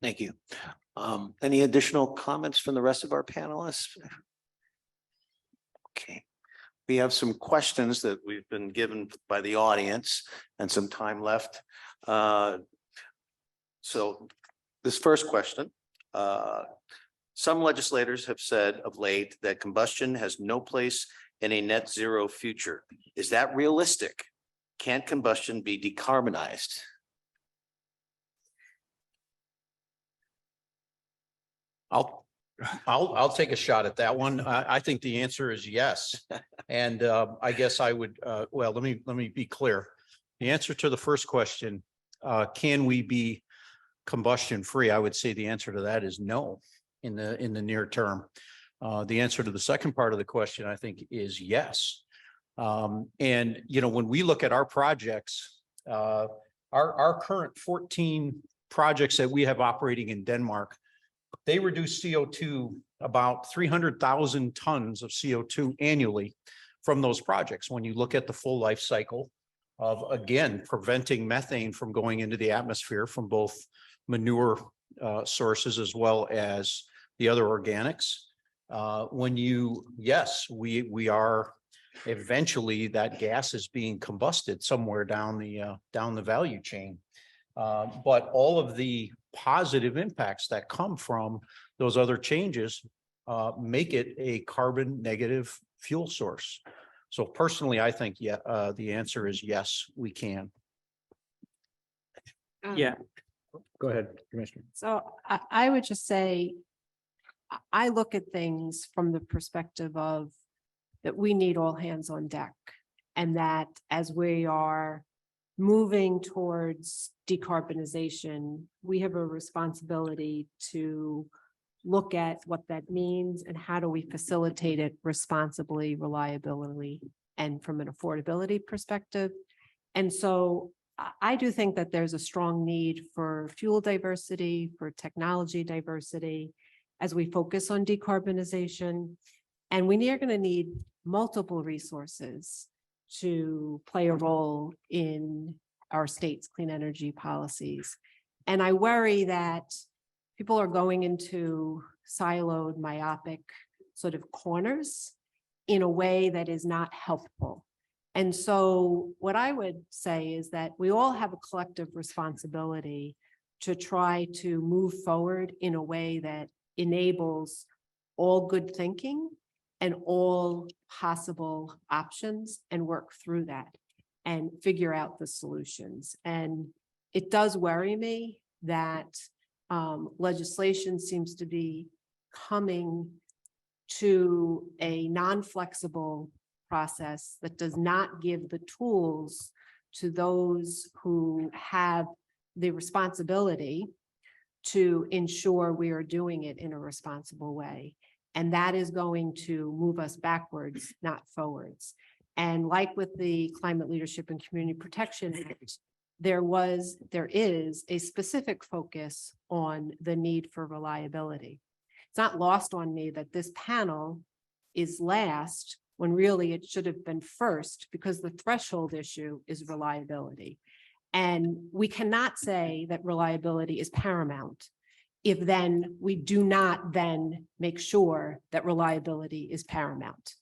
Thank you. Any additional comments from the rest of our panelists? Okay. We have some questions that we've been given by the audience and some time left. So this first question, some legislators have said of late that combustion has no place in a net zero future. Is that realistic? Can't combustion be decarbonized? I'll take a shot at that one. I think the answer is yes. And I guess I would, well, let me be clear. The answer to the first question, can we be combustion free? I would say the answer to that is no in the near term. The answer to the second part of the question, I think, is yes. And when we look at our projects, our current 14 projects that we have operating in Denmark, they reduce CO2 about 300,000 tons of CO2 annually from those projects. When you look at the full life cycle of, again, preventing methane from going into the atmosphere from both manure sources as well as the other organics. Yes, we are eventually, that gas is being combusted somewhere down the value chain. But all of the positive impacts that come from those other changes make it a carbon negative fuel source. So personally, I think, the answer is yes, we can. Yeah. Go ahead, Commissioner. So I would just say, I look at things from the perspective of that we need all hands on deck. And that as we are moving towards decarbonization, we have a responsibility to look at what that means and how do we facilitate it responsibly, reliability, and from an affordability perspective. And so I do think that there's a strong need for fuel diversity, for technology diversity, as we focus on decarbonization. And we are going to need multiple resources to play a role in our state's clean energy policies. And I worry that people are going into siloed, myopic sort of corners in a way that is not helpful. And so what I would say is that we all have a collective responsibility to try to move forward in a way that enables all good thinking and all possible options and work through that and figure out the solutions. And it does worry me that legislation seems to be coming to a non-flexible process that does not give the tools to those who have the responsibility to ensure we are doing it in a responsible way. And that is going to move us backwards, not forwards. And like with the Climate Leadership and Community Protection Act, there is a specific focus on the need for reliability. It's not lost on me that this panel is last when really it should have been first, because the threshold issue is reliability. And we cannot say that reliability is paramount if then we do not then make sure that reliability is paramount.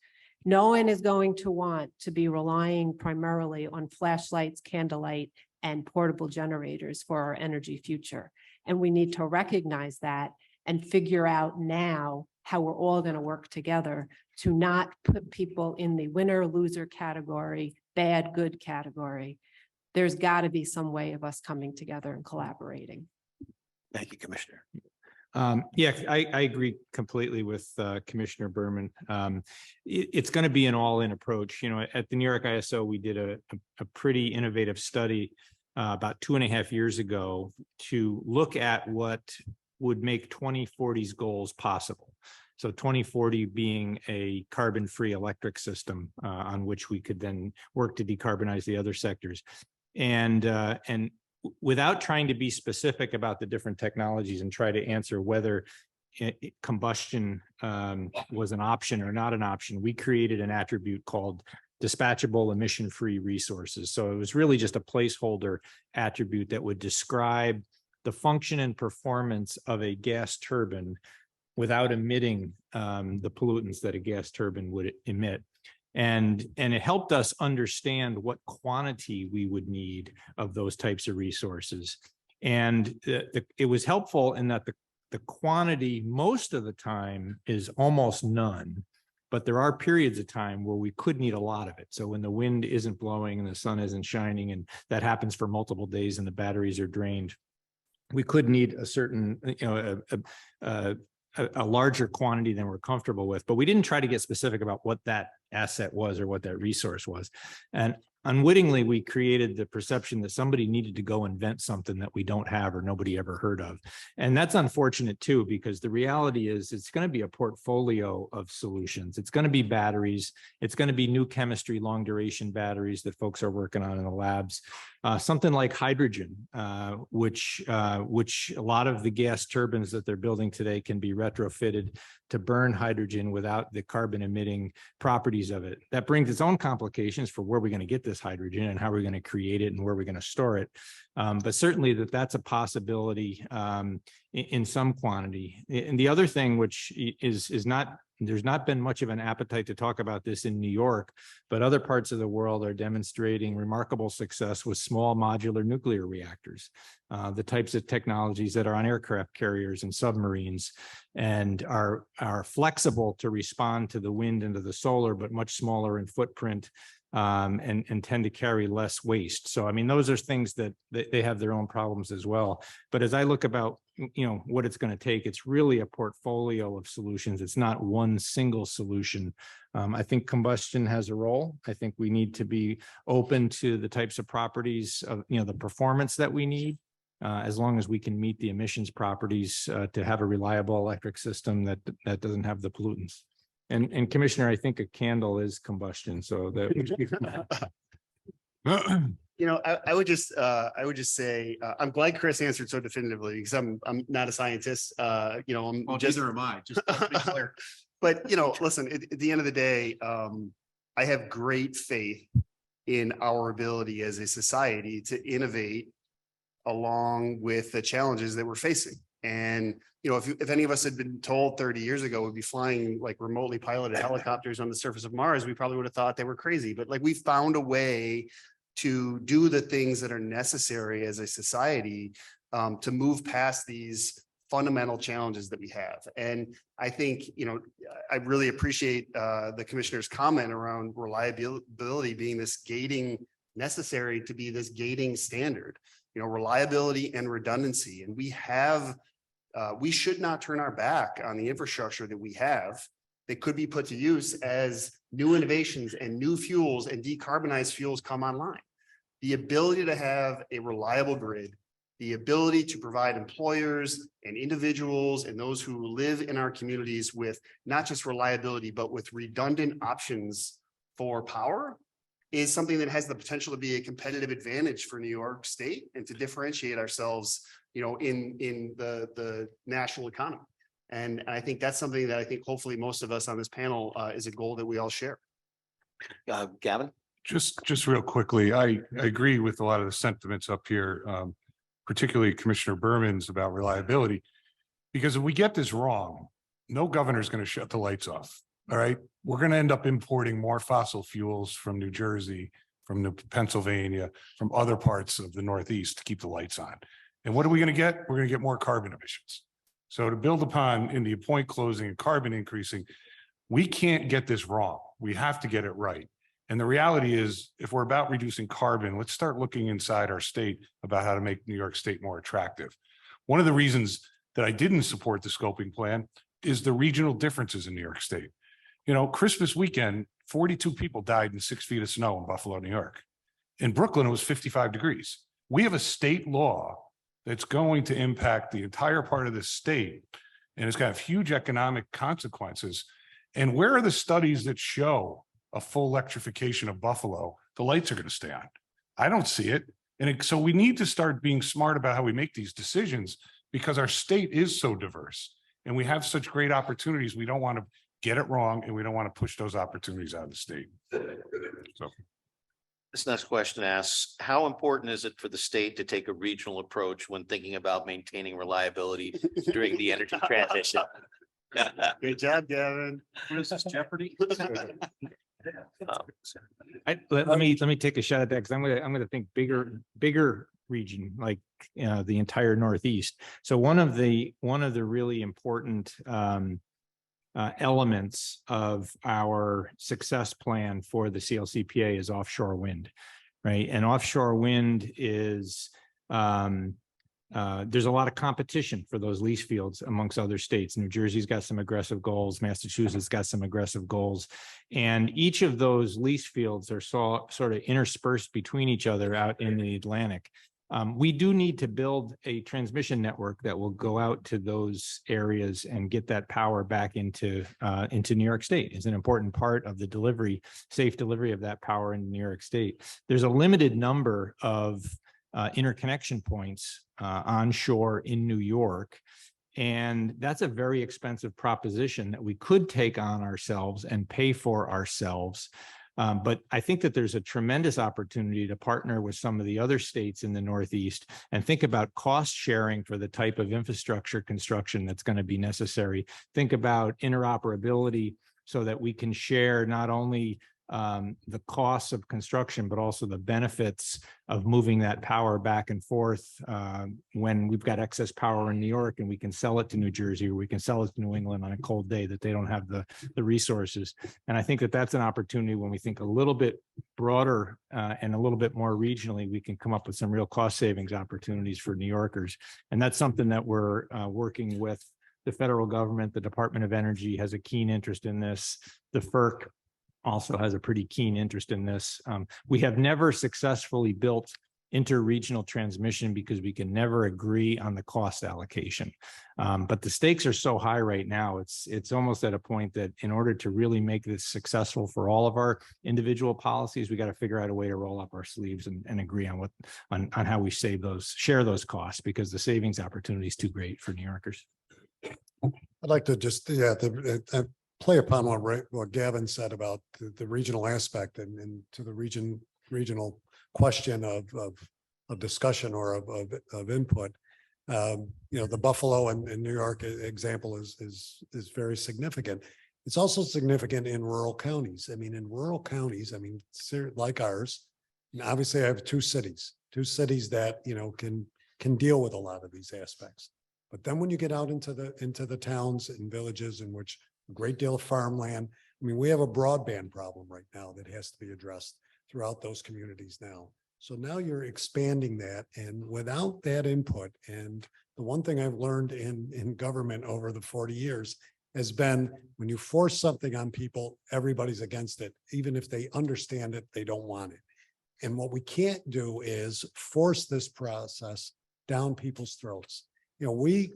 No one is going to want to be relying primarily on flashlights, candlelight, and portable generators for our energy future. And we need to recognize that and figure out now how we're all going to work together to not put people in the winner loser category, bad good category. There's got to be some way of us coming together and collaborating. Thank you, Commissioner. Yeah, I agree completely with Commissioner Berman. It's going to be an all-in approach. At the New York ISO, we did a pretty innovative study about 2.5 years ago to look at what would make 2040's goals possible. So 2040 being a carbon-free electric system on which we could then work to decarbonize the other sectors. And without trying to be specific about the different technologies and try to answer whether combustion was an option or not an option, we created an attribute called dispatchable emission-free resources. So it was really just a placeholder attribute that would describe the function and performance of a gas turbine without emitting the pollutants that a gas turbine would emit. And it helped us understand what quantity we would need of those types of resources. And it was helpful in that the quantity most of the time is almost none, but there are periods of time where we could need a lot of it. So when the wind isn't blowing and the sun isn't shining, and that happens for multiple days and the batteries are drained, we could need a certain, a larger quantity than we're comfortable with, but we didn't try to get specific about what that asset was or what that resource was. And unwittingly, we created the perception that somebody needed to go invent something that we don't have or nobody ever heard of. And that's unfortunate too, because the reality is it's going to be a portfolio of solutions. It's going to be batteries. It's going to be new chemistry, long duration batteries that folks are working on in the labs. Something like hydrogen, which a lot of the gas turbines that they're building today can be retrofitted to burn hydrogen without the carbon emitting properties of it. That brings its own complications for where we're going to get this hydrogen and how we're going to create it and where we're going to store it. But certainly that's a possibility in some quantity. And the other thing, which is not, there's not been much of an appetite to talk about this in New York, but other parts of the world are demonstrating remarkable success with small modular nuclear reactors, the types of technologies that are on aircraft carriers and submarines, and are flexible to respond to the wind and to the solar, but much smaller in footprint, and tend to carry less waste. So, I mean, those are things that they have their own problems as well. But as I look about, what it's going to take, it's really a portfolio of solutions. It's not one single solution. I think combustion has a role. I think we need to be open to the types of properties of, the performance that we need, as long as we can meet the emissions properties to have a reliable electric system that doesn't have the pollutants. And Commissioner, I think a candle is combustion, so that. I would just say, I'm glad Chris answered so definitively, because I'm not a scientist. I'm just, neither am I, just to be clear. But, listen, at the end of the day, I have great faith in our ability as a society to innovate along with the challenges that we're facing. And, if any of us had been told 30 years ago we'd be flying like remotely piloted helicopters on the surface of Mars, we probably would have thought they were crazy. But like, we found a way to do the things that are necessary as a society to move past these fundamental challenges that we have. And I think, I really appreciate the commissioner's comment around reliability being this necessary to be this gating standard, reliability and redundancy. And we should not turn our back on the infrastructure that we have that could be put to use as new innovations and new fuels and decarbonized fuels come online. The ability to have a reliable grid, the ability to provide employers and individuals and those who live in our communities with not just reliability, but with redundant options for power, is something that has the potential to be a competitive advantage for New York State and to differentiate ourselves, in the national economy. And I think that's something that I think hopefully most of us on this panel is a goal that we all share. Gavin? Just real quickly, I agree with a lot of the sentiments up here, particularly Commissioner Berman's about reliability, because if we get this wrong, no governor is going to shut the lights off. All right. We're going to end up importing more fossil fuels from New Jersey, from Pennsylvania, from other parts of the Northeast to keep the lights on. And what are we going to get? We're going to get more carbon emissions. So to build upon India Point closing and carbon increasing, we can't get this wrong. We have to get it right. And the reality is, if we're about reducing carbon, let's start looking inside our state about how to make New York State more attractive. One of the reasons that I didn't support the scoping plan is the regional differences in New York State. Christmas weekend, 42 people died in 6 feet of snow in Buffalo, New York. In Brooklyn, it was 55 degrees. We have a state law that's going to impact the entire part of the state, and it's got huge economic consequences. And where are the studies that show a full electrification of Buffalo? The lights are going to stay on. I don't see it. And so we need to start being smart about how we make these decisions, because our state is so diverse and we have such great opportunities. We don't want to get it wrong, and we don't want to push those opportunities out of the state. So. This next question asks, how important is it for the state to take a regional approach when thinking about maintaining reliability during the energy transition? Good job, Gavin. What is this, Jeopardy? Let me take a shot at that because I'm gonna think bigger region, like the entire Northeast. So one of the really important elements of our success plan for the CLCPA is offshore wind, right? And offshore wind is there's a lot of competition for those lease fields amongst other states. New Jersey's got some aggressive goals. Massachusetts got some aggressive goals. And each of those lease fields are sort of interspersed between each other out in the Atlantic. We do need to build a transmission network that will go out to those areas and get that power back into New York State. It's an important part of the safe delivery of that power in New York State. There's a limited number of interconnection points onshore in New York. And that's a very expensive proposition that we could take on ourselves and pay for ourselves. But I think that there's a tremendous opportunity to partner with some of the other states in the Northeast and think about cost sharing for the type of infrastructure construction that's going to be necessary. Think about interoperability so that we can share not only the costs of construction, but also the benefits of moving that power back and forth when we've got excess power in New York and we can sell it to New Jersey or we can sell it to New England on a cold day that they don't have the resources. And I think that that's an opportunity when we think a little bit broader and a little bit more regionally, we can come up with some real cost savings opportunities for New Yorkers. And that's something that we're working with the federal government. The Department of Energy has a keen interest in this. The FERC also has a pretty keen interest in this. We have never successfully built interregional transmission because we can never agree on the cost allocation. But the stakes are so high right now, it's almost at a point that in order to really make this successful for all of our individual policies, we got to figure out a way to roll up our sleeves and agree on how we share those costs, because the savings opportunity is too great for New Yorkers. I'd like to just, play upon what Gavin said about the regional aspect and to the regional question of discussion or of input. The Buffalo and New York example is very significant. It's also significant in rural counties. I mean, in rural counties, like ours, and obviously I have two cities that, can deal with a lot of these aspects. But then when you get out into the towns and villages in which a great deal of farmland. We have a broadband problem right now that has to be addressed throughout those communities now. So now you're expanding that, and without that input, and the one thing I've learned in government over the 40 years has been when you force something on people, everybody's against it. Even if they understand it, they don't want it. And what we can't do is force this process down people's throats. We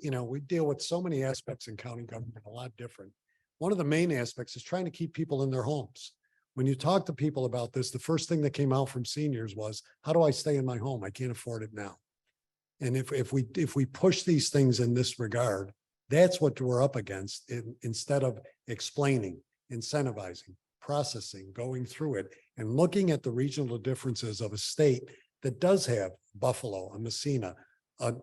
deal with so many aspects in county government, a lot different. One of the main aspects is trying to keep people in their homes. When you talk to people about this, the first thing that came out from seniors was, how do I stay in my home? I can't afford it now. And if we push these things in this regard, that's what we're up against instead of explaining, incentivizing, processing, going through it, and looking at the regional differences of a state that does have Buffalo, a Messina, a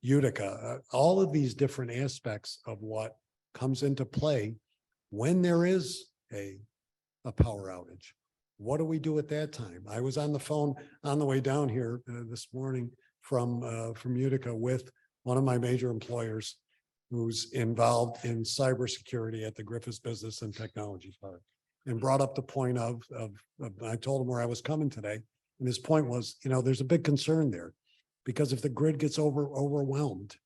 Utica, all of these different aspects of what comes into play when there is a power outage. What do we do at that time? I was on the phone on the way down here this morning from Utica with one of my major employers who's involved in cybersecurity at the Griffiths Business and Technology Park, and brought up the point of I told him where I was coming today. And his point was, there's a big concern there, because if the grid gets overwhelmed,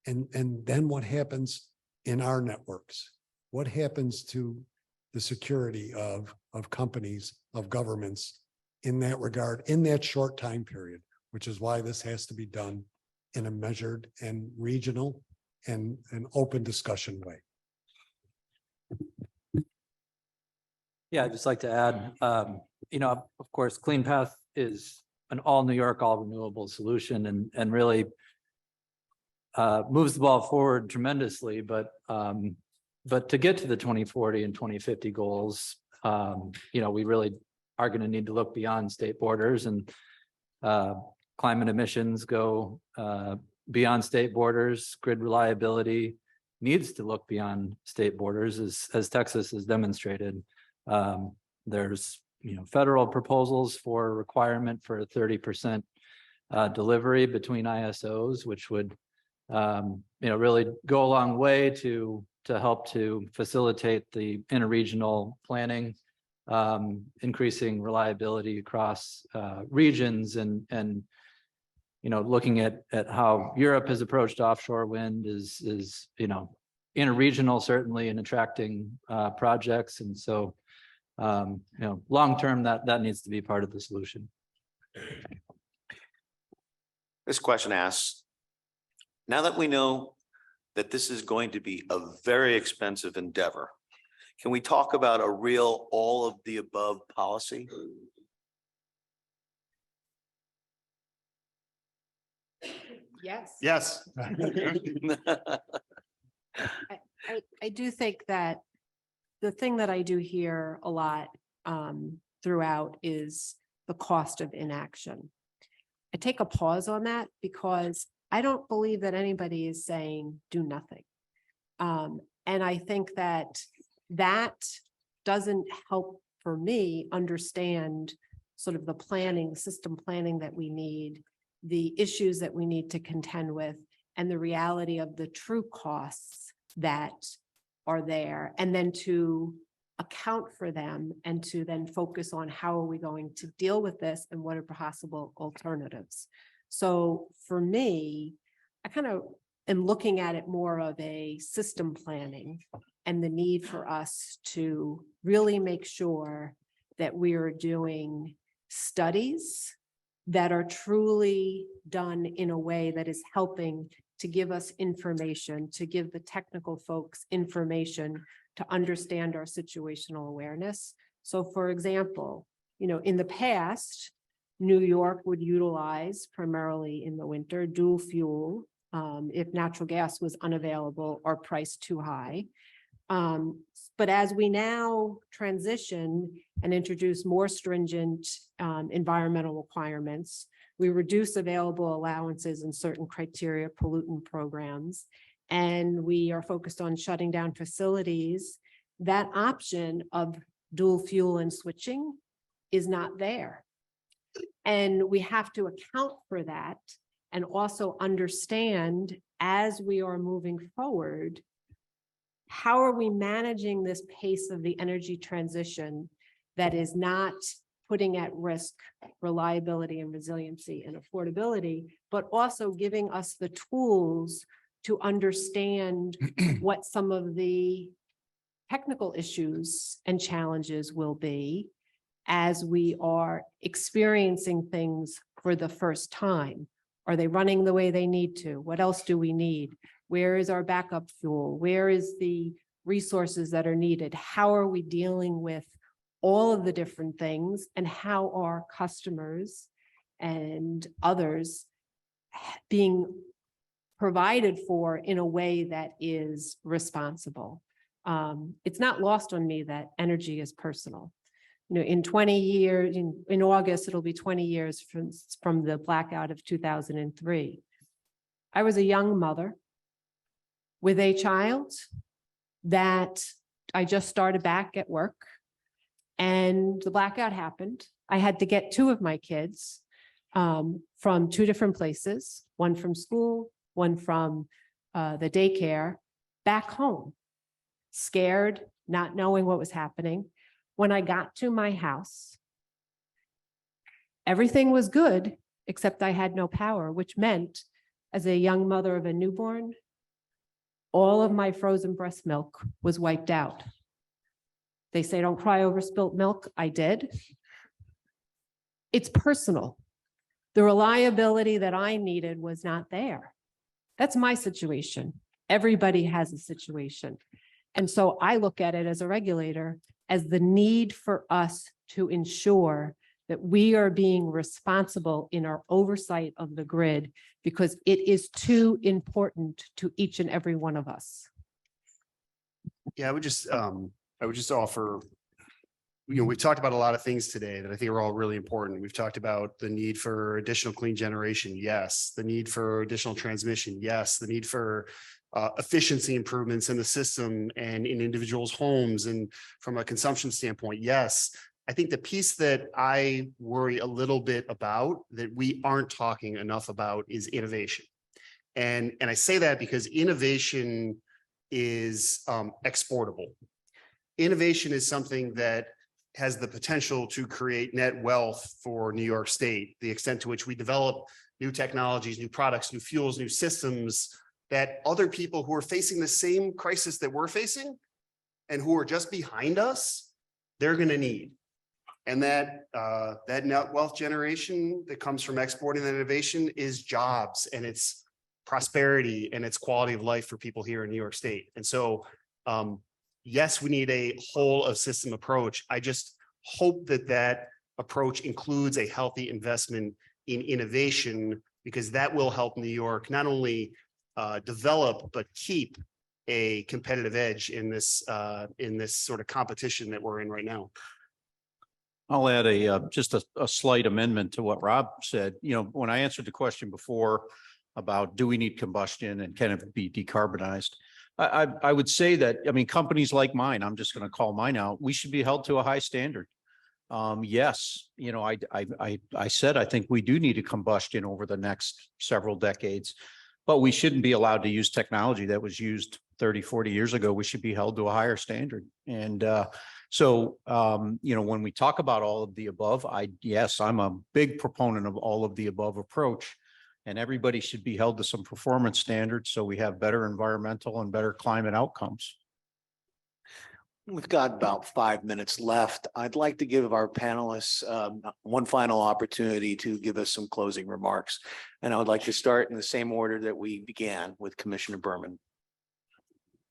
and then what happens in our networks? What happens to the security of companies, of governments in that regard, in that short time period, which is why this has to be done in a measured and regional and an open discussion way. Yeah, I'd just like to add, of course, Clean Path is an all New York, all renewable solution and really moves the ball forward tremendously. But to get to the 2040 and 2050 goals, we really are going to need to look beyond state borders, and climate emissions go beyond state borders. Grid reliability needs to look beyond state borders, as Texas has demonstrated. There's, federal proposals for requirement for a 30% delivery between ISOs, which would, really go a long way to help to facilitate the interregional planning, increasing reliability across regions and looking at how Europe has approached offshore wind is interregional certainly in attracting projects. And so, long term, that needs to be part of the solution. This question asks, now that we know that this is going to be a very expensive endeavor, can we talk about a real all of the above policy? Yes. Yes. I do think that the thing that I do hear a lot throughout is the cost of inaction. I take a pause on that because I don't believe that anybody is saying do nothing. And I think that doesn't help for me understand sort of the planning, system planning that we need, the issues that we need to contend with, and the reality of the true costs that are there, and then to account for them and to then focus on how are we going to deal with this and what are possible alternatives. So for me, I kind of am looking at it more of a system planning and the need for us to really make sure that we are doing studies that are truly done in a way that is helping to give us information, to give the technical folks information to understand our situational awareness. So for example, in the past, New York would utilize primarily in the winter dual fuel if natural gas was unavailable or priced too high. But as we now transition and introduce more stringent environmental requirements, we reduce available allowances in certain criteria pollutant programs, and we are focused on shutting down facilities. That option of dual fuel and switching is not there. And we have to account for that and also understand as we are moving forward, how are we managing this pace of the energy transition that is not putting at risk reliability and resiliency and affordability, but also giving us the tools to understand what some of the technical issues and challenges will be as we are experiencing things for the first time. Are they running the way they need to? What else do we need? Where is our backup fuel? Where is the resources that are needed? How are we dealing with all of the different things, and how are customers and others being provided for in a way that is responsible? It's not lost on me that energy is personal. In 20 years, in August, it'll be 20 years from the blackout of 2003. I was a young mother with a child that I just started back at work, and the blackout happened. I had to get two of my kids from two different places, one from school, one from the daycare, back home, scared, not knowing what was happening. When I got to my house, everything was good, except I had no power, which meant as a young mother of a newborn, all of my frozen breast milk was wiped out. They say, don't cry over spilt milk. I did. It's personal. The reliability that I needed was not there. That's my situation. Everybody has a situation. And so I look at it as a regulator as the need for us to ensure that we are being responsible in our oversight of the grid, because it is too important to each and every one of us. Yeah, I would just offer, we've talked about a lot of things today that I think are all really important. We've talked about the need for additional clean generation. Yes. The need for additional transmission. Yes. The need for efficiency improvements in the system and in individuals' homes and from a consumption standpoint. Yes. I think the piece that I worry a little bit about that we aren't talking enough about is innovation. And I say that because innovation is exportable. Innovation is something that has the potential to create net wealth for New York State, the extent to which we develop new technologies, new products, new fuels, new systems that other people who are facing the same crisis that we're facing and who are just behind us, they're going to need. And that net wealth generation that comes from exporting that innovation is jobs, and it's prosperity, and it's quality of life for people here in New York State. And so, yes, we need a whole of system approach. I just hope that that approach includes a healthy investment in innovation, because that will help New York not only develop, but keep a competitive edge in this sort of competition that we're in right now. I'll add just a slight amendment to what Rob said. You know, when I answered the question before about do we need combustion and can it be decarbonized? I would say that, I mean, companies like mine, I'm just going to call mine out, we should be held to a high standard. Yes, you know, I said, I think we do need a combustion over the next several decades, but we shouldn't be allowed to use technology that was used 30, 40 years ago. We should be held to a higher standard. And so, you know, when we talk about all of the above, yes, I'm a big proponent of all of the above approach, and everybody should be held to some performance standards so we have better environmental and better climate outcomes. We've got about 5 minutes left. I'd like to give our panelists one final opportunity to give us some closing remarks. And I would like to start in the same order that we began with Commissioner Berman.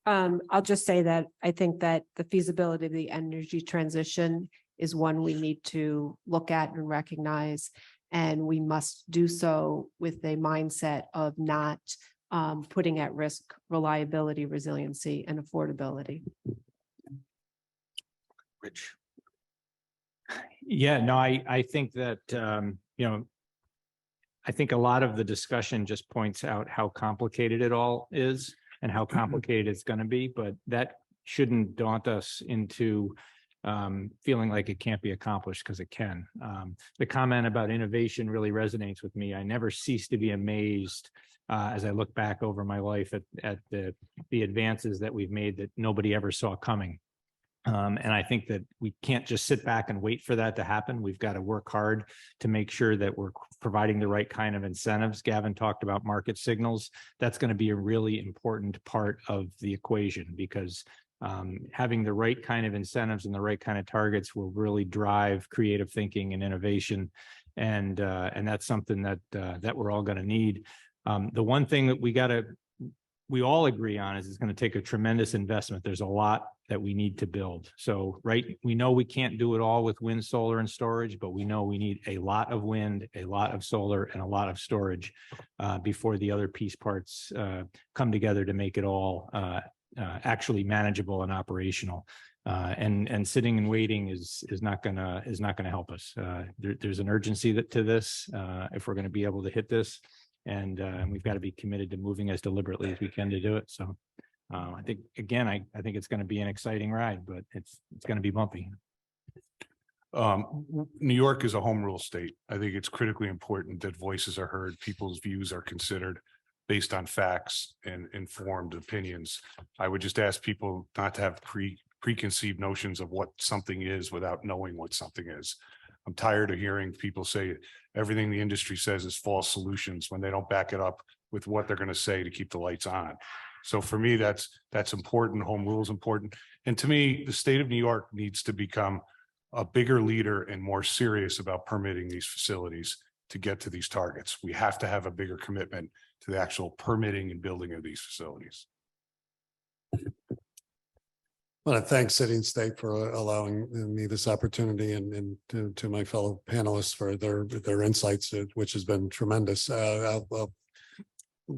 I'll just say that I think that the feasibility of the energy transition is one we need to look at and recognize. And we must do so with a mindset of not putting at risk reliability, resiliency, and affordability. Rich. Yeah, no, I think that, you know, I think a lot of the discussion just points out how complicated it all is and how complicated it's going to be, but that shouldn't daunt us into feeling like it can't be accomplished, because it can. The comment about innovation really resonates with me. I never cease to be amazed as I look back over my life at the advances that we've made that nobody ever saw coming. And I think that we can't just sit back and wait for that to happen. We've got to work hard to make sure that we're providing the right kind of incentives. Gavin talked about market signals. That's going to be a really important part of the equation, because having the right kind of incentives and the right kind of targets will really drive creative thinking and innovation. And that's something that we're all going to need. The one thing that we all agree on is it's going to take a tremendous investment. There's a lot that we need to build. So, we know we can't do it all with wind, solar, and storage, but we know we need a lot of wind, a lot of solar, and a lot of storage before the other piece parts come together to make it all actually manageable and operational. And sitting and waiting is not gonna help us. There's an urgency to this if we're going to be able to hit this. And we've got to be committed to moving as deliberately as we can to do it. So I think, again, I think it's going to be an exciting ride, but it's going to be bumpy. New York is a home rule state. I think it's critically important that voices are heard, people's views are considered based on facts and informed opinions. I would just ask people not to have preconceived notions of what something is without knowing what something is. I'm tired of hearing people say everything the industry says is false solutions when they don't back it up with what they're going to say to keep the lights on. So for me, that's important. Home rule is important. And to me, the state of New York needs to become a bigger leader and more serious about permitting these facilities to get to these targets. We have to have a bigger commitment to the actual permitting and building of these facilities. I want to thank City and State for allowing me this opportunity, and to my fellow panelists for their insights, which has been tremendous. I'll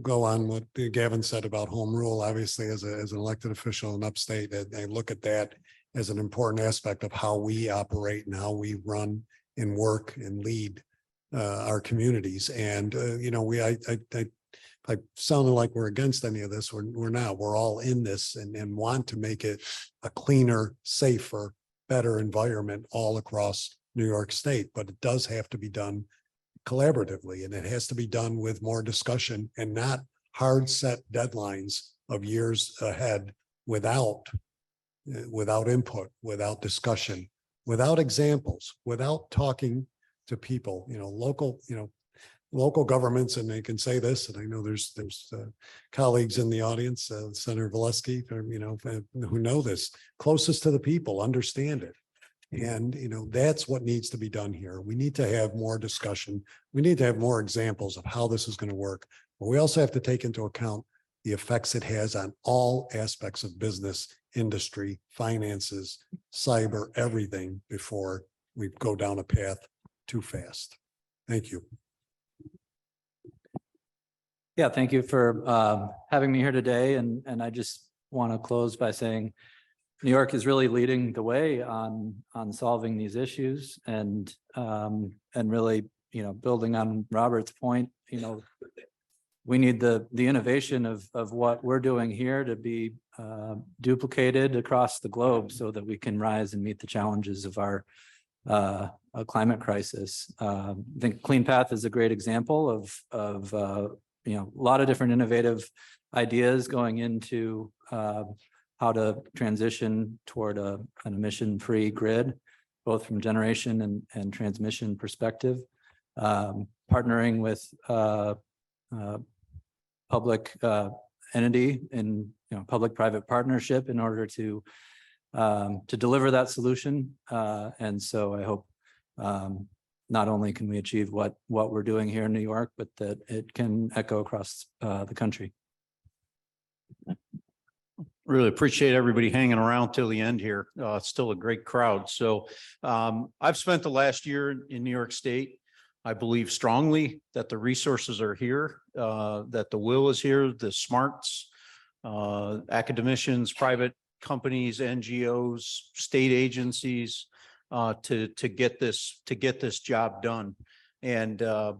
go on what Gavin said about home rule. Obviously, as an elected official in upstate, I look at that as an important aspect of how we operate and how we run and work and lead our communities. And I sounded like we're against any of this. We're not. We're all in this and want to make it a cleaner, safer, better environment all across New York State, but it does have to be done collaboratively, and it has to be done with more discussion and not hard set deadlines of years ahead without input, without discussion, without examples, without talking to people, local governments, and they can say this, and I know there's colleagues in the audience, Senator Valesky, who know this, closest to the people, understand it. And, that's what needs to be done here. We need to have more discussion. We need to have more examples of how this is going to work. But we also have to take into account the effects it has on all aspects of business, industry, finances, cyber, everything before we go down a path too fast. Thank you. Yeah, thank you for having me here today. And I just want to close by saying New York is really leading the way on solving these issues and really, building on Robert's point, we need the innovation of what we're doing here to be duplicated across the globe so that we can rise and meet the challenges of our climate crisis. I think Clean Path is a great example of a lot of different innovative ideas going into how to transition toward an emission-free grid, both from generation and transmission perspective. Partnering with public entity in public-private partnership in order to deliver that solution. And so I hope not only can we achieve what we're doing here in New York, but that it can echo across the country. Really appreciate everybody hanging around till the end here. It's still a great crowd. So I've spent the last year in New York State. I believe strongly that the resources are here, that the will is here, the smarts, academicians, private companies, NGOs, state agencies, to get this job done. And I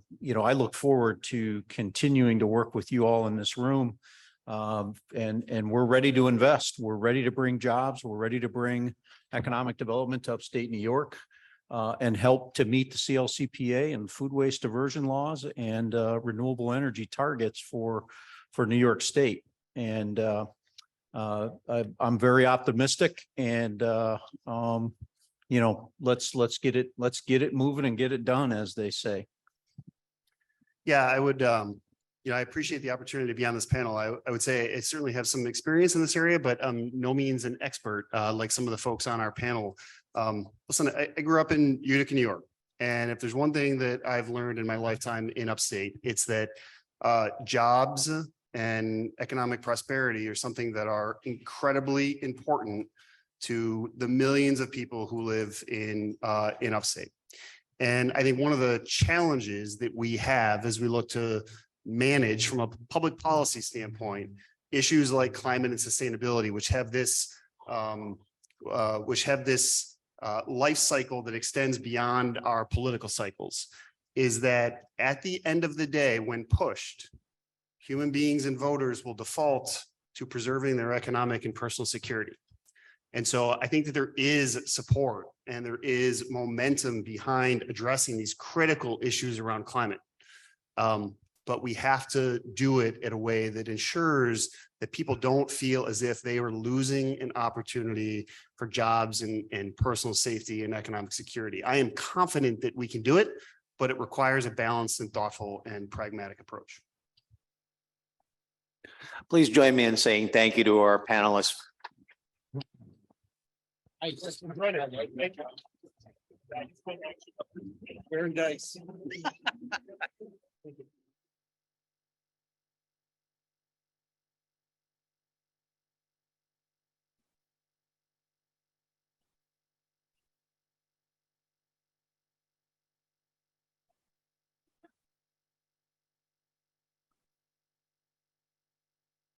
look forward to continuing to work with you all in this room. And we're ready to invest. We're ready to bring jobs. We're ready to bring economic development to upstate New York. And help to meet the CLCPA and food waste diversion laws and renewable energy targets for New York State. And I'm very optimistic. And let's get it moving and get it done, as they say. Yeah, I would. I appreciate the opportunity to be on this panel. I would say I certainly have some experience in this area, but no means an expert like some of the folks on our panel. Listen, I grew up in Utica, New York, and if there's one thing that I've learned in my lifetime in upstate, it's that jobs and economic prosperity are something that are incredibly important to the millions of people who live in upstate. And I think one of the challenges that we have as we look to manage from a public policy standpoint issues like climate and sustainability, which have this life cycle that extends beyond our political cycles, is that at the end of the day, when pushed, human beings and voters will default to preserving their economic and personal security. And so I think that there is support and there is momentum behind addressing these critical issues around climate. But we have to do it in a way that ensures that people don't feel as if they are losing an opportunity for jobs and personal safety and economic security. I am confident that we can do it, but it requires a balanced and thoughtful and pragmatic approach. Please join me in saying thank you to our panelists. Very nice.